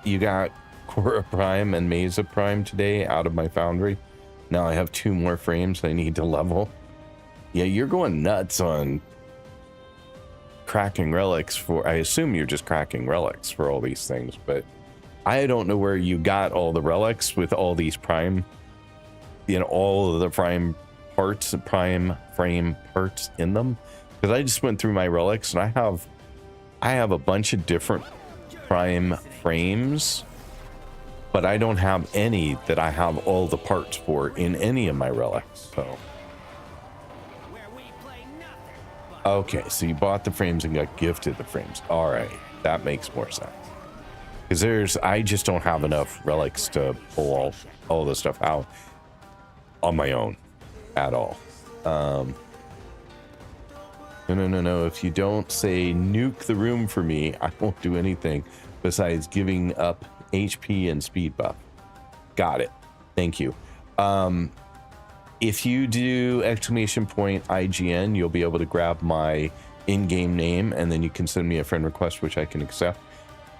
You got Cora Prime and Mesa Prime today out of my foundry. Now I have 2 more frames I need to level. Yeah, you're going nuts on cracking relics for, I assume you're just cracking relics for all these things, but I don't know where you got all the relics with all these prime, all of the prime frame parts in them. Because I just went through my relics and I have a bunch of different prime frames, but I don't have any that I have all the parts for in any of my relics. So okay, so you bought the frames and got gifted the frames. All right, that makes more sense. Because I just don't have enough relics to pull all the stuff out on my own at all. No. If you don't say nuke the room for me, I won't do anything besides giving up HP and speed buff. Got it. Thank you. If you do !IGN, you'll be able to grab my in-game name, and then you can send me a friend request, which I can accept.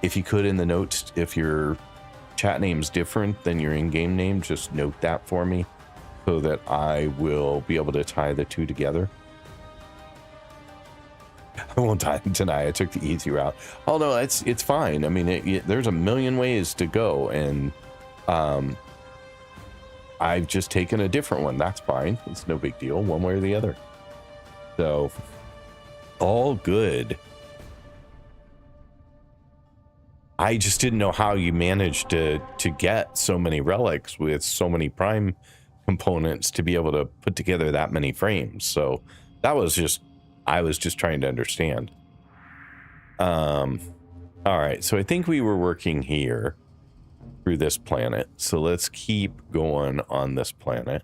If you could, in the notes, if your chat name's different than your in-game name, just note that for me so that I will be able to tie the two together. I won't tie them tonight. I took the easy route. Oh no, it's fine. I mean, there's a million ways to go, and I've just taken a different one. That's fine. It's no big deal, one way or the other. So, all good. I just didn't know how you managed to get so many relics with so many prime components to be able to put together that many frames. So that was just, I was just trying to understand. All right, so I think we were working here through this planet. So let's keep going on this planet.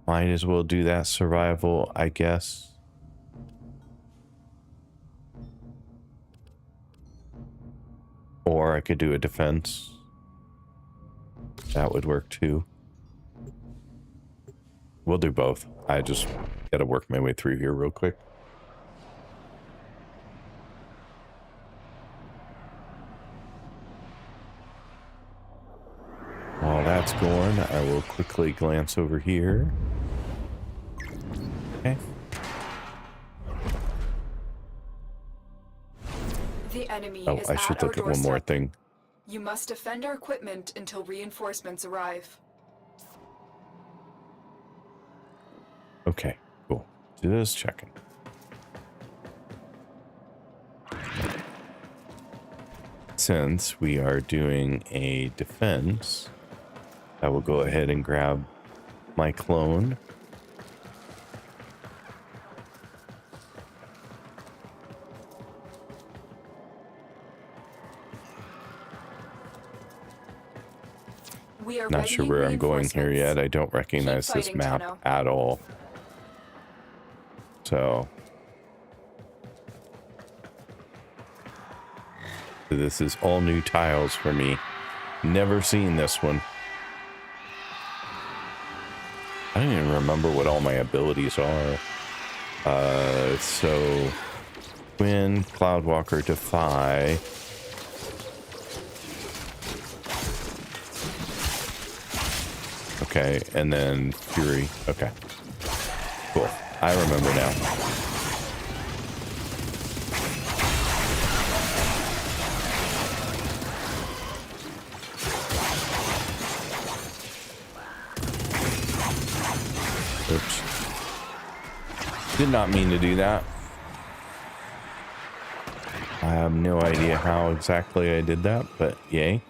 Might as well do that survival, I guess. Or I could do a defense. That would work too. We'll do both. I just gotta work my way through here real quick. While that's going, I will quickly glance over here. Okay. The enemy Oh, is I should at our look at one more doorstep. thing. You must defend our equipment until reinforcements arrive. Okay, cool. Just checking. Since we are doing a defense, I will go ahead and grab my clone. We are Not sure where I'm going here yet. I don't recognize this fighting, map Tenno. at all. So This is all new tiles for me. Never seen this one. I don't even remember what all my abilities are. So Wind, Cloudwalker, Defy. Okay, and then Fury. Okay. Cool. I remember now. Oops. Did not mean to do that. I have no idea how exactly I did that, but yay.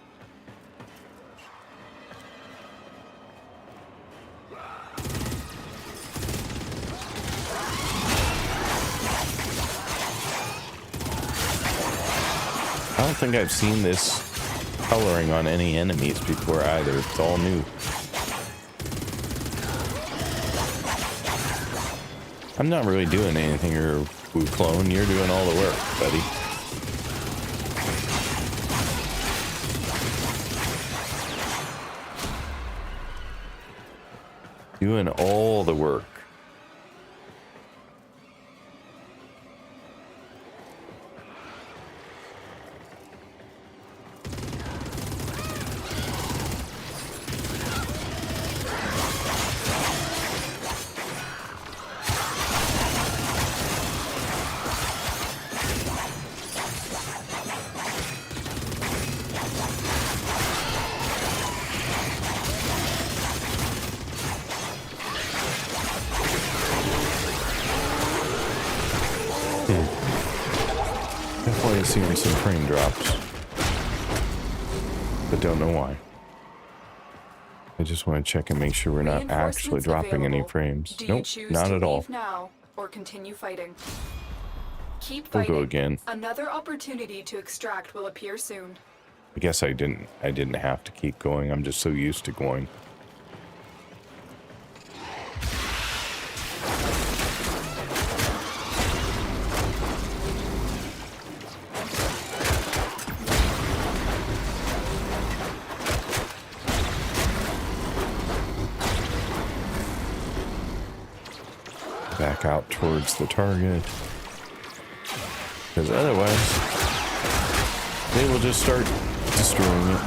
I don't think I've seen this coloring on any enemies before either. It's all new. I'm not really doing anything here, Wu Clone. You're doing all the work, buddy. Doing all the work. Definitely seeing some frame drops, but don't know why. I just want to check and make sure we're not actually dropping any frames. Nope, not at all. Now or continue fighting. Keep We'll fighting. go again. Another opportunity to extract will appear soon. I guess I didn't have to keep going. I'm just so used to going. Back out towards the target, because otherwise they will just start destroying it.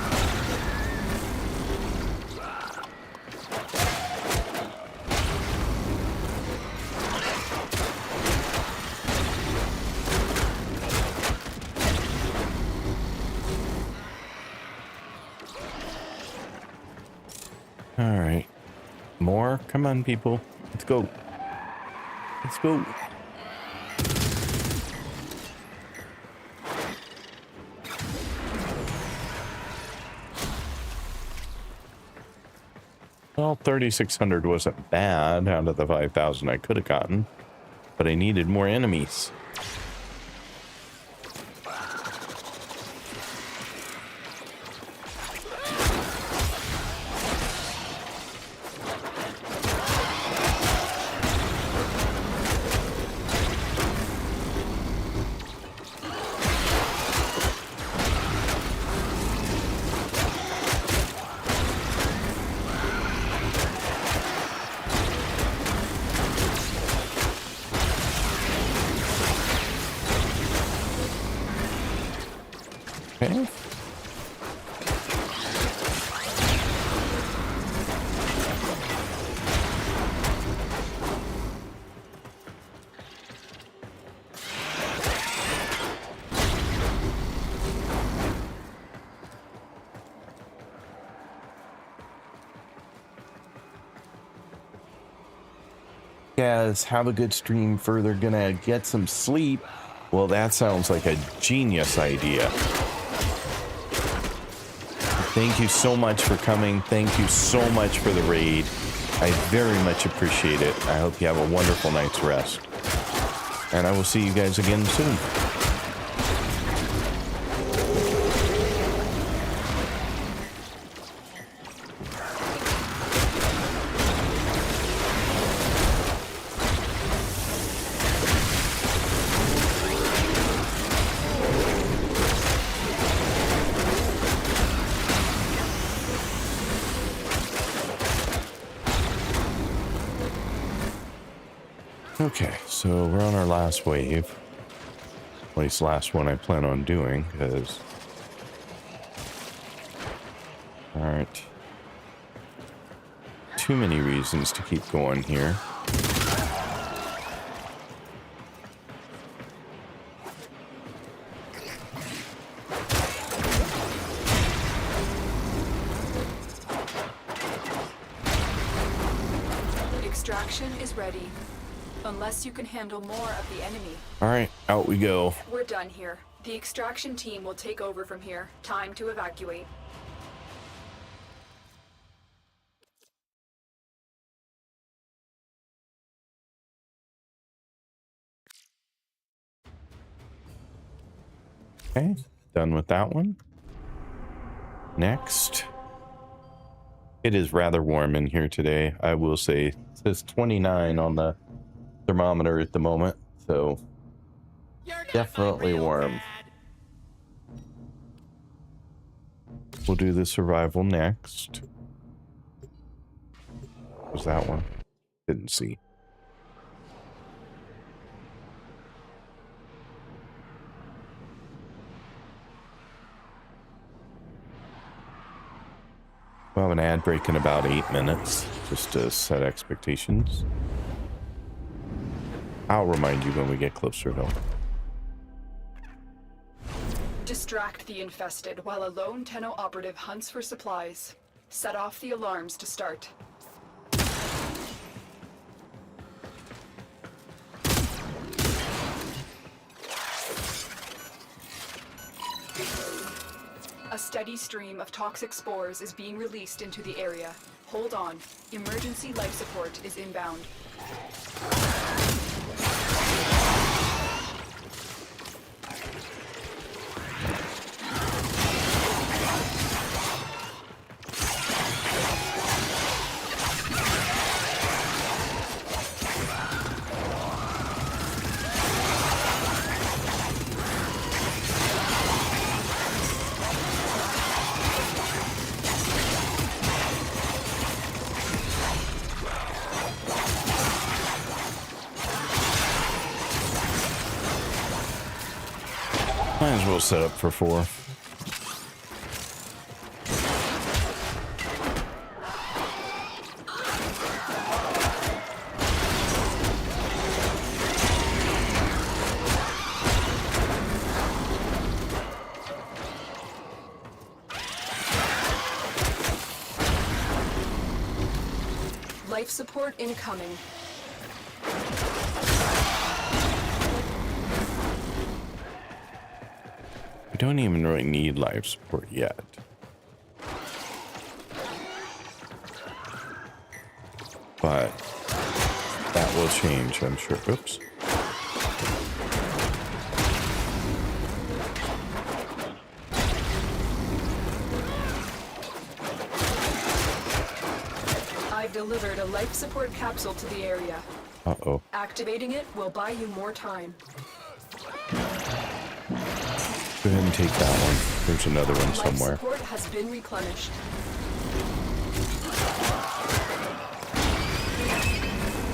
All right, more. Come on, people, let's go. Let's go. Well, 3,600 wasn't bad out of the 5,000 I could have gotten, but I needed more enemies. Okay. Guys, have a good stream. Further gonna get some sleep. Well, that sounds like a genius idea. Thank you so much for coming. Thank you so much for the raid. I very much appreciate it. I hope you have a wonderful night's rest. And I will see you guys again soon. Okay, so we're on our last wave. At least last one I plan on doing, because there aren't too many reasons to keep going here. Extraction is ready. Unless you can handle more of the enemy. Alright, out we go. We're done here. The extraction team will take over from here. Time to evacuate. Okay, done with that one. Next. It is rather warm in here today, I will say. It says 29 on the thermometer at the moment, so definitely warm. We'll do the survival next. What was that one? Didn't see. We'll have an ad break in about 8 minutes, just to set expectations. I'll remind you when we get closer, though. Distract the infested while a lone Tenno operative hunts for supplies. Set off the alarms to start. A steady stream of toxic spores is being released into the area. Hold on. Emergency life support is inbound. Might as well set up for 4. Life support incoming. We don't even really need life support yet. But that will change, I'm sure. Oops. I've delivered a life support capsule to the area. Uh-oh. Activating it will buy you more time. Go ahead and take that one. There's another one somewhere. Life support has been replenished.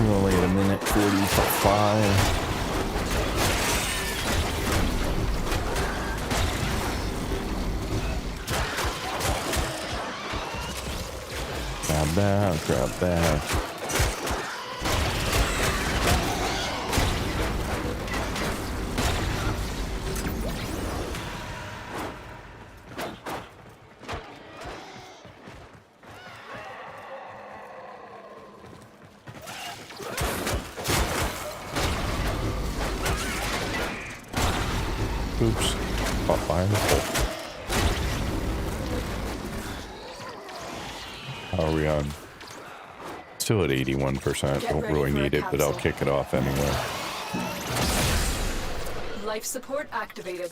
We're only at 1:45. Grab that, grab that. Oops. Caught fire. How are we on? Still at 81%. Don't really need it, but I'll kick it off anyway. Life support activated.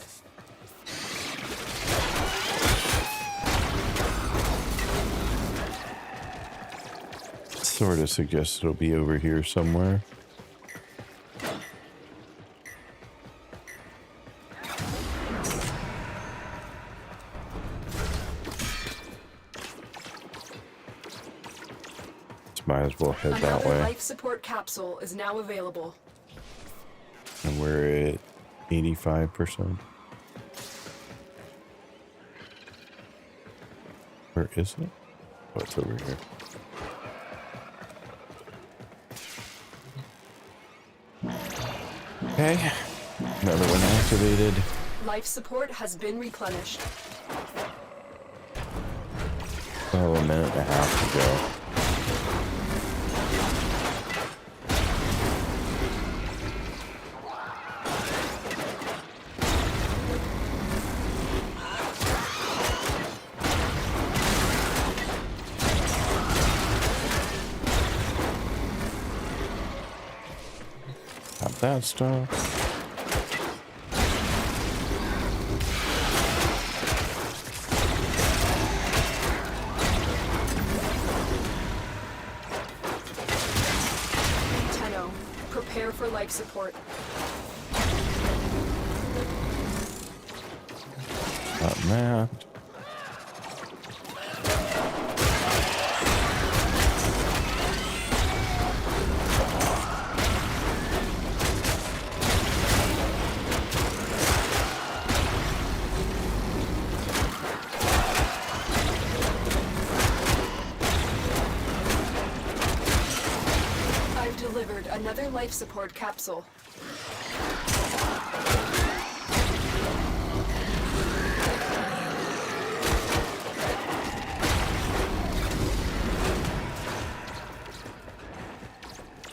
Sort of suggests it'll be over here somewhere. Might as well head that Another way. life support capsule is now available. we're at 85%. Where is it? Oh, it's over here. Okay. Another one activated. Life support has been replenished. Oh, a minute and a half to go. Got that stuff. Tenno, prepare for life support. Got that. I've delivered another life support capsule.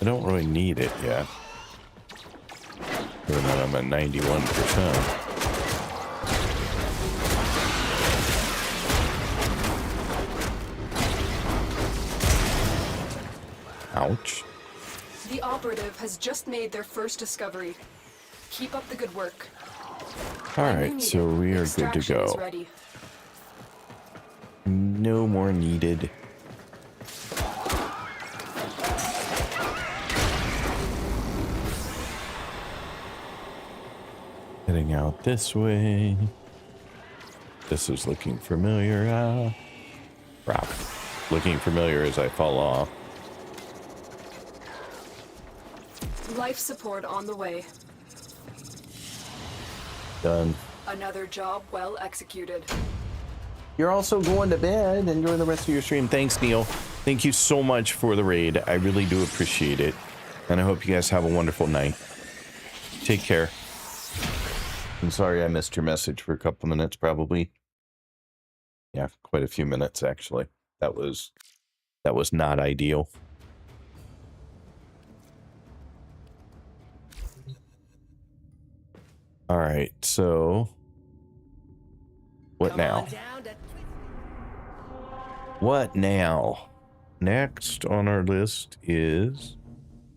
I don't really need it yet. Given that I'm at 91%. Ouch. The operative has just made their first discovery. Keep up the good work. Alright, so we are good to Extraction is go. ready. No more needed. Heading out this way. This is looking familiar. Crap. Looking familiar as I fall off. Life support on the way. Done. Another job well executed. You're also going to bed. Enjoy the rest of your stream. Thanks, Neil. Thank you so much for the raid. I really do appreciate it. And I hope you guys have a wonderful night. Take care. I'm sorry I missed your message for a couple minutes, probably. Yeah, quite a few minutes, actually. That was not ideal. All right, so what now? What now? Next on our list is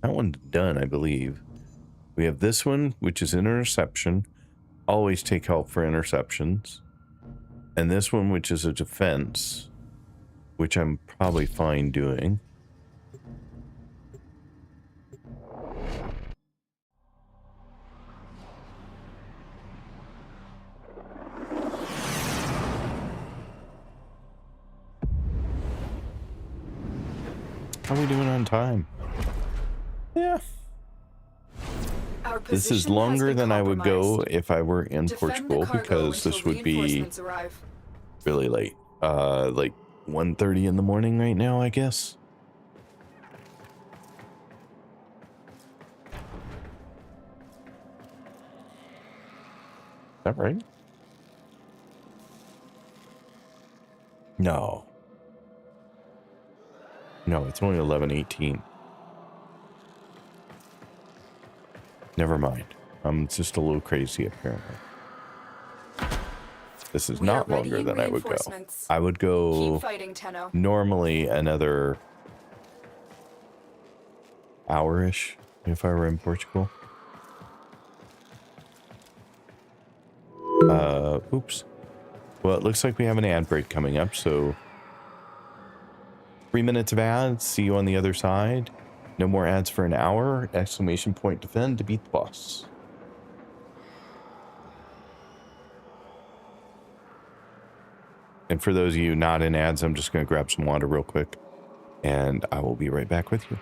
that one's done, I believe. We have this one, which is interception. Always take help for interceptions. And this one, which is a defense, which I'm probably fine doing. How are we doing on time? Yeah. This is longer than I would go if I were in Portugal, because this would be really late. Like 1:30 in the morning right now, I guess. Is that right? No. No, it's only 11:18. Never mind. I'm just a little crazy, apparently. This is not longer than I would go. I would go Keep fighting, Tenno. normally another hour-ish if I were in Portugal. Oops. Well, it looks like we have an ad break coming up, so 3 minutes of ads. See you on the other side. No more ads for an hour. Exclamation point defend to beat the boss. And for those of you not in ads, I'm just going to grab some water real quick. And I will be right back with you.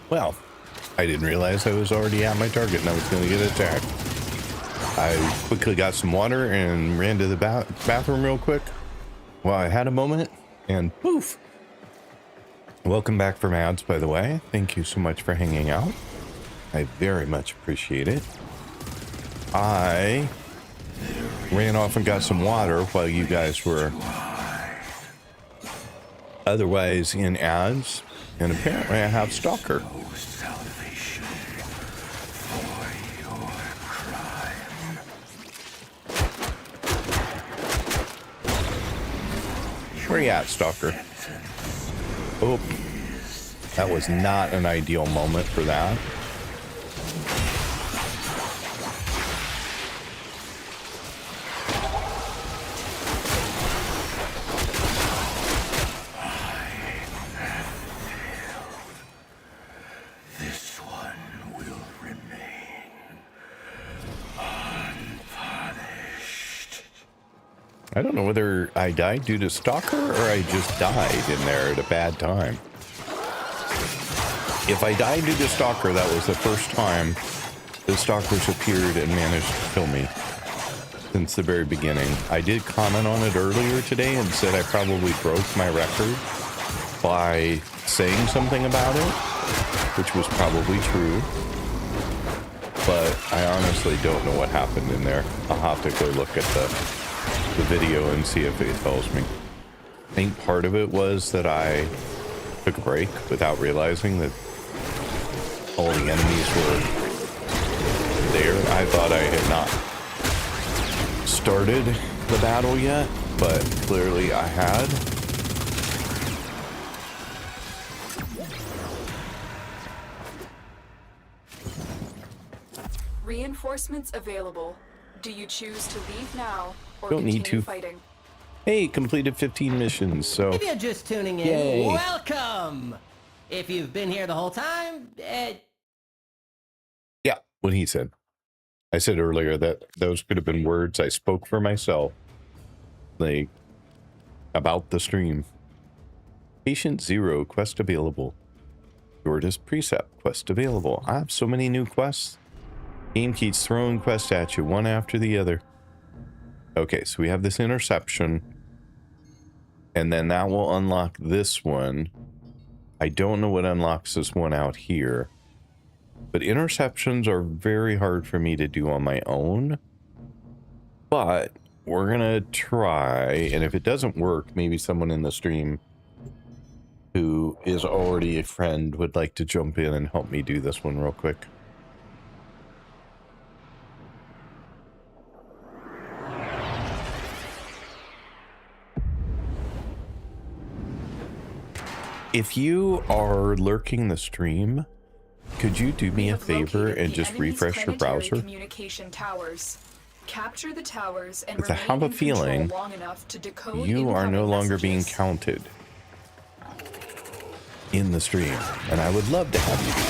Well, I didn't realize I was already at my target and I was going to get attacked. I quickly got some water and ran to the bathroom real quick while I had a moment, and poof. Welcome back from ads, by the way. Thank you so much for hanging out. I very much appreciate it. I ran off and got some water while you guys were otherwise in ads, and apparently I have Stalker. Where you at, Stalker? Oh, that was not an ideal moment for that. This one will remain unpunished. I don't know whether I died due to Stalker or I just died in there at a bad time. If I died due to Stalker, that was the first time the Stalkers appeared and managed to kill me since the very beginning. I did comment on it earlier today and said I probably broke my record by saying something about it, which was probably true. But I honestly don't know what happened in there. I'll have to go look at the video and see if it tells me. I think part of it was that I took a break without realizing that all the enemies were there. I thought I had not started the battle yet, but clearly I had. Reinforcements available. Do you choose to leave now or Don't continue need to. fighting? Hey, completed 15 missions, so... If you're just tuning in, Yay. welcome! If you've been here the whole time, Yeah, what he said. I said earlier that those could have been words I spoke for myself. Like, about the stream. Patient 0, quest available. Shortest precept, quest available. I have so many new quests. Game keeps throwing quests at you, one after the other. Okay, so we have this interception. And then that will unlock this one. I don't know what unlocks this one out here. But interceptions are very hard for me to do on my own. But we're going to try. And if it doesn't work, maybe someone in the stream who is already a friend would like to jump in and help me do this one real quick. If you are lurking the stream, could you do me a favor and just refresh your browser? Communication towers. Capture the towers and Because I have a feeling long enough to decode you are no incoming longer being messages. counted in the stream, and I would love to have you be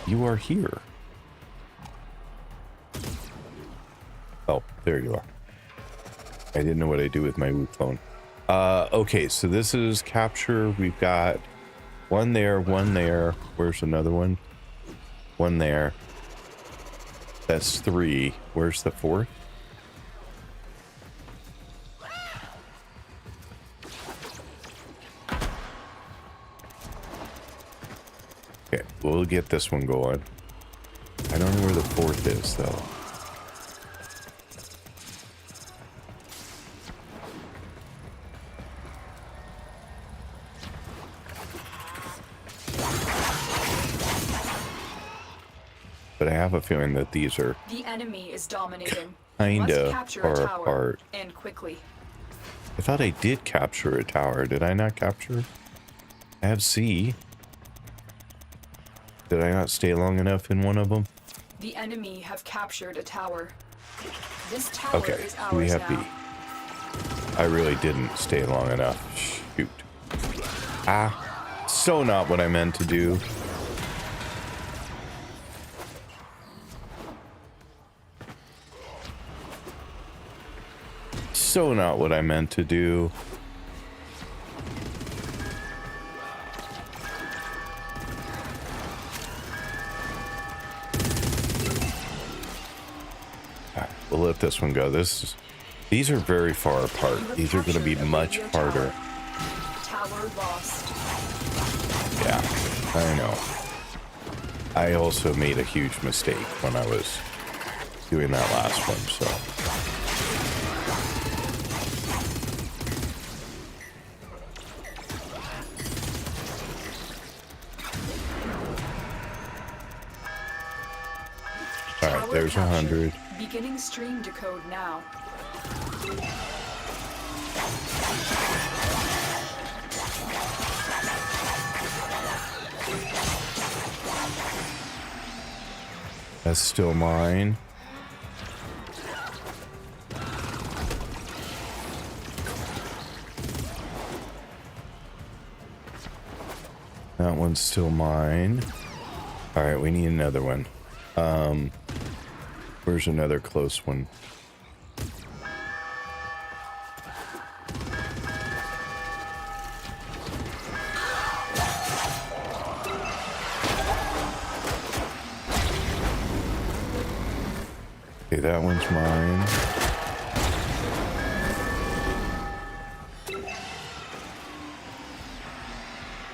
counted. You are here. Oh, there you are. I didn't know what I do with my Wii phone. Okay, so this is capture. We've got one there, one there. Where's another one? One there. That's 3. Where's the 4th? Okay, we'll get this one going. I don't know where the 4th is, though. But I have a feeling that these are The enemy is dominating. kinda Must capture far a tower, apart. and quickly. I thought I did capture a tower. Did I not capture? I have C. Did I not stay long enough in one of them? The enemy have captured a tower. This tower Okay, is ours we have now. B. I really didn't stay long enough. Shoot. Ah, so not what I meant to do. So not what I meant to do. let this one go. These are very far apart. These are going to be much harder. Tower lost. Yeah, I know. I also made a huge mistake when I was doing that last one, so. All right, there's 100. Beginning stream decode now. That's still mine. That one's still mine. All right, we need another one. Where's another close one? Okay, that one's mine.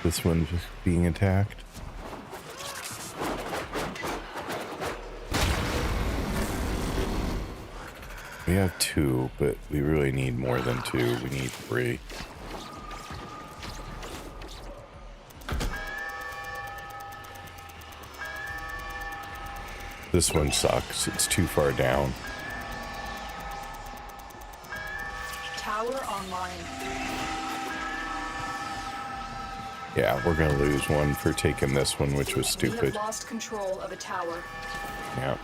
This one's just being attacked. We have 2, but we really need more than 2. We need 3. This one sucks. It's too far down. Tower online. Yeah, we're gonna lose one for taking this one, which was We have stupid. lost control of a tower. Yeah.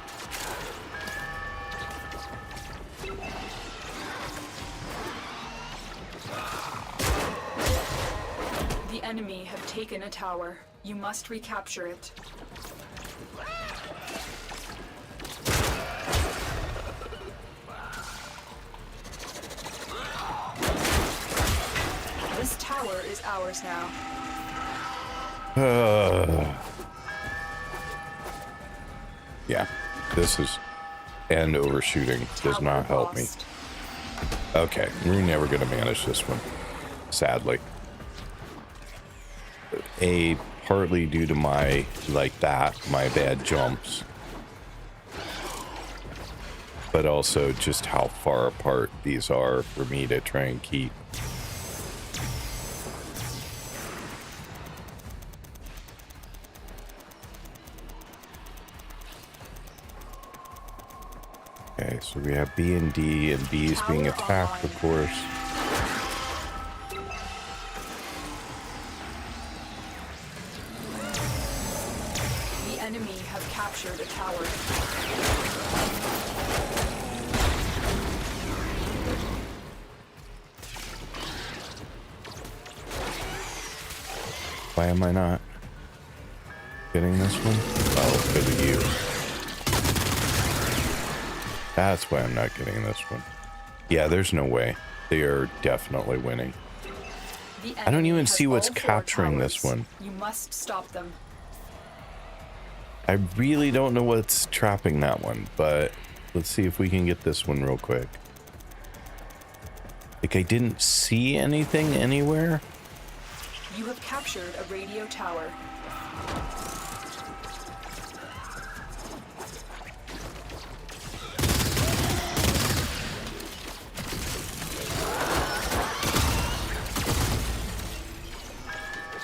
The enemy have taken a tower. You must recapture it. This tower is ours now. Yeah, this is... And overshooting does Tower not help me. lost. Okay, we're never gonna manage this one, sadly. Partly due to my bad jumps, but also just how far apart these are for me to try and keep. Okay, so we have B and D, and B is being attacked, of course. The enemy have captured a tower. Why am I not getting this one? Oh, because of you. That's why I'm not getting this one. Yeah, there's no way. They are definitely winning. The I don't enemy even has see what's all 4 capturing this towers. one. You must stop them. I really don't know what's trapping that one, but let's see if we can get this one real quick. Like, I didn't see anything anywhere. You have captured a radio tower.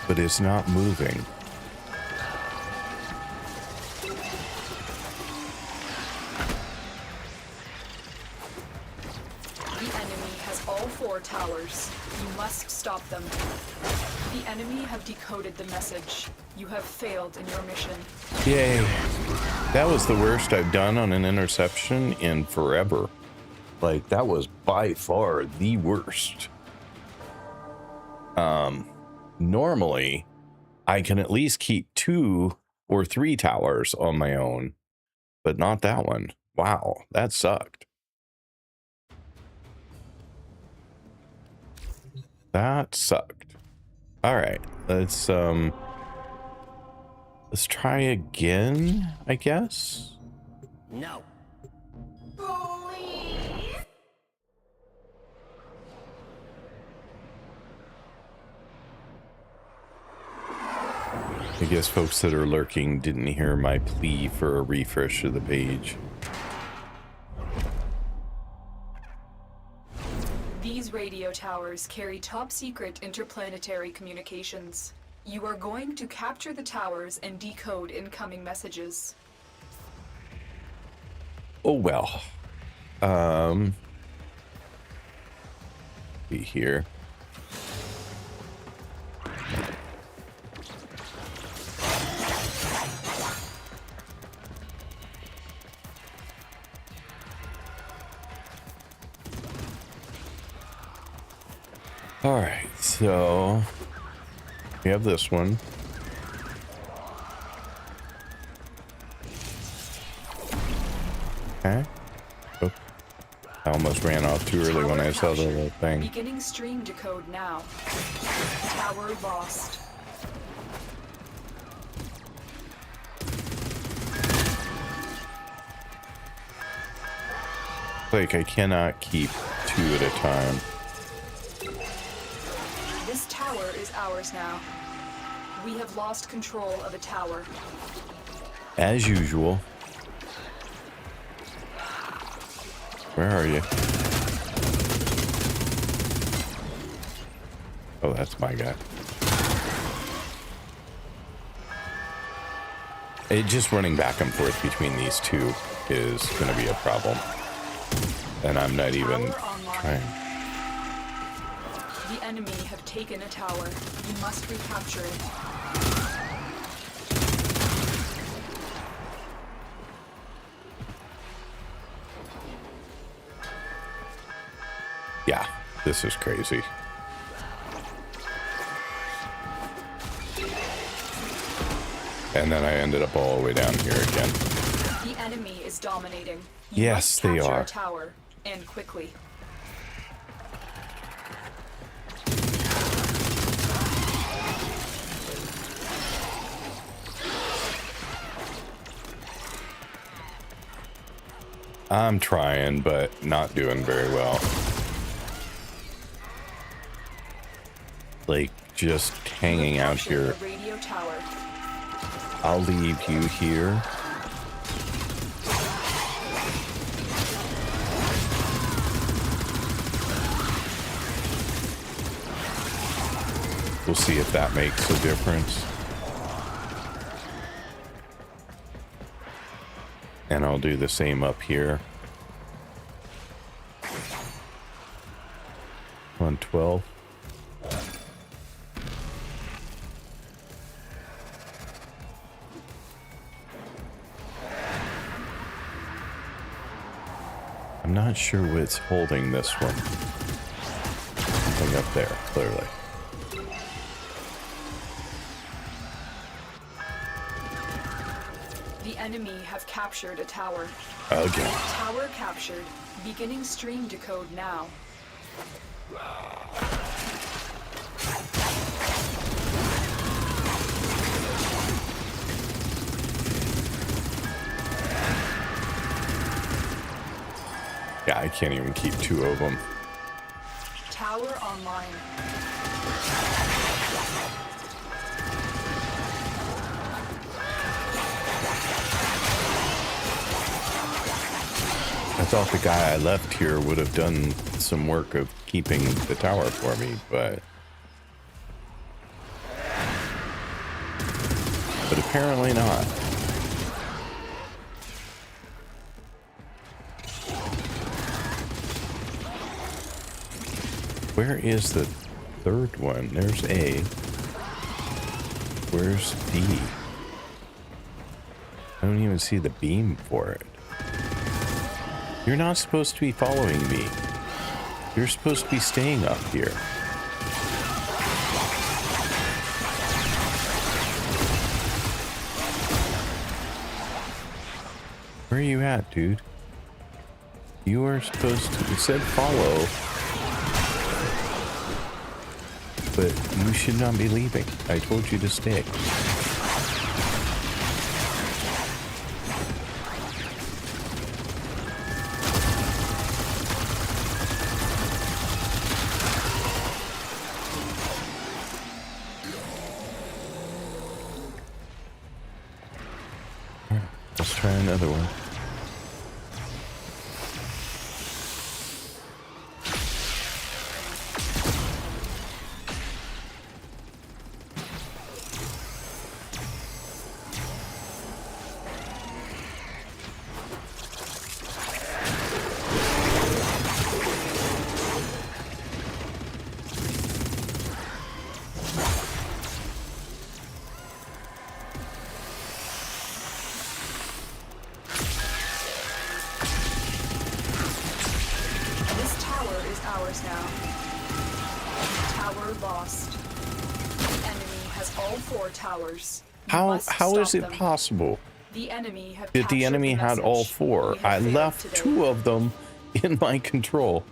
But it's not moving. The enemy has all 4 towers. You must stop them. The enemy have decoded the message. You have failed in your mission. Yay. That was the worst I've done on an interception in forever. Like, that was by far the worst. Normally, I can at least keep 2 or 3 towers on my own, but not that one. Wow, that sucked. That sucked. All right, let's try again, I guess. No. Bully! I guess folks that are lurking didn't hear my plea for a refresh of the page. These radio towers carry top-secret interplanetary communications. You are going to capture the towers and decode incoming messages. Oh well. Be here. All right, so we have this one. Okay. Oh, I almost ran off too early when I saw the little thing. Beginning stream decode now. Tower lost. Like, I cannot keep two at a time. This tower is ours now. We have lost control of a tower. As usual. Where are you? Oh, that's my guy. It just running back and forth between these two is going to be a problem. And I'm not even trying. The enemy have taken a tower. You must recapture it. Yeah, this is crazy. And then I ended up all the way down here again. The enemy is dominating. Yes, they are. A tower, and quickly. I'm trying, but not doing very well. Like, just hanging out here. Radio tower. I'll leave you here. We'll see if that makes a difference. And I'll do the same up here. 112. I'm not sure what's holding this one. Something up there, clearly. The enemy have captured a tower. Again. Tower captured. Beginning stream decode now. Yeah, I can't even keep two of them. Tower online. I thought the guy I left here would have done some work of keeping the tower for me, but apparently not. Where is the third one? There's A. Where's D? I don't even see the beam for it. You're not supposed to be following me. You're supposed to be staying up here. Where are you at, dude? You are supposed to... It said follow. But you should not be leaving. I told you to stay. try another one. This tower is ours now. Tower lost. The enemy has all 4 towers. We How must is stop it them. possible? The enemy have That the captured enemy had all message. 4? We have I failed left today. 2 of them in my control.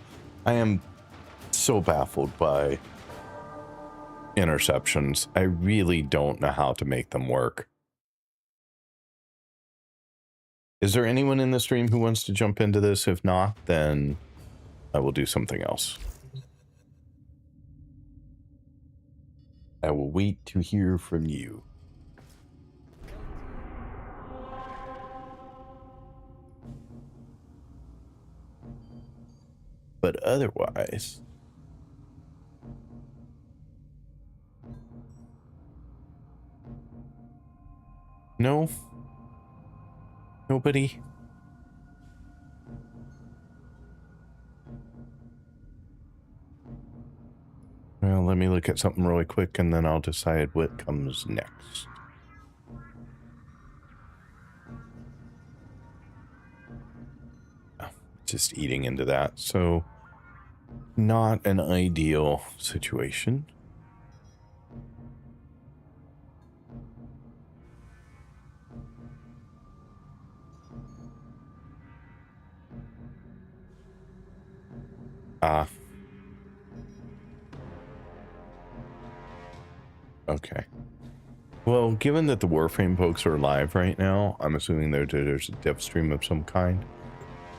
I am so baffled by interceptions. I really don't know how to make them work. Is there anyone in the stream who wants to jump into this? If not, then I will do something else. I will wait to hear from you. But otherwise, no, nobody. Well, let me look at something really quick and then I'll decide what comes next. Oh, just eating into that, so not an ideal situation. Okay. Well, given that the Warframe folks are live right now, I'm assuming there's a dev stream of some kind.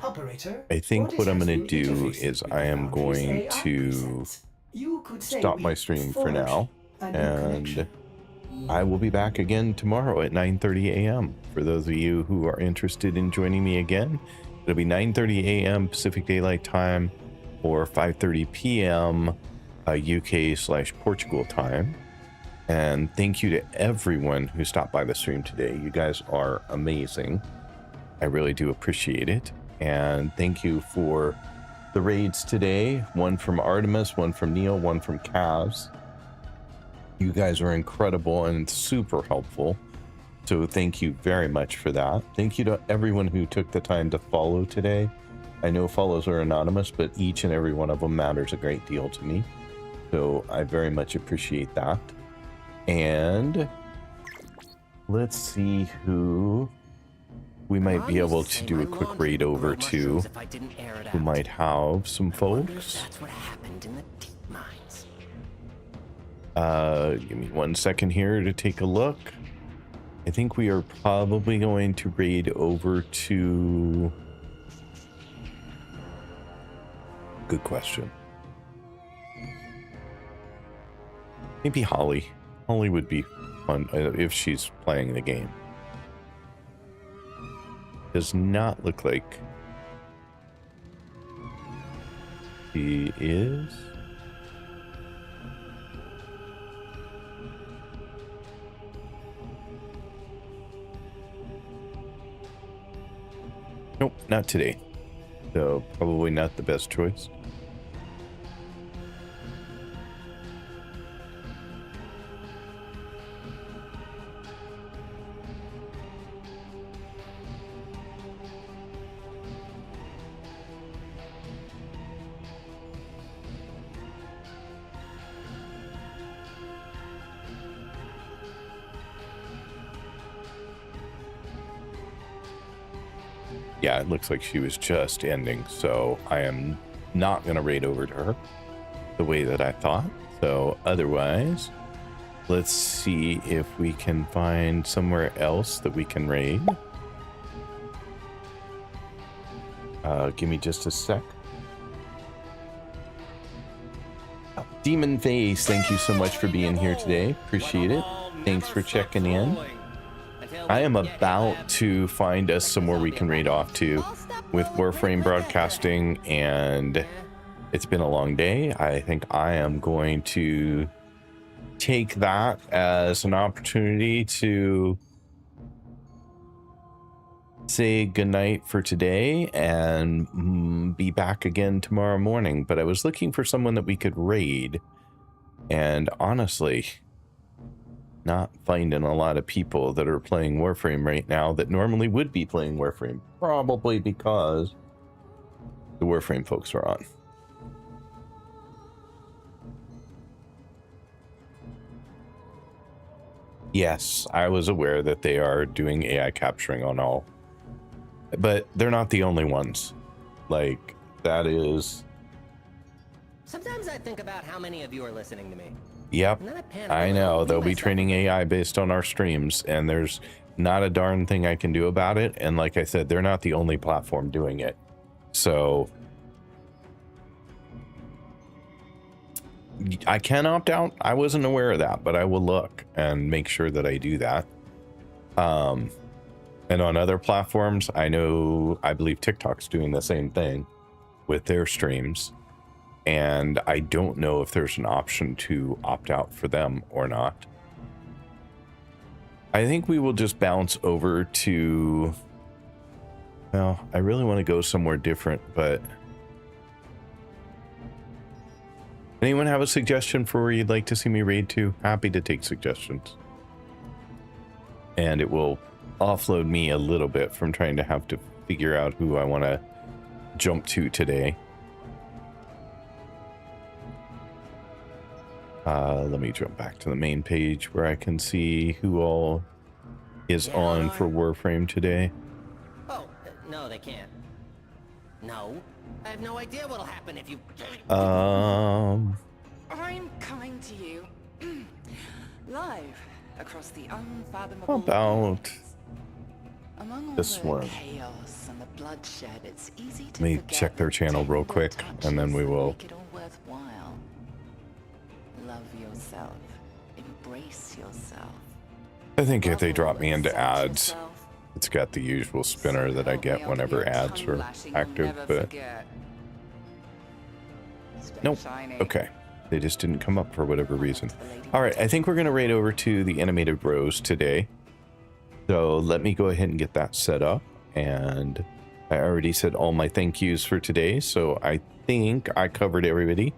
Operator, I think what I'm going to do interfacing is with I the am Foundry's going AI to presets. You could say stop we my stream for forged now, a new and connection. I will be back again tomorrow at 9:30 a.m. For those of you who are interested in joining me again, it'll be 9:30 a.m. Pacific Daylight Time or 5:30 p.m. UK/Portugal time. And thank you to everyone who stopped by the stream today. You guys are amazing. I really do appreciate it. And thank you for the raids today. One from Artemis, one from Neil, one from Cavs. You guys are incredible and super helpful. So thank you very much for that. Thank you to everyone who took the time to follow today. I know follows are anonymous, but each and every one of them matters a great deal to me. So I very much appreciate that. And let's see who we might be able to do a quick raid over to, who might have some folks. That's what happened in the deep mines. Give me 1 second here to take a look. I think we are probably going to raid over to... Good question. Maybe Holly. Holly would be fun if she's playing the game. Does not look like she is. Nope, not today. So probably not the best choice. Yeah, it looks like she was just ending, so I am not going to raid over to her the way that I thought. So otherwise, let's see if we can find somewhere else that we can raid. Give me just a sec. Demon Face, thank you so much for being here today. Appreciate it. Thanks for checking in. I am about to find us somewhere we can raid off to with Warframe broadcasting, and it's been a long day. I think I am going to take that as an opportunity to say goodnight for today and be back again tomorrow morning. But I was looking for someone that we could raid, and honestly, not finding a lot of people that are playing Warframe right now that normally would be playing Warframe, probably because the Warframe folks are on. Yes, I was aware that they are doing AI capturing on all, but they're not the only ones. Like, that is... Sometimes I think about how many of you are listening to me. Yep, I know. They'll be training AI based on our streams, and there's not a darn thing I can do about it. And like I said, they're not the only platform doing it. So I can opt out. I wasn't aware of that, but I will look and make sure that I do that. And on other platforms, I believe TikTok's doing the same thing with their streams. And I don't know if there's an option to opt out for them or not. I think we will just bounce over to... Well, I really want to go somewhere different, but... Anyone have a suggestion for where you'd like to see me raid to? Happy to take suggestions. And it will offload me a little bit from trying to have to figure out who I want to jump to today. Let me jump back to the main page where I can see who all is on for Warframe today. Oh, no, they can't. No, I have no idea what'll happen if you... I'm coming to you live across the unfathomable. About among all this the one. chaos and the bloodshed, it's easy to Let me forget check their that channel real tender quick, and then we touches will. make it all worthwhile. Love yourself. Embrace yourself. I think if they Love drop all me into accept ads, yourself. it's got the usual spinner that I get whenever ads are active, but nope. Okay, they just didn't come up for whatever reason. All right, I think we're gonna raid over to the animated rose today. So let me go ahead and get that set up. And I already said all my thank yous for today, so I think I covered everybody.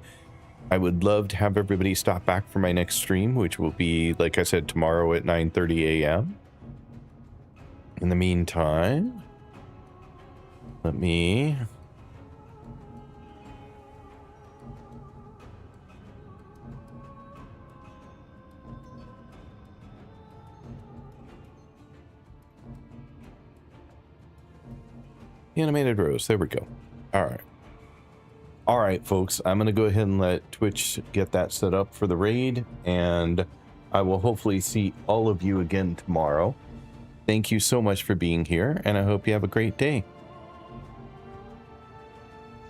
I would love to have everybody stop back for my next stream, which will be, like I said, tomorrow at 9:30 a.m. In the meantime, let me... Animated rose, there we go. All right, folks, I'm going to go ahead and let Twitch get that set up for the raid, and I will hopefully see all of you again tomorrow. Thank you so much for being here, and I hope you have a great day.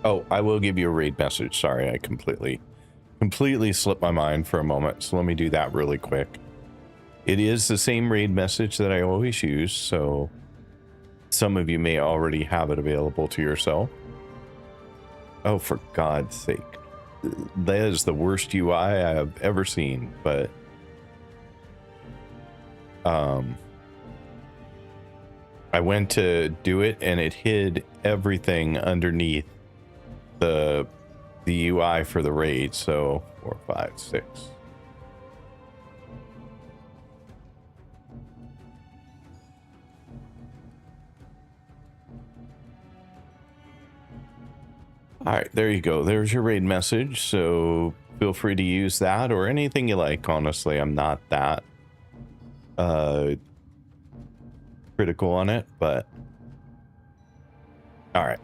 Oh, I will give you a raid message. Sorry, I completely slipped my mind for a moment, so let me do that really quick. It is the same raid message that I always use, so some of you may already have it available to yourself. Oh, for God's sake. That is the worst UI I have ever seen, but... I went to do it, and it hid everything underneath the UI for the raid, so 4, 5, 6. All right, there you go. There's your raid message. So feel free to use that or anything you like. Honestly, I'm not that critical on it, but all right.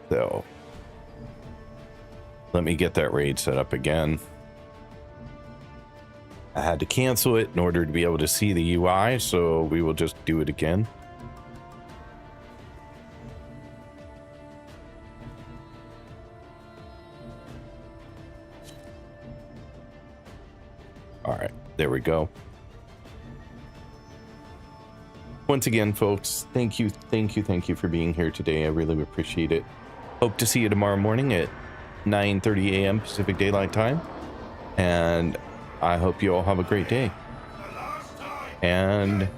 So let me get that raid set up again. I had to cancel it in order to be able to see the UI, so we will just do it again. All right, there we go. once again, folks, thank you for being here today. I really appreciate it. Hope to see you tomorrow morning at 9:30 a.m. Pacific Daylight Time. And I hope you all have a great day. And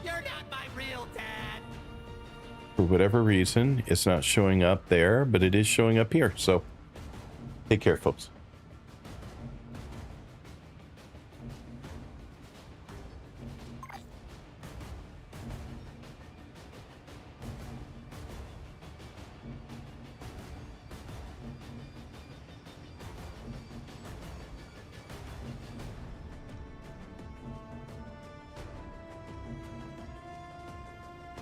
You're not my real dad. for whatever reason, it's not showing up there, but it is showing up here. So take care, folks.